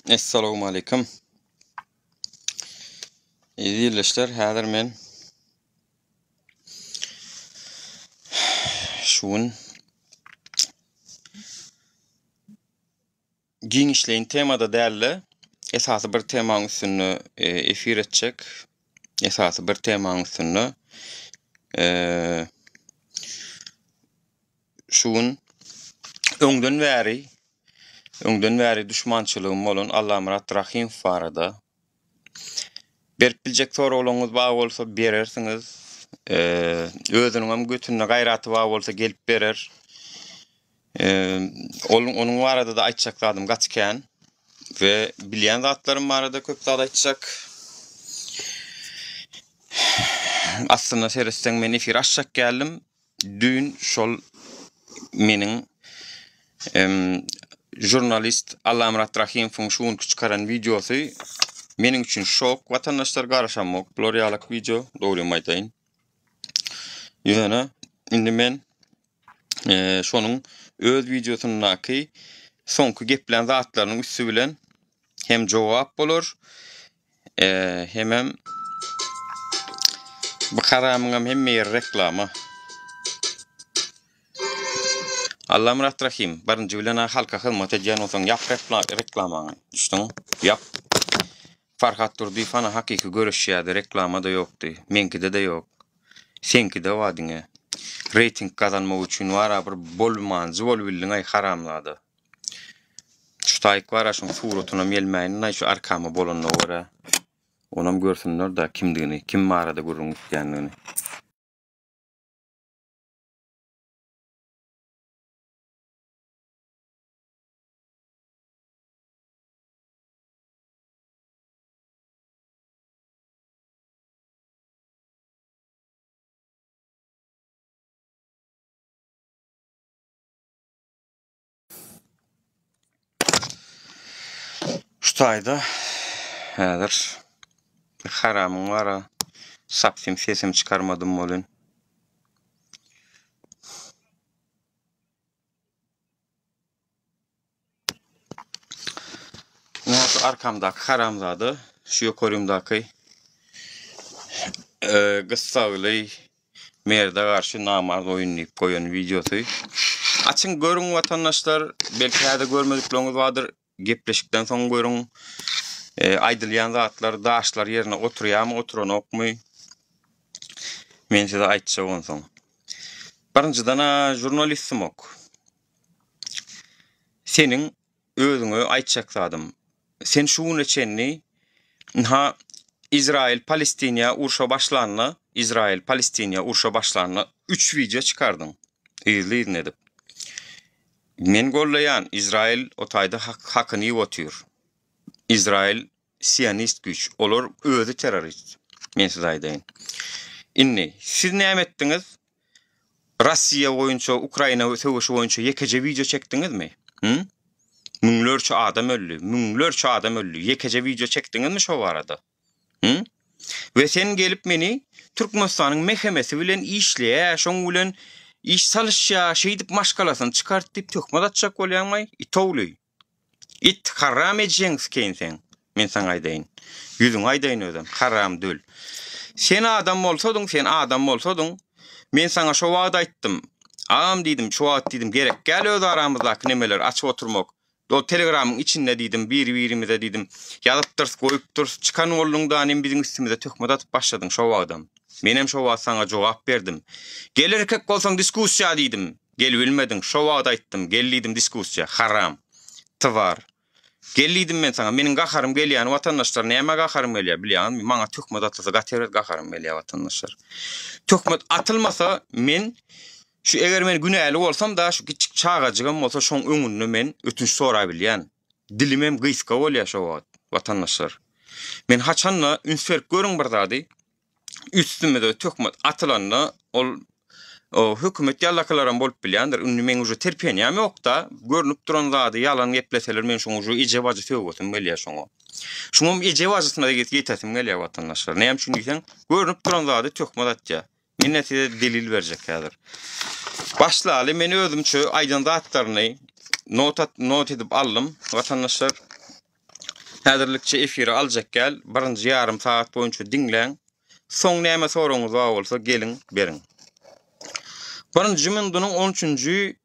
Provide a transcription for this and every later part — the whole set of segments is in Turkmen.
Assalamu alaikum. Izleyijiler, häzir men şuun giňişleýin temada dälle esasy bir temaň üstünde efir etjek. Esasy bir temaň üstünde şuun öňden bäri düşmançylygym bolan Allah Murat Rahim barada berip biljek soraglaryňyz bar bolsa berersiňiz. Özüniň hem götünde gaýraty bar bolsa gelip berer. Onun barada da aýtjak zadym gaçken we bilýän zatlarym barada köp zat aýtjak. Aslında seristen men efir açjak geldim. Dün şol meniň jurnalist Allah Murat Rahimowyň şuun çıkaran videosy meniň üçin şok. Watandaşlar garaşamak, bu realyk video, dogry aýtaýyn. Ýöne indi men şonuň öz videosundaky soňky geplen zatlarynyň üstü bilen hem jogap bolar, hem bu karamyňam hem reklama. Allah Murat Rahim, barınjy bilen halka hyzmat edýän bolsaň ýap reklamaňy. Düşdüň? Ýap. Farhat Durdy fana hakiki görüşýärdi, reklamada ýokdy. Menkide de ýok. Senkide wadyňa. Rating kazanmak üçin wara bir bolmanjy bol bildiň ay haramlady. Şu taýyk wara şoň suratyna melmäýin, şu arkama bolanyna görä. Onam görsünler da kimdigini, kim marada görüň isleýändigini. Şu taýda häzir haramyň wara sapsym sesim çıkarmadym bolan. Näçe arkamdaky haramzady şu ýokarymdaky gyssaly merde garşy namaz oýunlayıp goýan videosy. Açyň görüň watandaşlar, belki häzir görmedikleriniz bardyr. Gepleşikden soň görüň aýdylýan zatlar, daşlar ýerine oturýarmy, oturanokmy? Men size aýtjak onsoň. Barynjydan jurnalistim ok. Seniň özüňe aýtjak zadym. Sen şuny çenni İsrail-Palestina urşa başlanna 3 video çıkardyň. Izleýin edip. Men gollayan İsrail o taýda hakyny ýotur. İsrail Siyonist güç, olar özü terrorist. Men size aýdaýyn. Inni siz näme etdiňiz? Rossiýa boýunça, Ukraina söwüşi boýunça ýekece video çekdiňizmi? Müňlerçe adam öldü. Ýekece video çekdiňizmi şo barada? Ve sen gelip meni Türkmenistanyň mehkemesi bilen işleýär, şoň bilen iş salışya, şeýdip maşgalasyn çıkart dip töhmet atjak bolýarmy? Itowly. It haram edýäňiz kensen. Men saňa aýdaýyn. Ýüzüň aýdaýyn özüm, haram döl. Sen adam bolsadyň, men saňa şo wagt aýtdym. Ağam diýdim, şo wagt diýdim, gerek gel öz aramyzdaky nemeler açyp oturmak. O Telegramyň içinde diýdim, bir-birimize diýdim, ýazyp durs, goýup durs, çıkan bolduňdan hem biziň üstümize töhmet atyp başladyň şo wagtdan. Men hem şo wagt saňa jogap berdim. Gel erkek bolsaň diskussiýa diýdim. Gel bilmediň, şo wagt aýtdym, gel diýdim diskussiýa, haram. Tvar. Gel diýdim men saňa, meniň gaharym gelýän watandaşlar näme gaharym gelýär bilýän, maňa töhmet atylsa gaterer gaharym gelýär watandaşlar. Töhmet atylmasa men şu eger men günäli bolsam da şu kiçik çağajygym bolsa şoň öňünde men ötünç sora bilýän. Dilim hem gyska bolýar şo wagt watandaşlar. Men haçanla ünsferk görüň bir zady. Üstüme de töhmet atylanna o hökümet ýallaklaram bolup bilýändir. Ünni men uje terpenýär ýok da, görnüp duran zady ýalan gepleseler men şoň uje ijewajy söwgötüm gelýär şoňa. Şoňa ijewajysyna da gitýäsim gelýär watandaşlar. Näme üçin diýsen, görnüp duran zady töhmet atýar. Men näçe delil berjek häzir. Başlaly men özümçe aýdan zatlaryny not edip aldym. Watandaşlar Häzirlikçe efiri aljak gel. Birinji yarım saat boýunça dinleň. Soň näme soraňyz bolsa gelin berin. Birinji minutynyň 13-nji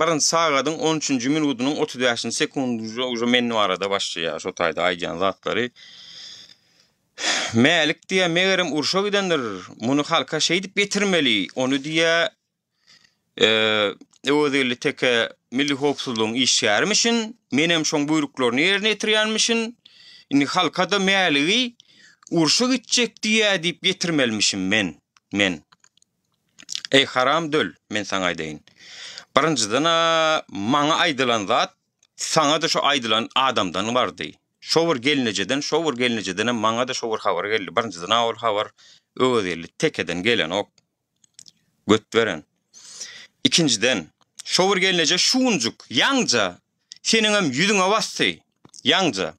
birinji sagadyň 13-nji minutynyň 35-nji sekundynda uje men arada başlaýar. Şo taýda aýdan zatlary. Mälik diýe megerem urşa gidendir. Muny halka şey dip getirmeli. Onu diýe öwreli teke milli howpsuzlygyň işgärmişin, menem şoň buýruklaryny ýerine ýetirýänmişin. Indi halka da mäligi urşa gitjek diýe dip getirmelmişim men. Ey haram döl, men saňa aýdaýyn. Birinjiden maňa aýdylan zat, saňa da şo aýdylan adamdan bardy. Şowur gelinejeden maňa da şowur habar geldi. Birinjiden ol habar öwreli tekeden gelen ok. Göt beren. İkinciden, şowur gelineje şuunjuk, ýaňja, seniň hem ýüzüňe basdy. Ýaňja,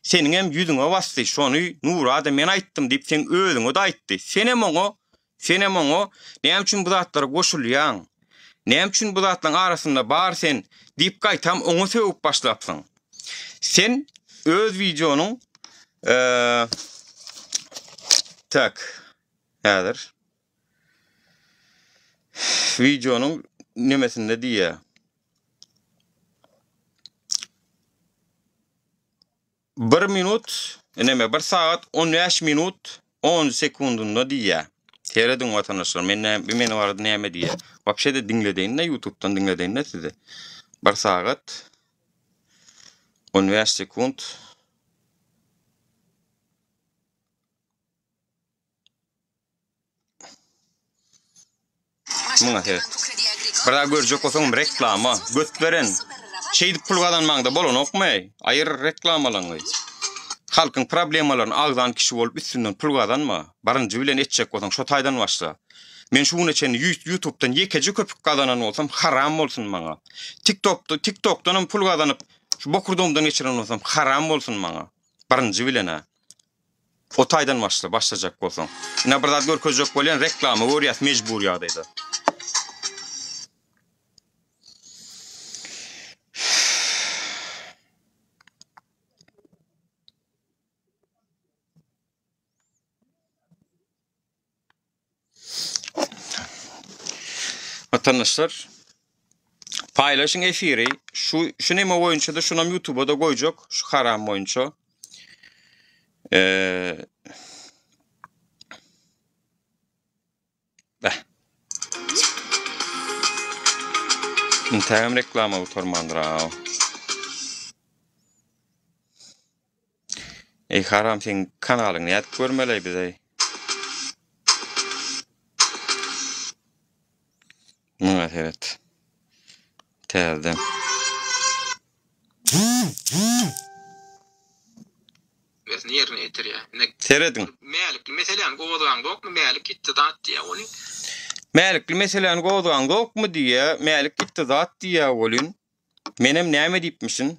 seniň hem ýüzüňe basdy. Şonu Nurada men aýtdym diýip sen özüňe de aýtdy. Senem oňa, näme üçin bu zatlara goşulýaň? Näme üçin bu zatlaryň arasynda bar sen diýip gaýtam oňa söwüp başlapsyň. Sen öz videonuň häzir videonuň nemesinde diýe. 1 minut, 1 saat 15 minut 10 sekundunda diýe. Teredin vatandaşlar, men barada näme diýe. Wapşe de dinledeýin, YouTube'dan dinledeýin sizi. 1 saat 15 sekund. Muňa her. Bara görjek bolsaň reklama, göt beren. Şeýdi pul gazanmaňda bolanokmy? Aýyr reklam alaňy. Halkyň problemalaryny agdan kişi bolup üstünden pul gazanma. Barynjy bilen etjek bolsaň şo taýdan başla. Men şuny çen YouTube'dan yekeje köpük gazanan bolsam haram bolsun maňa. TikTok'dan pul gazanyp şu bokurdomdan geçiren bolsam haram bolsun maňa. Barynjy bilen o taýdan başlajak bolsaň. Ina bir zat görkezjek bolan reklamy görýäs mejbur ýagdaýda. Vatandaşlar, paylaşın efiri, şu neme boyunca da şunam YouTube'a da koyacak, şu haram boyunca. İntiham reklama utormandır ha. Ey haram sen kanalın yat görmeley bize. Evet. Terdim. Mesne yerine yeter ya. Teredin. Mälikli meselen goýan dokmy mälik gitdi zat diýe bolýan. Mälikli meselen goýan dokmy diýe, mälik gitdi zat diýe bolýan. Menem näme diýipmişin?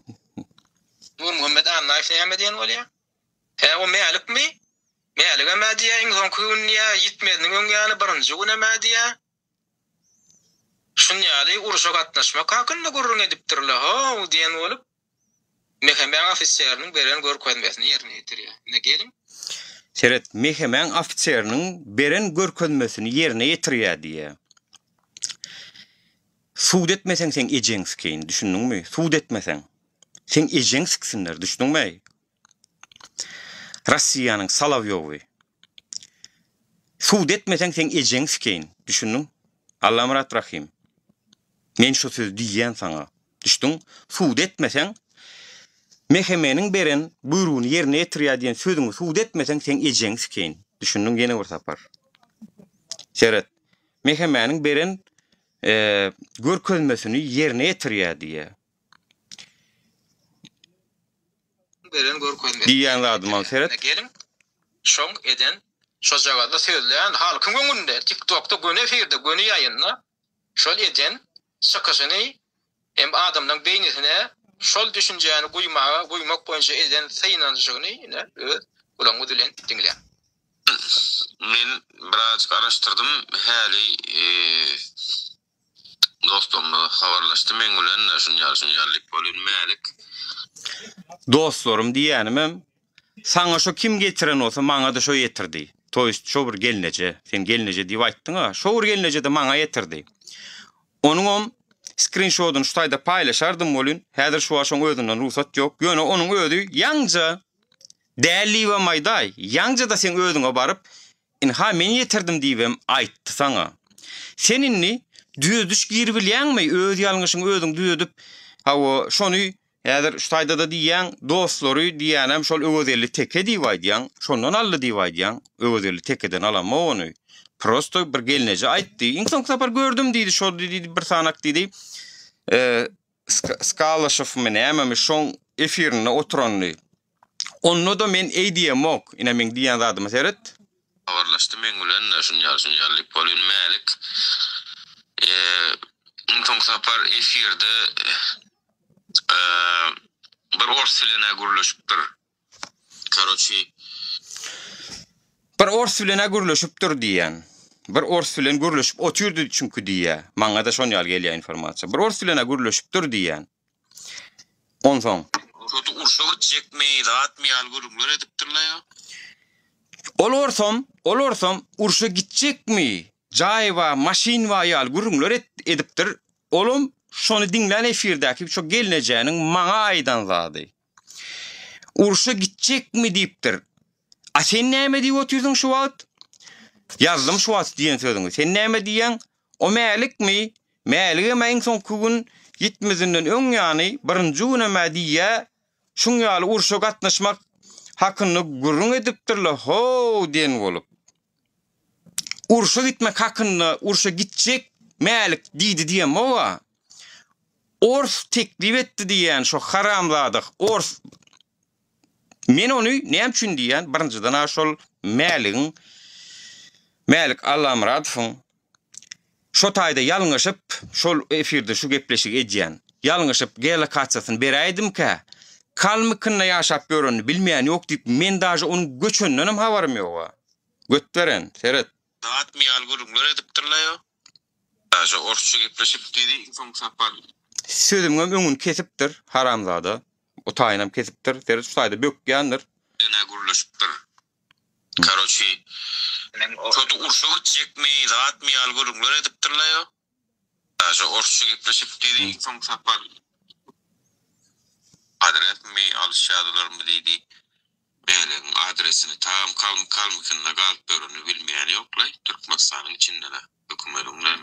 Nur Muhammed Annaýew näme diýen bolýar? He o mälikmi? Mälige mä diýen soň künnýä gitmediň öňýany birinji güne mä diýe. Şunyaly uruşa gatnaşmak hakynda gurrun edipdirler ha diýen bolup meheme ofisieriniň beren görkezmesini ýerine ýetirýär. Ne gelin? Seret meheme ofisieriniň beren görkezmesini ýerine ýetirýär diýe. Suud etmeseň sen ejeňskeň, düşündiňmi? Suud etmeseň sen ejeňsksinler, düşündiňmi? Russiýanyň Solovyowy. Suud etmeseň sen ejeňskeň, düşündiň? Allahym rahim. Men şu söz diýen saňa. Düşdüň, suud etmeseň mehemeniň beren buýrugyny ýerine ýetirýär diýen sözüňi suud etmeseň sen ejeňskeň. Düşündiň gene bir tapar. Şeret, mehemeniň beren görkezmesini ýerine ýetirýär diýe. Beren görkezmesini diýen zadyma şeret. Gelin. Şoň eden şo jagada sözlän halkyň öňünde TikTok'da göne efirde göne ýaýynna şol eden şakasyny hem adamdan beýnisine şol düşünjäni guýmak boýunça eden saýnanjygyny ulan bilen dinle. Men biraz araşdyrdym, häli dostum habarlaşdy men bilen şunýalyk bolýan mälik. dostlarım diýänimem sana şo kim getiren olsa maňa da şo getirdi. Toýst şo bir gelnece, sen gelnece diýip aýtdyň-a, şo bir gelnece de maňa getirdi. Onuň screenshot'unu şu taýda paýlaşardym bolun. Häzir şu aşoň özünden ruhsat ýok. Ýöne onuň özi ýaňja däli we maýday. Ýaňja da sen özüňe baryp, "Ha men ýetirdim" diýibem aýtdy saňa. Seninni düýdüş gir bilýänmi? Öz ýalňyşyň özüň düýdüp, o şonu häzir şu taýda da diýen dostlary diýenem şol öwelli teke diýýän, şondan aldy diýýän, öwelli tekeden alama onu. Prosto bir gelnece aýtdy. Insan sapar gördüm diýdi, şol diýdi bir sanak diýdi. Skalaşyf menem şoň efirine oturanly. Onu da men eýdiýemok, ine men diýen zadymy seret. Awarlaşdy men bilen şunýal polin mälik. Insan sapar efirde bir ors bilen guruluşypdyr. Karoçi Bir ors bilen guruluşypdyr diýen. Bir ors bilen guruluşyp otyrdy çünkü diýe. Maňa da şonýal gelýär informasiýa. Bir ors bilen guruluşypdyr diýen. Onsoň şotu urşagy çekmi, rahatmy algorithmlar edipdirler. Ol orsam urşa gitjekmi? Jaýwa, maşin we algorithmlar edipdir. Olum şonu diňlen efirdäki şo gelnejäniň maňa aýdan zady. Urşa gitjekmi diýipdir. A sen näme diýip otyrdyň şu wagt? Yazdım şu wagt diýen sözüňi. Sen näme diýen? O mälikmi? Mälige men soň kugun gitmezinden öň ýany birinji güneme diýe şuň ýaly urşa gatnaşmak hakyny gurrun edipdirler. Ho diýen bolup. Urşa gitmek hakyny, urşa gitjek mälik diýdi diýen mowa. Ors teklip etdi diýen şo haramladyk. Ors men onu näme üçin diýen? Birinjiden aşol Mälik Allamradowyň şo taýda ýalňyşyp şol efirde şu gepleşik edýän. Ýalňyşyp gele kaçasyny beräýdim-ka. Kalmykyna ýaşap göreni bilmeýän ýok diýip men daşy onuň göçünden hem habarym ýok. Götberen, seret. Rahatmy algorithmlar edipdirler. Daşy orsça gepleşip diýdi, insan sapar. Sözümem öňün kesipdir, haramzada. O taýynam kesipdir, seret şu taýda bökýändir. Ne guruluşypdyr. Karoçi şotu urşagy çekmi, rahatmy algorithmlar edipdirler. Daşy orsça gepleşip diýdi, insan sapar. Adresmi alışýarlarmy diýdi. Meliň adresini tam kalmykyna galyp göreni bilmeýän ýoklay. Türkmenistanyň içinde de hökümetiniň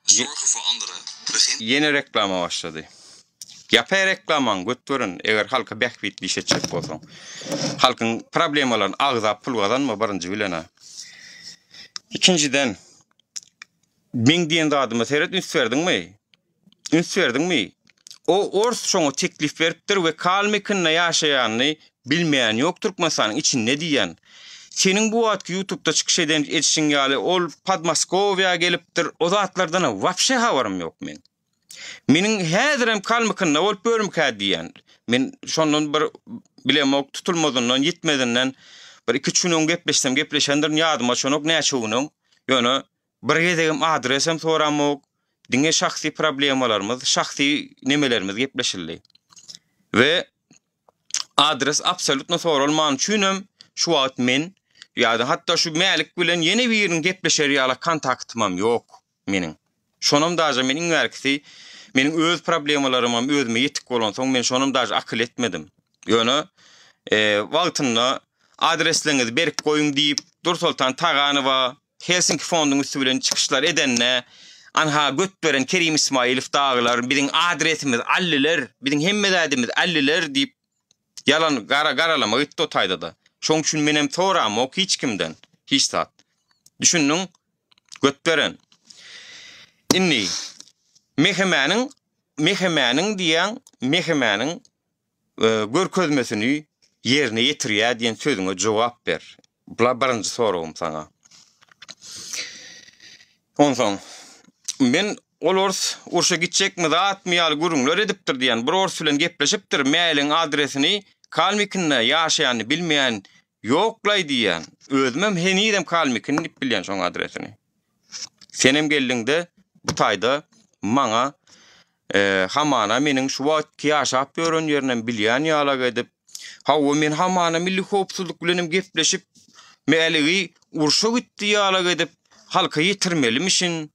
zorgu voor anderen begint. Yeni reklama başladı. Yapay reklaman götürün eğer halka bekbit bir şey çek bolsaň. Halkın problemlerini ağza pul kazanma birinci bilene. İkinciden men diýen zadymy seret üns verdin mi? O ors şoňa teklif beripdir we kalmykyna ýaşaýany bilmeýän ýok Türkmenistanyň için ne diýen? Senin bu wagtky YouTube'da çykyş etişiň ýaly ol Podmoskowiýa gelipdir. O zatlardan wapşe habarym ýok men. Meniň häzirem kalmykyna bolup bölümkä diýen. Men şondan bir bilemok tutulmadyndan ýetmedinden bir 2-3 gün gepleşendir ýadyma şonok näçe günüň. Ýöne bir gezegim adresem soramok. Diňe şahsy problemlarymyz, şahsy nemelerimiz gepleşildi. Ve adres absolutna sorulman üçinem şu wagt men ýa-da hatda şu mälik bilen ýene biriň gepleşer ýaly kontaktymam ýok meniň. Şonum daja meniň wärkisi, meniň öz problemlarymam özüme ýetik bolan soň men şonum daja akyl etmedim. Ýöne wagtyna adresleňizi berip goýuň diýip Dursultan Taganywa Helsinki fondunyň üstü bilen çykyşlar edenne anha götberen Kerim İsmailov dağlar biziň adresimiz alliler, biziň hemmedadimiz alliler diýip yalan garalama gitdi o taýda da. Şoň üçin menem soramok hiç kimden, hiç zat. Düşünüň, götberen. Inni mehemäniň diýen görkezmesini ýerine ýetirýär diýen sözüňe jogap ber. Bula birinji soragym saňa. Onsoň men olors urşa gitjekmi zatmy ýaly gurunlar edipdir diýen bir ors bilen gepleşipdir. Mailiň adresini kalmykyna ýaşaýany bilmeýän ýoklay diýen. Özümem henidem kalmykyny bilýän şoň adresini. Senem geldiňde bu taýda maňa hamana meniň şu wagtki ýaşap ýören ýerden bilýän ýala edip, hawa men hamana milli howpsuzlyk bilen gepleşip, meýligi urşa gitdi ýala edip, halka ýetirmelimişin.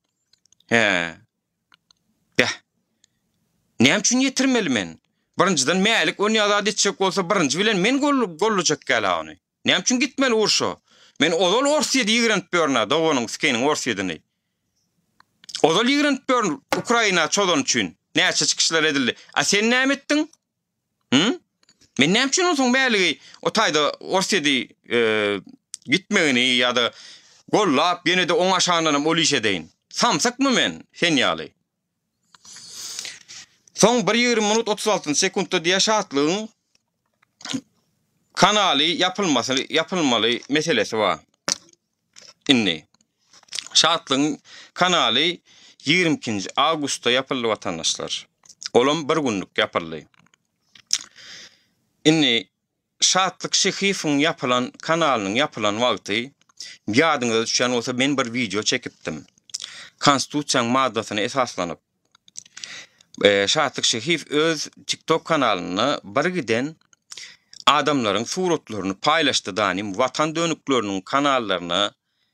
Näme üçin ýetirmeli men? Birinjiden meýlik onu ýazat etjek bolsa birinji bilen men gollujak gäle ony. Näme üçin gitmeli urşa? Men odal orsydy ýigrenip börnä, dogonyň skeniň orsydyny. Odal ýigrenip börn Ukraina çolon üçin. Näçe çykyşlar edildi. A sen näme etdiň? Men näme üçin soň meýligi o taýda orsydy gitmegini ýa-da gollap ýene-de oň aşaňdan olýşa deýin. Samsakmy men sen ýaly? Soň 1:20 minut 36 sekundda diýe şatlygyň kanaly yapılmaly meselesi var. Inni. Şatlygyň kanaly 22 awgustda yapyldy watandaşlar. Olam bir günlük yapyldy. Inni şatlyk şehifiň yapılan kanalynyň yapılan wagty ýadyňyza düşen bolsa men bir video çekipdim. Konstitusiýaň maddasyna esaslanyp şatlyk şehif öz TikTok kanalyny birgiden adamlaryň suratlaryny paýlaşdy danym watan dönükleriniň kanallaryna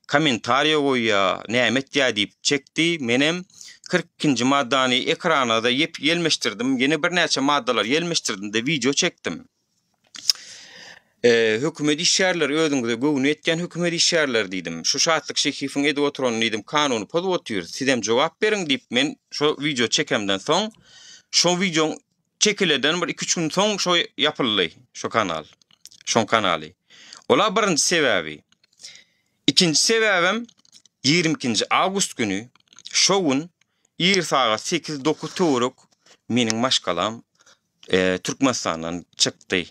kommentariýa goýýa, näme etýär diýip çekdi. Menem 42-nji maddany ekrana da ýelmeşdirdim. Ýene bir näçe maddalar ýelmeşdirdim de video çekdim. Hökümet işgärleri özüňizde göwün etken hökümet işgärleri diýdim. Şu şatlyk şehifiň edip oturan diýdim, kanuny pozap otýar. Sizem jogap beriň diýip men şu video çekemden soň şu video çekileden bir 2-3 gün soň şu yapyldy şu kanal. Şu kanaly. Ola birinji sebäbi. İkinci sebäbim 22 awgust günü şowun ýer saat 8-9 turuk meniň maşgalam Türkmenistandan çykdy.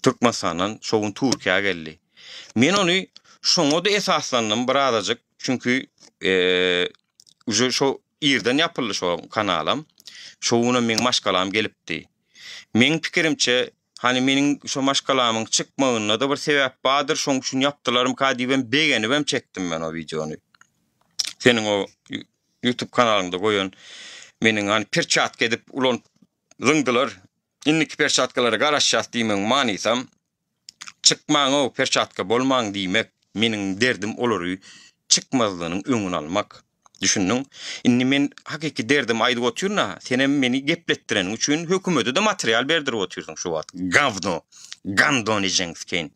Türkmenistandan şowun Türkiýe geldi. Men onu şoňa da esaslandym bir azajyk. Çünki şu ýerden yapyldy şu kanalam. Şowuna men maşgalam gelipdi. Men pikirimçe hani meniň şu maşgalamyň çykmagyna da bir sebäp bardyr. Şoň üçin ýapdylarym kadiben begenibem çekdim men o videonu. Senin o YouTube kanalyňda goýan meniň hani perçatka edip ulan zıngdylar. İnniki perçatkalara garaşýas diýmeň manysam çykmaň o perçatka bolmaň diýmek meniň derdim olary çykmazlygynyň öňüni almak. Düşündiň? Inni men hakiki derdim aýdyp otyrna, senem meni gepletdiren üçin hökümete de material berdirip otyrdyň şu wagt. Gandon ejenski.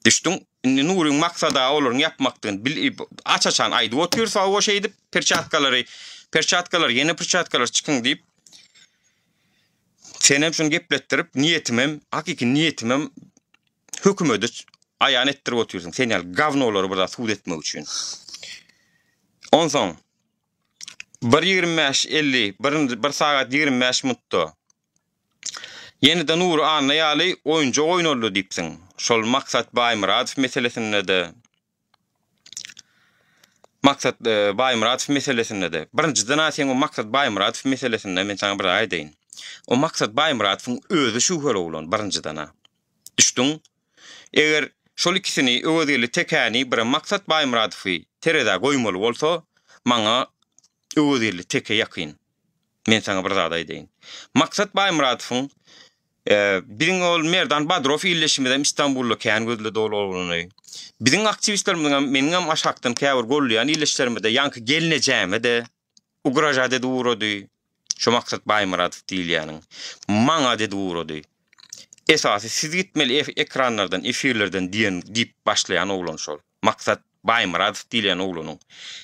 Düşdüň? Inni nuryň maksada olaryň yapmakdan açaçan aýdyp otyrsa o şeýdi perçatkalar ýene perçatkalar çykyn diýip senem şunu gepletdirip niýetimem, hakiki niýetimem hökümete aýan etdirip otyrdyň. Sen ýaly gawnolary burada suud etmek üçin. Onsoň 1 saat 25 minutda ýene-de nur anna ýaly oýunja oýnaldy diýipsiň. Şol Maksat Baýmuradow meselesinde de birinjiden sen o Maksat Baýmuradow meselesinde men sana bir aýdaýyn. O Maksat Baýmuradowyň özü şuhar bolan birinjiden. Düşdüň? Eger şol ikisini öwedili tekäni bir Maksat Baýmuradowy tereda goýmaly bolsa, maňa öwedili teke ýakyn. Men sana bir zat aýdaýyn. Maksat Baýmuradowyň biziň ol Merdan Badrow illeşiminde İstanbulda kän gözle dolu bolany. Biziň aktivistlerimiň meniň aşakdan käbir gollayan illeşlerimde ýanky gelinejäme de ugrajade durady. Şu Maksat Baýmuradow diýilýäniň maňa de durady. Esasy siz gitmeli ekranlardan, efirlerden diýip başlayan oglan şol. Maksat Baýmuradow diýilýän oglanyň.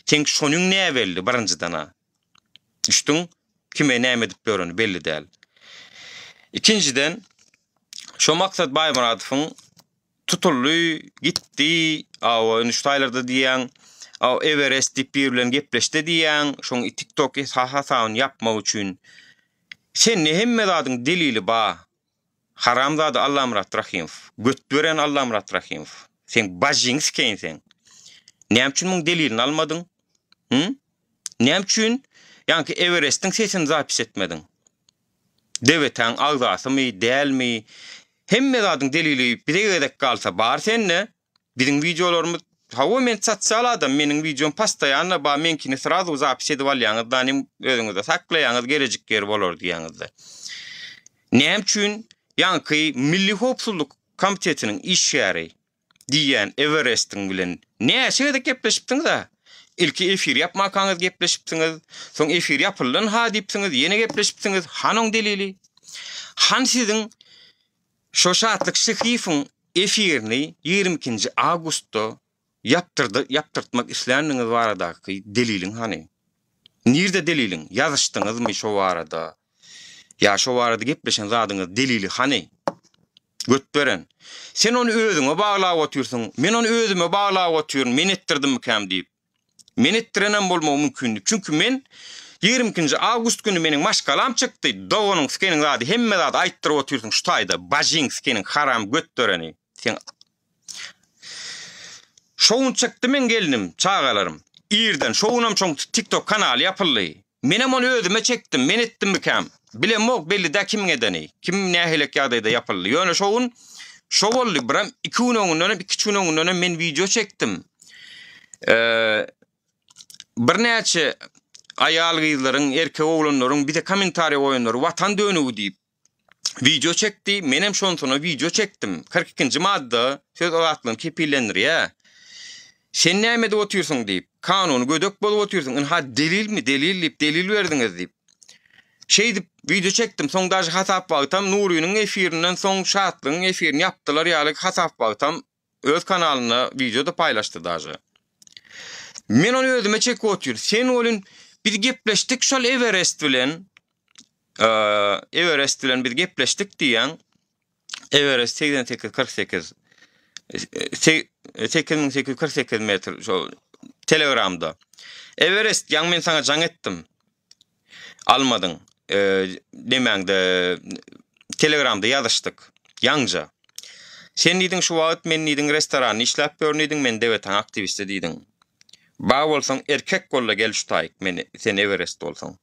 Sen şonuň näweldi birinjiden. Düşdüň? Kime näme edip bereni belli däl. İkinciden şu Maksat Baýmuradowyň tutully gitdi, Ünüştaýlarda diýen, Everest diýip bilen gepleşdi diýen, şoň TikTok hasabyny yapmak üçin sen hemme zadyň delili ba. Haramzada Allah Murat Rahimov, götberen Allah Murat Rahimov. Sen bajyň skensen. Näme üçin muň delilini almadyň? Näme üçin ýanky Everest'in sesini zapis etmediň? Deweten agzasy mi, dälmi? Hemme zadyň delili bize gedek galsa bar senne. Biziň videolarymyz Hawa men satsal adam menin videom pastayanla ba menkini sırada zapis edip alýaňyz danym özüňizde saklaýaňyz gelecek ger bolar diýäňizde. Näme üçin ýanky Milli Howpsuzlyk Komitetiniň iş ýary diýen Everest'in bilen näçe gepleşipdiňiz da? İlki efir yapmakaňyz gepleşipdiňiz, soň efir yapyldyn ha diýipsiňiz, ýene gepleşipdiňiz. Hanyň delili? Han siziň şo şatlyk şyhyfyň efirini 22 Awgustda yaptırtmak isleýäniniz baradaky delilin hani? Nirde delilin? Ýazyşdyňyzmy şo barada? Ya şo barada gepleşen zadyňyz delili hani? Götberen. Sen onu özüňe baglap oturýarsyň. Men onu özüme baglap oturýarym. Men etdirdim mikam diýip. Men etdirenem bolmagy mümkin. Çünki men 22 Awgust günü meniň maşgalam çykdy. Dowanyň skeniň zady hemme zady aýtdyryp oturýarsyň şu taýda. Bajing skeniň haram götdöreni. Sen şowun çykdy men gelinim, çağalarym. İrden şowunam çoň TikTok kanaly yapyldy. Menem onu özüme çekdim. Men etdim mikam. Bilemok belli de kim edeni. Kim nähelek ýagdaýda yapyldy. Ýöne şowun şow boldy. Biram 2 gün öňünden 2 gün öňünden men video çekdim. Birnäçe ayal gyzlaryň, erkek oglanlaryň bir de kommentariýa goýanlary watan dönügi diýip video çekdi. Menem şonsoňa video çekdim. 42-nji madda söz alatlyň kepillendir ýa. Sen näme de oturýarsyň diýip, kanuny gödök bolup oturýarsyň. Ha delilmi? Delil berdiňiz diýip. Şey dip video çekdim. Soňdaşy hasap bagtam Nurynyň efirinden soň şatlyň efirini yapdylar ýaly hasap bagtam öz kanalyna videoda paýlaşdy daşy. Men onu özüme çekip otur. Sen olun bir gepleştik şol Everest bilen bir gepleştik diýen Everest 8848 8848 metr şol Telegramda. Everest ýa men sana jaň etdim. Almadyň. Demäňde Telegramda ýazyşdyk. Ýaňja. Sen diýdiň şu wagt men diýdiň restorany işläp görnüdiň, men dewletiň aktivisti diýdiň. Ba bolsaň erkek golla gel şu taýyk meni sen Everest bolsaň.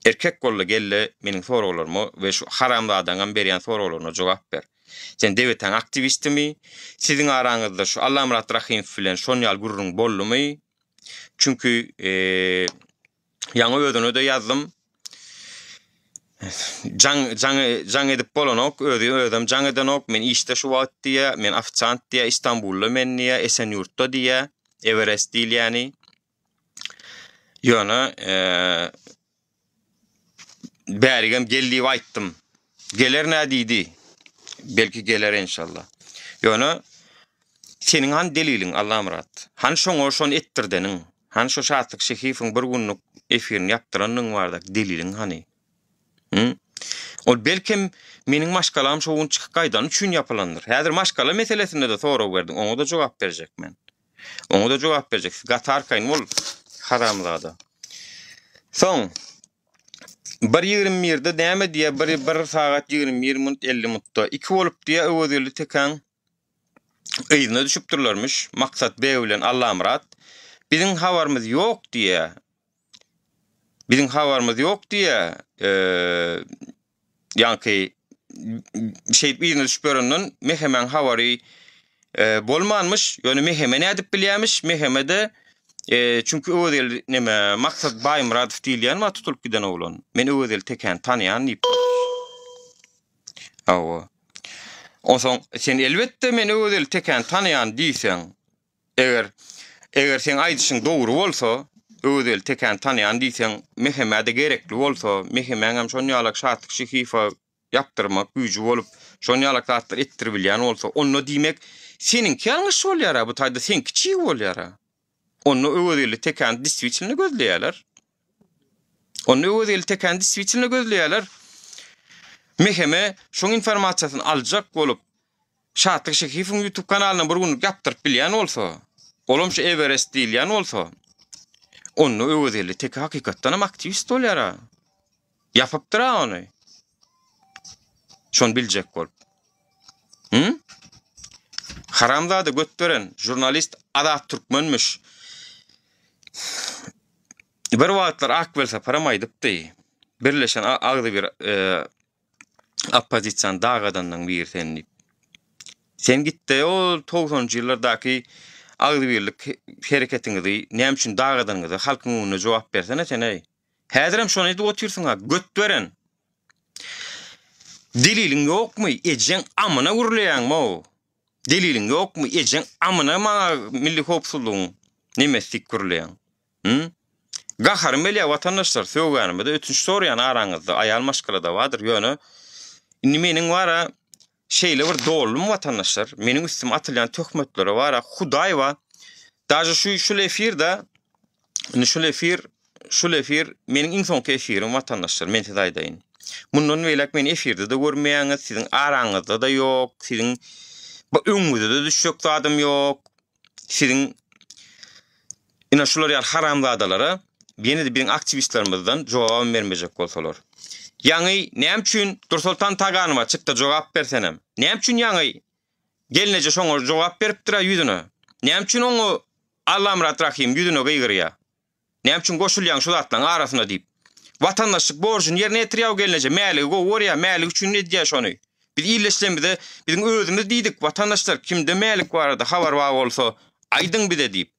Erkek golla gelle meniň soralarymı we şu haramda adamdan berýän soralaryna jogap ber. Sen dewletiň aktivistimi? Siziň araňyzda şu Allah Murat Rahimov bilen şonýal gurrun boldumy? Çünki ýaňy özüne de ýazdym. Jaň edip bolanok, özüm jaň edenok, men işte şu wagt diýe, men ofisiant diýe, Istanbulda men diýe, Esenyurtda diýe, Everest diýil ýani. Ýöne bärigem geldi aýtdym. Geler nä diýdi? Belki geler inşallah. Ýöne seniň han deliliň Allah Murat. Han şoňa şon etdirdeniň, han şo şatlyk şehifiň bir günlük efirini yapdyranyň bardak deliliň hani. O belkim meniň maşgalam şowun çykyp gaýdan üçin yapylandyr. Häzir maşgala meselesinde de sorag berdim. Oňa da jogap berjekmen. Oňa da jogap berjek. Gatarkayn bol haramlada. Soň 1:21-de näme diýe 1 saat 21 minut 50 minutda 2 bolup diýe öwedeli tekan ýygyna düşüpdirlermiş. Maksat B bilen Allah Murat. Biziň habarymyz ýok diýe. Biziň habarymyz ýok diýe ýanky şey ýygyna düşüpdirenden mehemen habary bolmanmış. Ýöne meheme nädip bilýärmiş. Mehemede çünkü öwedel neme maksat Bay Muratov diýilýän ma tutulup giden oglan. Men öwedel teken tanıyan diýip. Awa. Onsoň sen elbetde men öwedel teken tanıyan diýsen, eger sen aýdyşyň dogry bolsa, öwedel teken tanıyan diýsen, mehemede gerekli bolsa, mehemeňem şonýalak şatlyk şehifa yapdyrmak güýji bolup, şonýalak zatlar etdirip bilýän bolsa, onu diýmek seninki ýalňyş bolýar, bu taýda sen kiçik bolýar. Onu öwedeli teken diswiçini gözleýärler. Onu öwedeli teken diswiçini gözleýärler. Meheme şoň informasiýasyny aljak bolup, şatlyk şehifiň YouTube kanalyna bir gün yapdyryp bilýän bolsa, olam şu Everest diýilýän bolsa, onu öwedeli tek hakykatdan aktivist bolýar. Yapypdyr onu. Şon biljek bolup. Haramzada götdören jurnalist Adat Türkmenmiş. Bir wagtlar akbelsa paramaýdypdy. Birleşen agdy bir oppozisiýan dagadanyň bir senli. Sen gitdi o 90-njy ýyllardaky agdy birlik hereketiňizi näme üçin dagadyňyzy halkyň öňüne jogap bersene sen ey. Häzirem şonu edip oturýarsyň ha, göt beren. Delilin ýokmy? Ejen amına gurlaýanmy? Delilin ýokmy? Ejen amına maňa milli howpsuzlygyň nemesi gurlaýan? Gahar mele watandaşlar söwgänimde ötünç sorayan araňyzda aýal maşgalada wadyr ýöne. Indi meniň wara şeýle bir dolum watandaşlar, meniň üstüme atylýan töhmetlere wara Hudaý wa daja şu efirde, şu efir meniň iň soňky efirim watandaşlar, men size aýdaýyn. Mundan welek men efirde de görmeýäňiz, siziň araňyzda da ýok, siziň bu öňüňizde de düşük adam ýok. Siziň ina şular ýar haramzadalara beni de biň aktivistlerimizden jogap bermejek bolsalar. Ýa-ni näme üçin Dursultan Taganyma çykdy jogap bersenem? Näme üçin ýa-ni gelneje şoňa jogap beripdir ýüzüne? Näme üçin oňa Allahym Rahim ýüzüne gyýgyrýar? Näme üçin goşulýan şu zatlaryň arasyna diýip watandaşlyk borjyny ýerine ýetirýär gelneje mäli gowarýar, mäli üçin edýär şonu. Biz illeşlemizde biziň özümiz diýdik watandaşlar kimde mälik barada habar bar bolsa aýdyň bize diýip.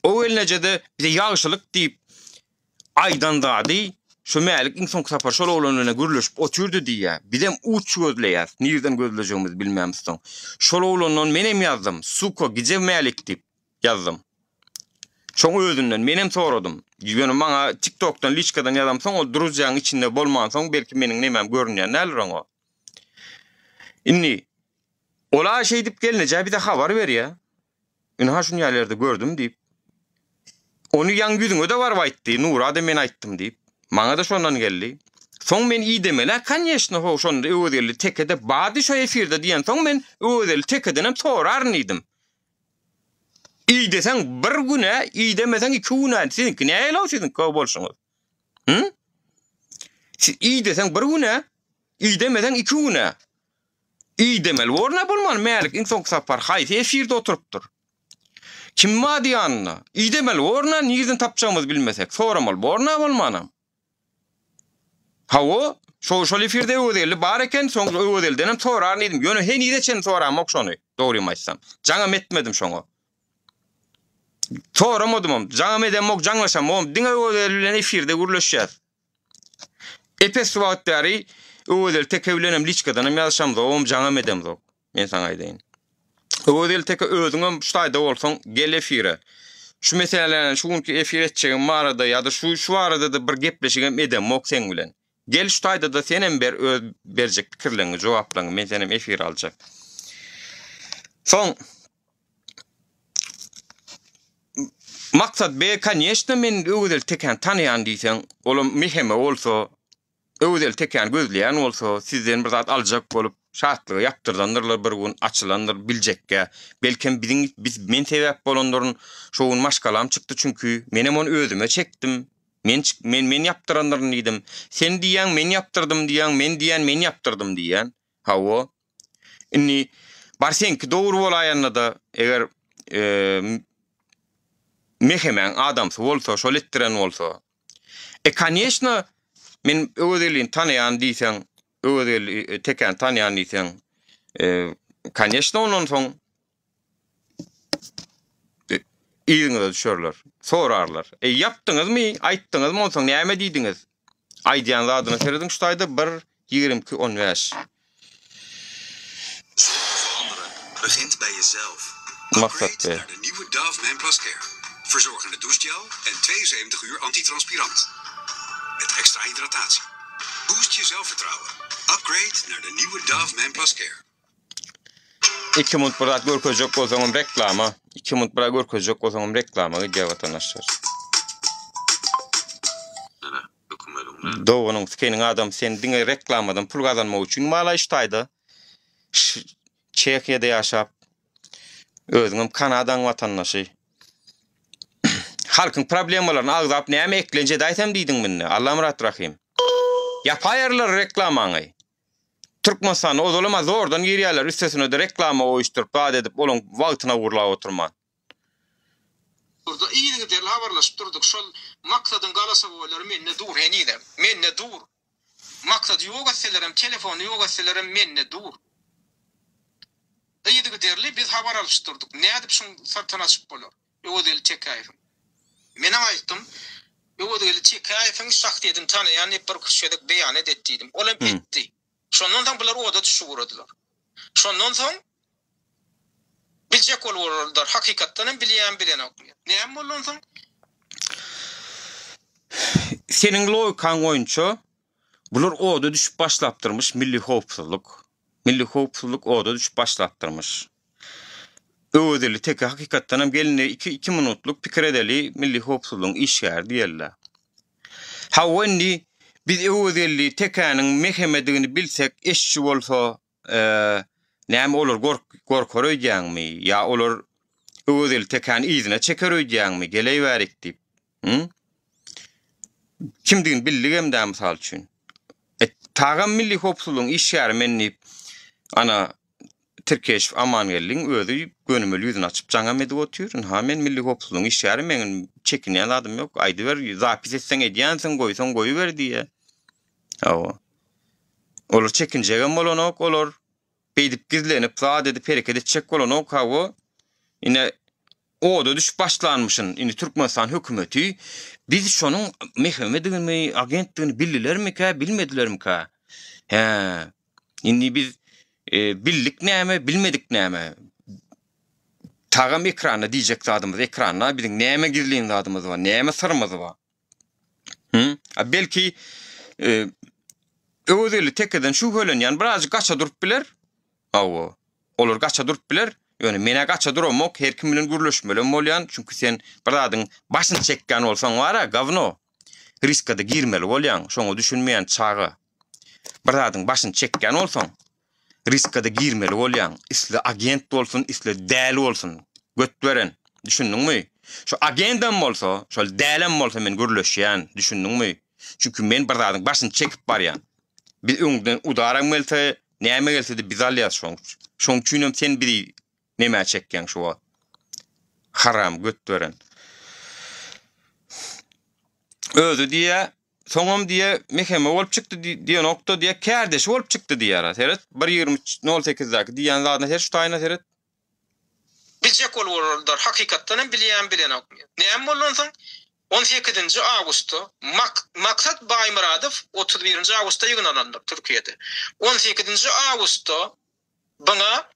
O gelneje de bize ýagşylyk diýip aýdan dady şu mälik insan sapar şol olanına gürleşip oturdu diýär. Bizem uç gözleýär. Nirden gözlejegimiz bilmämiz soň. Şol olanyň menem ýazdım. Suko gize mälik diýip ýazdym. Şoň özünden menem soradym. Ýöne maňa TikTokdan liçkadan ýazam soň o druzjaň içinde bolman soň belki meniň nemem görünýär näler oňa. Inni ola şey dip gelneje bir de habar berýär. Ün ha şunu ýerlerde gördüm diýip. Onu ýan ýüzüňe de bar aýtdy. Nura da men aýtdym diýip. Maňa da şondan geldi. Soň men iyi demele, kanyeşne ho şonda öwdeli tekede bady şo efirde diýen soň men öwdeli tekedenem sorarnydım. İyi desen bir güne, iyi demesen iki güne. Sizinki näýe siziň köp bolşuňyz? Siz iyi desen bir güne, iyi demesen iki güne. İyi demel borna bolman mälik insan sapar haýsy efirde oturypdyr. Kim ma diýanna? İyi demel borna nirden tapjagymyz bilmesek, soramal borna bolmanam. Hawo şol efirde öwdeli bar eken soň öwdeldenem sorarnydim. Ýöne hen ide çen soramok şonu. Dogry aýtsam. Jaňa metmedim şoňa. Soramadym. Jaňa medemok jaňlaşam. Diňe öwdelilen efirde gürleşýär. Epes wagtary öwdel tekewlenem liçkadan ýaşam da jaňa medem zok. Men saňa aýdaýyn. Öwdel teke özüňem şuýda bolsaň gel efire. Şu meselelerini şuňky efir etjegim barada ýa-da şu arada da bir gepleşigem edemok sen bilen. Gel şuýda da senem berjek pikirlerini jogaplaňy men senem efir aljak. Soň maksat be kanyeşne men öwdel teken tanıyan diýsen, olam meheme bolsa, öwdel teken gözleýän bolsa, sizden bir zat aljak bolup şartlygy ýaptyrdandylar bir gün açylandyr biljekke. Belkem biz men sebäp bolanlaryň şoň maşgalam çykdy çünki menem onu özüme çekdim. Men yaptıranlarını diýdim. Sen diýen men yaptırdım diýen, men diýen men yaptırdım diýen. Hawa. Inni bar senki dogry bolaýanna da eger mehemen adam bolsa, şol etdiren bolsa. Конечно, men öwdelin tanıyan diýsen, öwdel teken tanıyan diýsen, конечно onuň soň iýiňe düşerler, sorarlar. Yapdyňyzmy, aýtdyňyzmy soň näme diýdiňiz? Aýdýan zadyny serediň şuýda 1-22-15. Begint bij jezelf. Maksat be. Naar de nieuwe Dove Men Plus Care. Verzorgende douchegel en 72 uur antitranspirant. Met extra hydratatie. Boost je zelfvertrouwen. Upgrade naar de nieuwe Dove Men Plus Care. 2 minut burada görkezek bolsaňam reklama. 2 minut burada görkezek bolsaňam reklama diýip watandaşlar. Nere? Ökümelüňde. Dowanyň skeniň adam sen diňe reklamadan pul gazanmak üçin mala iştaýda. Çekiýede ýaşap özüňem Kanadaň watandaşy. Halkyň problemalaryny agzap näme eklenje daýsam diýdiň minni. Allahym Rahim. Yapaýarlar reklamany. Türkmenistan ozolama zordan ýerler üstesine de reklama oýuşturup bad edip olaň wagtyna gurlap oturman. Burada iýiňe derli habarlaşyp durduk. Şol maksadyň galasa boýlary menne dur henidem. Menne dur. Maksat ýok etselerim, telefon ýok etselerim menne dur. Ýygy derli biz habar alışdyrdyk. Nädip şoň satyn açyp bolar? Öwedeli Çekaýew. Men aýtdym, öwedeli Çekaýewiň şahsiýetini tanıyan bir kişilik beýan etdidim. Olam etdi. Şondan soň bular oda düşürdiler. Şondan soň biljek bolurlar, hakykatdan bilen okmaýar. Näme bolan soň? Senin loýkaň boýunça bular oda düşüp başlapdyrmyş milli howpsuzlyk. Milli howpsuzlyk oda düşüp başlapdyrmyş. Öwedeli tek hakykatdan hem gelini 2 minutluk pikir edeli milli howpsuzlygyň işgär diýerler. Ha wenni biz öwedeli tekäniň mehemedini bilsek eşçi bolsa näme olur gorkar öýdäňmi ya olur öwedeli tekäni izine çeker öýdäňmi geleýärik diýip. Kimdigin bildigem-de mysal üçin. Tagam milli howpsuzlygyň işgär menni ana Türkeş Amangelliň özü gönümli ýüzüni açyp jaňa medip oturýar. Ha men milli howpsuzlygyň işgäri meniň çekinýän adym ýok. Aýdy ber, zapis etseň edýänsiň, goýsaň goýuber diýe. Awa. Olar çekinjegem bolanok, olar beýdip gizlenip zat edip hereket etjek bolanok hawa. Ine oda düşüp başlanmışyn. Ine Türkmenistan hökümeti biz şonuň mehemedini, agentligini bildilermi-ka, bilmedilermi-ka? He. Indi biz bildik näme, bilmedik näme. Tagam ekrana diýjek zadymyz, ekrana biziň näme gizliň zadymyz bar, näme syrmyz bar. Belki öwedeli tekeden şu hölenýän biraz gaça durup biler. Awa. Olar gaça durup biler. Ýöne mene gaça durmak her kim bilen gürleşmeli bolýan, çünki sen bir zadyň başyny çekken bolsaň wara, gavno. Riskada girmeli bolýan, şoňa düşünmeýän çagy. Bir zadyň başyny çekken bolsaň riskada girmeli bolýan, isle agent bolsun, isle däl bolsun, götberen. Düşündiňmi? Şu agentam bolsa, şol dälem bolsa men gürleşýän, düşündiňmi? Çünki men bir zadyň başyny çekip barýan. Bir öňden udaran gelse, näme gelse biz alýas şoň. Şoň üçin sen biri näme çekken şowa. Haram götberen. Özü diýe soňam diýe meheme bolup çykdy diýe nokta diýe kärdeş bolup çykdy diýär. Seret 1:20:08 diýen zatna her şu taýna seret. Biljek bolurlar, hakykatdan bilen okmaýar. Näme bolan soň 18-nji awgustda Maksat Baýmuradow 31-nji awgustda ýygynlandy Türkiýede. 18-nji awgustda bana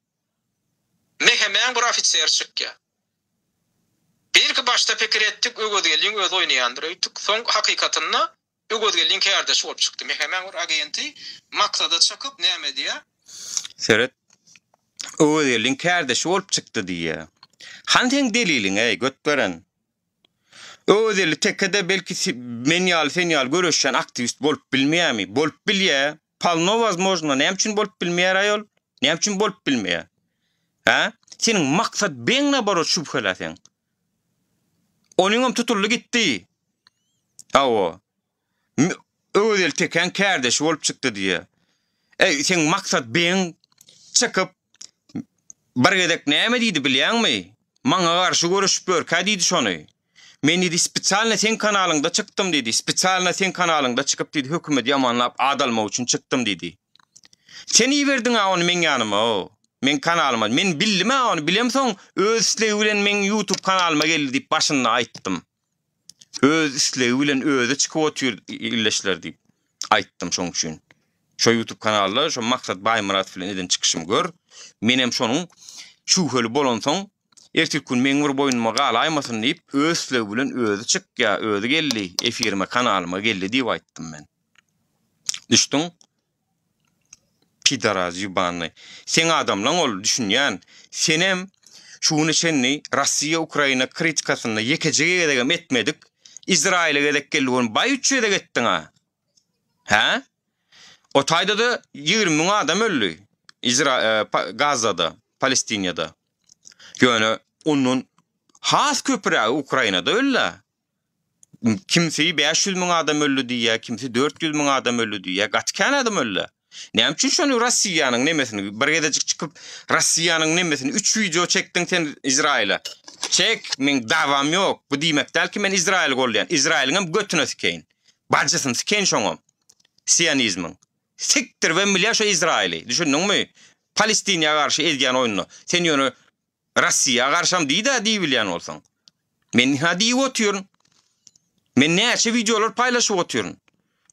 mehemen bir ofisier çykýar. Belki başta pikir etdik, öwedeliň öz oýnaýandyr öýtdik. Soň hakykatynda öwedeliň kärdeş bolup çykdy. Mehemen bir agenti maksada çykyp näme diýär? Seret öwedeliň kärdeş bolup çykdy diýär. Hanteň deliliň götberen. Öwedeli tekede belki men ýaly görüşýän aktivist bolup bilmeýärmi? Bolup bilýär. Palno возможно, näme üçin bolup bilmeýär aýol? Näme üçin bolup bilmeýär? Ha? Senin maksat beňne bar şüpheleseň. Onuňam tutully gitdi. Awa. Öwedeli teken kärdeş bolup çykdy diýe. Sen maksat beň çykyp bir gedek näme diýdi bilýärmi? Maňa garşy görüşüp gör, ka diýdi şonu. Men diýdi spesialna sen kanalyňda çykdym diýdi. Spesialna sen kanalyňda çykyp diýdi hökümet ýamanlap adalma üçin çykdym diýdi. Sen iýerdiň ony men ýanyma. Men kanalyma, men bildim onu bilemsoň öz isleги bilen men YouTube kanalyma geldi diýip başynda aýtdym. Öz isleги bilen özü çykyp otur illeşler diýip aýtdym şoň üçin. Şo YouTube kanallar, şo Maksat Baýmuradow bilen eden çykyşym gör. Menem şonuň şu höli bolansoň ertesi gün men bir boýnuma galaýmasyn diýip öz isleги bilen özü çykýa, özü geldi, efirime kanalyma geldi diýip aýtdym men. Düşdüň? Pidaraz ýubany. Sen adamlaň ol düşünýän, senem şuny senni Rossiýa Ukraina kritikasyny ýekejege edegem etmedik. İsrail'e gedek gelýän baý üçe de getdiň ha. Ha? O taýda da 20 000 adam öldü. Gazada, Palestinýada. Ýöne onun has köpürägi Ukrainada öldü. Kimisi 500 000 adam öldü diýär, kimisi 400 000 adam öldü diýär, gatkan adam öldü. Näme üçin şonu Rossiýanyň nemesini bir gedecik çykyp Rossiýanyň nemesini 3 video çekdiň sen İsrail'e. Çek, men dawam ýok. Bu diýmek däl ki men Izrail golýan. Izrailiň götüne sikeýin. Barjasyny sikeýin şoňam. Siyonizmiň. Siktir we milýa şo Izraili. Düşündiňmi? Palestin'e karşı edýän oyunu. Sen ýöne Russiýa garşam diýdi diýbilýän bolsaň. Men ha diýip otyryn. Men näçe videolar paýlaşyp otyryn.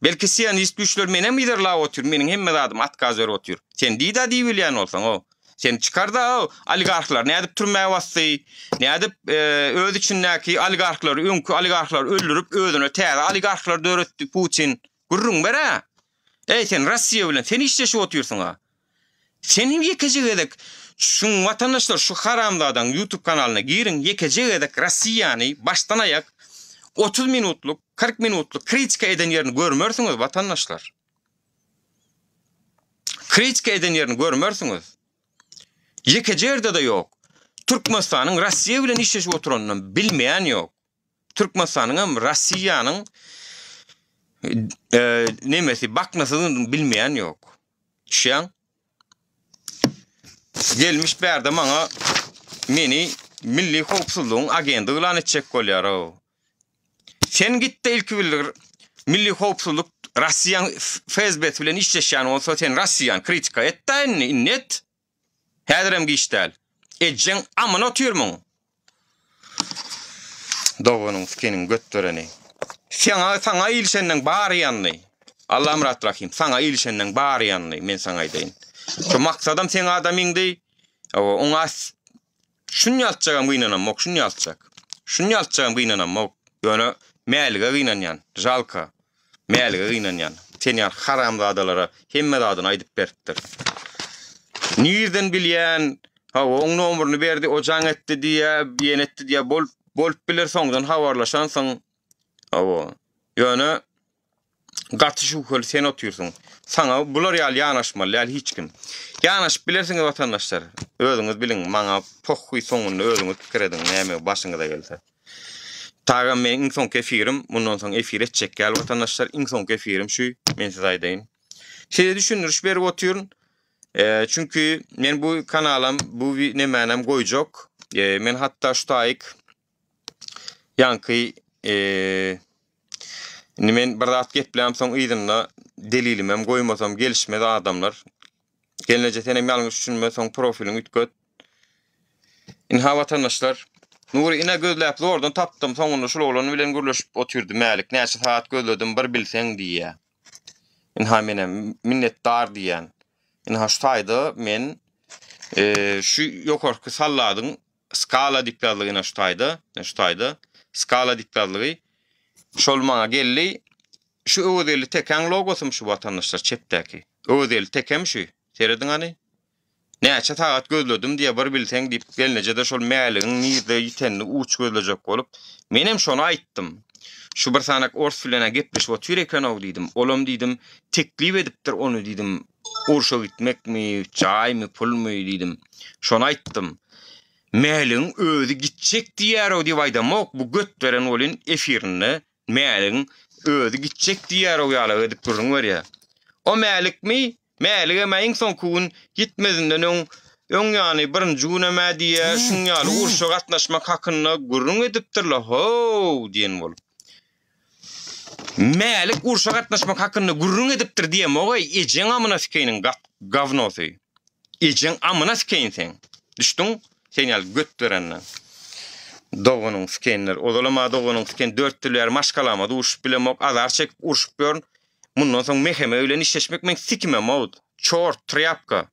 Belki Siyonist güýçler menem liderlap otyr, meniň hemme zadym atkaz berip otyr. Sen diýdi diýbilýän bolsaň o. Sen çykarda o oligarklar nädip türmäge basdy, nädip öz içindäki oligarklar, öňkü oligarklar öldürüp özüne täze oligarklar döretdi Putin. Gurrun bere. Sen Russiýa bilen sen işleşip otyrsyň ha. Senin yekece edek şu vatandaşlar şu haramdadan YouTube kanalına girin, yekece edek Russiýany baştan ayak 30 minutluk 40 minutluk kritika eden yerini görmörsünüz vatandaşlar. Kritika eden yerini görmörsünüz. Yekece yerde de yok. Türkmenistan'ın Russiýa bilen işleşip oturanını bilmeyen yok. Türkmenistan'ın hem Russiýanyň nemesi bakmasını bilmeyen yok. Şeýan gelmiş berde maňa meni milli howpsuzlygyň agenty ilan etjek bolýar o. Sen gitdi ilki bilir milli howpsuzlyk Russiýa FSB bilen işleşýän bolsa sen Russiýany kritika etdi net. Häzirem giýişdäl. Ejen amana otyrmaň. Dogonyň fikiriň götdüreni. Sana ilşenden bari ýanly. Allah'ım rahim. Sana ilşenden bari ýanly. Men sana aýdyn. Şu maksadam sen adamyňdy. Oňa şunu ýalçagam gynanam, şunu ýalçak. Şunu ýalçagam gynanam. Ýöne mälige gynanýan, jalka. Mälige gynanýan. Sen ýa haramzadalara hemme adyny aýdyp beripdir. Nirden bilýän, oň nomeryny berdi, o jaň etdi diýe, biýen etdi diýe bolup biler soňdan habarlaşansyň. Ýöne gatyşyk sen otyrsyň. Sana bular ýanaşmaly, ýaly hiç kim. Ýanaşyp bilersiňiz vatandaşlar. Özüňiz bilin, maňa pohhuy soňunda özüňiz pikir edin, näme başyňyza gelse. Tagam men iň soňky efirim, mundan soň efir etjek gel vatandaşlar, iň soňky efirim şu, men size aýdyn. Şeýle düşündürüş berip otyryn. Çünkü men bu kanalam, bu nemänem goýjak. Men hatta şu taýyk ýanky men bir zat gepläm soň ýdymda delilim hem goýmasam gelişmedi adamlar. Gelince tenem ýalňyş düşünme soň profiliň ütköt. Inha vatandaşlar Nuri ine gözläp zordan tapdym soňunda şol olany bilen gürleşip otyrdy mälik. Näçe saat gözledim bir bilseň diýe. Inha menem minnetdar diýen. Inha şu taýda men şu ýokarky salladyň skala diktatlygyna şu taýda skala diktatlygy şol maňa geldi. Şu öwdeli teken logosum şu vatandaşlar çepdäki. Öwdeli tekem şu. Serediň any? Näçe saat gözledim diýe bir bilseň diýip gelnejede şol mäligiň nirde ýitenini uç gözlejek bolup menem şonu aýtdym. Şu bir sanak ors bilen gepleşip otyr eken o diýdim. Olam diýdim, teklip edipdir onu diýdim. Urşa gitmekmi, çaýmy, pulmy diýdim. Şonu aýtdym. Mäligiň özü gitjek diýär o diýip aýdamok bu götberen bolyn efirini mäligiň özü gitjek diýär o ýaly edip durun berýär. O mälikmi? Mälige meň soňkun gitmezinden öň ýany birinji güneme diýe şuň ýaly urşa gatnaşmak hakyna gurrun edipdirler. Ho diýen bolup. Mälik urşa gatnaşmak hakyna gurrun edipdir diýem ogy ejeň amyna sikeniň gavnosy. Ejeň amyna sikeň sen. Düşdüň? Sen ýaly götdürenden. Dogonyň sikenler, odalama dogonyň siken 4 tüler maşgalama duşup bilemok azar çekip urşup görün. Mundan soň meheme bilen işleşmek men sikimem o. Çort, trapka.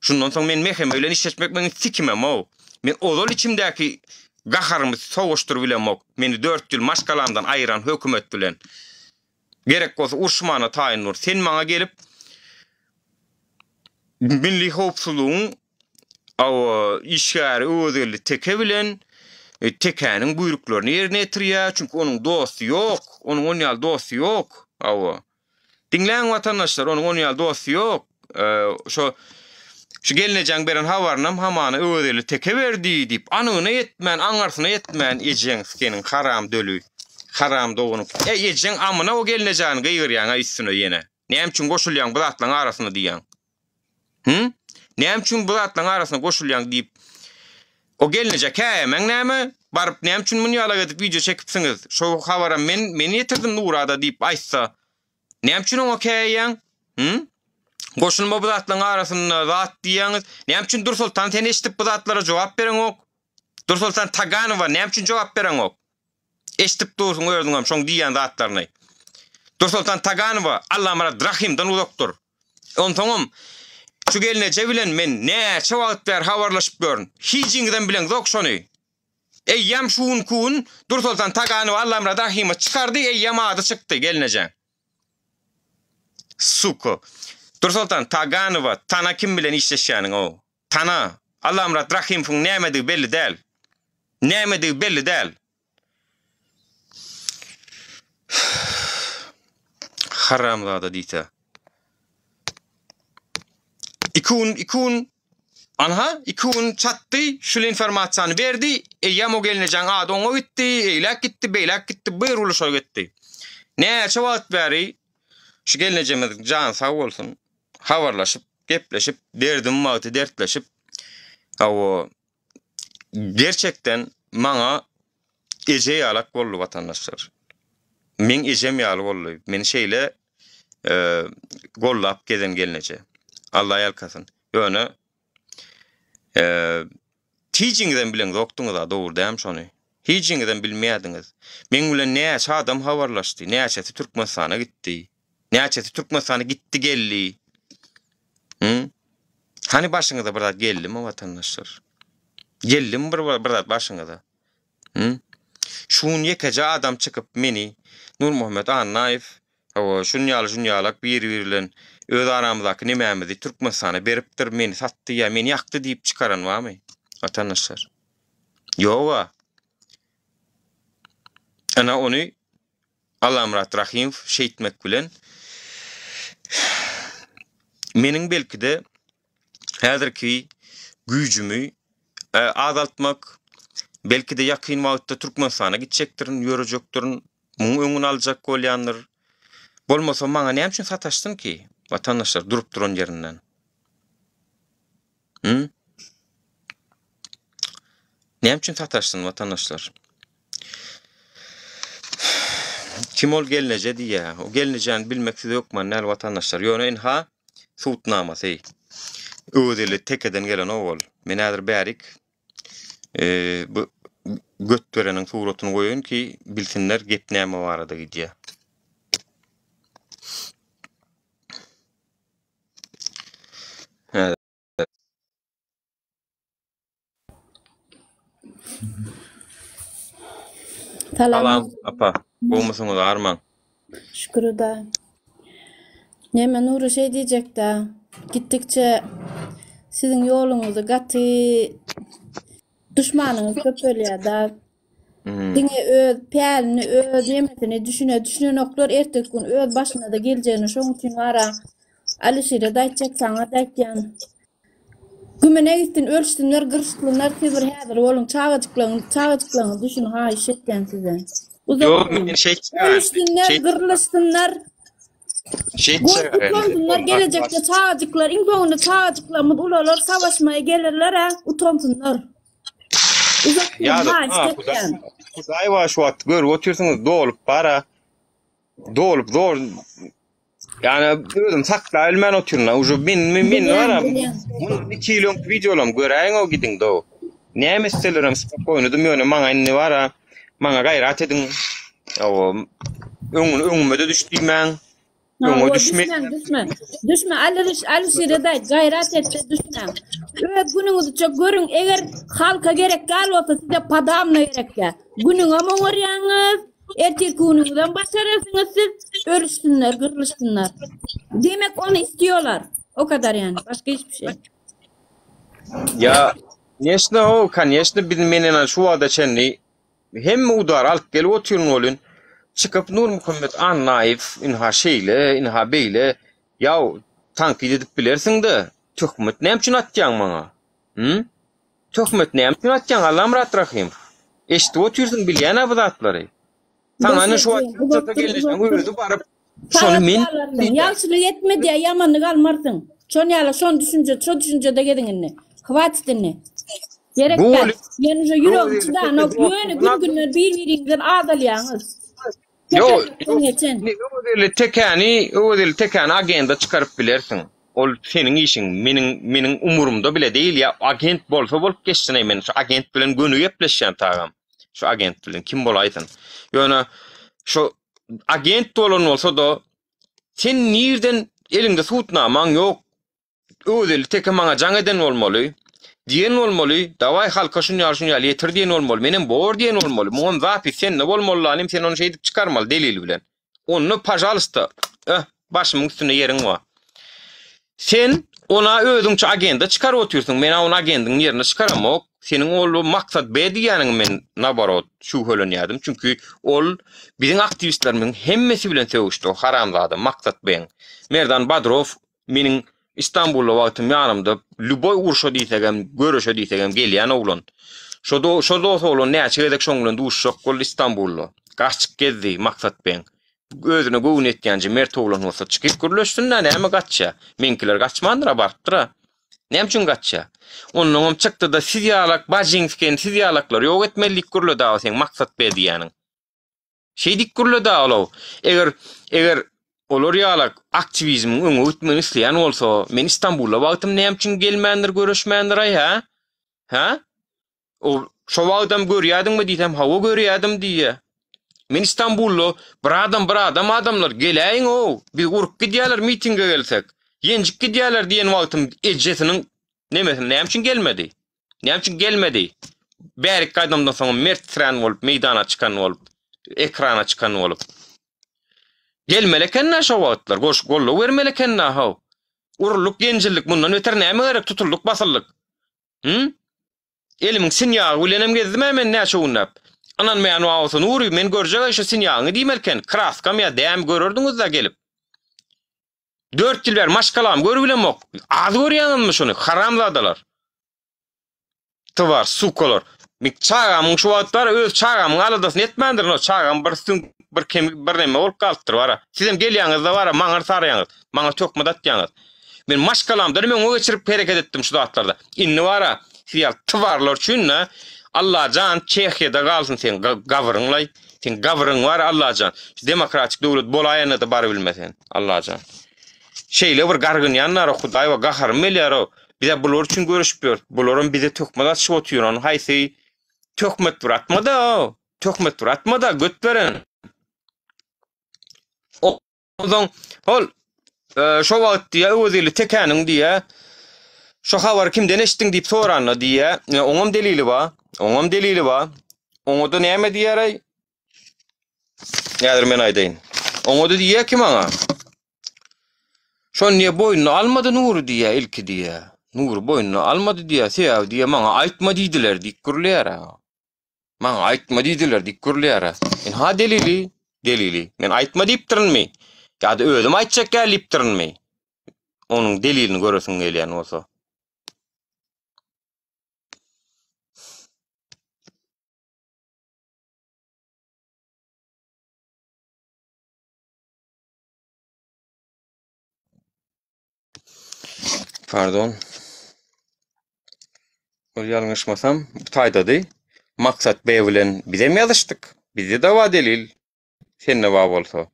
Şundan soň men meheme bilen işleşmek men sikimem o. Men odal içimdäki gaharymy soğuşturup bilemok. Meni 4 ýyl maşgalamdan aýyran hökümet bilen. Gerek bolsa urşmana taýynlar. Sen maňa gelip milli howpsuzlygyň işgäri öwdeli teke bilen tekäniň buýruklaryny ýerine ýetirýär. Çünki onuň dosty ýok. Onuň on ýaly dosty ýok. Dinleyen vatandaşlar, onun on ýaly dosty ýok. Şu gelinejäň beren habarynam hamany öwdeli teke berdi diýip anyny etmän, aňarsyna etmän ejeň skeniň haram dölü. Haram dogunu. Ejeň amyna o gelinejäň gyýrýan üstüne ýene. Näme üçin goşulýan bu zatlaryň arasyna diýen? Näme üçin bu zatlaryň arasyna goşulýan diýip o gelinejek hemen näme? Baryp näme üçin muny ýala edip video çekipsiňiz? Şo habara meni ýetirdim Nurada diýip aýtsa. Näme üçin o käýän? Goşulma bu zatlaryň arasynda zat diýäňiz, näme üçin Dur Sultan sen eşitip bu zatlara jogap bereňok? Dur Sultan Taganowa näme üçin jogap bereňok? Eşitip dursun öýrdüňem şoň diýen zatlaryny. Dur Sultan Taganowa Allah mara Rahimdan uzakdyr. Ontoňam şu gelneje bilen men näçe wagt ber habarlaşyp görün. Hijiňden bilen zok şonu. Eýýam şuun kun Dur Sultan Taganowa Allah mara Rahim'a çykardy, eýýam ady çykdy gelneje. Suko. Dur Sultan Taganowa tana kim bilen işleşýäniň o? Tana Allah mara Rahim'in nämedi belli däl. Nämedi belli däl. Haramzada diýse. İkun anha ikun çatdy, şu informasiýany berdi, ýam o gelnejen ady oňa gitdi, eýlek gitdi, beýlek gitdi, byruluşa gitdi. Näçe wagt bäri şu gelnejemiz jan sag bolsun, habarlaşyp, gepleşip, derdim magty dertleşip, o gerçekten maňa eje ýalak boldy watandaşlar. Men ejem ýaly boldy. Meni şeýle gollap geden gelneje. Allah ýalkasyn. Ýöne hijiňden bilen zokduňyz da dogry däm şonu. Hijiňden bilmeýärdiňiz. Men bilen näçe adam habarlaşdy, näçesi Türkmenistana gitdi. Näçesi Türkmenistana gitdi geldi. Hani başyňyza bir zat geldimi watandaşlar? Geldimi bir zat başyňyza? Şuň ýekeje adam çykyp meni Nur Muhammed Annaýew şunýalak bir-birilen öz aramyzdaky nämämizi Türkmenistana beripdir, meni satdy ýa meni ýakdy diýip çykaran barmy? Watandaşlar. Ýoga. Ana ony Allah Murat Rahim şeýtmek bilen meniň belkide häzirki güýjümi azaltmak, belki de ýakyn wagtda Türkmenistana gitjekdir, ýörejekdir, muň öňüni aljak bolýandyr. Bolmasa maňa näme üçin sataşdyn ki? Watandaşlar durup duran ýerinden. Näme üçin sataşdyn watandaşlar? Kim ol gelneje diýär? O gelnejeni bilmekde ýokman näl watandaşlar. Ýöne inha suutnamasy. Öwdeli tekeden gelen owal. Men häzir bärik bu götüreniň suratyny goýun ki bilsinler gep näme barada gidýär. Salam apa, bolmasyňyz arman. Şükür da. Näme Nuru şey diýjek da, gitdikçe sizin ýoluňyzdy gaty düşmanyňyz köpelýär da. Diňe öz pälini, öz ýemesini düşüne noklar ertek gün öz başyna da geljegini şoň üçin gara Alişire daýtjak saňa daýtýan. Gümene gittin, ölçdünler, gırştınlar, tebir häzir bolun, çağıcıklaryny düşün, ha işetken size. Yok, men ölçdünler, gırlaşdınlar. Utandılar, gelecekte çağıcıklar, ingoğunda çağıcıklarımız ulalar, savaşmaya gelirler ha, utandılar. Ya da, kuzay var şu at, gör, otursunuz, dolup para, dolup, yani özüm sakla elmen oturuna, ucu min var ha, 2 kiloluk videolam göreyin o gidin de o. Ne meselerim spokojno, dümüyonu maňa inni var ha, maňa gayrat edin, öňüme de düşdüýüm men. Düşme, Alişire daýt, gayrat etse düşme. Öz günüňizi çok görün, eger halka gerek gal bolsa size padamna gerekkä. Günüňe moňarýaňyz, erteki günüňizden başarasyňyz siz, örüşdünler, gırlaşdınlar. Demek onu istiyorlar. O kadar yani, başka hiçbir şey. Ya, neşne o, конечно, bilmenen şu wagtda çenli hemme udar alyp gelip oturun bolun. Çıkıp Nur Muhammed Annaýew inha şeýle, inha beýle, ýa tankyd edip bilersiň de, töhmet näme üçin atýaň maňa? Töhmet näme üçin atýaň Allah Murat Rahim? Eşitip otursun bilýän bu zatlary. Taňany şu wagtda gelýän öýredi baryp şonu men ýalçylyk etmedi, ýamanlyk almarsyň. Şonu ýala, şonu düşünje de gediňini. Hwatdyny. Gerek bar. Ýene şu ýüregi çydan, o gün-günler bir-biriňizden adalýaňyz. Yo, öwdeli tekani agenda çıkarıp bilersin. ol senin işin, menin umurumda bile değil ya. Agent bolsa bolup geçsin men. Şu agent bilen gönü gepleşýän tagam. Şu agent bilen kim bolaýsyn? Ýöne şu agent bolan bolsa da sen nirden elinde tutnaman yok. Özel tek maňa jaň eden bolmaly. Diyen olmaly, dawai halka şunyal ýetir diyen olmaly. Menen bor diyen olmaly. Muhim zat sen ne bolmaly, sen onu şeýdip çykarmaly delil bilen. Onu pajalsta. Başymyň üstüne ýeriň bar. Sen ona özüňçe agenda çykaryp oturýarsyň. Men onu agendiň ýerine çykaramok. Seniň ol maksat B diýäniň men nabarot şu hölenýärdim. Çünki ol biziň aktivistlerimiň hemmesi bilen söwüşdi. Haramzada maksat B. Merdan Badrov meniň İstanbul'da wagtym ýanymda Luboy urşa diýsegem, görüşe diýsegem gelýän oglan. Şo do oglan näçe gedek şoňlan duşşak bol İstanbul'da. Gaçyk gezdi maksat ben. Özüne göwün etýänje mert oglan bolsa çykyp gürleşsinler, näme gaçça. Menkiler gaçmandyra barpdyra. Näme üçin gaçça? Onuň çykdy da siz ýalak Bajinskiň siz ýalaklar ýok etmelik gürle da sen maksat be diýäniň. Şeýdik gürle da olaw. Eger olar ýalak aktivizm öňe ötmeni isleýän bolsa, men İstanbul'a wagtym näme üçin gelmändir, görüşmändir ha? Ha? O şo wagtym görýärdiňmi diýsem, hawa görýärdim diýe. Men İstanbul'da bir adam adamlar geleýin o. Biz urup gidýärler mitinge gelsek. Ýenjik gidýärler diýen wagtym ejesiniň näme üçin gelmedi? Näme üçin gelmedi? Bärik adamdan soň mert tren bolup meýdana çykan bolup, ekrana çykan bolup. Gelmeleken şo wagtlar, gollu bermeleken haw. Uruluk gençlik bundan öter näme gerek tutuluk basyllyk. Elimiň sinýagy bilenem gezdime men näçe unnap. Anan men awsy nury men görjek şu sinýagy diýmelken kraskam ýa däm görürdiňiz da gelip. 4 ýyl ber maşgalam görübilemok. Az görýänmi şunu? Haramzadalar. Tovar sukolar. Mik çağamyň şu wagtlar öz çağamyň aladasyny etmändir, no çağam bir näme bolup galdyr bara. Sizem gelýäňizde bara maňa sarýaňyz, maňa tökme datýaňyz. Men maşgalamda men o geçirip hereket etdim şu zatlarda. Inni bara siýal towarlar üçin Allah can Çehya'da galsyn sen gawryňlay. Sen gawryň var Allah can. Demokratik döwlet bolaýany da bar bilmesen Allah can. Şeýle bir gargyn ýanlar Hudaý we gahar melýär. Bize bular üçin görüşýär. Bularym bize tökme datşyp oturýan haýsy tökmet duratmada. Tökmet duratmada göt beren. Odan hol şo wagt diýe özüli tekäniň diýe şo habar kimden eşitdiň diýip soranna diýe oňam delili bar. Oňa da näme diýär? Ýadyr men aýdaýyn. Oňa da diýär ki maňa. Şo niýe boýnuny almady Nuru diýär, ilki diýär. Nuru boýnuny almady diýär, sebäbi diýär maňa aýtma diýdiler diýip gürleýär. Maňa aýtma diýdiler diýip gürleýär. En ha delili. Men aýtma diýip durynmy? Ýa-da özüm aýtjak gelip durynmy? Onuň delilini göresiň gelýän bolsa. Pardon. Ol ýalňyşmasam, bu taýdady. Maksat B bilen bizem ýazyşdyk. Bizde de wa delil. Senne wa bolsa.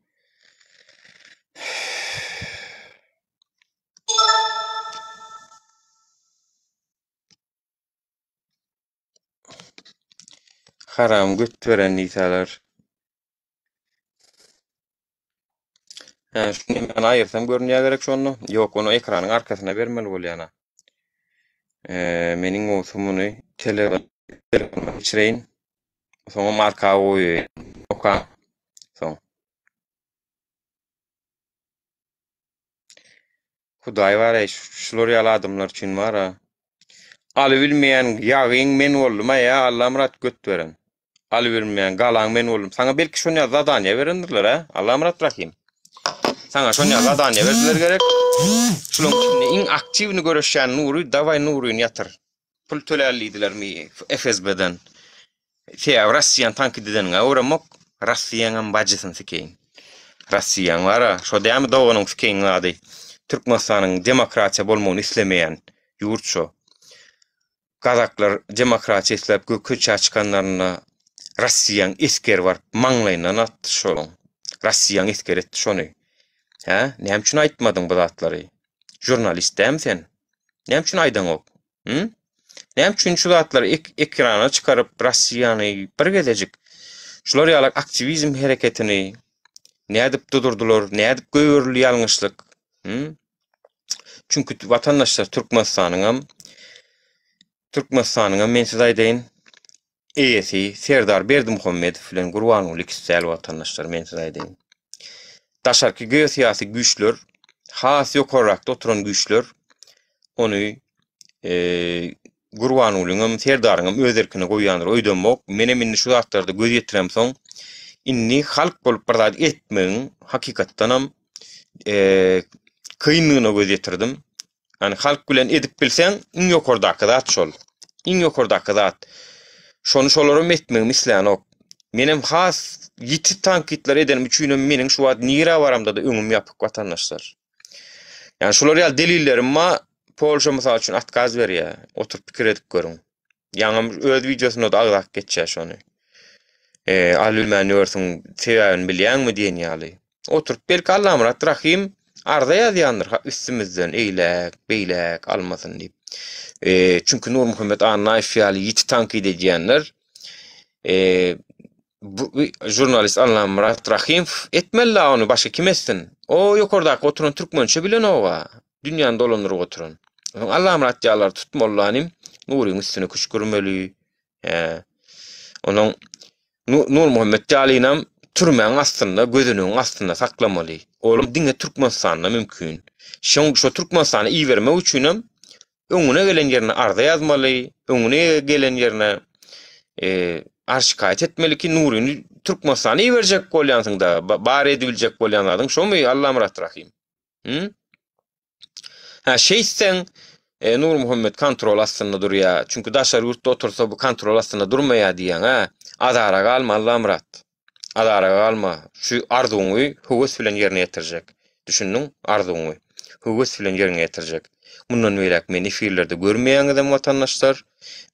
Haram götüren nisalar. Şunu men aýyrsam görünýär gerek şonu. Ýok, onu ekranyň arkasyna bermeli bolýana. Meniň osumuny telefona geçireýin. Soňa marka goýýan. Oka. Soň. Hudaý bar, şular ýaly adamlar üçin bar. Aly bilmeýän ýagyň men boldum ýa Allah murat götüren. Aly bilmeýän galaň men boldum. Saňa belki şonu zadanya berendirler ha. Allah murat rahim. Sana şonu zadanya berdiler gerek. Şulun içinde iň aktivni görüşýän Nuri, dawai Nuri'ni ýatyr. Pul tölälidiler mi FSB'den. Seýa Russiýan tankididen öwremok, Russiýanyň bajysyny sikeýin. Russiýan wara, şo däme dowanyň sikeýin ady. Türkmenistanyň demokratiýa bolmagyny islemeýän ýurt şo. Kazaklar demokratiýa islep köçe çykanlaryna Russiýan esker bar, maňlaýyndan atdy şo. Russiýan esker etdi şonu. Ha, näme üçin aýtmadyň bu zatlary? Jurnalistem sen. Näme üçin aýdan ok? Näme üçin şu zatlary ekrana çıkarıp Russiýany bir gezejik. Şular ýaly aktivizm hereketini nädip durdurdular, nädip göýürli ýalňyşlyk. Çünkü vatandaşlar Türkmenistanyň men size aýdaýyn, eýesi Serdar Berdimuhammedow bilen Gurbanuly kişisel vatandaşlar men size aýdaýyn. Daşarky geosyasy güýçler, has ýokarrakda oturan güýçler onu Gurbanulyň Serdaryň öz erkine goýandyr, öýdenmok. Mene şu zatlarda göz ýetirem soň inni halk bolup bir etmeň hakykatdanam kynlygyna göz ýetirdim. Yani halk bilen edip bilsen iň ýokardaky zat şol. Iň ýokardaky zat. Şonu şolarym etmeň mislen ok. Menem has ýiti tankitler edenim üçin meniň şu wagt nira baramda da öňüm ýapyk vatandaşlar. Yani şolar ýaly delillerim ma Polşa mysal üçin atkaz berýär. Oturup pikir edip görüň. Ýaňam öz videosuna da agrak geçýär şonu. Alymany örsüň sebäbini bilýärmi diýen ýaly. Oturup belki Allah'ım rahim arda ýazýandyr üstümizden eýlek, beýlek almasyn diýip. Çünkü Nur Muhammed Annaýew ýaly ýiti tankit edýänler bu jurnalist Allah'ım rahim etmeli onu başga kim etsin? O ýokardaky oturan türkmençe bilen owa. Dünýäni dolandyryp oturan. Allah'ım ratýalar tutmallanym Nuryň üstüne kuşgurmeli. Onuň Nur Muhammed ýalynam türmäň astynda, gözüniň astynda saklamaly. Olum diňe Türkmenistanyna mümkin. Şu Türkmenistany iý bermek üçin öňüne gelen ýerine arda ýazmaly, öňüne gelen ýerine arşikaýet etmeli ki Nuryny Türkmenistany iý berjek bolýansyňda, bar edibiljek bolýanlaryň şomy Allah'ım rahim. Şeysen Nur Muhammed kontrol astynda durýar. Çünkü daşar ýurtda otursa bu kontrol astynda durmaýar diýen. Adara galma Allah'ım Adara galma. Şu arzuňy höwes bilen ýerine ýetirjek. Düşündiň? Arzuňy höwes bilen ýerine ýetirjek. Mundan beýlek meni efirlerde görmeýäňizem vatandaşlar,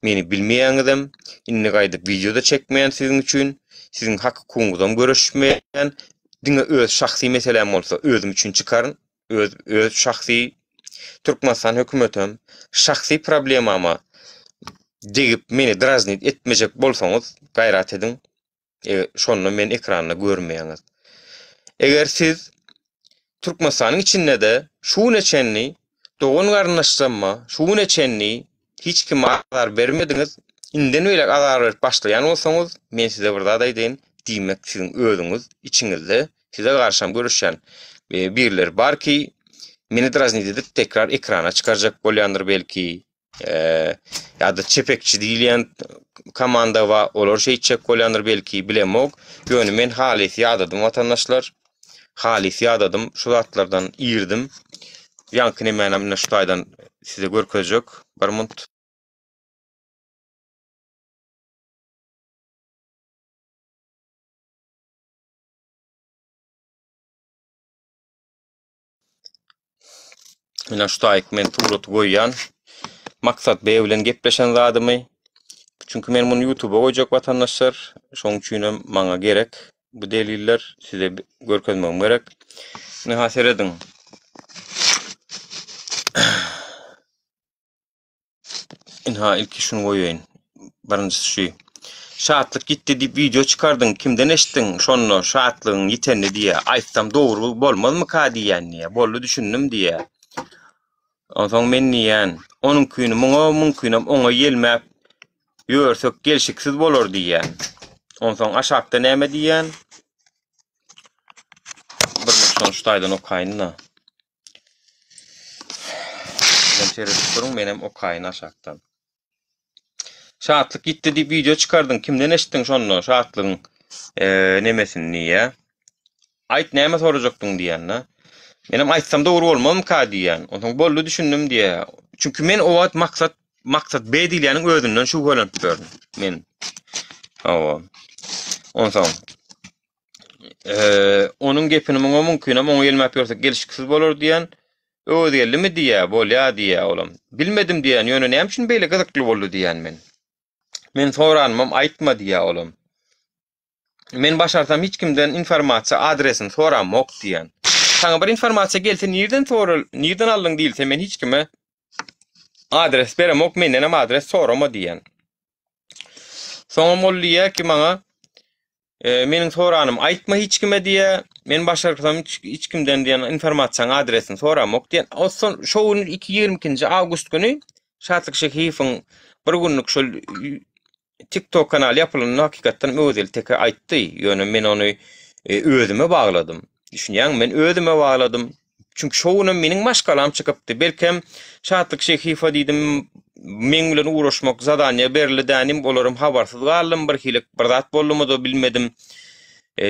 meni bilmeýäňizem, inni gaýdyp videoda çekmeýän siziň üçin, siziň hakykyňyzdan görüşmeýän, diňe öz şahsy meselem bolsa özüm üçin çykaryn, öz şahsy Türkmenistan hökümetem şahsy problemama degip meni draznit etmejek bolsaňyz gaýrat edin. Şonu men ekranda görmeýäňiz. Eger siz Türkmenistanyň içinde de şu neçenli doğun garnaşdyrma, şu neçenli hiç kim azar bermediňiz, inden öýle azar berip başlaýan bolsaňyz, men size burada aýdaýyn, diýmek siziň özüňiz içiňizde size garşam görüşen birler bar ki meni draznit edip tekrar ekrana çıkarjak bolýandyr belki. Ya da çepekçi diýilýän komanda we olar şeýçek bolýandyr belki bilemok. Ýöne men halis ýadadym vatandaşlar. Halis ýadadym, şu zatlardan iýirdim. Ýankyny menem şu taýdan size görkezjek. Bir munt. Mena şu taýyk men turup goýýan. Maksat B bilen gepleşen zadymy. Çünkü men bunu YouTube'a goýjak vatandaşlar. Şoň üçin maňa gerek. Bu deliller size görkezmem gerek. Ne hasar edin. İlki şunu goýaýyn. Birinçisi şu. Şahatlyk gitdi diýip video çykardın. Kimden eşitdiň? Şonu şahatlygyň ýitenli diýe. Aýtsam dogry bolmazmy ka diýen diýe. Boldy düşündim diýe. Onsoň men diýen, onun küni muňa mümkinim oňa gelmäp ýörsek gelşiksiz bolar diýen. Onsoň aşakda näme diýen? Bir soňçtaýdan okaýyna. Ben teröristlerin menem okaýyn aşakdan. Şahatlyk gitdi diýip video çykardyn. Kimden eşitdiň şonu? Şahatlygyň nemesini diýe. Aýt näme sorajakdyň diýen. Menem aýtsam dogry bolmam ka diýen. Ondan boldy düşündim diýe. Çünkü men o wagt maksat B diýlenin özünden şüphelenip gördüm. Men. Ondan onun gepini muňa mümkin ama oňa gelmäp ýörsek gelişiksiz bolar diýen. Öz gelimi diýe, bolýa diýe olam. Bilmedim diýen, ýöne näme üçin beýle gyzykly boldy diýen men. Men soranmam, aýtma diýe olam. Men başarsam hiç kimden informasiýa adresini soramok diýen. Sana bir informasiya gelse nerden aldın diýilse men hiç kime adres beremok, menden hem adres sorama diýen. Soňa mollyýa ki maňa meniň soranym aýtma hiç kime diýe, men başarsam hiç kimden diýen informasiýaň adresini soramok diýen. O son şowun 22-nji awgust günü Şatlyk Şehifoň bir günlük şol TikTok kanaly ýapylyny hakykatdan özel teke aýtdy. Ýöne men onu özüme bagladym. Düşünýän men özüme bagladym. Çünki şowuna meniň maşgalam çykypdy. Belkem Şatlyk Şehifa diýdim, men bilen uğraşmak zadanya berildi, bolarym habarsyz galdym, bir hilik bir zat boldumy da bilmedim.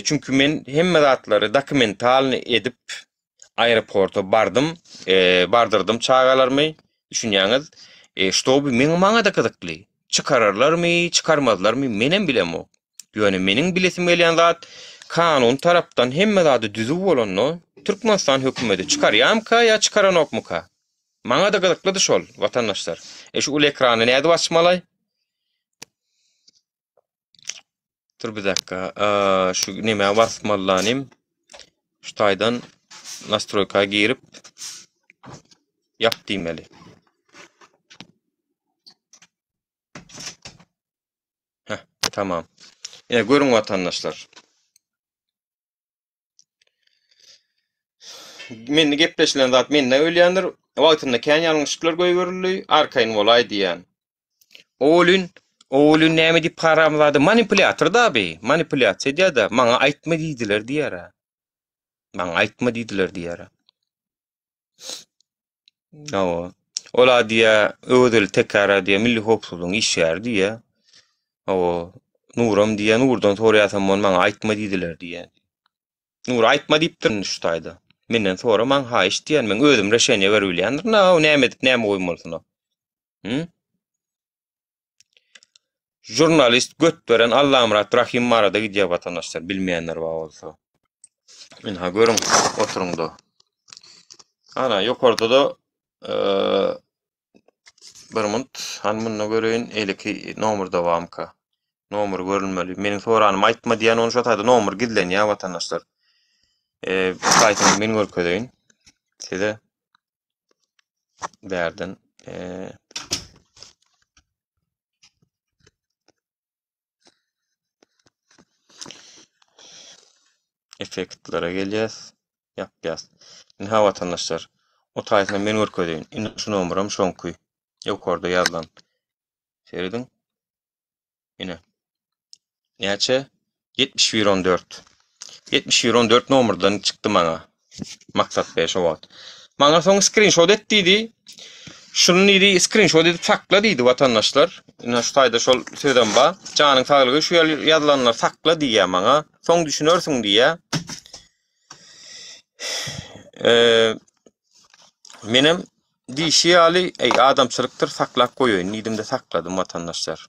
Çünki men hemme zatlary dokumental edip aeroporta bardym, bardyrdym çagalarmy. Düşünýäňiz, ştoby maňa da kydykly. Çıkararlarmy, çıkarmazlarmy menem bilem o. Ýöne meniň bilesim gelýän zat kanun tarapdan hemme zady düzüp bolanno Türkmenistan hökümeti çıkarýamka ýa çıkaranokmuka. Maňa da gydyklydy şol watandaşlar. Şu ul ekrany näde açmalay? Dur bir dakika. Şu näme basmallanym? Şu taýdan nastroyka girip yap diýmeli. Tamam. Görün vatandaşlar. Meni gepleşilen zat menne ölýändir. Wagtynda kän ýalňyşlyklar göýgörüldi, arkaýyn bolay diýen. Oğlun näme diýip garamlady? Manipulator da be. Manipulasiýa diýär da, maňa aýtma diýdiler diýär. Maňa aýtma diýdiler diýär. Nawa. Ola diýär, öwdül tekara diýär, milli hopsuzlygyň işýär diýär. Nuram diýär, Nurdan soraýasam maňa aýtma diýdiler diýär. Nur aýtma diýipdir şu taýda. Menden sonra maň ha iş diýen, men özüm reşeniýe berilýändir. Näme edip näme goýmalsyn o? Jurnalist götberen Allahymrat Rahim marada gidýär watandaşlar, bilmeýänler bar bolsa. Men ha görüň oturuňda. Ana ýokarda da bir mut hanmyna göreýin, eleki nomer dawamka. Nomer görülmeli. Meniň soranym aýtma diýen onu şu taýda nomer gidlenýär watandaşlar. Saytını men görkedeýin. Size berdim. Efektlere gelýäs. Ýapýas. Ha watandaşlar, o taýyny men görkedeýin. Indi şu nomerim şonky. Ýokarda ýazylan. Seridiň. Ine. Näçe? 7114. 7114 nomerden çıktı maňa. Maksat beş owat. Maňa soň screenshot etdi. Şunu nidi screenshot edip sakla diýdi watandaşlar. Ina şu taýda şol söýden ba. Janyň saglygy şu ýazylanlar sakla diýär maňa. Soň düşünörsiň diýär. Menem diýişi ýaly adamçylykdyr, saklap goýoýun. Nidimde sakladym watandaşlar.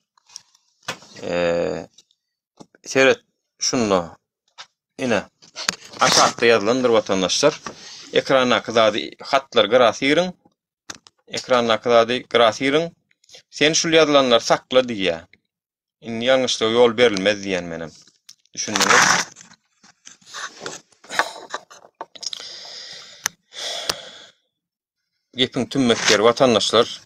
Seret şunu ine aşağıda yazılandır vatandaşlar. Ekrana kızady hatlar grasyryň. Ekrana kızady grasyryň. Sen şu yazılanlar sakla diýär. Indi ýalňyşlyk ýol berilmez diýen menem. Düşündiňiz. Gepin tümmekler vatandaşlar.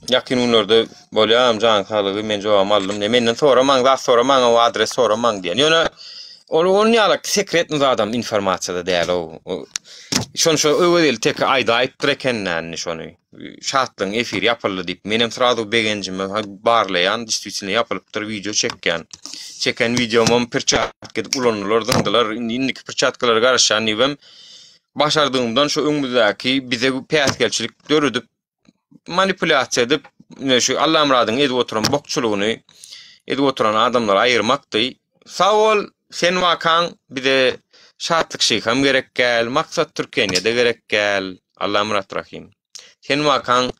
Yakın günlerde bolýam jan sağlygy men jogam aldym. Menden soramaň, zat soramaň, o adres soramaň diýen. Ýöne onu ýaly sekretni adam informasiýada däl o. Şonu öwedil tek aýda aýtdyr ekenden şonu. Şatlyň efir ýapyldy diýip menem sırada begenjime barlayan distribüsiýony ýapylypdyr, video çekgen. Çeken videomum perçat gedip ulanyldylar. Indiki perçatkalara garaşan niwem başardığımdan şu öňümüzdäki bize bu päsgelçilik dörüdüp manipulasiýa edip şu Allahymradyň edip oturan bokçulugyny edip oturan adamlar aýyrmakdy. Sağ ol, sen wakaň bize şatlyk şeýham gerek gel, maksat Türkiýede gerek gel. Allahymrat Rahim. Sen wakaň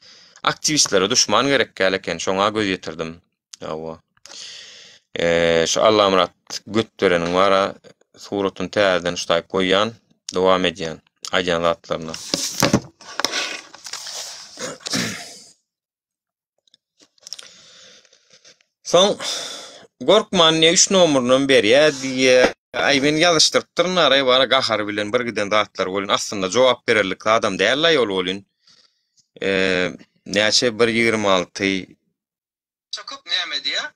aktivistlere düşman gerek gel eken, şoňa göz ýetirdim. Ýa-wa. Şu Allahymrat götbereniň wara suratyny täzeden ştaýyp goýýan, dowam edýän aýan zatlaryna. Son gorkman ne 3 nomerden berýär diýe Ay men ýazyşdyryp durun araya bara gahar bilen bir giden zatlar bolun. Aslında jogap bererlik adam däl ýol bolun. Näçe 126 Çakyp näme diýär?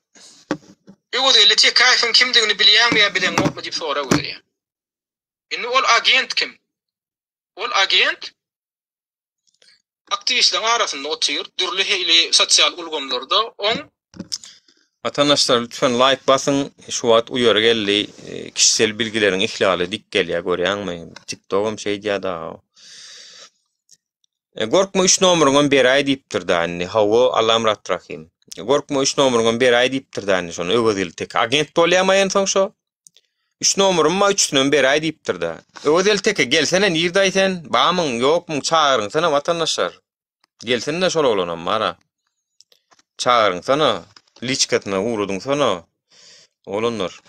Ego diýle tek kayfyň kimdigini bilýärmi ýa bilenokmy diýip sorak berýär. Indi ol agent kim? Ol agent aktivistler arasında otyr, dürli heyli sosial ulgamlarda on Vatandaşlar lütfen like basın. Şu wagt uyarı geldi. Kişisel bilgilerin ihlali dik gelýär görýärmi? TikTok'um şey diýär-de. Gorkma 3 nomeryňy beräý diýipdir da, hawa alamrat rahim. Gorkma 3 nomeryňy beräý diýipdir da, şonu öwedil tek agent bolýamaýan soň şo. 3 nomeryň 3-ünden beräý diýipdir da. Öwedil teke gelsene nirde aýtan, bamyň ýokmuň çağıryn sana vatandaşlar. Gelsen de şol olanam mara. Çağırın sana. Liçkatına uğradın sana. Olanlar.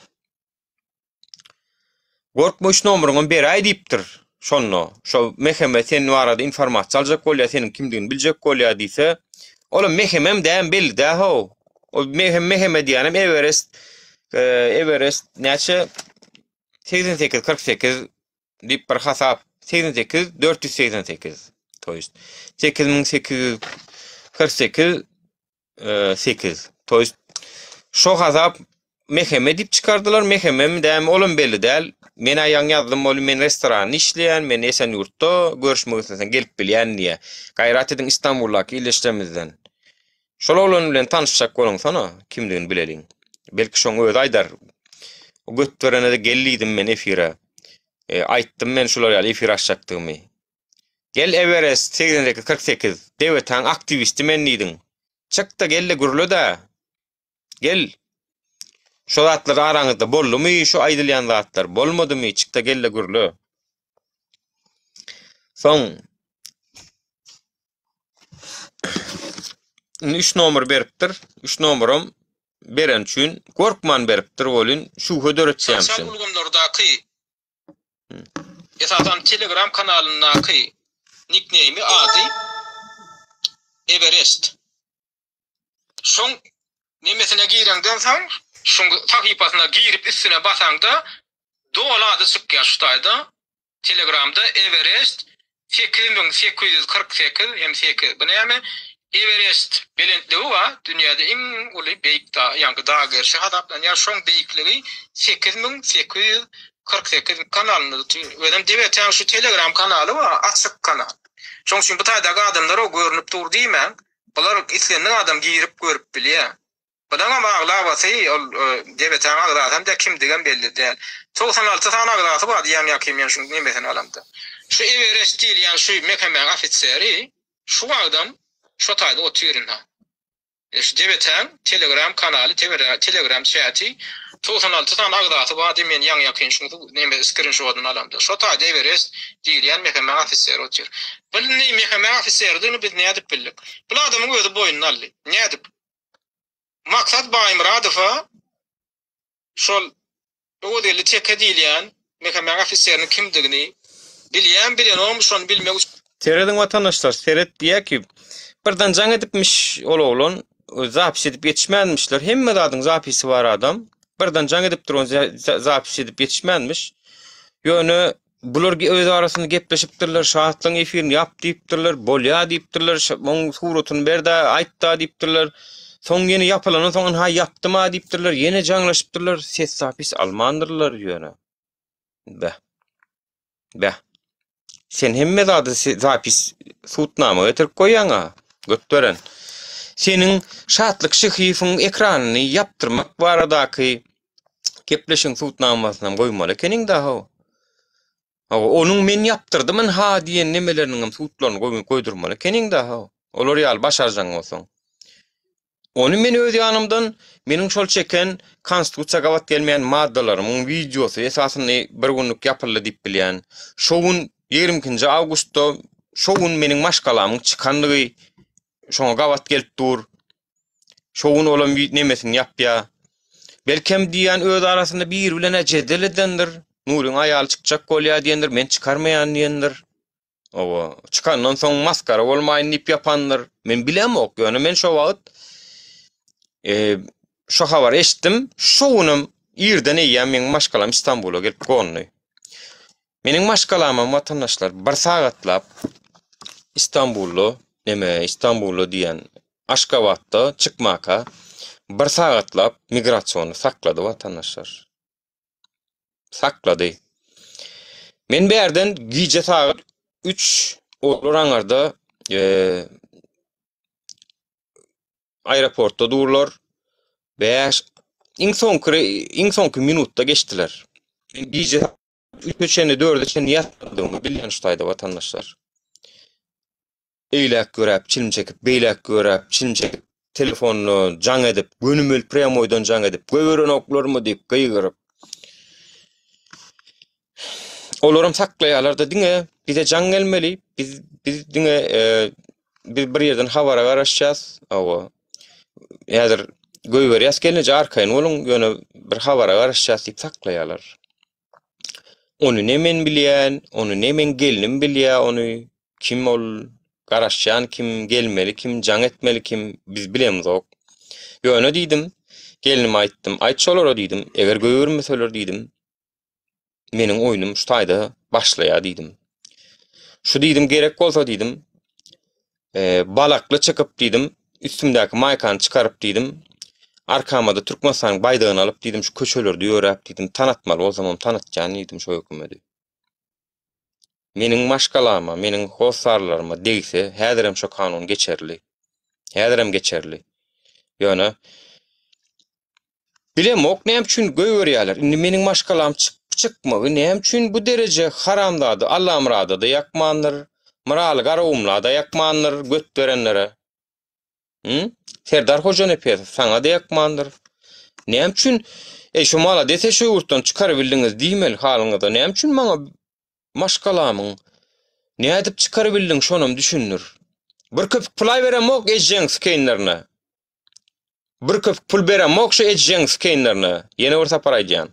Gorkma 3 nomeryňy beräý diýipdir. Şonno. Şo meheme sen barada informasiýa aljak bolýar, senin kimdigini biljek bolýar diýse, ola mehemem däm belli ho. O meheme diýenim Everest näçe 88-48 diýip bir hasap 88-488. Toýst 8848 8. Toýst şo hasap meheme diýip çykardylar. Mehemem däm olum belli däl. Men aýan ýazdym bolup men restoranda işleýän, men esen ýurtda görüşmek üçin gelip bilýän diýe. Gaýrat edin İstanbuldaky illeşmemizden. Şol oğlan bilen tanışjak bolan sana kimdigini bileliň. Belki şoň öz aýdar. O götberene de gellidim men efire. Aýtdym men şolar ýaly efir açjakdymy. Gel Everest 88-48 dewletaň aktivisti men diýdiň. Çykda gelle gürlü da. Gel. Şo zatlar araňyzda boldymy, şo aýdylýan zatlar bolmadymy, çykda gelle gürlü. Soň 3 nomer beripdir. 3 nomerym beren üçin gorkman beripdir bolun. Şu hödöretjämsin. sosial ulgamlardaky esasan Telegram kanalynaky nickname'i ady Everest. Şoň nemesine giýrenden soň şoň takypasyna girip üstüne basaňda dolady çykýar şu taýda. Telegramda Everest 8848 hem 8. Bu näme? Everest belentliği var. Dünyada en uly beýik da, ýa-ni dağa gerşi hadaplan ýa şoň beýikligi 8848 kanalyny ödem deweten şu Telegram kanaly var, açyk kanal. Şoň şu bu taýdaky adamlar o görünüp dur diýmän. Bular islenýän adam girip görüp bilýär. Budan bağlabasy deweten agdatam da kim digen belli däl. 96 tane agdaty bar diýen ýaky men şu nemesini alamda. Şu Everest diýen şu meheme ofiseri şu adam şu taýda oturýar ha. Şu deweten Telegram kanaly, Telegram chat'i 96 tane agdaty bar diýen ýaky şu neme screenshot'unu alamda. Şu taýda Everest diýen meheme ofiseri oturýar. Bu meheme ofiseriňi biz nädip bildik? Bu adamyň özi boýundan aldy. Nädip? Maksat Baýmuradowa şol o deli tek edilýän meheme ofiseriň kimdigini bilýän olmuşon bilmek üçin. Seredin vatandaşlar, seret diýär ki, birden jaň edipmiş oğlan, zapis edip yetişmänmişler. Hemme zadyň zapisi var adam. Birden jaň edip duran zapis edip yetişmänmiş. Ýöne bular öz arasynda gepleşipdirler, şahatlyň efirini ýap diýipdirler, bolýa diýipdirler, oň suratyny berde aýtda diýipdirler. Soň ýene ýapylanyň soň ha ýapdyma diýipdirler, ýene jaňlaşypdyrlar, ses zapis almandyrlar ýöne. Bäh. Sen hemme zady zapis sutnama getirip goýaňa, götberen. Senin şatlyk şyhyfyň ekranyny ýapdyrmak baradaky gepleşiň sutnamasyna goýmaly ekeniň daha. Onuň men ýapdyrdymy ha diýen nemeleriniň sutlaryny goýdurmaly ekeniň daha. Olar ýaly başarjaň bolsaň. Onu men öz ýanymdan meniň şol çeken konstitusiýa gawat gelmeýän maddalaryň videosy esasyny bir günlük ýapyldy diýip bilýän. Şoň 20 awgustda şoň meniň maşgalamyň çykandygy şoňa gawat gelip dur. Şoň olan nemesini ýapýa. Belkem diýen öz arasynda bir bilen jedel edendir. Nuryň aýaly çykjak bolýar diýendir, men çykarmaýan diýendir. Owa çykandan soň maskara bolmaýyn diýip ýapandyr. Men bilemok, ýöne men şo wagt şo habar eşitdim, şoňum İrden eýýän meň maşgalam İstanbul'a gelip gonly. Meniň maşgalama watandaşlar bir sagatlap İstanbul'lo diýen Aşgabatda çykmaka bir sagatlap migrasiýony saklady watandaşlar. Saklady. Men bärden giýje saat 3 olur aňarda aeroportda durlar. 5 iň soňky minutda geçdiler. Men giýje 3-3'e 4'e ýatdym bilýän ştaýda watandaşlar. Eýlek göräp, çilim çekip, beýlek göräp, çilim çekip, telefonu jaň edip, gönümel premoýdan jaň edip, göweren oklarmy diýip gyýgyryp. Olaram saklaýarlar da diňe, bize jaň gelmeli, biz diňe biz bir ýerden habara garaşýas, awa. Ýa-da göýberýäs gelnije arkaýyn bolun, ýöne bir habara garaşýas diýip saklaýarlar. Onu ne men bilýän, onu ne men gelinim bilýär, onu kim ol garaşýan, kim gelmeli, kim jaň etmeli, kim biz bilemizok. Ýöne diýdim, gelinime aýtdym, aýtşalara diýdim, eger göýürmeseler diýdim, meniň oýnum şu taýda başlaýar diýdim. Şu diýdim gerek bolsa diýdim, balakly çykyp diýdim, üstümdäki maýkany çykaryp diýdim, arkamada Türkmenistan'ın baydağını alıp dedim şu köşelerde ýörep dedim tanatmaly o zaman tanatjan dedim şu hökümeti. Meniň maşgalama, meniň hosarlaryma degse häzirem şu kanun geçerli. Häzirem geçerli. Ýöne bilemok näme üçin göýberýärler. Indi meniň maşgalam çykmagy näme üçin bu derece haramdady, Allah murada da ýakmandyr, moral garawumla da ýakmandyr götberenlere. Serdar Hoca nepes saňa da ýakmandyr. Näme üçin şu mala dese şu urtdan çykar bildiňiz diýmeli halyňyzda. Näme üçin maňa maşgalamyň näme edip çykar bildiň şonam düşünür. Bir köpük pul beremok ejjeň skeýnlerine. Bir köpük pul beremok şu ejjeň skeýnlerine. Ýene bir sapar aýdýan.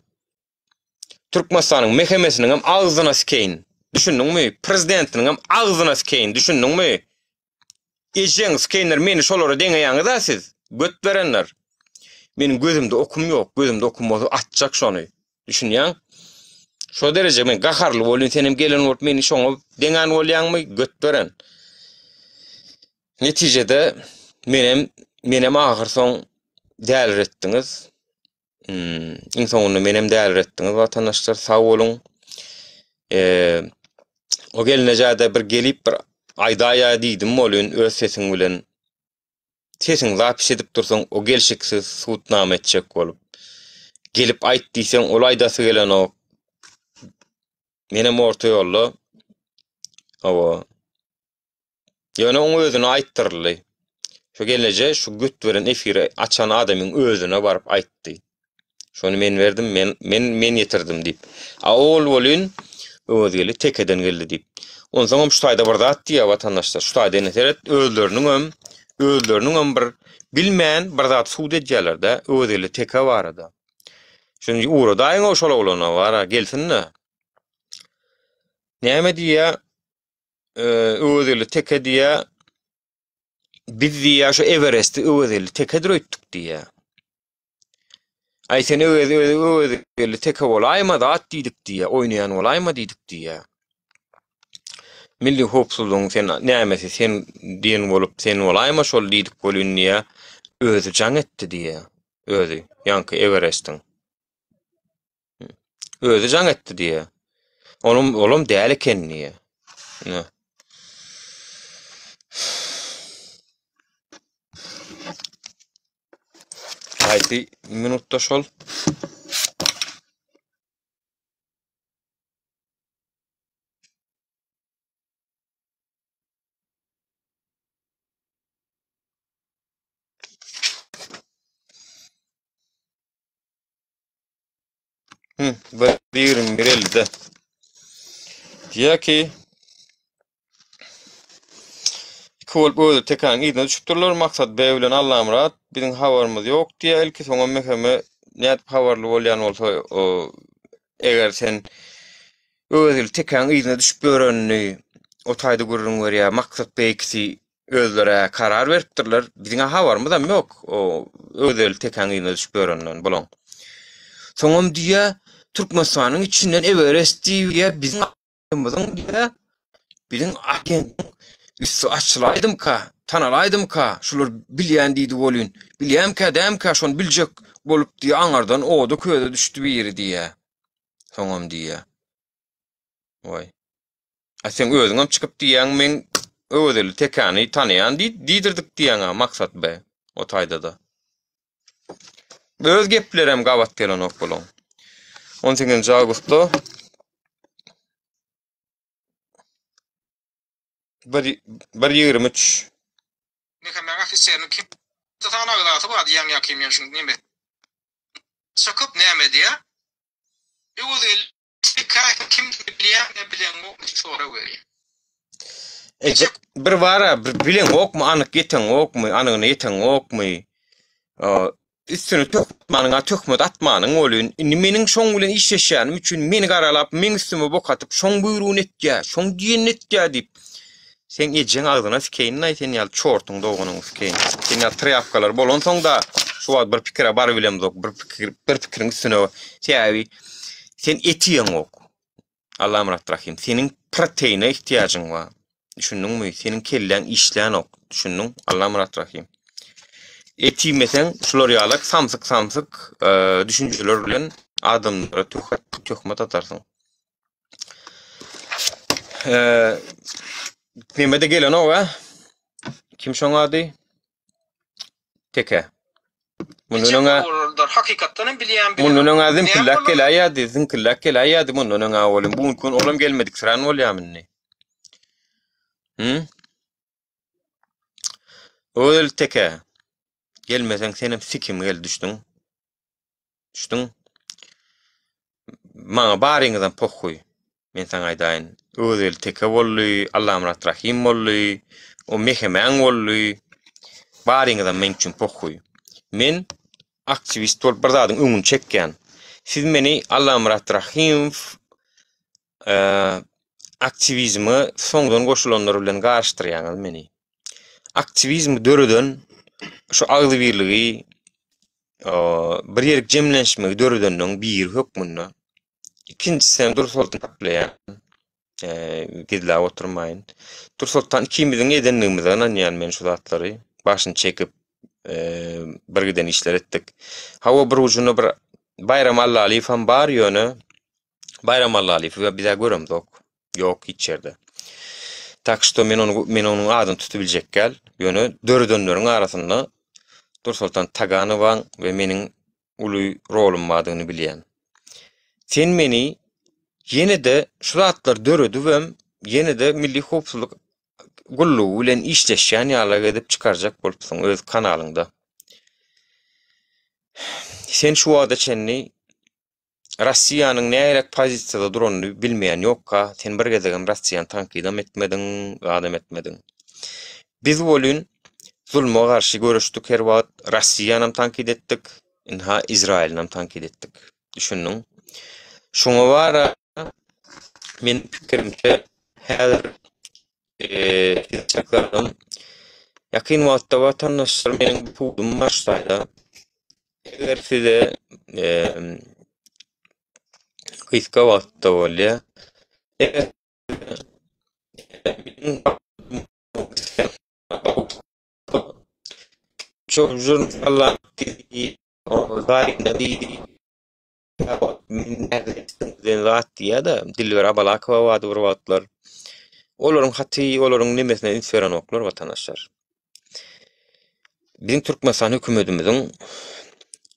Türkmenistanyň mehemesiniň hem agzyna skeýn. Düşündiňmi? Prezidentiniň hem agzyna skeýn. Düşündiňmi? Ejjeň skeýnler meni şolara deňeýäňiz siz. Göt berenler. Meniň gözümde okum ýok. Gözümde okum bolsa atjak şonu. Düşünýäň? Şo derece men gaharly bolýan senem gelen bolup meni şoňa deňän bolýanmy? Göt beren. Netijede menem ahir soň dälir etdiňiz. Iň soňunda menem dälir etdiňiz watandaşlar sag bolun. O gelinejäde bir gelip bir aýdaýa diýdim bolýan öz sesiň bilen. Sesiň zapis edip dursaň o gelşiksiz sutnama etjek bolup. Gelip aýt diýseň ol aýdasy gelen o. Menem orta ýolda. Awa. Ýöne oň özüne aýtdyrly. Şu gelneje şu güt beren efire açan adamyň özüne baryp aýtdy. Şonu men verdim, men ýetirdim diýip. Ol bolyn özgeli tekeden geldi diýip. Onsoň şu taýda bir zat diýär watandaşlar. Şu taýda neteret özleriniň bir bilmän bir zat suwd edýärler-de, özeli teke barada. Şonu ura daýyn oşala bolana bara gelsinne. Näme diýär? Özeli teke diýär. Biz diýär şu Everest'i özeli teke döretdik diýär. Ay sen özeli teke bolaýma da at diýdik diýär, oýnaýan bolaýma diýdik diýär. Milli hopsuzluğun sen nämesi sen diýen bolup sen bolaýma şol diýdik bolýan diýär. Özü jaň etdi diýär. Özü ýanky Everest'in. Özü jaň etdi diýär. Olum däl eken diýär. Haýdy minutda şol. Buyurun bir elde. Diýär ki kol böyle tekan ýerine düşüp durlar maksat beýlen Allah'ım rahat biziň habarymyz ýok diýär ilki soňa meheme näde habarly bolýan bolsa o eger sen özül tekan ýerine düşüp görenini o taýda görüň berýär maksat beýkisi özlere karar beripdirler biziň habarymyz hem ýok o özül tekan ýerine düşüp görenden bolan. Soňam diýe Türkmenistanyň içinden Everest diýe bizim aklymyzyň diýe biziň agentin üstü açylaydım ka, tanalaydım ka, şular bilýän diýdi bolýan. Bilýän ka, däm ka, şonu biljek bolup diýe aňardan oda köýde düşdi bir ýeri diýe. Soňam diýe. Oy. Sen özüňem çykyp diýäň men öwedeli tekany tanıyan diýdirdik diýäňe maksat be o taýda da. Öz geplerem gabat gelen ok bolan. 18 Ağustos 1:23 Mekamen ofisiyerin kim tutana aglatı var diýen ýakim ýa şunu näme? Çykyp näme diýe? Öwedeli kim bilýän o sonra berýär. Bir vara bir bilen okmu anyk geten okmu anyny eten okmu üstüne tökmanyňa tökmet atmanyň bolýan meniň şoň bilen işleşýänim üçin meni garalap men üstüme bokatyp şoň buyrugyny etýär şoň diýen etýär diýip sen ejeň agdyna sikeýin sen ýaly çortuň doganyň sikeýin sen ýaly trapkalar bolan soňda şu bir pikire bar bilem dok bir pikiriň üstüne täbi sen etýäň ok Allahym rahim seniň proteine ihtiýagyň bar. Düşündüňmi? Senin kellen işleyen ok. Düşündüň? Allahym rahim. Etimesen şular ýalyk samsyk düşünjeler bilen adamlara töhmet atarsyň. Nemede gelen o wa? Kim şoň ady? Teke. Munun hakykatdan bilýän munun azym killak kelaýady, zin killak kelaýady munun awalym bu gün olam gelmedik sıran bolýamyny. Öl teke. Gelmesen senem sikim gel düşdüň. Maňa baryňyzdan pokuy. Men saňa aýdaýyn. Öl teke bolly, Allahym rahim bolly, o mehemen bolly. Baryňyzdan men üçin pokuy. Men aktivist bolup bir zadyň öňüni çekýän. Siz meni Allahym rahim aktivizmi soňdan goşulanlar bilen garşdyrýaňyz meni. Aktivizm döreden şu agly birligi bir ýerlik jemlenşmek döredeniň bir hökmünde ikincisi dursultan taplaýan gidla oturmaýyn. Dursultan ikimiziň edenligimizden anýan men şu zatlary başyny çekip birgeden işler etdik. Hawa bir ujuny bir bayram Allahyf ham bar ýöne bayram Allahyf we bize göremdik. Yok hiç yerde. Tak što men onu adyny tutup biljek gel. Ýöne döredönleriň arasynda Dursultan Taganowaň we meniň uly rolum badyny bilýän. Sen meni ýene-de şu zatlar döredibem, ýene-de milli howpsuzlyk gullugy bilen işleşýän ýaly edip çykarjak bolupsyň öz kanalyňda. Sen şu wagda çenni Russiýanyň näýerek pozisiýada duranyny bilmeýän ýokka, sen bir gezegem Russiýany tankydam etmediň, adam etmediň. Biz bolýan zulma garşy görüşdik her wagt, Russiýany tankyd etdik, inha Izrailni tankyd etdik. Düşündiň? Şoňa wara men pikirimçe häzir çaklaryň ýakyn wagtda watandaşlar meniň pulum başlaýda. Eger size kıyska wagtda bolýa. Çok jurnallar dilber abalak wagty bir wagtlar. Olaryň haty, olaryň nemesine inferen oklar watandaşlar. Bizim Türkmenistan hökümetimiziň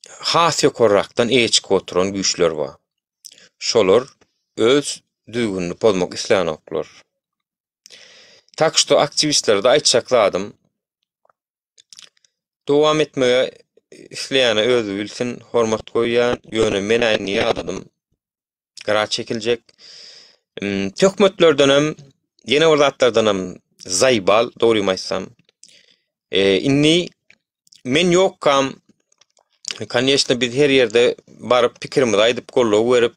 hasy korrakdan eçik oturan güýçler bar. Şolar öz düýgünni pozmak isleýän oklar. Tak što aktivistler de aýtjakladym. Dowam etmege isleýän özü bilsin, hormat goýýan, ýöne men aýny ýadym. Gara çekiljek. Tökmetlerden hem, ýene bir zatlardan hem zaýbal, dogruýmaýsam. Inni men ýokkam, конечно, biz her ýerde baryp pikirimizi aýdyp gollaw berip,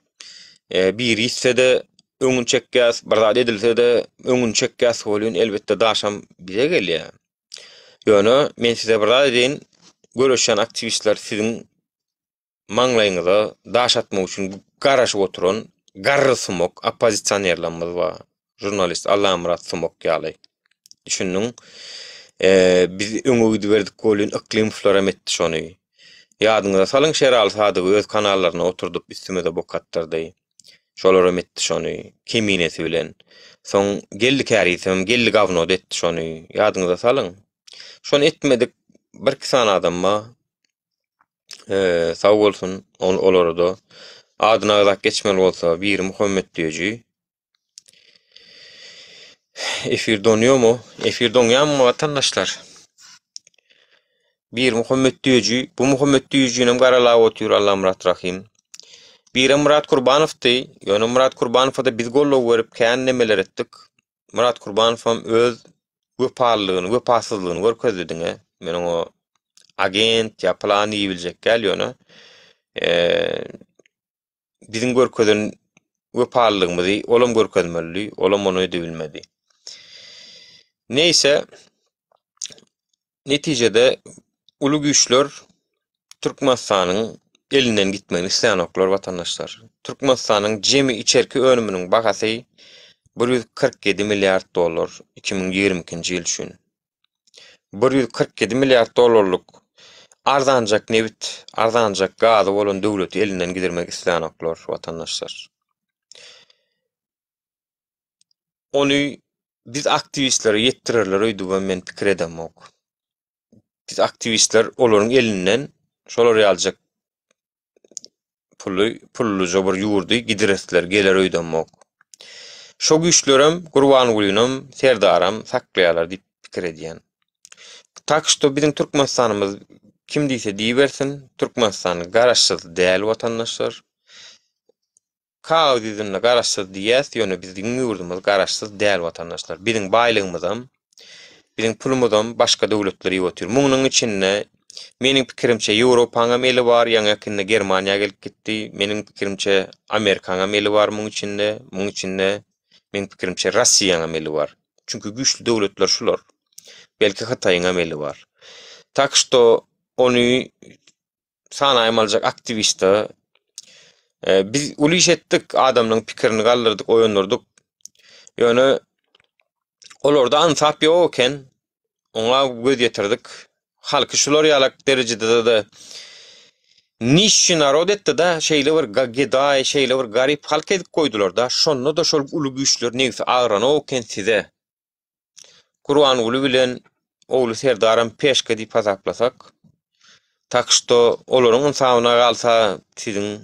bir hissede öňün çekkäs, bir zat edilse-de öňün çekkäs bolýan elbetde daşam bize gelýär. Ýöne men size bir zat edin, görüşen aktivistler siziň maňlaýyňyza daş atmak üçin garaşyp oturan garry sumok oppozisionerlerimiz bar. Jurnalist Allah Murat Sumok ýaly. Düşünüň, biz öňüňde berdik golün iklim flora etdi şonu. Ýadyňyza salyň Şeral Sadyk öz kanallaryna oturdup üstüme bokatdyrdy. Şolar etdi şonu, keminesi bilen. Soň geldi kärisem, geldi gawno etdi şonu. Ýadyňyza salyň. Şonu etmedik bir kisan adamma sağ bolsun olary da adyna ýazak geçmeli bolsa bir Muhammed diýeji. Efir donuyor mu? Efir donýan mı vatandaşlar? Bir Muhammed diýeji, bu Muhammed diýejinem garalap otur Allah Murat Rahim. Bir Murat Kurbanovdy, ýöne Murat Kurbanova da biz gollap berip kän nemeler etdik. Murat Kurbanowam öz wepalygyny, wepasyzlygyny görkezdiňe. Men o agent ya plany biljek gelýär. Bizim görkezden wepalygymyzy olam görkezmeli, olam onu edebilmedi. Neyse, netijede ulu güýçler Türkmenistanyň elinden gitmegini isleýänoklar vatandaşlar. Türkmenistanyň jemi içerki önüminiň bahasy $147 milliard 2022-nji ýyl üçin. $147 milliard arzanjak nebit, arzanjak gazy bolan döwleti elinden gidermek isleýänoklar vatandaşlar. Onu biz aktivistler yettirirler öýdü we men pikir edemok. Biz aktivistler olaryň elinden şolar ýaljak pullu jobur ýurdy gidiresler geler öýdemok. Şo güýçlerem Gurban Gulynam, Serdaram saklaýarlar diýip pikir edýän. Tak što bizim Türkmenistanymyz kim diýse diýbersin, Türkmenistan garaşsyz däl vatandaşlar. Kaýdydyna garaşsyz diýäs, ýöne bizdiň ýurdumyz garaşsyz däl vatandaşlar. Bizim baýlygymyzam, bizim pulumyzam başga döwletleri ýötür. Muňyň içinde meniň pikirimçe Ýewropaňa meli bar, ýa-da Germaniýa gelip gitdi. Meniň pikirimçe Amerikaňa meli bar muň içinde, meniň pikirimçe Russiýaňa meli bar. Çünki güýçli döwletler şular. Belki Hataýyňa meli bar. Tak što onu sana aýmaljak aktivistler biz uliş etdik, adamlaryň pikirini galdyrdyk, oýandyrdyk. Ýöne olarda ansap ýoken oňa göz ýetirdik. Halky şular ýalak derejede de niş narod etdi da şeýle bir gageday, şeýle bir garip halk edip koýdular da. Şonda da şol uly güýçler negisi agrana oken size. Gurban Guly bilen ogly Serdaram peşke diýip hasaplasak, tak što olaryň insawyna galsa siziň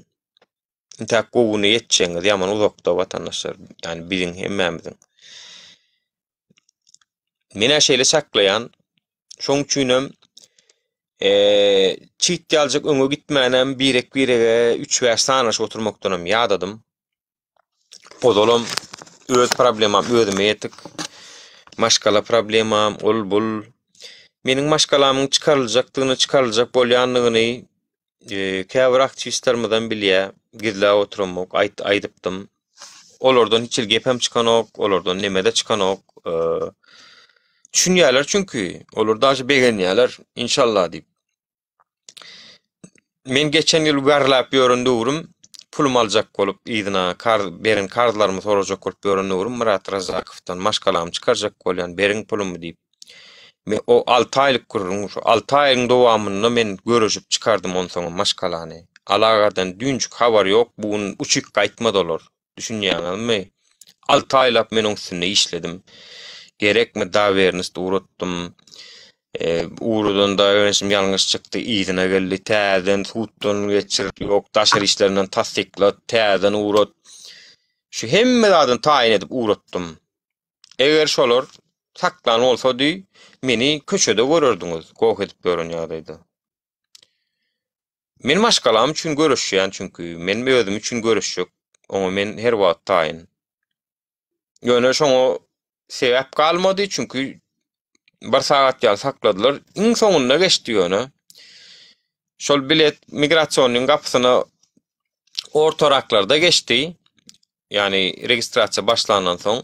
intak gowyny ýetçeňiz ýaman uzakda vatandaşlar, ýani biziň hemmemiziň. Mene şeýle saklaýan, şoň üçinem çiýit ýaljak öňe gitmänem birek 3 we sanaş oturmakdanam ýadadym. Odalam öz problemam özüme ýetik. Maşgala problemam ol bul. Meniň maşgalamyň çıkarıljak bolýanlygyny käbir aktivistlermizden bilýär. Gizlä oturmak, aýdypdym. Olardan hiç gepem çykanok, olardan nemede çykanok. Düşünýärler çünki olar daşy begenýärler inşallah diýip. Men geçen ýyl garlap ýöründürim, pulum aljak bolup ýygyna berin kartlarymy sorajak bolup ýöründürim. Murat Razakowdan maşgalamy çykarjak bolýan berin pulumy diýip. Men o 6 aýlyk gurrun, 6 aýyň dowamynda men görüşüp çykardym on soň maşgalany. Alagadan dünçük habar ýok, bugun uçuk gaýtmadylar. Düşünýärmi? 6 aýlap men oň üstünde işledim. Gerekmi dawernisde uratdym. Urudan da öňeşim ýalňyş çykdy, ýygyna geldi, täzen tutdun geçirip ýok, daşary işlerinden tasdiklat, täzen urat. Şu hemme zadyny taýin edip uratdym. Eger şolar saklan bolsady, meni köçede görürdiňiz, gowk edip görün ýagdaýda. Men maşgalam üçin görüşýän, çünki men özüm üçin görüşjek, oňa men her wagt taýin. Ýöne şoňa sebäp galmady, çünki bir saat ýaly sakladylar. Iň soňunda geçdi ýöne. Şol bilet migrasiýonyň gapysyna ortaraklarda geçdi. Ýani registrasiýa başlanandan soň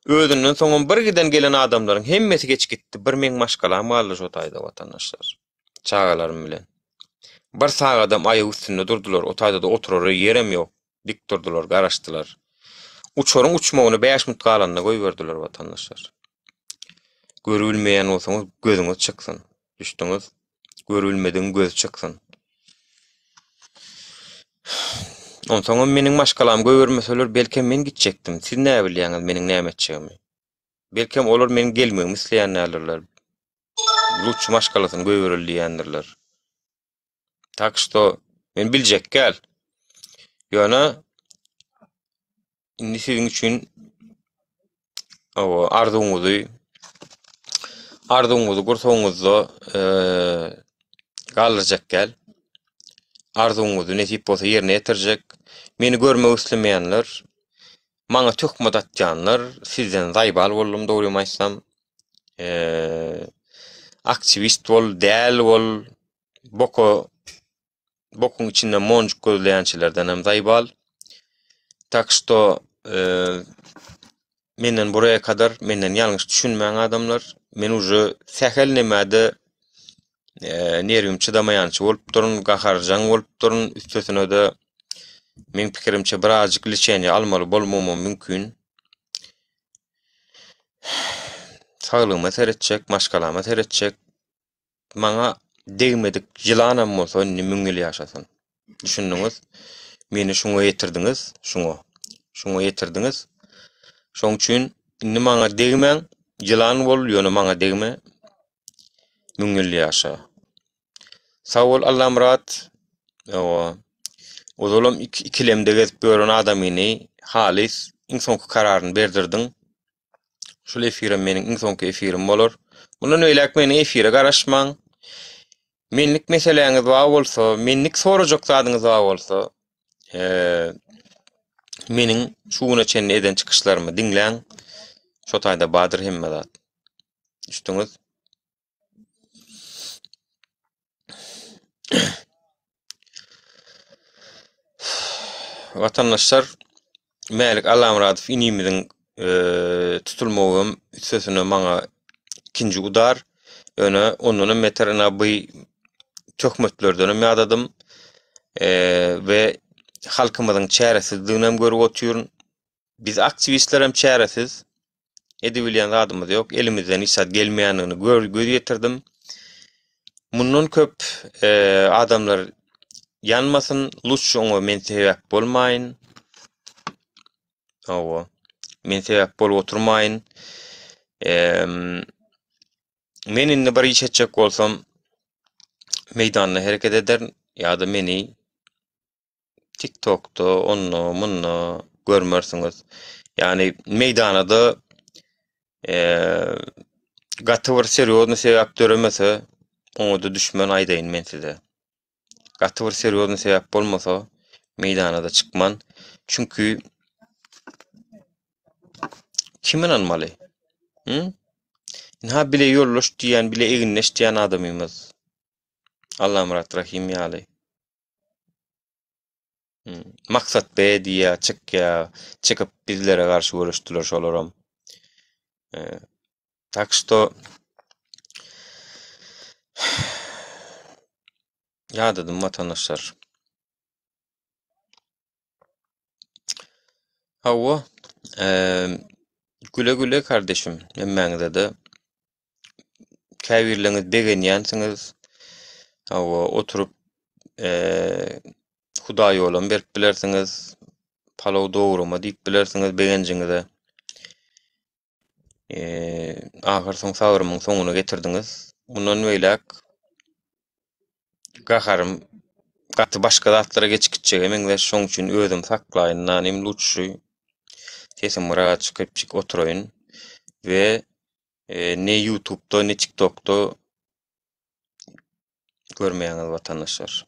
özünden soňun bir giden gelen adamlaryň hemmesi geç gitdi. Bir men maşgalam aldy şo taýda vatandaşlar. Çagalarym bilen. Bir sağ adam aýagy üstünde durdular. O taýda da oturar ýerem ýok. Dik durdular, garaşdylar. Uçoruň uçmagyny 5 minut galanda goýberdiler watandaşlar. Görülmeýän bolsaňyz gözüňiz çyksyn. Düşdiňiz. Görülmediň göz çyksyn. Onsoň meniň maşgalam goýbermeseler belki men gitjekdim. Siz näme bilýäňiz meniň näme etjegimi? Belki olar meniň gelmegimi isleýänlerler. Luç maşgalasyny goýberilýändirler. Tak što men biljek gel. Ýöne indi siziň üçin arzuňyzy gursaňyzda galajak gel. Arzuňyzy nesip bolsa ýerine ýetirjek. Meni görmek islemeýänler, maňa tökme datjanlar, sizden zaýbal boldum dogry aýtsam. Aktivist bol, däl bol, bokun içinde monjuk gözleýänçilerden hem zaýbal. Tak što menden buraya kadar menden ýalňyş düşünmeýän adamlar, men uje sähel nämäde nerwim çydamaýançy bolup durun, gaharjaň bolup durun, üstesine de men pikirimçe birazjyk liçenýe almaly bolmamam mümkin. Saglygyma seretjek, maşgalama seretjek. Maňa degmedik ýylanam bolsa indi müňil ýaşasyn. Düşündiňiz? Meni şoňa ýetirdiňiz, şoňa ýetirdiňiz. Şoň üçin indi maňa degmeň, ýylan bol, ýöne maňa degme. Müňil ýaşa. Sag bol Allah murat. O zolam ikilemde gezip gören adamyny halis insonky kararyny berdirdiň. Şol efirim meniň insonky efirim bolar. Bundan öýlek meni efire garaşmaň. Menlik meseleňiz bar bolsa, menlik sorajak zadyňyz bar bolsa, meniň şuňa çenne eden çykyşlarymy dinleň. Şo taýda badyr hemme zat. Düşdiňiz? Vatandaşlar, Mälik Allahamradow inimizin tutulmagym sözüne maňa ikinji udar. Öne onunun meterine bu tökmetlerden ýadadym ve halkymyzyň çäresizligini hem görüp oturýaryn. Biz aktivistler hem çäresiz. Edebilýän zadymyz ýok. Elimizden isat gelmeýänini göz ýetirdim. Mundan köp adamlar yanmasın, luçşoňa men sebäp bolmaýyn. Men sebäp bolup oturmaýyn. Men indi bir iş etjek bolsam meýdanda hereket eder ýa-da meni TikTok'da onu munna görmersiňiz. Ýani meýdanada gaty bir seriozny sebäp döremese oňa da düşmän aýdaýyn men size. Gaty bir seriozny sebäp bolmasa meýdanada çykman. Çünki kim inanmaly? Ha bile ýollaş diýen, bile eginleş diýen adamymyz. Allah murat rahim ýaly. Maksat be diýä çykyp bizlere garşy görüşdiler şolaram. Так что ýadadım vatandaşlar. Hawa güle güle kardeşim. Emmäňizde de käbirleňiz begenýänsiňiz. Hawa oturup Hudaý ýolun berip bilersiňiz. Palaw dograma diýip bilersiňiz begenjiňize. Ahir soň sabrymyň soňuna getirdiňiz. Bundan beýlek gaharym gaty başga zatlara geçikitjek emeňde şoň üçin özüm saklaýyn, nanym luçşy. Sesim rahat çıkıp oturayın ve ne YouTube'da ne TikTok'da görmeýäňiz vatandaşlar.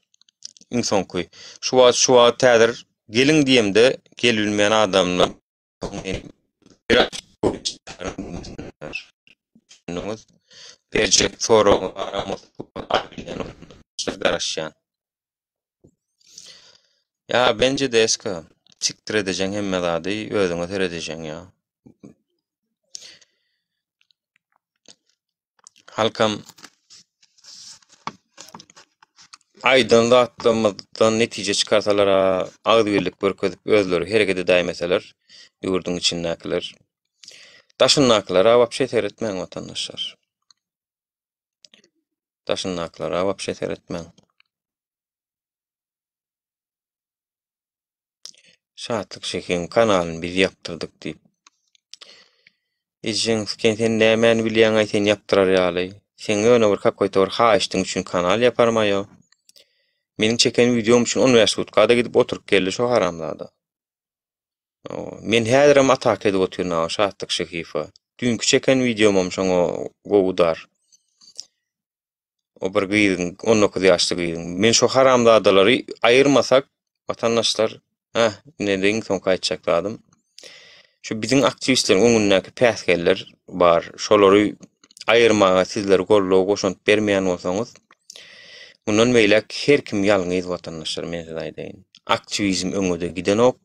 İnsonky şu täzir gelin diýemde gelilmeýän adamlar Berjek soru aramız garaşýan. Ya bence de eska siktir edeceğin hemme zady özüňe seredeceğin ya. Halkam aydınlatlamadan netije çıkartalara agdyrlyk görkezip özleri hereket edäýmeseler, ýurdun içindekiler, daşynnaklara wapşe seyretmeň watandaşlar. Daşynnaklara wapşe seyretmeň. Şahatlyk şekeň kanalyny biz yaptyrdyk diýip. Sen näme bilýän aýten yaptyrar ýaly. Sen öňe bir kakoýta bir haýyşdyň üçin kanal yaparmaýa. Meniň çeken videom üçin universitetga da gidip oturup geldi şo haramlada. Men häzirim atak edip oturna şahatlyk şekifa. Dünkü çeken videom şoňa gowudar. O bir gyýdyň 19 ýaşly gyýdyň. Men şo haramladalary aýyrmasak watandaşlar, neden soň gaýtjakladym. Şu bizim aktivistlerin öňündäki päsgeller bar. Şolary aýyrmaga sizler gollaw goşunt bermeýän bolsaňyz, bundan beýlek her kim ýalňyz watandaşlar men size aýdaýyn. Aktivizm öňüde giden ok.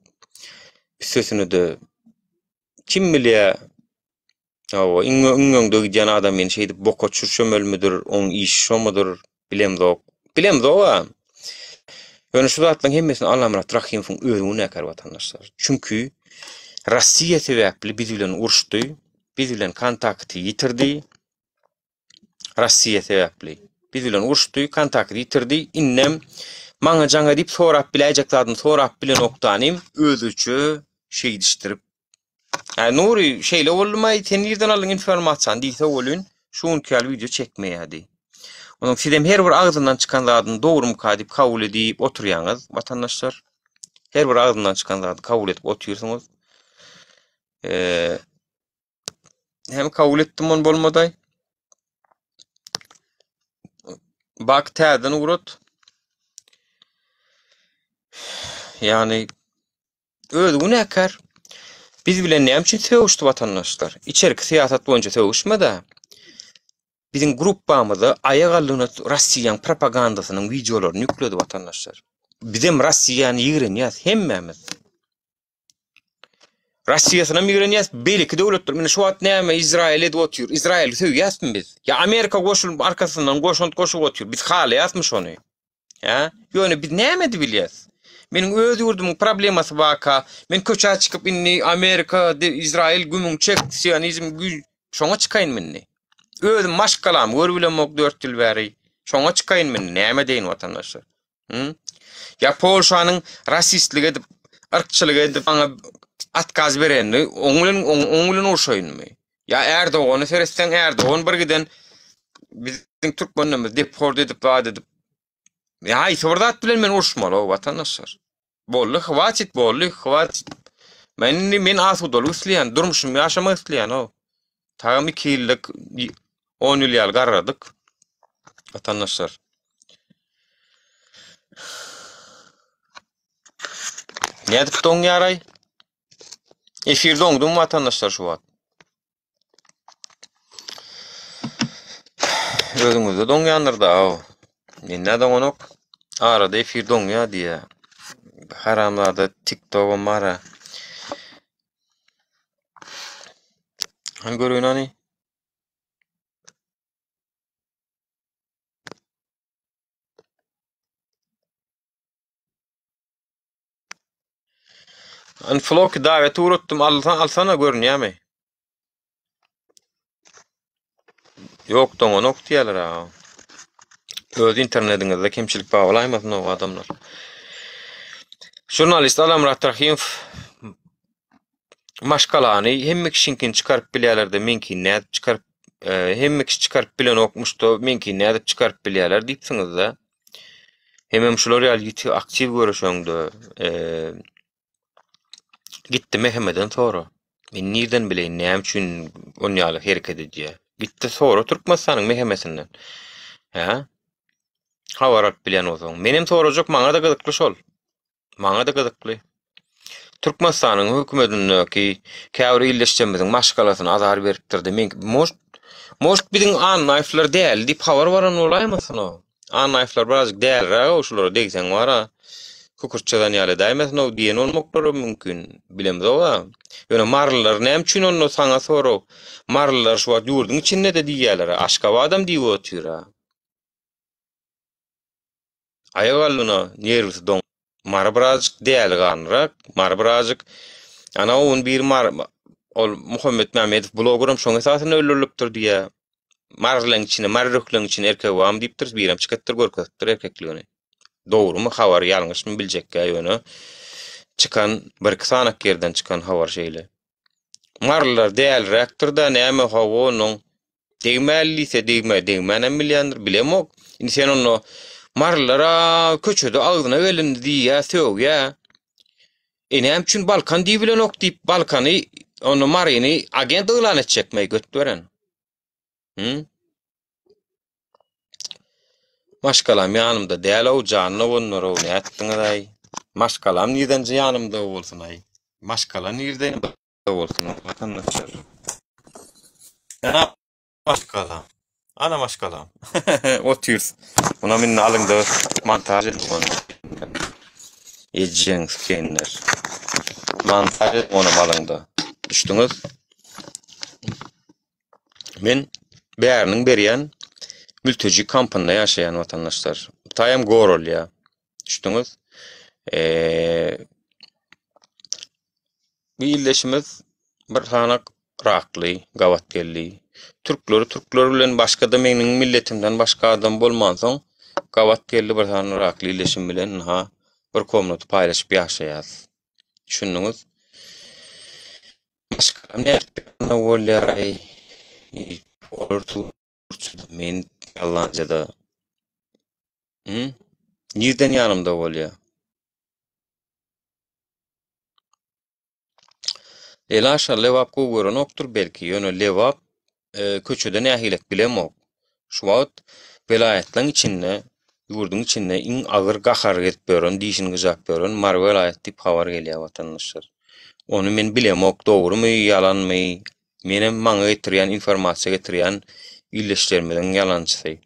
Sösüni de kim bilýär? Öňüňde giden adam men şeýdi boka çürşemölmüdür, oň iş şomudur, bilemzok. Bilemzok. Ýöne şu zatlaryň hemmesini Allamrat Rahimowň özüne näker watandaşlar. Çünki Rossiýa sebäpli biz bilen uruşdy, biz bilen kontakty ýitirdi. Rossiýa sebäpli biz bilen uruşdy, kontakty ýitirdi. Innem maňa jaňa diýip sorap biläjeklerdim, sorap bilen okdanym özüçe şeýdişdirip. Nuri şeýle bolmaý, sen ýerden alyň informasiýany diýse bolun, şunkal video çekmeýärdi. Onuň sizem her bir agzyndan çykan zadyny dogrumy diýip kabul edip oturýaňyz, watandaşlar. Her bir agzyndan çykan zady kabul edip oturýarsyňyz. Hem kabul etdim on bolmaday. Bak täden ugrot. Yani özüne näker. Biz bilen näme üçin söwüşdi watandaşlar? İçerik siýasat boýunça söwüşmedi. Bizim gruppamyzda aýagalyny Rossiýanyň propagandasynyň videolaryny ýükledi watandaşlar. Bizim Rossiýany ýigrenýäs hemmemiz. Rossiýasyna migrenýäs belki döwletler meni şu wagt näme Izrail edip otur. Izrail söýýäsmi biz? Ya Amerika goşulyp arkasyndan goşup otur. Biz halaýasmy şonu? Ýöne biz näme edip bilýäs? Meniň öz ýurdumyň problemasy waka. Men köçä çykyp inni Amerika, Izrail gümüň çek, Siyonizm şoňa çykaýyn meni. Özüm maşgalam, görbilemok 4 ýyl bäri. Şoňa çykaýyn meni. Näme deýin watandaşlar? Ya Polşanyň rasistlik edip, ırkçylyk edip baňa atkaz berenni, oňulyň urşaýynmy? Ya Erdogany seretsen Erdogan bir giden bizden türkmenlerimiz deport edip bad edip. Ya sordat bilen men urşmaly watandaşlar. Bolly hwaçit bolly hwaçit. Men asudaly üsleýän, durmuşym ýaşamak üsleýän o. Tam 2 ýyllyk 10 ýyl garradyk watandaşlar. Nädip doň ýaray? Efirde oňdum watandaşlar şu wagt. Özüňizde doň ýandyrda o. Men näden onok? Arada efirde doň ýa diýe. Haramlada TikTok'a mara. Han görüň ani? An flok davet uruttum alsana görünýärmi? Ýok doň onok diýerler ha. Öz internetiňizde kemçilik baglaýmasyn o adamlar. Jurnalist Allamrat Rahimow maşgalany hemme kişiňkin çykaryp bilýärler-de menki näde çykaryp hemme kişi çykaryp bilen okmuşdy, menki näde çykaryp bilýärler diýipsiňiz-de. Hemem şular ýaly aktiv görüşeňde gitti Mehmeden sonra. Men nirden bileýin näme üçin on ýaly hereket edýär. Gitti sonra Türkmenistanyň Mehmesinden. Habarat bilen olsaň. Menim sorajak maňa da gyzykly şol. Maňa da gyzykly. Türkmenistanyň hökümetindäki käwre illeşjemiziň maşgalasyna azar beripdirdi. Men most biziň annaýflar däl diýip habar baran bolaýmasyn o. Annaýflar birazjyk däl, şolary degseň wara. Kukurçadan ýaly daýmasyn o diýen olmaklary mümkin. Bilemzok. Ýöne marlylar näme üçin onu saňa sorap, marlylar şu wagt ýurdun içinde de diýýärler. Aşgabat adam diýip otur. Ayagallına nervisi don. Mar birazcık değerli ganrak. Mar birazcık ana on bir ol Muhammed Mehmet blogerum şoň esasynda öldürilipdir diýe. Marlaň içine, marryklaň içine erkek wam diýipdir, biram çykatdyr görkezdir erkekligini. Dogrumy, habar ýalňyşmy biljekkä ýöne. Çıkan bir kısanak yerden çıkan havar şeyle. Marlar değerlirektir da näme hawa onun degmällise degmänem milyandyr bilemok. Indi sen onu marlara köçede agdyna gelindi diýä söwýä. Näme üçin Balkan diýip bilen ok diýip Balkany onu maryny agent ýlan etjekme götüren. Maşkalam ýanymda däl o janna onlara onu etdiňiz. Maşkalam nirden ýanymda bolsun ay. Maşkala nirden bolsun vatandaşlar. Ana maşkala. Ana maşkala. Otyrs. Buna minni alındı montaj edilgan. Ejeng skenner. Montaj onu alındı. Düşdüňiz. Men bäriniň berýän mülteci kampanyda ýaşaýan vatandaşlar. Taýam gorol ýa. Düşdüňiz. Bir illeşimiz bir hanak rakly, gawatkelli. Türkler bilen başga da meniň milletimden başga adam bolmansoň, gawatkelli bir hanak rakly illeşim bilen ha bir komnaty paýlaşyp ýaşaýar. Düşündiňiz? Başga näme bolýar? Men Almanjada. Nirden ýanymda bolýar? Elaşa lewap goýan oktur belki ýöne lewap köçede nähilek bilemok. Şu wagt vilayetlaň içinde, ýurduň içinde iň agyr gahar etberen, diýişini gyjak beren mar vilayet diýip habar gelýär vatandaşlar. Onu men bilemok, dogrumy, ýalanmy? Menem maňa getirýän informasiýa getirýän illeşlermeden ýalançysy.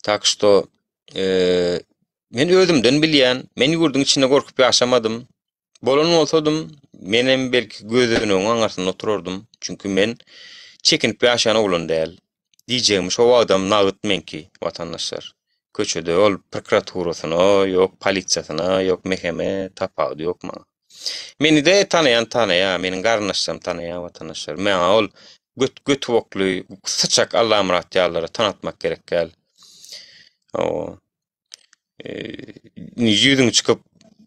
Tak što men özümden bilýän, men ýurduň içinde gorkup ýaşamadym. Bolan bolsadym, menem belki gözüňiň aňarsyna otururdum. Çünkü men çekinip ýaşayan oglan däl. Diýjegim şo adam nagyt menki vatandaşlar. Köçede ol prokuraturasyna, ýok polisiýasyna, ýok mehkeme tapady ýok maňa. Meni de tanaýan, meniň garnaşsam tanaýan vatandaşlar. Meňa ol göt wokly, sıçak Allah amrat ýallara tanatmak gerek gel. O ýüzüň çykyp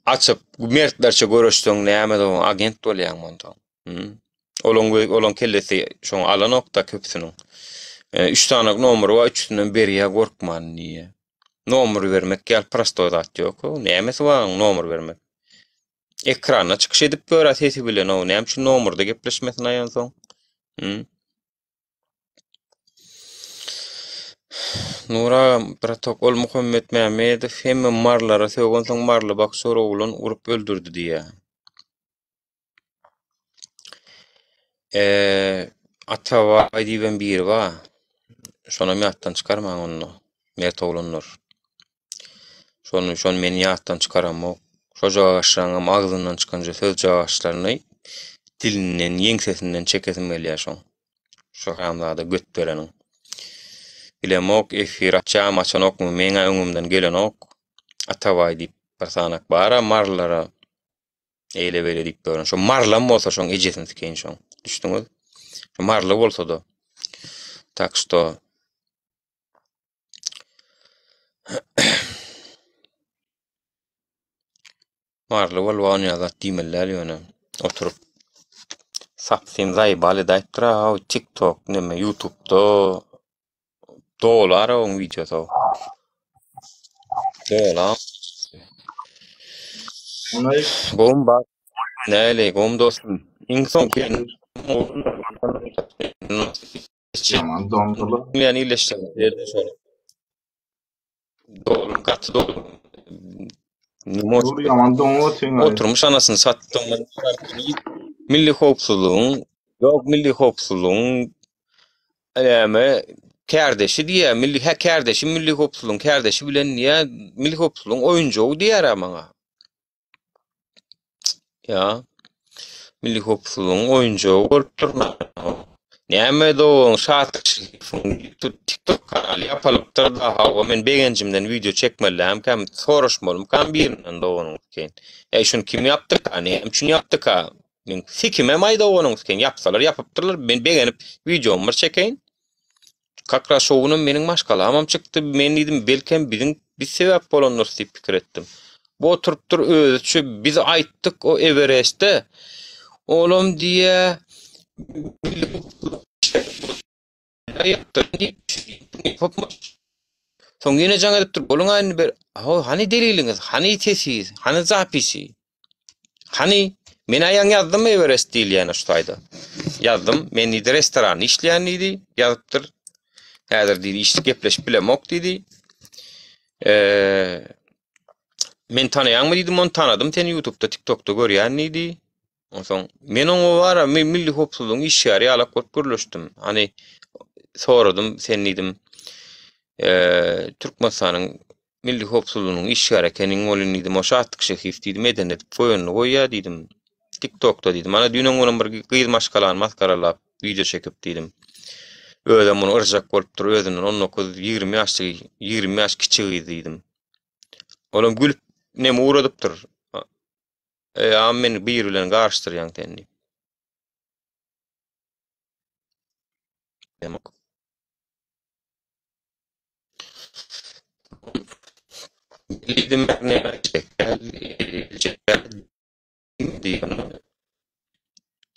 açıp mertlerçe görüşdüň näme de agent bolýan monda. Olan kellesi şoň alan nokta köpsüniň. 3 tane nomer var, 3-ünden berýär gorkman niýe. Nomer vermek gel prosto zat ýok. Nämesi var nomer vermek? Ekrana çykyş edip görä sesi bilen o näme üçin nomerda gepleşmesin aýan soň. Nura protokol Muhammed Mehmedow hem marlara söýgen soň marly bak soraglan urup öldürdi diýe. Atawa diýen biri var. Şonu ýatdan çykarmaň onu. Mertowlanlar. Şonu meni ýatdan çykaramok. Şo jagaşlaryň agzyndan çykanja söz jagaşlaryny dilinden, ýeňsesinden çekesim gelýär şoň. Şo hamda göt bereniň. Bilemok efir açam açanok mu meňe öňümden gelen ok. Atawa diýip bir sanak bara marlara eýle bele diýip beren. Şo marlam bolsa şoň ejesini sikeň şoň. Düşdüňiz? Şo marla bolsa da. Tak što marla bolwan ýa-da diýmeler ýöne oturup sapsyn zaýbaly daýtdyra, TikTok, näme YouTube'da dolar on videoda. Dolar. Bomba. Näle gom dostum. İnsan ken Yaman dondurlu. yani iyileştirdi. Doğru katı doğru. Dur yaman donlu Oturmuş anasını sattım. Milli hopsuluğun yok milli hopsuluğun kardeşi diye milli hopsuluğun kardeşi bilen niye milli hopsuluğun oyuncu diğer ama ya milli hopsuluğun oyuncu olup durma. Näme de o saat kanal yapalıptır daha o men begencimden video çekmeliyim kam soruşmalım kam birinden de onun ken. Şunu kim yaptı hani hem şunu yaptık ha. Men fikime mayda onun ken yapsalar yapıptırlar ben beğenip videomu çekeyim. Kakra şovunun menin başkalamam çıktı men dedim belki bir sebep bolanlar diye fikir ettim. Bu oturuptur özü biz ayttık o Everest'te oğlum diye yaptı. Son yine can edip bolun aynı bir hani deliliniz, hani tesiz, hani zapisi. Hani men ayan yazdım Everest değil yani şutaydı. Yazdım men idi restoran işleyen idi yazıptır. Häzir dedi işlik gepleşip bilemok dedi. Men tanayan mı dedim onu tanadım. Sen YouTube'da TikTok'ta görýän idi. Ondan men onu wara milli hopsuzluğun iş ýary alak görüşdüm. Hani soradım sen dedim. Türkmenistanyň milli hopsuzluğunun iş ýary ekeniň bolyn dedim. O şatlyk şehif dedim medeniyet foýuny goýýa dedim. TikTok'ta dedim. Ana düňden bolan bir gyzmaşkalan maskaralap video çekip dedim. Ödem onu ırjak bolup dur özünden 19-20 ýaş kiçigi dedim. Olam gülüp neme uğradıptır. Amen bir bilen garşdyrýan tendi. Demek. Lidim ne çeker.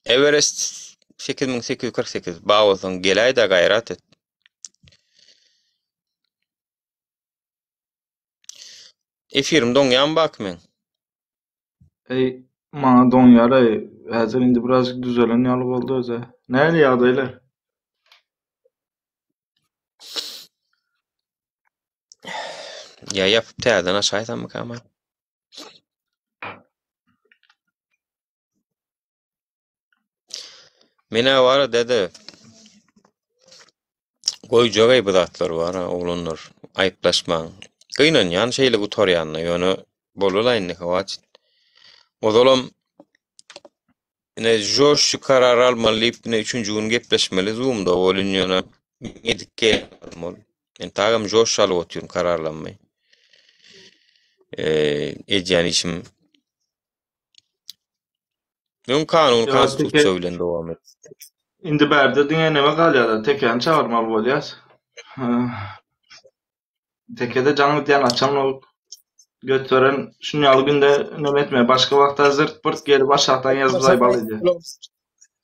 Everest 8848 bağolsan gelaýda gayrat et. Efirim doňýan bak men. Maňa doňýar häzir indi birazjyk düzelen ýaly boldy öze. Näli ýagdaýlar? Ya yapıp täzeden aşaýsanmy kama? Mene wara dede. Goýjagy bidatlar bar, oglanlar, aýplaşmaň. Gynanýan şeýle gutarýanly, ýöne bolalaýny hawat. Ozalam ne joş karar almaly, ne üçüncü gün gepleşmeli Zoom'da bolyn ýöne edikke bol. Men tagam joş alyp otyrym kararlanmaý. Edýän işim men kanun konstitusiýa bilen dowam et. Indi bärde diňe neme galýar? Tekeni çağırmaly bolýas. Tekede canlı diyen açan götüren şunu yalı günde nöbet etmeye başka vakta zırt pırt geri başaktan yazıp zaybalıydı.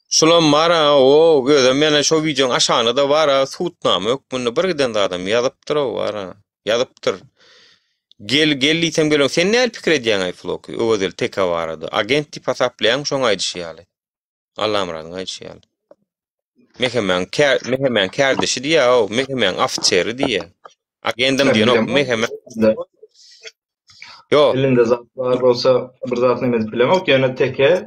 Şulan mara o gözüm mene şu videon aşağına da var tutnam yok bunu birden de adam yazıptır o var yazıptır. Gelliysem gelin sen ne fikir edýän ay flok o del tek vardı. Agenti pasaplayan şoň aýdyşýaly. Allah'ım razı aýdyşýaly. Mehemen kardeşi diye o mehemen afçeri diye. Agendam diye o mehemen. Yo. Elinde zatlar olsa bir zat nemet bilemok ýöne teke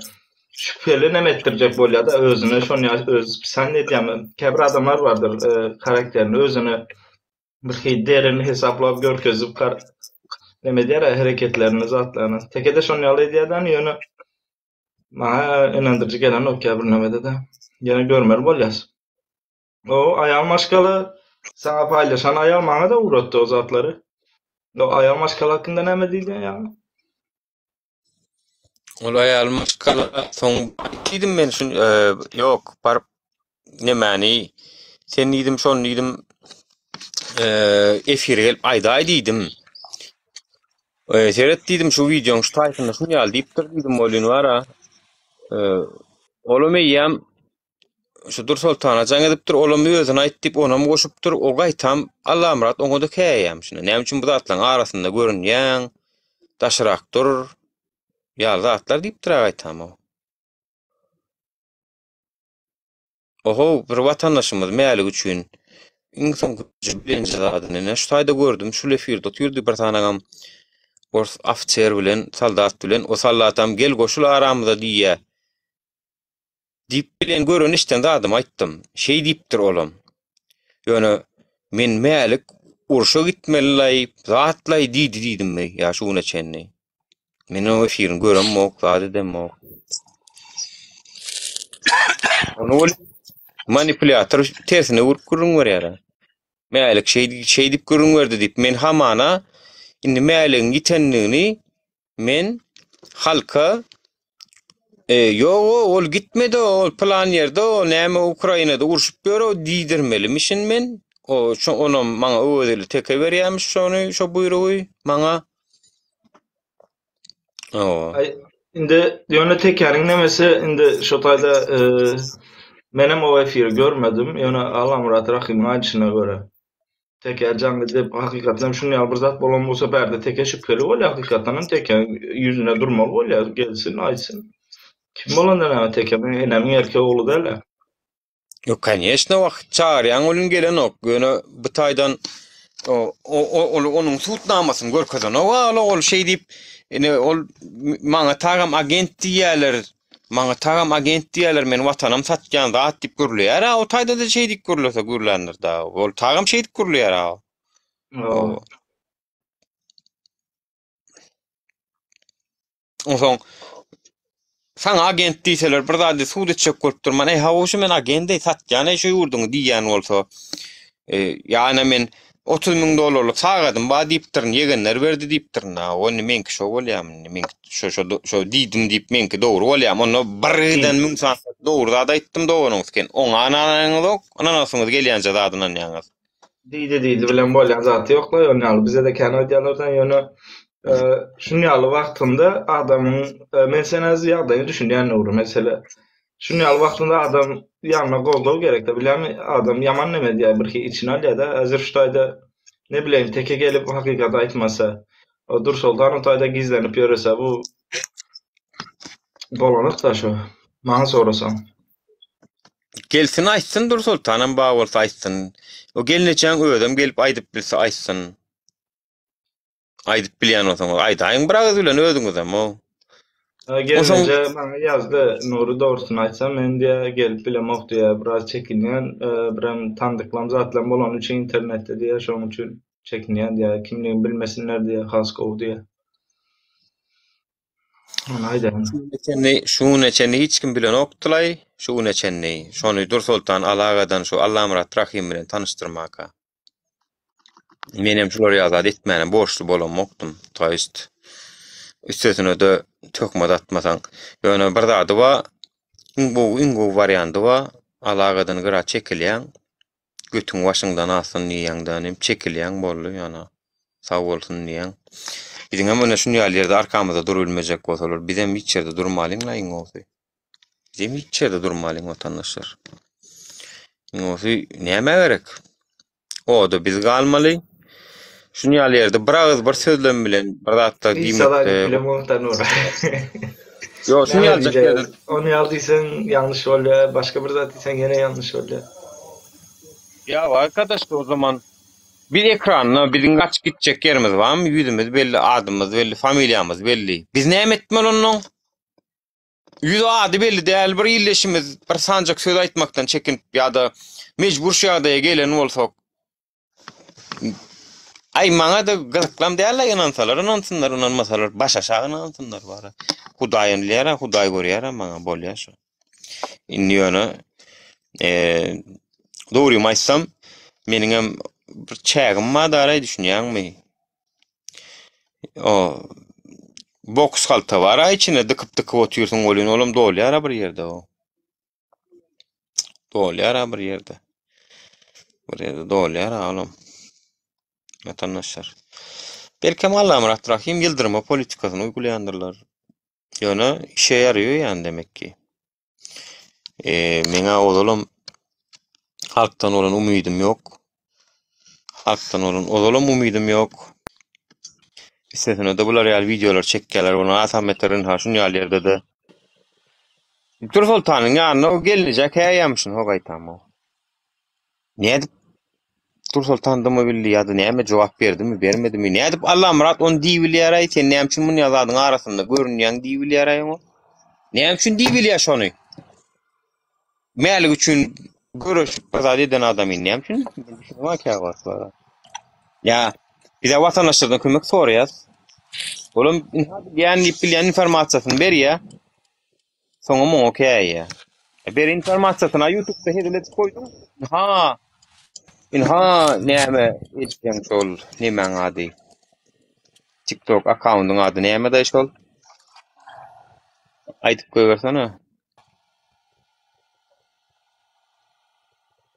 şüpheli nemetdirjek bolýar da özüne şoň öz sen ne diýäm käbir adamlar bardyr karakterini özüne bir hy derin hesaplap görkezip neme diýär hareketlerini zatlaryny tekede şoň ýaly edýärden ýöne maňa inandyrjy gelen o käbir nemede de ýene görmeli bolýas. O aýal maşgaly sana paýlaşan aýal maňa da uğratdy o zatlary. O aýal maşgaly hakynda näme diýdin ýa? O aýal maşgaly soň diýdim men şun ýok par nemani sen diýdim şon diýdim efire gelip aýda diýdim. Seret diýdim şu videoň şu taýpynda şunu ýaly diýipdir diýdim bolyn wara. Olam eýem şu Dur Sultana jaň edipdir, olam özüne aýtdyp onam goşupdyr, o gaýtam Allah'ım rat oňa da käýäm şuna. Näme üçin bu zatlaryň arasynda görünýän, daşyrakdyr, ýa zatlar diýipdir gaýtam o. Oho, bir watandaşymyz mäli üçin insan bilinçli zadyny şu taýda gördüm, şu efirde otyrdy bir tanagam. Ors afçer bilen, saldat bilen, o sallatam gel goşul aramyzda diýe. Dip bilen görün işten de adam aýtdym. Şey diýipdir olam. Ýöne men mälik urşa gitmeli, zatlay diýdim me, ýa şuna çenni. Men o efirin görem mok, zady demok. Onu manipulator tersine urkurun var ýa. Meýlik şey dip görünberdi dip men hamana indi meýligiň gitenligini men halka yogo ol gitmedi, ol plan yerde, ol näme Ukrainada uruşup bero diýdirmelimişin men. O onu maňa öwedeli teke berýärmiş şonu, şo buyrugy maňa. Ay, indi ýöne tekäriň nemesi indi şo taýda menem o efiri görmedim. Ýöne Allah Murat Rahim'in aýdyşyna göre. Teker janly dep hakykatdan şunu ýaly bir zat bolan bolsa berde teke şüpheli bol hakykatdan teke ýüzüne durmaly bol gelsin aýtsyn. Kim bolanda näme teke menem erkek oglu däl. Yo, конечно, wagt çağıryan olun gelen ok. Göne bu taýdan onuň tutnamasyny görkezän ol şey diýip ol maňa tagam agent diýerler. Maňa tagam agent diýerler men watanam satjan zat diýip görülýär. O taýda da şey diýip görülse görülendir da. Ol tagam şey diýip görülýär. Oňsoň sana agent diýseler bir zat suwda çek görüp durman, hawşy men agent satjan şu ýurduň diýen bolsa, ýani men $30,000 sagadym ba diýipdirin, ýegenler berdi diýipdirin. Ony menki şo bolýam, men şo diýdim diýip menki dogry bolýam. Onu birden müň saat dogry da aýtdym da onuňsken. Oňa ananyňyz ok, ananasyňyz gelýänçe zadynan ýaňyz. Diýdi bilen bolýan zaty ýokla, ýöne bize de kän ödýänlerden ýöne şunu ýaly wagtynda adamyň men sen az ýagdaýy düşünýän nuri mesele. Şunu ýaly wagtynda adam ýanyna goldaw gerek de bilen adam ýaman näme diýär bir içine alýar da hazır şu taýda ne bileyim teke gelip hakykat aýtmasa o durşoldan o taýda gizlenip ýörese bu bolanyk da şu maňa sorasan Gelsin aýtsyn Dursultanam ba bolsa aýtsyn. O gelneçäň ödem gelip aýdyp bilse aýtsyn. Aýdyp bilýän bolsaň aýdaýyn biraz bilen ödüňizem o. Gelmece bana yazdı Nuri doğrusunu açsam men diye gelip bilemok diye biraz çekinýän biram tanıdyklarym zatlar bolan üçin internetde diye şoň üçin çekinýän diye kimligini bilmesinler diye has gow diye. Şu neçeni hiç kim bilen okdulay, şu neçeni. Şonu Dursultan alagadan şu Allah Murat Rahim bilen tanıştırmaka. Menem şolary azad etmänem borçlu bolanmokdum. Taýst üstesine de tökmad atmasaň. Ýöne bir zady ba, ingo varianty ba, alagadan gyra çekilýän, götüň başyňdan asyn ýaňdan hem çekilýän boldy ýana. Sag bolsun diýen. Biziň hem öňe şunu ýaly arkamyzda durulmajak bolsalar, biz hem hiç ýerde durmalyň la iňowy. Biz hiç ýerde durmalyň watandaşlar. Iňowy näme gerek? O da biz galmaly. Şunu ýaly ýerde bir sözlem bilen bir zatda diýmek. Yo, şunu ýaly onu ýaldyýsan ýanlış bolýar, başga bir zat diýsen ýene ýanlış bolýar. Ya arkadaş o zaman bir ekranla bizim kaç gidecek yerimiz var mı? Yüzümüz belli, adımız belli, familyamız belli. Biz ne etmeli onun? Yüz adı belli değil, bir illeşimiz, bir sancak söz aytmaktan çekinip ya da mecbur şu adaya gelen olsak. Ay maňa da gızıklam değerler inansınlar, inanmasalar, baş aşağı inansınlar var. Hudaýyň lera, Hudaý görýär, maňa bolýar şu. Indi ýöne dogry aýtsam, meniň hem bir çägim madara düşünýärmi? O boks halta var, içine dıkıp oturýarsyň bolýan olam dolýar bir ýerde o. Dolýar bir ýerde. Bir ýerde dolýar olam. Vatandaşlar. Belki Allah Murat Rahim yıldırma politikasyny uygulaýandyrlar. Ýöne işe ýarıyor ýani demek ki. Meňe oğlum halktan olan umydım yok. Halktan olan oğlum umydım yok. İstesine de bular ýaly videolar çekýärler, onu asametlerin haşun ýaly ýerde de. Dursultanyň ýanyna o gelinjek häýämşin ho gaýtam o. Näde Dursultan da mı bildi ya da näme jogap berdi mi bermedi mi? Näde Allah Murat onu diýbilýär sen näme üçin muny ýazadyň arasynda görünýän diýbilýär o. Näme üçin diýbilýär şonu? Mälik üçin görüşüp bazad eden adam näme üçin? Şuna käwatlar. Ya bize vatandaşlardan kömek soraýas. Oğlum ýani bilýän informasiýasyny berýär. Soňra mı okey ya? Ber informasiýasyny YouTube'da hedilet koydum. Ha. Ha näme etken şol nimeň ady? TikTok accountyň ady näme da şol? Aýdyp goýersana.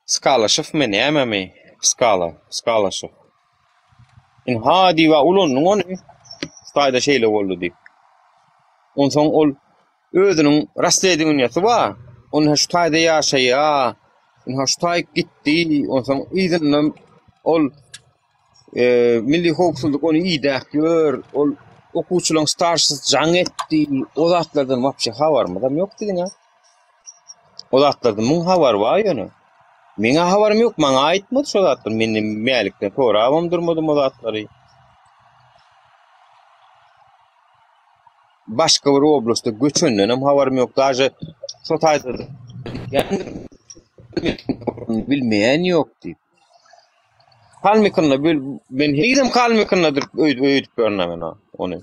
Scholarship mi näme mi? Scholarship. Ha diýip ulanyň ony staýda şeýle boldy diýip. Onsoň ol özüniň rastlediňini bar. Onu şu taýda ýaşaýar. Ha şu taýyp gitdi. Onsoň izinden ol milli howpsuzlyk ony iýdäkler. Ol okuwçylaryň starşy jaň etdi. O zatlardan wapşy habarmy da ýok diýin ya. O zatlardan muň habar bar ýöne. Meňe habarym ýok, maňa aýtmady şo zatlar. Menim mälikden torabam durmadym o zatlary. Başka bir oblastda göçenden hem habarym ýok. Daje şo taýda bilmeýän ýok diýip. Kalmykynda ben hiçem kalmykyndadyr öýdüp görnämen ony.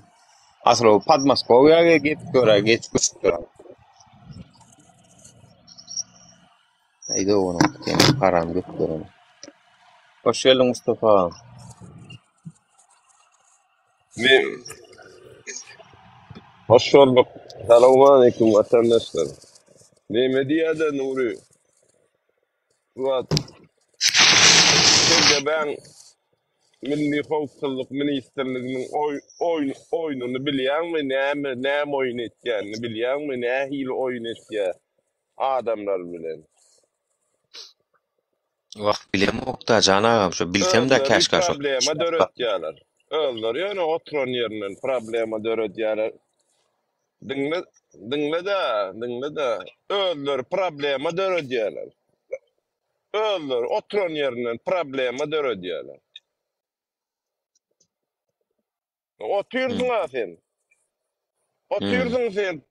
Asly o Podmoskowiýa gidip geçip görýär. Aýda onu param götürýär. Hoş geldin Mustafa. Men hoş bulduk. Selamun aleyküm vatandaşlar. Mehmediye'de Nuri. Suat. Şimdi ben Milli Howpsuzlyk Ministerliğinin oyununu bilýän mi? Näme oyun etýänini bilýän mi? Nähili oyun etýär adamlar bilen. Bilem okta canagam şo bilsem de käşkä şo. Problema döretýärler. Öller ýöne oturan ýerinden problema döretýärler. Dinle da. Öller problema döretýärler. Öller oturan ýerinden problema döretýärler. Oturýarsyň sen. Oturýarsyň sen.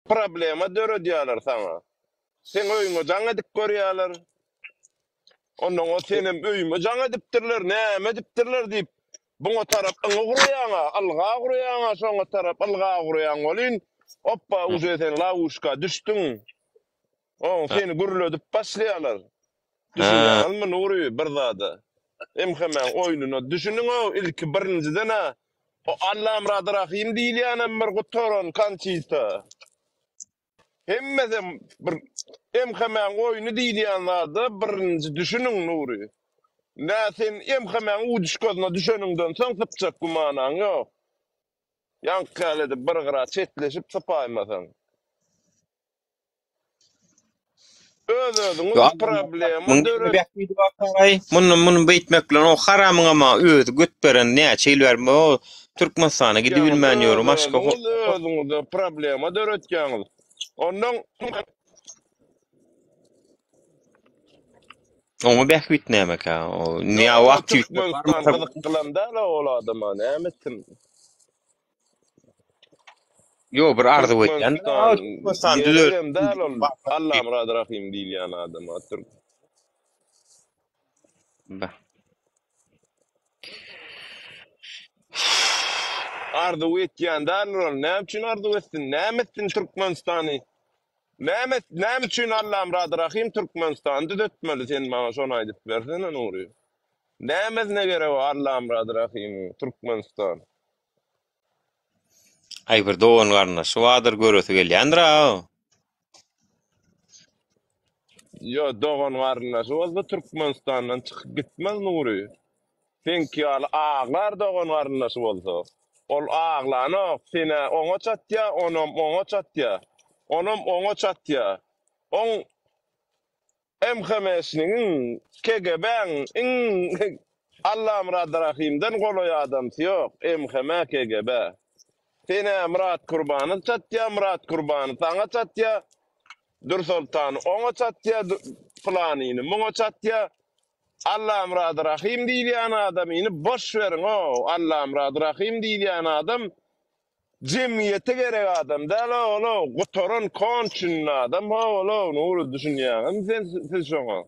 Problema döretýärler sana. Sen öýüňe jaň edip görýärler. Ondan o senem öýüme jaň edipdirler, näme edipdirler diýip buňa tarap ıňa alga gurýaňa, şoňa tarap alga gurýaň bolyn. Hoppa, uje sen lawuşka düşdüň. Seni gürledip başlaýarlar. Düşünýärmi Nuri bir zada. Hemen oyununa düşünün o ilk birinciden o Allah'ım Rahim diýilýän bir gutoran kançysta. Hemmeden bir hemen oyunu diýilýänlerde birinci düşünün Nuri. Näsen hemen u düşkezine düşeniňden soň sypjak gumanaň ýok. Ýankalady bir gyra çetleşip sypaýmasaň. Özüňiz problema döret. Muny beýtmek bilen o haramyň ama özü götberen näçe ýyl berme o Türkmenistana gidip bilmän ýörum başga. Özüňizde problema döretýäňiz. Ondan Onu bäk bitnämek ha. O näme wagt kılamda ol adama näme etsin? Yo bir ardy etýän. Allah'ım Rahim diýilýän adama Türk. Ardy etýän däl näme üçin ardy etsin? Näme etsin Türkmenistany? Näme üçin Allah'ım Rahim Türkmenistany düzeltmeli sen maňa şonu aýdyp bersene Nuri. Näme gerek Allah'ım Rahim Türkmenistan? Ay bir doğan garna şu adır görüsü gelýändir ha. Yo doğan garna şu bolsa Türkmenistandan çykyp gitmez Nuri. Senki ağlar doğan garna şu bolsa. Ol ağlany sene oňa çatýa, onam oňa çatýa. Onam oňa çatýa. On MHM'siniň KGB'ň Allah'ım Rahim'den goloy adam ýok. MHM KGB. Sene Murat Kurbanı çatýa, Murat Kurbanı taňa çatýa. Dur Sultan oňa çatýa, planyny muňa çatýa. Allah'ım Rahim diýilýän adamyny boş beriň o. Allah'ım Rahim diýilýän adam cemiyete gerek adam. Däl olo, gutoran konçun adam olo, nuru düşünýän. Siz şoňa.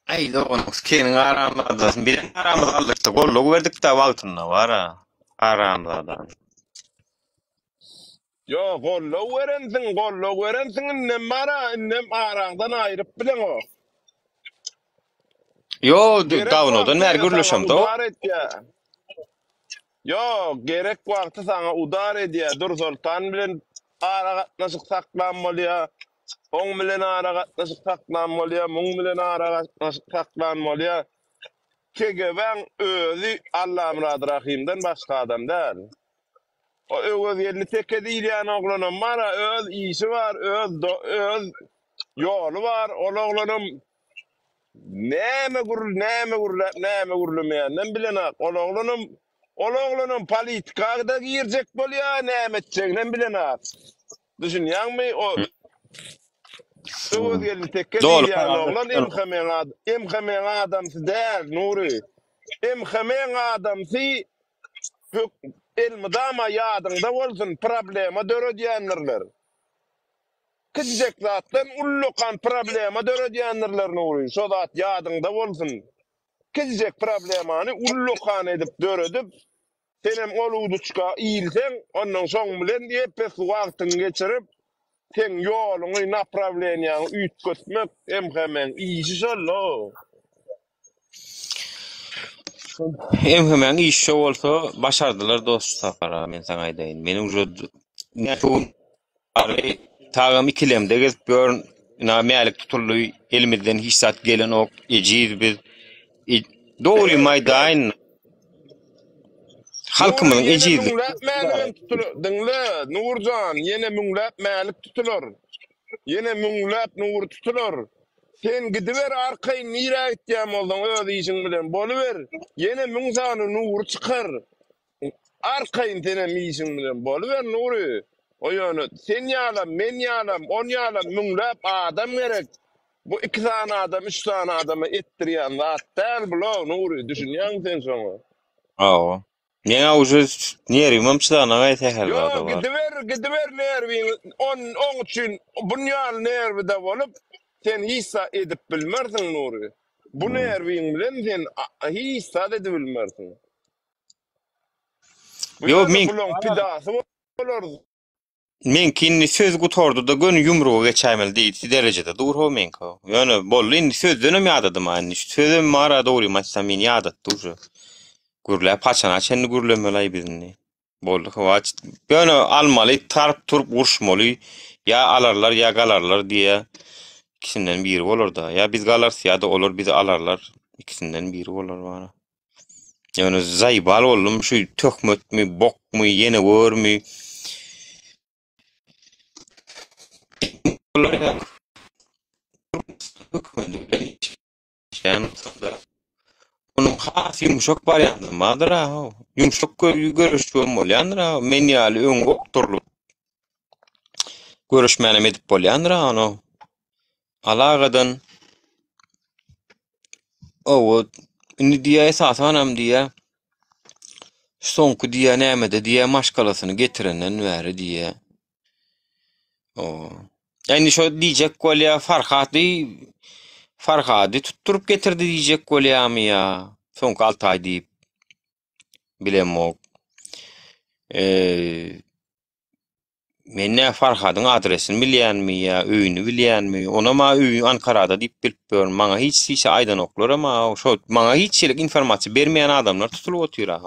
Ay doğan kenin aramda bir aramda aldıkta golluk verdik de wagtyna var ha. Aramda. Yo gollo verensin nem mara nem arangdan ayırıp bilen o. Yo Gerek davnodan vakti mer gürleşem sana da. udar et ya. Yo gerek vakti sana udar et ya. Dur Sultan bilen ara katnaşık saklanmalı ya. On bilen ara katnaşık saklanmalı ya. Mung bilen ara katnaşık saklanmalı ya. Kege ben özü Allah'ım Rahman Rahim'den başka adam değil. O öz yerli teke değil yani oğlanım mara öz işi var, öz yolu var. O oğlanım neme gurulmayandan bilenak. Oğlanım politikada girecek bolya neme edecekden bilenak. Düşün yani o öz yerli teke değil Doğru. yani oğlan imhemen adamsı değil Nuri. İmhemen adamsı ilmidama yadında olsun problema dörö diyenlerler. Kıcık zaten ullukan problema dörö diyenlerler Nuri. So zat yadında olsun. Kıcık problemanı ullukan edip dörödüp senem oluduçka iyilsen ondan son bilen diye pes vaktin geçirip sen yolunu napravlenyan üt götmek hemen iyisi sollo. Hemen iş olsa başardılar dostlar men sana aydayın. Menin uje ne tu arı tağım ikilemde gezip görün na mealik tutulluy elimizden hissat gelen ok eciz biz doğru maydayn halkımızın eciz Dinle Nurcan yine münglap malik tutulur. Yine münglap nur tutulur. Sen gidiver arkayı nira gittiğim oldun öyle işin bilen boluver. Yine münzanı nur çıkar. Arkayın tenem işin bilen boluver nuru. O yönü sen yalam, men yalam, on yalam münglap adam gerek. Bu iki tane adam, üç tane adamı ettiriyen zat değil bu nuru. Düşünüyorsun sen sonra. Awa. Ne uje neremem çıdana ayta Yo herhalde var. gidiver nervin on için bunyal nervi de olup sen hissa edip bilmersin Nuri. Bu nervin bilen sen hissa edip bilmersin. Yo men bulon pidası olur. men kinni söz gutordu da gön yumruğa geçämel diýdi derecede dur men ka. Yani bollu indi söz dönem ýadadım anni. Sözüm mara doğru maçsa men ýadatdy uje. Gürle paçana çenni gürlemelay bizni. Bollu hawaç. Yani almaly tarp turup urşmaly. Ya alarlar ya galarlar diýe. İkisinden biri olur da. Ya biz galarsa ya da olur biz alarlar. İkisinden biri olur bana. Yani zaybal oldum şu tökmöt mü, bok mu, yene vör mü? Onun has yumuşak var yandı. Madra ha. Yumuşak görüşüyorum ol yandıra. Menyali ön okturlu. Görüşmenim edip ol yandıra onu. Alağadan o indi diye esasanam diye sonku diye nemede diye maşkalasını getirenden veri diye. O. Yani şu diyecek kolya Farhadi tutturup getirdi diyecek kolyamı ya. Sonku 6 ay deyip bilemok. Menne Farhad'ın adresini bilýän mi ya, öýünü bilýän mi? Ona ma öýü Ankara'da diýip bilip bör. Maňa hiç aýdan oklar ama şo maňa hiçlik informasiýa bermeýän adamlar tutulup otyr ha.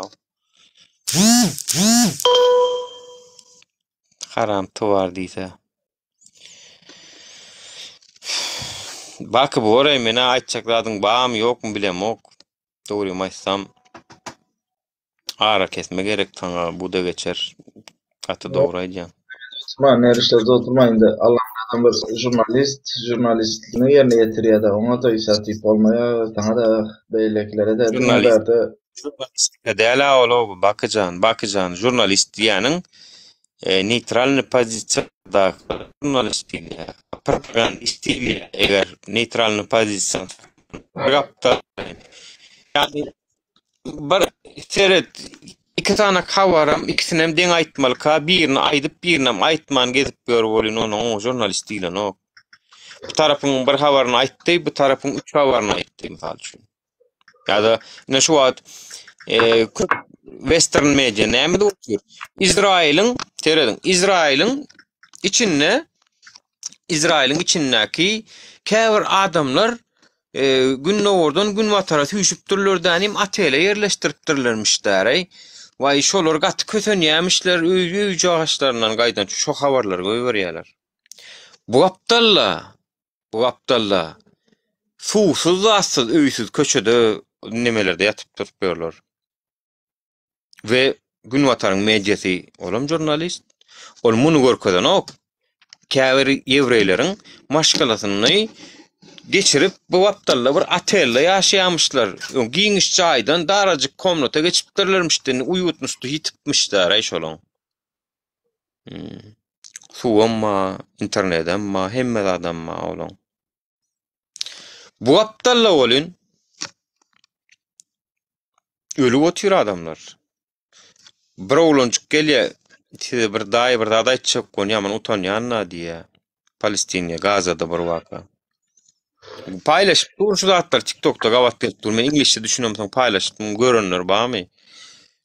Haram tovar diýse. Bak bu oray mene aýtjakladyň baam ýokmu bilemok. Dogry maýsam ara kesme gerek taňa bu da geçer. Gaty dogry aýdýan. Man erişlerde oturmayın da Allah'tan bir jurnalistliğini yerine getiriyor da ona da isatif olmaya sana da beyleklere de dinlerde Dela olo bakacan jurnalist diýäniň neutral pozisiýada jurnalist diýär. Propagandist diýär. Eger neutral pozisiýa gapda yani bir seret iki tane kavaram, ikisini hem den aýtmaly ka, birini aýdyp, birini aýtman gezip görüp bolýan onu jurnalist diýilen o. Bu tarapyň bir habaryny aýtdy, bu tarapyň 3 habaryny aýtdy misal üçin. Ýa-da ne şu wagt western media näme diýip? Izrail'in Teredin İsrail'in içindeki käbir adamlar gün ordan gün watara tüýşüpdirler hem atele yerleştiripdirlermişler. Vay şolar gat kötön ýemişler öýü jagaşlaryndan gaýdan şu habarlar goýberýärler. Bu aptalla suwsuz asyl öýsüz köçede nimelerde ýatyp durýarlar. Ve gün wataryň mediýasy olam jurnalist ol muny görkezden ok käbir ýewreýleriň maşgalasyny geçirip bu aptalla bir atelle ýaşaýamyşlar. Giňiş çaýdan darajyk komnata geçipdirlermişdi, uýutmuşdy, hitipmişler aýşolan. Suwamma, internetemma, hemme adamma olan. Bu aptalla bolun ölüp otyr adamlar. Bir oğlançyk gelýär, bir daýy çyk gonýaman utanýanna diýe. Palestinýa, Gazada bir waka. Paylaşıp duruşu zatlar TikTok'ta gavat gelip dur. Men İngilizce düşünüyorum, paylaştım, görünür bami.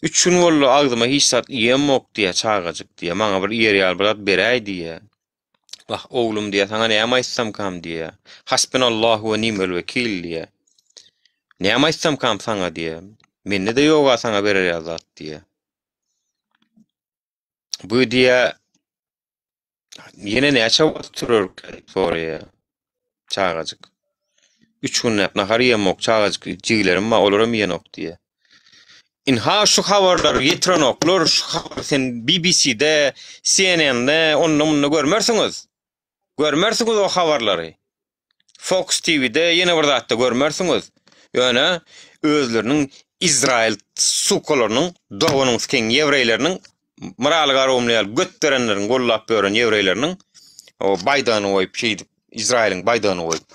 3 gün bollu agdyma hiç sat ýemok diýe çağajyk diýe. Maňa bir ýer ýalbyrat beräý diýe. Wah oglum diýe, saňa näme aýtsam kam diýe. Hasbunallahu we ni'mal wekil diýe. Näme aýtsam kam saňa diýe. Mende de ýoga saňa berýär zat diýe. Bu diýe ýene näçe wagt turur soraýa. Çağajyk. 3 gün näp nahar ýemok çağajyk jigilerim ma olaram ýenok diýe. İnha şu habarlar getirenoklar, şu habar sen BBC'de, CNN'de, onu görmersiňiz. Görmersiňiz o habarlary. Fox TV'de ýene bir zatda görmersiňiz. Ýöne özleriniň İsrail sukolarynyň doganyň keň ýewreýleriniň moral garowmlaýal götderenleriň gollap beren ýewreýleriniň o Baydany oýup şeýdip İsrail'in Baydany oýup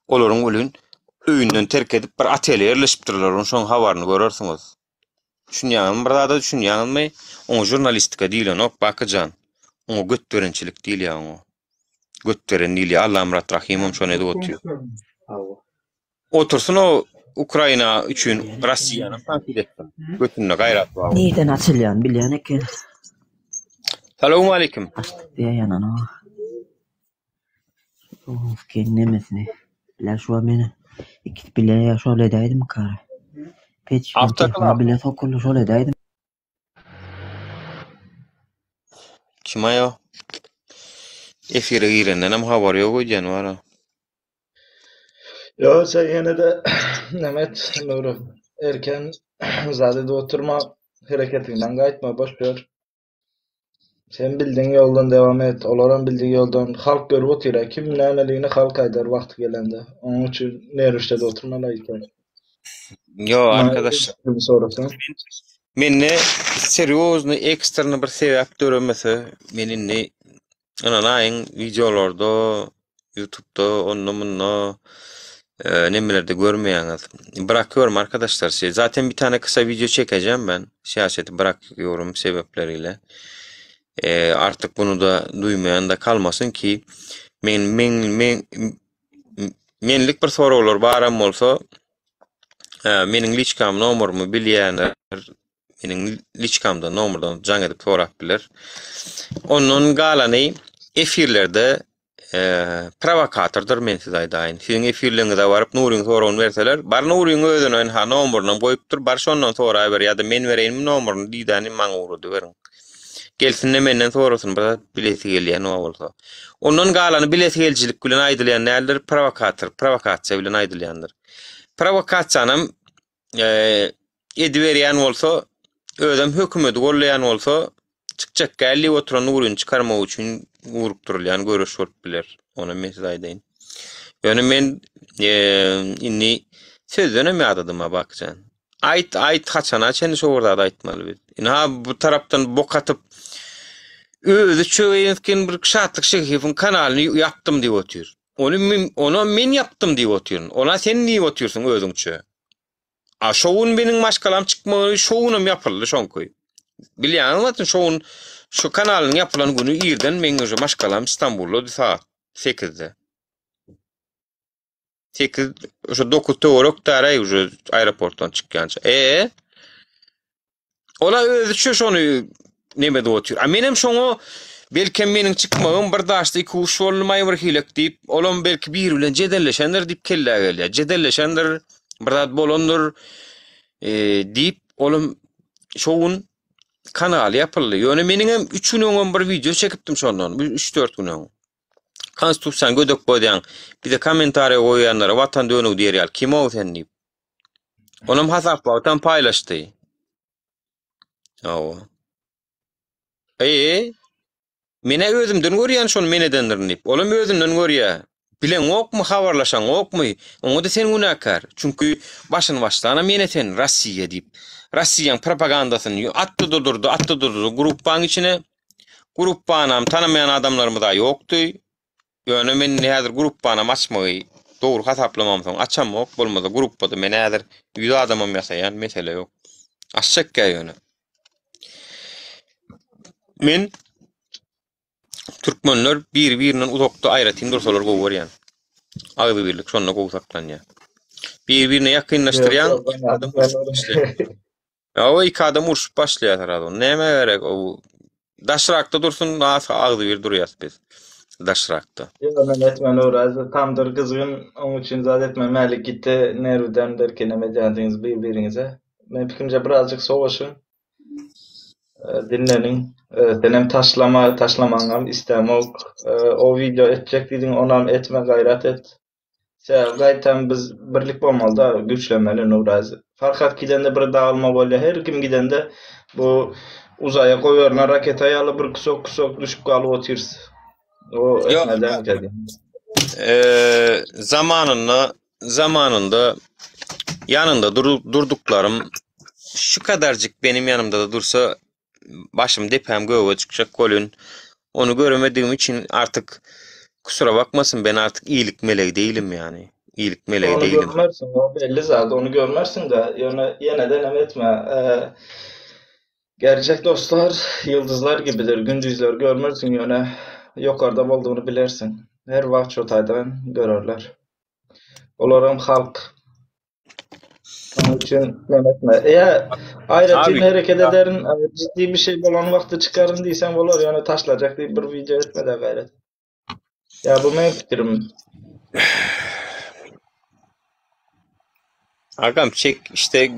olaryň ölün öýünden terk edip bir atele yerleşipdirler. Şoň habaryny görersiňiz. Düşünýäňmi bir zada düşünýäňmi? Oňa jurnalistika diýilen ok bakyjan. Oňa götderençilik diýilýär oňa. Götteren diýilýär. Allah Amrat Rahimim şonu edip otýar. Otursun o Ukraina üçin Russiýanyň tankid etdi. Götünde gaýrat bar. Neden açılyan bilýän eken. Salamu alaykum. Diýýän ana. Of kennemesini. Bilen şu meni. İki bilen ya şöyle edeydim kare. Peç Aftakla bilen sokullu şöyle edeydim. kim aýa? Efire girenden hem habar ýok diýen wara. Yo sen ýene de Nemet Nuru erken zadede oturma hareketinden gaýtma boş ber. Sen bildiň ýoldan dewam et. Olaram bildiği ýoldan halk görüp otyra. Kim nämeligini halk aýdar wagty gelende. Onuň üçin nerüşde oturmaly eken. Yo arkadaş, sorasan. menne seriozny ekstrany bir sebäp görmese, meninni anaýyn videolarda, YouTube'da, onunla nemelerde görmeýäňiz. Bırakıyorum arkadaşlar. Zaten bir tane kısa video çekeceğim ben. Siyaseti bırakıyorum sebepleriyle. Artık bunu da duymayan da kalmasın ki menlik bir soru olur. Baram olsa menin liçkam nomerumu bilýänler, menin liçkamda nomerdan jaň edip sorap biler. Onun galany efirlerde provokatordur men size aýdaýyn. Siziň efirleriňizde baryp nuryň soragyny berseler, bar nuryň özüne ha nomeruny goýupdyr, bar şondan sonra ber ýa-da men bereýin nomeruny diýdäni maňa urdy beriň. Gelsin menden sorasyn bir bileti gelýän bolsa. Onun galany bileti gelçilik bilen aýdylýan näler provokasiýa bilen aýdylýandyr. Provokasiýanyň ediberýän bolsa, özüm hökümeti gollaýan bolsa, çykjak gelýär oturan nuryny çykarmak üçin urup durulýan görüş bolup biler. Ona men size aýdaýyn. Ýöne men inni sözüne mi adadyma bakjan. Ayt haçana çeni şoğurda aýtmaly biz. Ha bu tarapdan bokatyp özü çöýenken bir şatlyk şeýhin kanalyny ýapdym diýip otýar. Onu men ýapdym diýip otýar. Ona sen diýip otýarsyň özüňçe. A şowun meniň maşgalam çykmagy şowunam ýapyldy şonkoy. Bilýänmi şowun şu kanalyň ýapylan güni ýerden men öňe maşgalam İstanbulda saat 8'de. 8 уже 9 torok taray уже aeroportdan çykýança. Ola özü şonu Nemede otur. Menem şoňa belki meniň çykmagym bir daşdy iki uş bolmay bir hilek diýip, olam belki bir bilen jedelleşendir diýip kelle gelýär. Jedelleşendir, bir zat bolandyr diýip olam şoň kanal ýapyldy. Ýöne meniň hem 3 gün öňem bir video çekipdim şondan. 3-4 gün öňem. Konstitusiýa gödök boýdan, bir de kommentariýa goýanlara watan dönüg diýerýär. Kim o sen diýip. Olam hasaplawdan paýlaşdy. Awa. Mene özümden görýän şonu menedendir diýip. Olam özünden görýär. Bilen okmy habarlaşan okmy? Oňa da sen günäkär. Çünki başyny başlana mene sen Rossiýa diýip. Rossiýanyň propagandasyny atdy durdu gruppaň içine. Gruppanam tanamayan adamlarym da ýokdy. Ýöne men häzir gruppanam açmagy dogry hasaplamam soň açamok bolmasa gruppada men häzir ýüze adamam ýasaýan mesele ýok. Açjak ýöne. Men türkmenler bir-birinden uzakda aýratyn dursalar gowy Agdy birlik şonda gowy saklanýar. Bir-birine ýakynlaşdyrýan adam başlaýar. O iki adam urşup başlaýar adam. Näme gerek o daşrakda dursun, agdy bir durýas biz. Daşrakda. Men orazy tamdyr gyzgyn, oň üçin zat etmemälik gitdi. Nereden derken emediňiz bir-biriňize. Men pikirimçe birazjyk sowaşyň. Dinlenin. Senem taşlamaňam istemok. O video etjek diýdiň, onam etme gayret et. Gaýtam biz birlik bolmaly da, güçlenmeli Nurazy. Farhat gidende bir dağılma bolýar. Her kim gidende bu uzaya goýarlar raketa ýaly bir kusok düşüp galyp otyrs. O etmeden geldi. Zamanında yanında durduklarım şu kadarcık benim yanımda da dursa başım depem göğe çıkacak kolun. Onu göremediğim için artık kusura bakmasın, ben artık iyilik meleği değilim yani. İyilik meleği değilim. Onu görmersin, o belli zaten, onu görmersin de yine de etme. Gerçek dostlar yıldızlar gibidir, gündüzler görmersin yöne yukarıda olduğunu bilersin. Her vaxt çotaydan görürler. Olaram halk. Onun için etme. Eğer ayrıca hareket ederin, ciddi bir şey olan vakti çıkarın diysen olur, yani taşlayacak diye bir video etme de gayret. Ya bu benim fikrim. Agam çek işte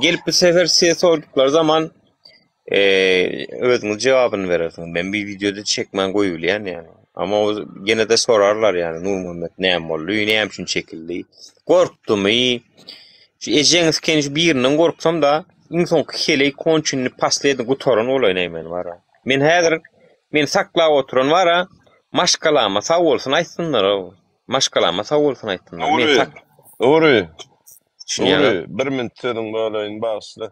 gelip bir sefer size sordukları zaman özünün cevabını verirsin. Ben bir videoda çekmen koyulayan yani. Ama o gene de sorarlar yani Nur Muhammed neyem oldu, neyem şun çekildi. Korktum iyi. Şu ejeniz kendiş birinden korksam da insan keleyi konçununu paslaydı kutoran olayın men var ha. Men sakla oturan var ha. Maşkalama sağ olsun aytsınlar o. Maşkalama sağ olsun aytsınlar. Nuri. Bir minut sözün böyleyin bağışla.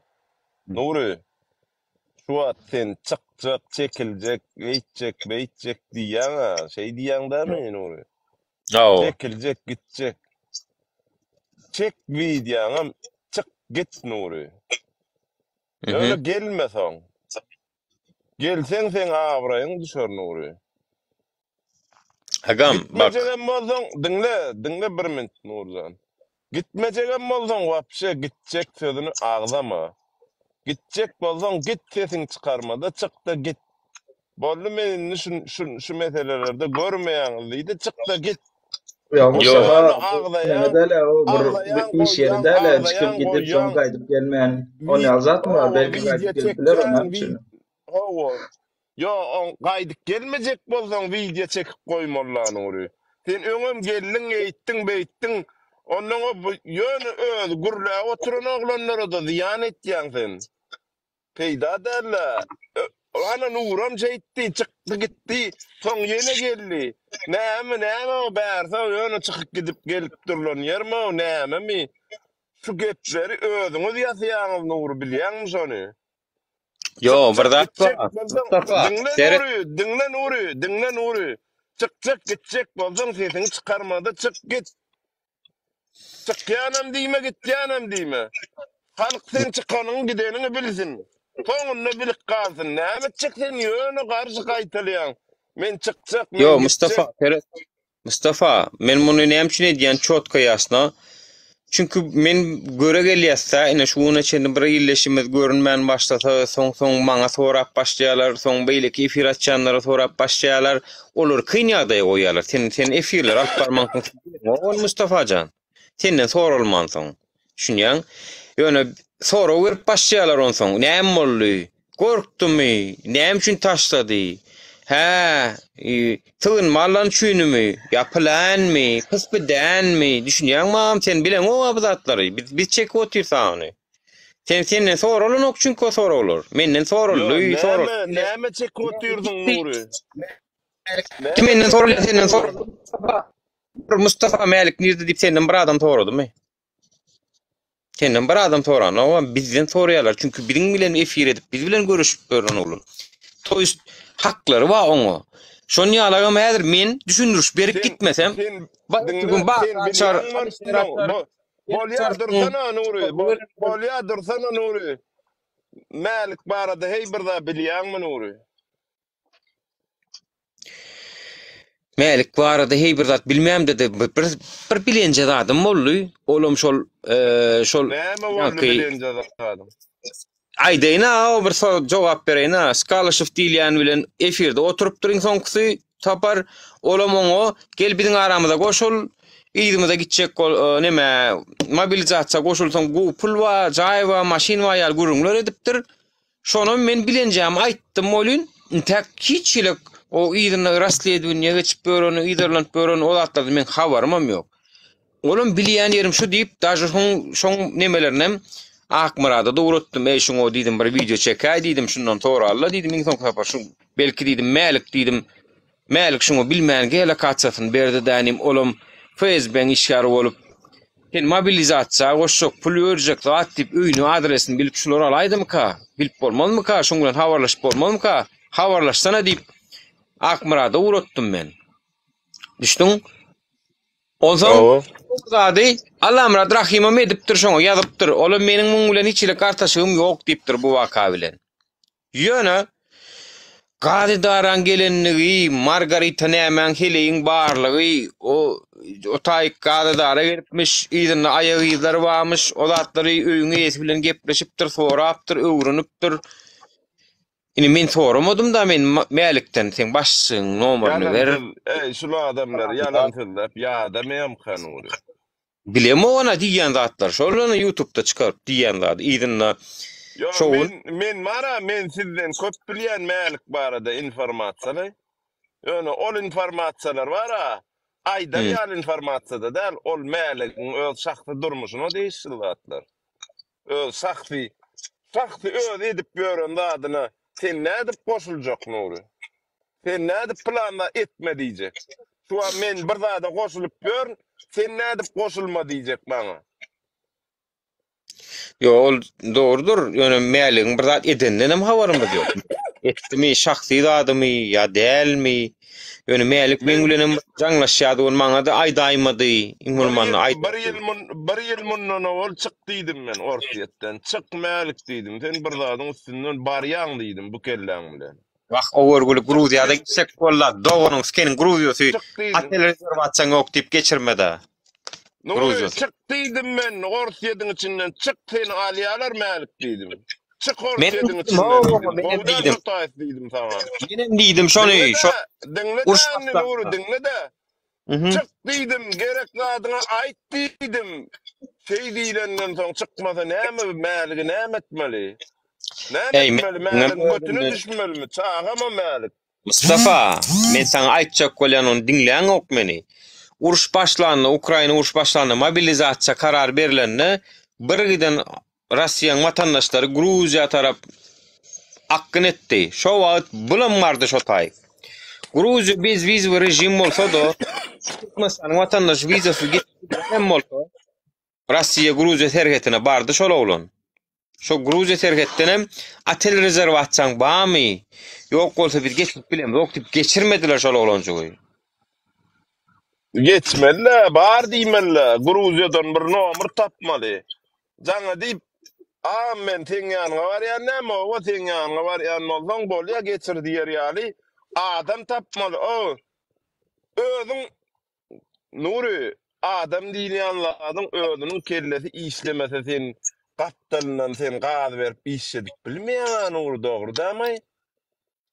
Nuri. Şu at sen çıkacak, çekilecek, beytecek diyen ha. Şey diyen değil mi Nuri? Çekilecek, gidecek. Çek video'na çık git Nuri. Öyle gelme sen. Gelsen sen avrayın düşer Nuri. Agam bak. Gitmeyeceğim bolsan dinle bir minut Nurcan. Gitmeyeceğim bolsan vapşe gidecek sözünü ağlama. Gidecek bolsan git sesini çıkarma da çık da git. Bollu meni şu meselelerde görmeýäňizdi çık da git. Ya Mehmet'le o bir iş yerinde çıkıp gidip son kaydıp gelmeyen onu azat mı? Belki kaydıp geldiler onun için. Yo kaydıp gelmeyecek bolsan video çekip koymalan oraya. Sen öňem geldin eýtdiň ondan o ýöne öz gurla oturan oglanlara da ziyan etýän sen. Peýda derler. Ana Nuram çeýtdi, çykdy gitdi, soň ýene geldi. Näme o bärse ýöne çykyp gidip gelip durlan ýerme o näme mi? Şu gepleri özüňiz ýasaýaňyz Nur bilýärmi şonu? Yo, Mustafa. Dinle Nuri. Çık gidecek bolsan sesini çıkarmada çık git. Çık yanam diýme, git yanam diýme. Halk sen çıkanyň gidenini bilsin. Toňunna bilik kalsın. Näme çıksen ýöne garşy gaýtalýan. Men çıkjak. Yo Mustafa, men muny näme üçin edýän çotka ýasna. Çünkü men göre gelýärse ine şuuna çendim bir illeşimiz görünmän başlasa soň maňa sorap başlaýarlar, soň beýleki efir açanlara sorap başlaýarlar. Olar kyn ýagdaýa goýarlar. Sen efirler alyp barmaňsyň. O Mustafajan. Senden sorulman soň. Şunýan. Ýöne soraw berip başlaýarlar onsoň. Näme boldy? Korkdumy? Näme üçin taşlady? Tığın mallan çüynümü, yapılanmı, kısbıdanmı, düşünýänmi? Sen bilen o abadatları, biz çek otursaňy. Senden sorulun ok çünkü o sorulur. Menden sorulur, sorul. Näme çek oturdun Nuri? Kimenden sorulur, senden sorulur. Mustafa Malik nerede dip senden bir adam soradymy? Senden bir adam soran, ama bizden soraýarlar. Çünkü birin bilen efir edip, biz bilen görüşüp görän olur. Toýst hakları var onu. Şonu ýalagam häzir men düşündürüş berip gitmesem, bugün açar. Bolýar dursana Nuri, bolýar dursana Nuri. Malik barada hey birda bilýärmi Nuri? Malik barada hey bir zat bilmem dedi. Bir bilenje adam boldy. Olam şol Näme boldy bilenje adam? Aydayna o bir jogap bereyna. Scholarship diýilýän bilen efirde oturup duruň soňky tapar. Olam oňa gel biziň aramyza goşul. Ýygymiza gitjek näme mobilizasiýa goşulsaň bu pul we jaý we maşin we ýal gürüňler edipdir. Şonu men bilenjäm aýtdym bolyn. Tak hiçlik o ýygyny rastlaýdywňa geçip göreni, ýygylanıp göreni olatlardan men habarym ýok. Olam bilýän ýerim şu diýip, daşy şoň nemelerinem Akmurada doğrulttum. Şunu diýdim bir video çekäý diýdim, şundan sonra Allah diýdim, men soň tapar şu belki diýdim Malik diýdim. Malik şunu bilmän gele kaçsyn berdi dänim olam Facebook işgär bolup sen mobilizasiýa goşşok pul örjek zat diýip öýüni adresini bilip şular alaýdymy ka? Bilip bolmalymy ka? Şoň bilen habarlaşyp bolmalymy ka? Habarlaşsana diýip Akmurada doğrulttum men. Düşdüň? Onsoň zady Allah'ım rahimem edipdir şoňa ýazypdyr. Olam meniň muň bilen hiçlik artaşygym ýok diýipdir bu waka bilen. Ýöne gady daran gelenligi, Margarita nämen heleýin barlygy, o taýyk gady dara gelipmiş, ýygyny aýagyzlary barmyş, o zatlary öýüňe ýesi bilen gepleşipdir, sorapdyr, öwrünipdir. Ine men soramadym da men Malikden sen başsyň nomerini ber. Şulu adamlar yalan söylep ýa-da memkan Nuri. Bilem ona diýen zatlar, şolany YouTube'da çykaryp diýen zat, ýygyny men sizden köp bilýän Malik barada informasiýany. Ýöne ol informasiýalar bara aýda ýal informasiýada däl, ol Malik'in öz şahsy durmuşyny diýişdir zatlar. Öz şahsy öz edip ýören zadyna sen nädip goşuljak Nuri? Sen nädip planda etme diýjek? Şu an men bir zada goşulyp ýör, sen nädip goşulma diýjek maňa? Ol doğrudur. Ýöne Malik'in bir zat edenden hem habarymyz ýok. Etdimi, şahsy zadymy ýa dälmi? Ýöne Malik men bilen jaňlaşýady, ol maňa da aýdaýmady. Inulmany bir ýyl mundan ol çyk diýdim men ortaýetden. Çyk Malik diýdim. Sen bir zadyň üstünden barýaň diýdim bu kelläň bilen. Waq owergül Gruziýada gitsek bollar, doganyň skeniň Gruziýasy atel rezerwasiýaň ok diýip geçirmede. Nuri çık diýdim men ortaýedyň içinden çık seni alýarlar Malik diýdim. Çık ortaýedyň içinden. Men diýdim sana. Menem diýdim şonu. Dinle Nuri dinle de. Çık diýdim gerek zadyňa aýt diýdim. Şey diýlenden soň çykmasa näme Malik'i näme etmeli? Näme etmeli Malik'in götüne düşmeli? Çağama Malik. Mustafa, men sana aýtjak bolýan onu dinleýän ok meni. Uruş başlandy, Ukraina uruş başlandy, mobilizasiýa karar berilende bir giden Russiýanyň watandaşlary Gruziýa tarap akyn etdi. Şo wagt bulanmardy şo taýyk. Gruziýa biz viza rejim bolsa da, Türkmenistan'ın vatandaş vizası gitmem bolsa, Russiýa Gruziýa terhetine bardy şol oglan. Şo Gruziýa terhetinem atel rezerwasiýaň barmy? Ýok bolsa biz geçip bilem, ýok diýip geçirmediler şol oglanjygy. Geçmediler, bar diýmeliler. Gruziýadan bir nomer tapmaly. Jaňa diýip, men teň ýanyňa barýan näme, o teň ýanyňa barýan bolsaň bolýa geçir diýer ýaly. Adam tapmaly. O özüň Nuri Adam diýýän adam özüniň kellesi işlemese sen gatdalyndan sen gaz berip işledik bilmeýän ol dogry dämi?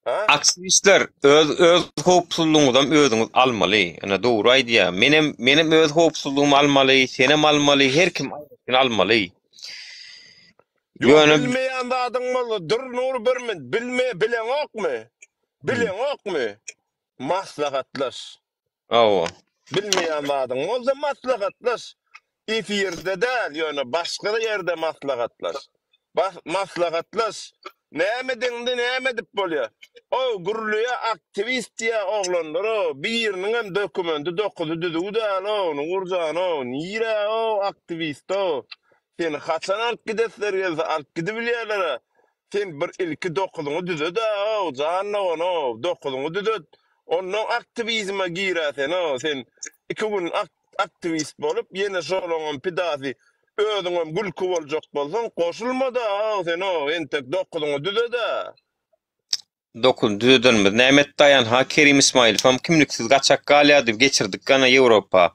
Ha? Aktivistler öz hopsuzluğundan özüňiz almaly. Ana dogry aýdýar. Menem öz hopsuzluğumy almaly, senem almaly, her kim almaly. Ýöne bilmeýän de adam bol, dur nur bermen, bilen okmy? Bilen okmy? Maslahatlaş. Awa. Bilmeýän adam bolsa maslahatlaş. Efirde däl, ýöne başga ýerde maslahatlaş. Maslahatlaş. Näme diňdi, näme dip bolýar? O gurulýa aktivist ýa oglanlar o biriniň hem dokumenti dokudy düdügi däl o, onu urjan o, nire o aktivist o. Sen haçan alıp gidesler ýa alıp gidibilýärler. Sen bir ilki dokudyňy düzet o, janna onu dokudyňy düzet. Onun aktivizme giräsen o, sen 2 gün aktivist bolup ýene şolaňam pidasi özüňem gülkü boljak bolsaň goşulma da sen o entek dokudyňy düzet. Dokun düzedinmiz. Nämet dayan ha Kerim İsmail fam kimliksiz gaçak galýady geçirdik gana Ýewropa.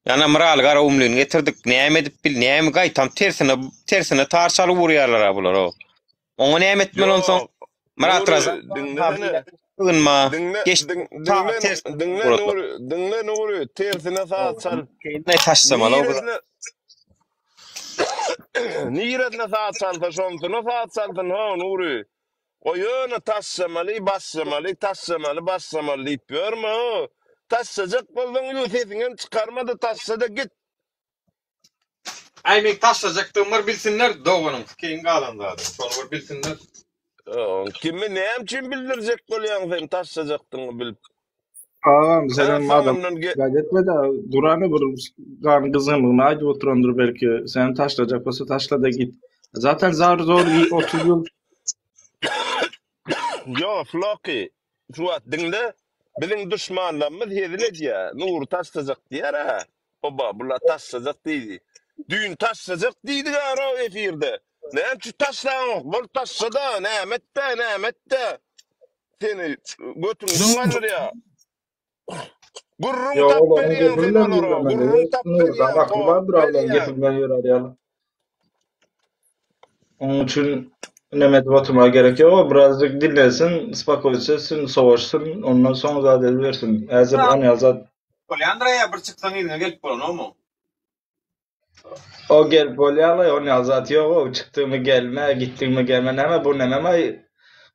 Yana moral gara umlyny getirdik. Näme edip bil, näme gaýtam tersine tarçaly urýarlar bular o. Oňa näme etmeli olsaň Murat Raza ýygynma dinle nuri tersine saçal. Ne taşsamaly o. Niretne saçal da şontuny saçaldyn ha nuri. O ýöne taşsamaly, bassamaly, taşsamaly, bassamaly diýip görme o. Taşsajak bolsaň ýüzüňden çykarma da taşsa da git. Aýmek taşsajaktygmy bilsinler dogunyň fikirin galandy. Şonu bir bilsinler. Kimi näme üçin bildirjek bolýan sen taşsajakdyňy bilip. Ağam senem adam gazetme de durany bir gan gyzymy aýdyp oturandyr belki sen taşlajak bolsa taşla da git. Zaten zor 30 ýyl. Yo Floki, şu dinle bizim düşmanlarımız hediledya. Nur taşsajak diýär ha. Baba bular taşsajak diýdi. Düň taşsajak diýdi garo efirde. Näme üçin taşlaň? Bol taşsada nämetde. Seni götüňden galyr ýa. Gurrun tap berýän sen onlara. Gurrun tap berýän. Bakmadyr Allah'ın getirmeden ýörer ýaly. Onun için näme edip oturmagy gerek ýok. Birazcık dinlesin, spakoýsyn, sowaşsyn, ondan soň zat edip Häzir onu ýazat. Polyandraya bir çyksaň ýene gelip bolanmy? O gelip bolýarly, onu ýazat ýok. O çykdymy gelme, gitdiňmi gelme näme bu näme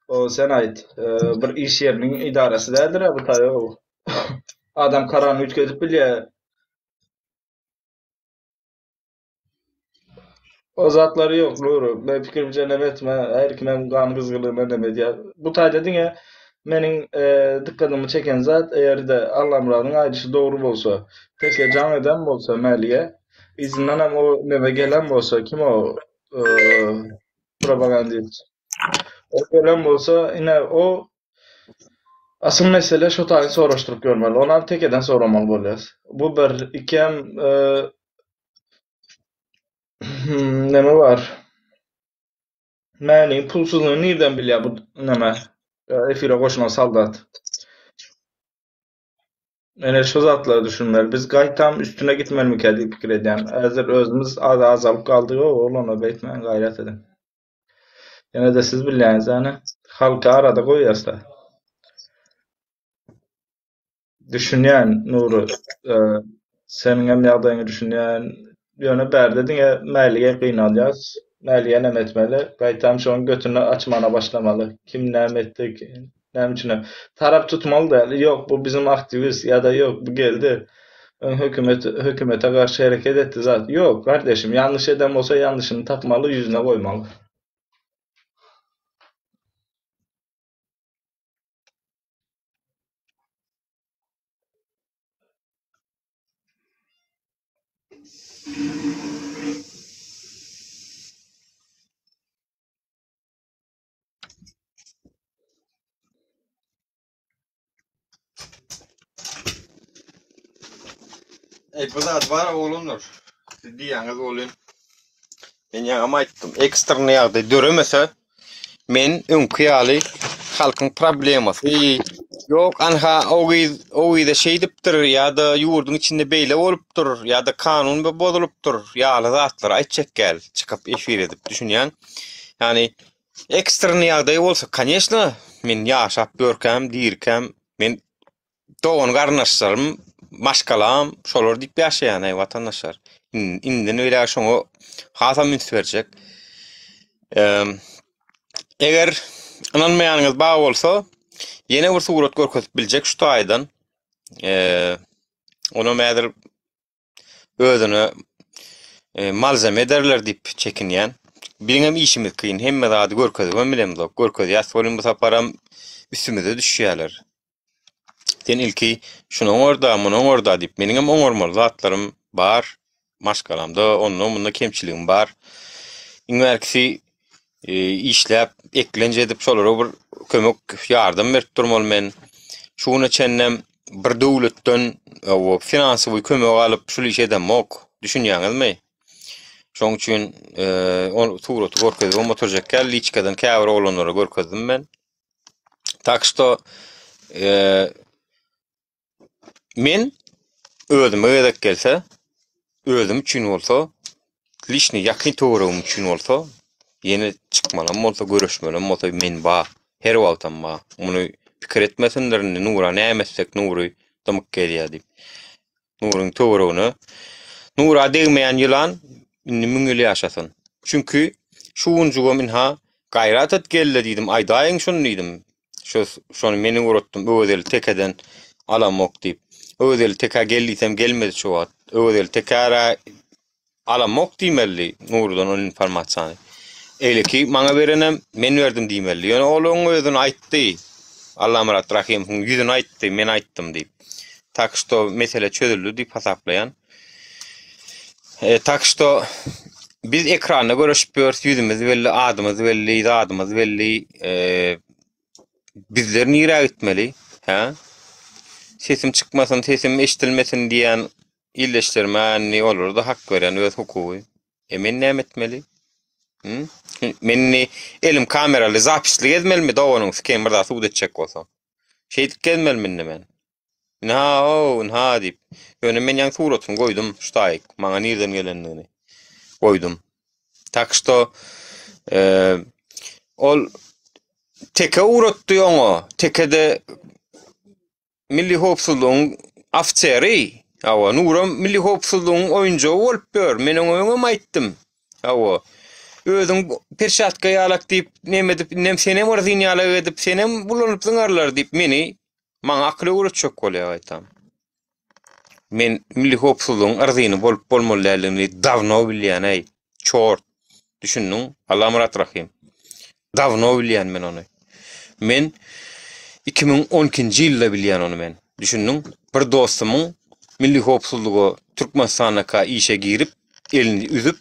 o sen aýt. Bir iş ýeriniň idaresi dädir bu taýy. Adam karany ütközüp bilýär. O zatlary ýok, Nuru. Ben pikirimce näme etme, her kimem gan gyzgylygyna näme diýär. Bu taýda diňe meniň dikkatimi çeken zat, eğer Allah muradyň aýdyşy dogry bolsa, teke jan eden bolsa mäliye, izinden hem o näme gelen bolsa, kim o propagandist. O gelen bolsa, ine o asıl mesele şu taýy soraşdyryp görmeli. Ondan tekeden soramaly bolýar. Bu bir ikem näme var? Mäni pulsuzlygy nerden bilýär bu näme? Efire goşulan saldat. Ene şu zatlary düşünmeli. Biz gaýtam üstüne gitmeli mikädi pikir edýän. Häzir özümüz azalyp galdyk, olana beýtmän gaýrat edin. Ene de siz bilýäňiz ýani halka arada goýýarsda. Düşünýän Nuru, seniň hem ýagdaýyňy düşünýän ýöne bärde diňe mäliye gynalýas. Mäliye näme etmeli? Gaýtam şoň götüni açmana başlamaly. Kim näme etdi? Näme üçin? Tarap tutmaly da, ýok bu bizim aktivist ýa-da ýok bu geldi. Hökümete garşy hereket etdi zat. Ýok kardeşim, ýanlış eden bolsa ýanlyşyny tapmaly, ýüzüne goýmaly. Bu zat var oğlundur. Diýäňiz bolýan. Men ýaňam aýtdym. Ekstrny ýagdaý döremese men öňkü ýaly halkın problemasy. Yok anha ogy da şey dipdir ýa-da ýurdun içinde beýle bolupdyr ýa-da kanun bozulupdyr ýaly zatlar aýtjak gel çykyp efir edip düşünýän. Yani ekstrem ýagdaý bolsa, конечно, men ýaşap görkem, dirkem, men doğun garnaşlarym, maşgalam, şolar diýip ýaşaýan ey watandaşlar. Inden öýle şoňa hasa müns berjek. Eger ananmaýanyňyz bar bolsa, ýene bir surat görkezip biljek şu taýdan. Onu mädir özüne malzeme ederler diýip çekinýän. Biňem işimiz kyn, hemme zady görkezip bilemdi. Görkezip ýaşbolym bu saparam üstümize düşýärler. Sen ilki şunu orada, bunu orada diýip meniňem oňormaly zatlarym bar. Maşgalamda onun bunda kemçiligim bar. Iňerkisi işläp eklenje edip şolara bir kömek ýardam berip durmaly men. Şunu çennem bir döwletden finansiwy kömek alyp şu iş edemok. Düşünýäňizmi? Şoň üçin onu tuğratu görkezip motorjak geldi içkadan käbir olanlara görkezdim men. Tak što men özüm öýdek gelse, özüm üçin bolsa, lişni ýakyn töweregim üçin bolsa, ýene çykmalam bolsa, görüşmelim bolsa men ba, her wagtam ba. Muny pikir etmesinler, nura nämesek nury tamyk gelýär diýip. Nuryň töweregini nura degmeýän ýylan müňüli ýaşasyn. Çünki şuwunjuga men ha gaýrat et gelle diýdim, aýdaýyň şunu diýdim. Şonu meni uratdym, öwedel tekeden alamok diýip. Öwedel teka geldiysem gelmedi şu wagt. Öwedel tekara alamok diýmeli nurdan o informasiýany. Eýleki maňa berenem men berdim diýmeli. Ýöne olaň özüni aýtdy. Allahym rahim, ýüzüni aýtdy, men aýtdym diýip. Tak što mesele çözüldü diýip hasaplayan. Tak što biz ekranda görüşüp yüzümüz belli, adımız belli, zadımız belli. Bizler nire gitmeli? Ha? Sesim çıkmasın, sesim eşitilmesin diyen illeştirmen ne olur da hak veren öz hukuku. Men ne etmeli? Men elim kameralı zapisli gezmeli mi? Doğanın kamerada suud edecek olsam. Şeydik gezmeli mi men? Nha deyip. Yöne men yan suratını koydum. Ştayik. Maňa nirden gelenliğini koydum. Tak što ol teke uğratdı ýoňa. Tekede Milli Hopsuzluğun afseri. Awa Nura Milli Hopsuzluğun oyuncu bolup bör. Men oňa aýtdym. Awa özüň perşatka ýalak diýip nemedip nem senem warzyn ýalak edip senem bulanyp zyňarlar diýip maňa akly uğratjak bolýar aýtam. Men Milli Hopsuzluğun arzyny bolup bolmalylygyny davno bilýän ey. Çort. Düşündüm. Allahym rahim. Davno bilýän men onu. Men 2012-nji ýylda bilýän onu men. Düşündüm. Bir dostumyň Milli Hopsuzlugy Türkmenistana işe girip elini üzüp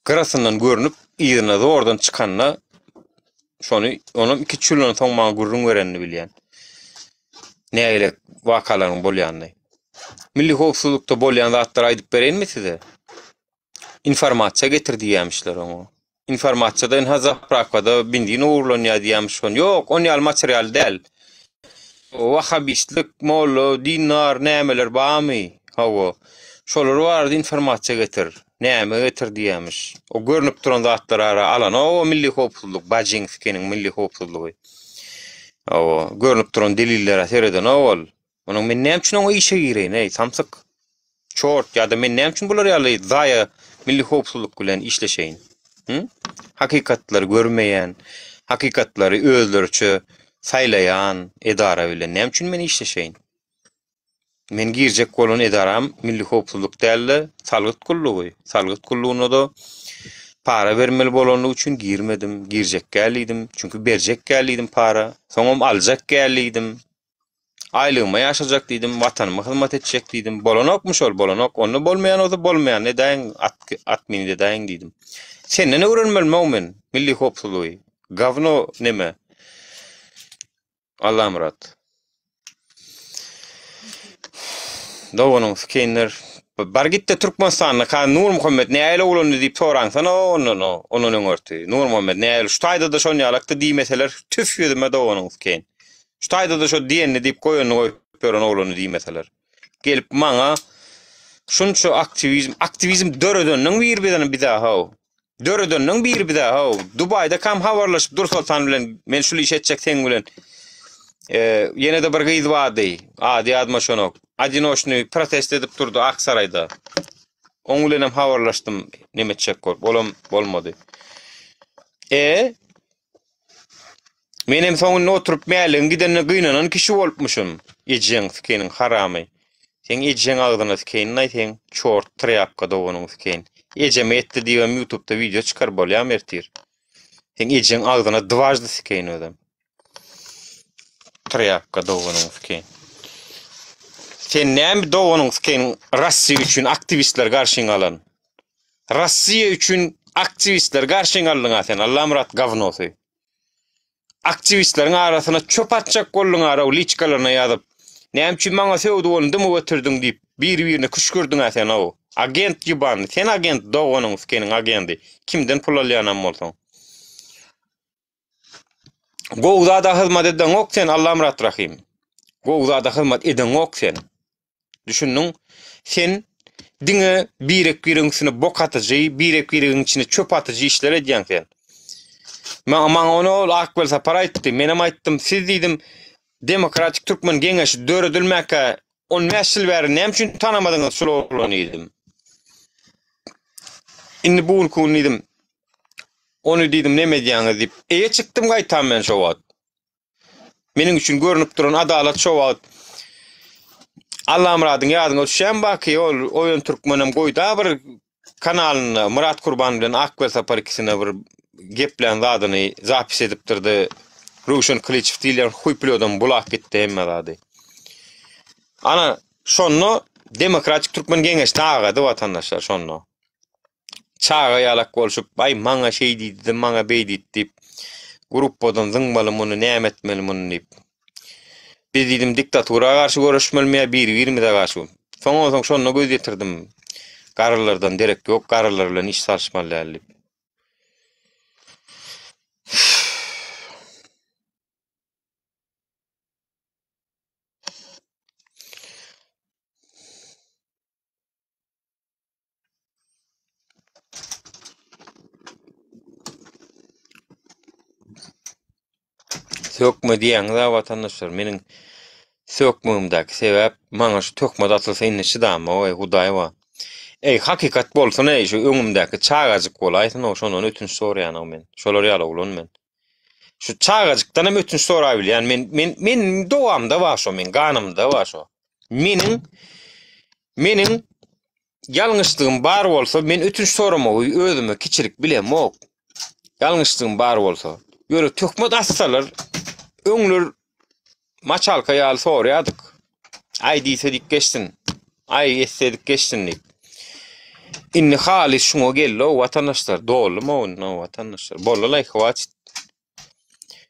garasyndan görünüp ýygyna da oradan çykanyna şonu onuň 2 ýyldan soň maňa gurrun berenini bilýän. Näile wakalaryň bolýanyny. Milli Hopsuzlukda bolýan zatlar aýdyp berenmi size? Informasiýa getirdi diýmişler oňa. Informasiýadan hazaprakada bindini uğurlanýar diýmiş şon. Ýok, on ýal material däl. Wahabistlik, mollo, dinar, nämeler barmy? Hawa. Şolar bardy informasiýa getir. Näme getir diýmiş. O görnüp duran zatlar ara alan o Milli Hopsuzluk, Bajinskiň Milli Hopsuzlugy. Hawa, görnüp duran deliller sereden ol. Onuň men näme üçin o işe gireýin, ey samsyk. Çort ýa-da men näme üçin bular ýaly zaya Milli Hopsuzluk bilen işleşeýin? Hakykatları görmeýän, hakykatları özleriçe saýlaýan edara bilen näme üçin men işleşeýin? Men girjek bolan edaram Milli Hopsuzluk däl, salgyt kullugy. Salgyt kullugyna da para bermeli bolanyny üçin girmedim, girjek gelýdim. Çünki berjek gelýdim para, soňam aljak gelýdim. Aýlygyma ýaşajak diýdim, watanyma hyzmat etjek diýdim. Bolanokmuş ol, bolanok. Onu bolmaýan olsa bolmaýan, edaýyn atmini edaýyn diýdim. Sen ne öwrenmeli men Milli Hopsuzlugy? Gavno neme? Allahym rat. Dowanyň skenler Bar gitti Türkmenistan'a kan Nur Muhammed näýle bolany diýip soraňsan onu öňörti. Nur Muhammed näýle şu taýda da şonu ýalakdy diýmeseler tüf ýüzüme de onuňyz keň. Şu taýda da şo diýenni diýip goýany goýup beren oglany diýmeseler. Gelip maňa şunça aktivizm dörödönüň bir bilen bir daha. Dörödönüň bir daha. Dubayda kam habarlaşyp Dursultan bilen men şuly iş etjek sen bilen. Ýene de bir gyz bady. Adi adma şonok. Adinoşny protest edip durdu Aksarayda. Oň bilen hem habarlaşdym. Neme etjek bolmady. Menem soňuna oturup mälen gidenne gynanan kişi bolupmuşum. Ejeň fikeniň haramy. Sen ejeň agdyna fikeniň aýtýan, çort trapka dowanyň fikeniň. Ejeme etdi diýip YouTube'da video çykar bolýar mertir. Sen ejeň agdyna dwajdy fikeniň ödem. Trapka dowanyň fikeniň. Sen näme dowanyň fikeniň Russiýa üçin aktivistler garşyň alan. Russiýa üçin aktivistler garşyň aldyň sen Allah murat gavnosy. Aktivistleriň arasyna çöp atjak golluň ara liçkalaryna ýazyp näme üçin maňa söwdi bolundymy götürdüň diýip bir-birini küşkürdüň sen o. Agent ýyban, sen agent dowanyň fikeniň agendi. Kimden pul alýanan bolsaň? Gowda da hyzmat eden ok sen Allah murat rahim. Gowda da hyzmat eden ok sen. Düşündüň, sen diňe birek biriňsini bok atyjy, birek biriň içine çöp atyjy işler edýän sen. Maňa onu akbel sapar aýtdy. Menem aýtdym, siz diýdim, Demokratik Türkmen Geňeşi döredilmäke 15 ýyl bäri näme üçin tanamadyňyz şol oglany diýdim. Indi bu ülküni diýdim. Onu diýdim neme diýäňiz diýip. Eýe çykdym gaýtam men şo wagt. Meniň üçin görünüp duran adalet şo wagt. Allah muradyň ýadyňa düşen baky oýun Türkmenem goýda bir kanalyny Murat Kurban bilen Akbel Sapar ikisine bir geplen zadyny zapis edip durdy. Ruşen Kliçev diýilen huýplyodam bulak gitdi hemme zady. Ana şonu Demokratik Türkmen Geňeşi taýgady watandaşlar şonu. Çağa ýalak bolşup, "Ay maňa şey diýdi, maňa beý diýdi" diýip gruppadan zyňmaly muny näme etmeli muny diýip. Biz diýdim diktatura garşy görüşmelmi bir-birine de garşy. Soňa şonu göz ýetirdim. Garalardan derek ýok, garalar bilen iş salşmaly. Sökme diýen da watandaşlar meniň sökmegimdäki sebäp maňa şu tökme atylsa indi şydama oý Hudaý wa. Hakykat bolsa ne şu öňümdäki çağajyk bolaýsyn o şondan ötünç soraýan men. Şolar ýaly bolan men. Şu çağajykdan hem ötünç soraýar bilýän men dowamda var şo men ganymda var şo. Meniň ýalňyşlygym bar bolsa men ötünç soramagy özüme kiçilik bilem ok. Ýalňyşlygym bar bolsa ýöre tökme atsalar öňler maçalka ýaly soraýadyk. Ay diýsedik geçsin. Ay etsedik geçsin diýip. Inni halis şuna geldi o vatandaşlar. Doğru mu o vatandaşlar? Bollalayk wat.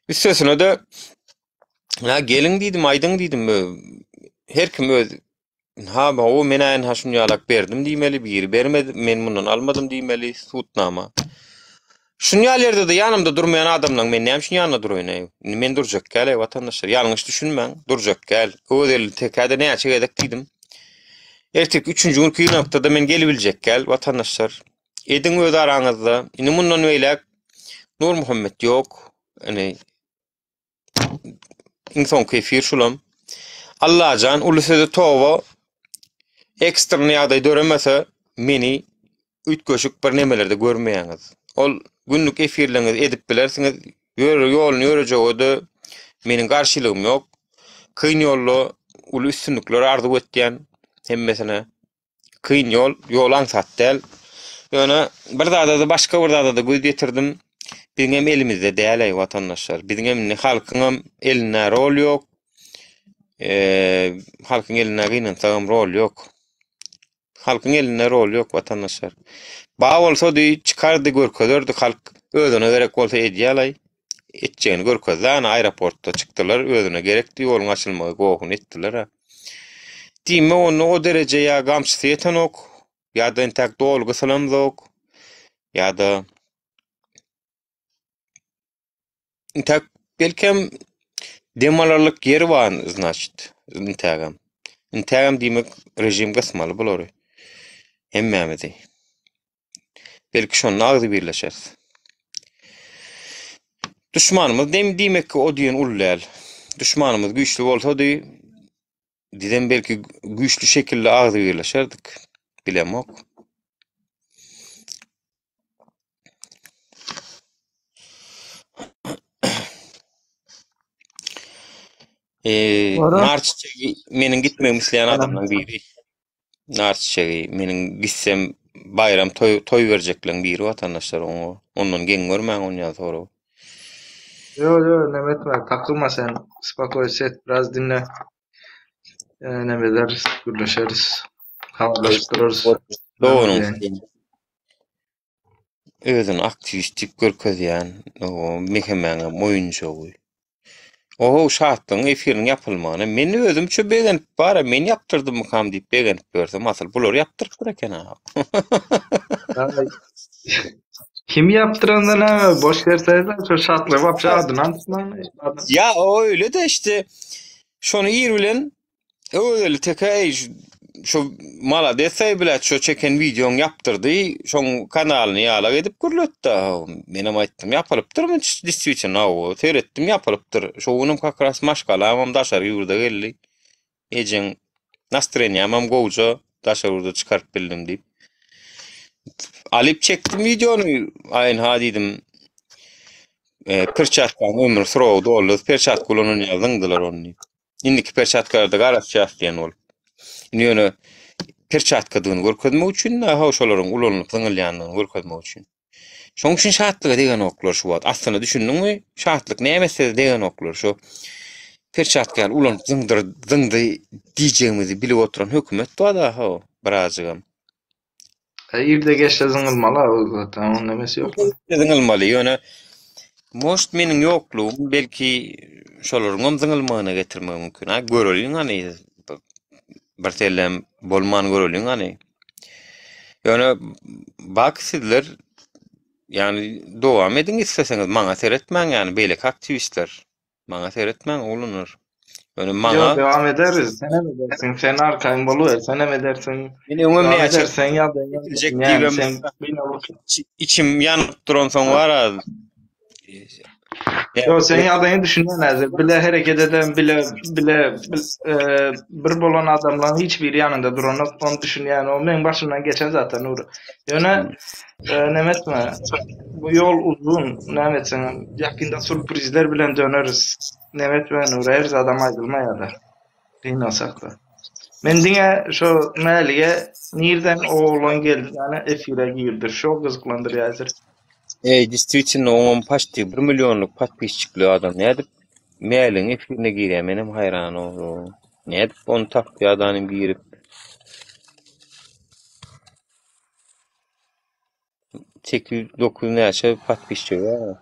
Üstesine de ya gelin diýdim, aýdyň diýdim. Her kim öz o menen ha şunu ýalak berdim diýmeli, bir bermedi, men bundan almadım diýmeli, sutnama. Şunu ýalerde de ýanymda durmayan adamlaň men näme şunu ýanyna durýan? Men durjak gel vatandaşlar. Ýalňyş düşünmäň, durjak gel. Öweli tekade näçe gedek diýdim. Ertek 3-nji gün kynapda da men gelebiljek gel vatandaşlar. Ediň öz araňyzda. Indi mundan öýlek Nur Muhammed ýok. Ene inson kefir şulam. Allah jan ulusy towa ekstra ýagdaý döremese meni ütköşük bir nemelerde görmeýäňiz. Ol günlük efirleriniz edip bilersiňiz. Ýoluny ýörejegi meniň garşylygym ýok. Kyn ýolly ulu üstünlikler arzuw etýän hemmesine kyn ýol ansatdyl. Ýöne bir zada da başga bir zada da göz ýetirdim. Biziň hem elimizde däl vatandaşlar. Biziň hem halkyň eline rol ýok. Halkyň eline gynansaň rol ýok. Halkyň eline rol ýok vatandaşlar. Ba bolsa diýip çykardy görkezerdi halk özüne gerek bolsa edýäler. Etjegini görkezler aeroportda çykdylar özüne gerekdi ýoluň açylmagy gohun etdiler. Diýme onu o derece ya gamçysy ýeten ok, ýa-da entek dolgusalamzok, ýa-da entek belkem demalarlyk ýeri bar значит, intägem. Intägem diýmek rejim gysmaly bolary. Hemmämizi. Belki şonun agdy birleşer. Düşmanymız diýmek ki o diýen ullal. Düşmanymız güýçli bolsady, didem belki güýçli şekilde agdy birleşerdik. Bilemok. Ora. Nar çiçeği meniň gitmegimi isleýän adamlaryň biri. Nar çiçeği meniň gitsem bayram toy berjekleň biri watandaşlar onu. Ondan geň görmäň onýa soraw. Yo, nemetme, takılma sen. Spakoy set, biraz dinle. Nemeler, gürleşeriz. Havalaşıp dururuz. Doğru. Özün aktivistlik görkezýän, o mehemäňe moýunçagy. O şartlaryň efirini yapylmagyny men özüm çö begenip bara men yaptyrdım kam diýip begenip görsem asıl bular yaptyrdyr eken ha. Kim yaptırandana boş verseydi şu şartları vapça adından Ya o öyle de işte şonu ýer bilen öyle tekay şu mala desey bile şu çeken videoň yaptırdy, şoň kanalyny ýalag edip gürletdi. Menem aýtdym ýapalypdyr mı действительно o seyretdim ýapalypdyr. Şoňum kakras maşgalamam daşar ýurda geldi. Ejen настроениýamam goýja daşar ýurda çykaryp bildim diýip. Alyp çekdim videonu, aýyn ha diýdim. Perçatkan ömür sürow doldy, perçat kulanyň ýazdylar onu. Indiki perçatkarda garaşýas diýen ol. Ýöne perçatkadyny görkezmek üçin ha şolaryň ulanyp zyňylýanyny görkezmek üçin. Şoň üçin şartlyga degen oklar şu wagt. Aslynda düşündiňmi? Şartlyk näme degen oklar şu. Perçatkar ulanyp zyňdy diýjegimizi bilip oturan hökümet da ha birazygam. Ýerde geçse zyňylmaly zaten onun nemesi ýok. Zyňylmaly ýöne most meniň ýoklugum belki şolaryň zyňylmagyna getirmek mümkin. Ha göreliň hani Bartelem bolman göreliň hani. Ýöne bak sizler yani dowam ediň isteseňiz maňa seretmäň yani beýlek aktivistler. Maňa seretmäň ulanır. Ýöne maňa Devam ederiz. Sen ne edersin? Sen arkaň boluwer. Sen ne edersin? meni öňüm ne açar? Sen ya da içim yanıp duran soň bara. Yo sen ýagdaýyny düşünýän häzir. Bile hereket eden, bile bir bolan adamlaryň hiç biri ýanynda duran, onu düşünýän, o men başymdan geçen zaten uru. Ýöne nemetme. Bu ýol uzun, nemetsen ýakynda sürprizler bilen döneriz. Nemetme uru her adam aýdylmaýar. Gynalsak da. Men diňe şo mälige nirden oğlan geldi, yani efire girdi. Şo gyzyklandyrýar häzir. Действительно, он почти 1 milyonluk подписчикli adam. Ne edip mailin efirine girýär, menim hayran oldum. Ne edip onu tapdy adamym girip 8-9 näçe подписчик var.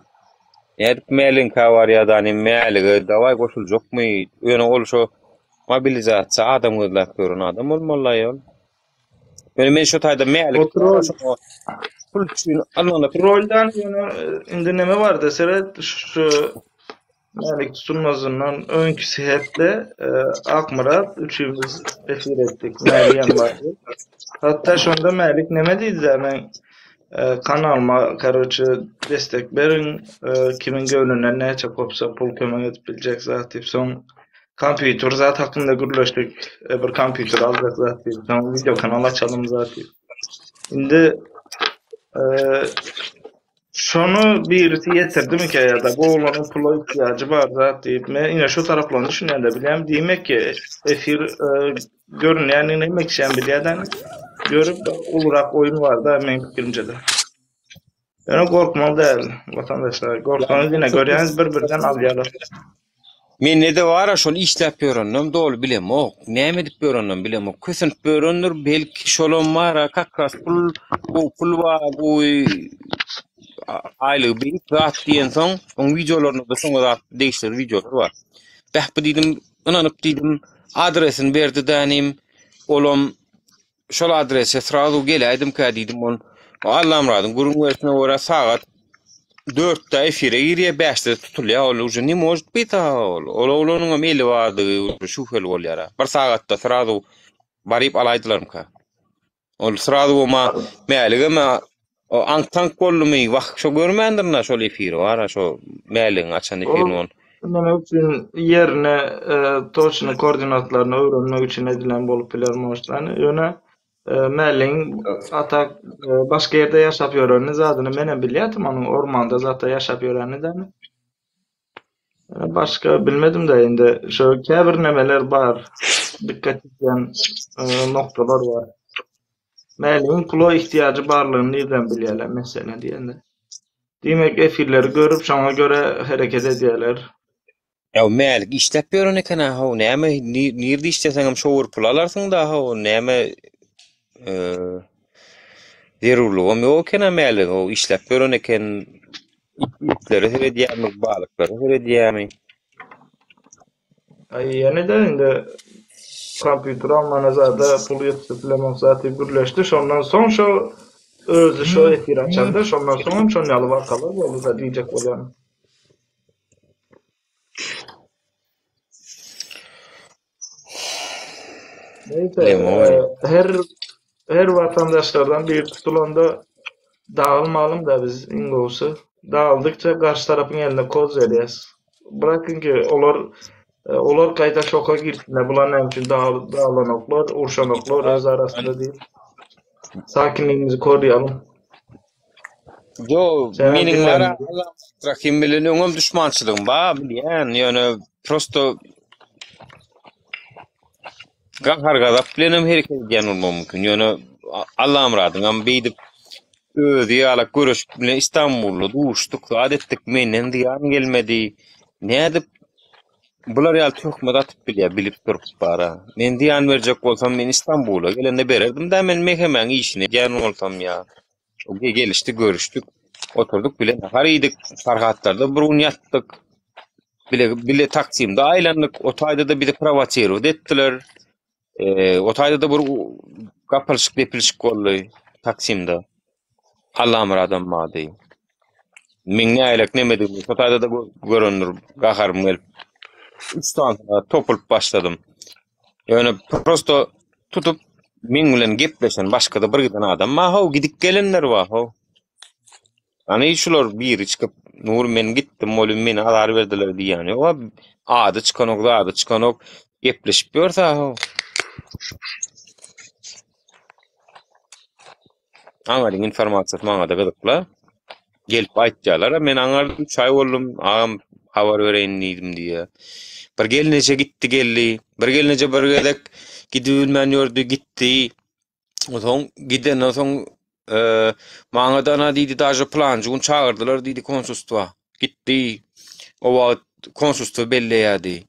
Ne edip mailin kawarý adamym mailige daway goşuljokmy? Öňe ol şo mobilizasiýa adam gözläp gören adam bolmaly ýol. Men şo taýda mailik pul üçin anlana Roldan indi neme var desere şu Melik Sunmaz'ın önkü sehetle Akmurat üçümüz efir ettik. Meryem vardı. Hatta şonda Melik neme deydi de men kanalıma karıcı destek verin, kimin gönlüne ne çapopsa pul kömek edip bilecek zaten. Son kompüter zat hakkında gürleştik. Bir kompüter aldık zaten. Son video kanal açalım zaten. Şimdi şonu birisi yetirdi mi ki ya da bu oğlanın pula ihtiyacı var zaten. Yine şu taraflarını düşünen de bileyim. Demek ki efir görünüyen neymek işen biliyeden görüp olarak oyun var da hemen fikrimce de. Yani korkmalı değil vatandaşlar. Korkmanız yine görüyorsunuz birbirinden alıyorlar. Men ne de var şol işläp ýörendim, dolu bilemok. Näme edip ýörendim bilemok. Kösünip ýörendir, belki şolom var, kakras pul var, bu aýlyk bir zat diýen soň, on videolaryny da soňra zat değişdir videolar var. Bäh bu diýdim, inanyp diýdim, adresini berdi dänim. olam şol adrese sıradu geleydim ka diýdim on. Allah'ım radın gurun versine ora saat 4'te efire giriye 5'te tutulya ol ucu ni может bita ol. Onun meli vardı şu fel ol yara. Bir saatta sıradu barip alaydılarım ka. Ol sıradu oma melige ma o antank kollumy vak şo görmendirna şol efire wara şo meilin açan efire on. Neme üçün yerine toçny koordinatlaryny öwrenmek üçin edilen bolup biler moşlany. Ýöne Melin atak başka yerde yaşap ýörenini zadyny menen bilýärdim, onuň ormanda zatda yaşap ýörenini de. Başka bilmedim de indi şu käbir nemeler bar. Dikkat etýän noktalar var. Melin pula ihtiyacı barlygyny nerden bilýärler mesele diýende. Demek efirleri görüp şoňa göre hereket edýärler. Ya melik işlep ýören eken ha, näme nirdi işleseňem şowur pul alarsyň da ha, näme zerurlugam ýok eken melik o işlep ýören eken itleri hedýärmi, balyklary hedýärmi. Ýene de indi kompýuter almana zada pul ýetiştirmek zaty birleşdi. Şondan soň şo özü şo efir açanda şondan soň şonu alyp arkalar bolu da diýjek bolýan. Her vatandaşlardan bir tutulanda dağılmalım da biz ingowsy. Dağıldıkça karşı tarafın eline koz verýäs. Bırakın ki olar gaýta şoka girsinler. Bular näme üçin dağılanoklar, urşanoklar öz arasında değil. Sakinliğimizi koruyalım. Yo, mening lara Rahim bilen öňüm düşmançylygym ba, bilýän, ýöne prosto gahargada plenem hereket edýän mümkin. Ýöne Allah'ım radyn, am beýdip özi ýala görüş bilen İstanbulda duşduk, adetdik menden diýan gelmedi. Nädip bular ýaly töhmet atyp bilip durup bara. Men diýan berjek bolsam men İstanbul'a gelende bererdim da men mehemen işine gelýän bolsam ýa. O gelişdi, görüşdük, oturduk bile hariydik, Farhatlarda burun yattık. Bile Taksim'de aylandık, Otay'da da bir de provoçerov dettiler. Otay'da da bir kapılışık depilişik oldu Taksim'de. Allah'ım radam madi. Men ne aylak nemedim, Otay'da da görünür, gaharım gelip. 3 tane topulup başladım. Yani prosto tutup men bilen gepleşen başka da bir giden adam ma haw gidip gelenler wa haw. Ani şular bir çıkıp nur men gittim molum meni alar berdiler diýýär. O ady çıkanok gepleşip ýörse haw. Aňaryň informasiýasy maňa da gyzykla. Gelip aýtjalar, men aňardy çay boldum, agam habar bereýin diýdim diýe. Bir gelneje geldi, bir gelneje bir gedek gidilmän ýördi gitdi. Otoň giden otoň maňa dana diýdi daja plan jun çağırdylar diýdi konsulstwa. Gitdi. O wagt konsulstwa belleýärdi.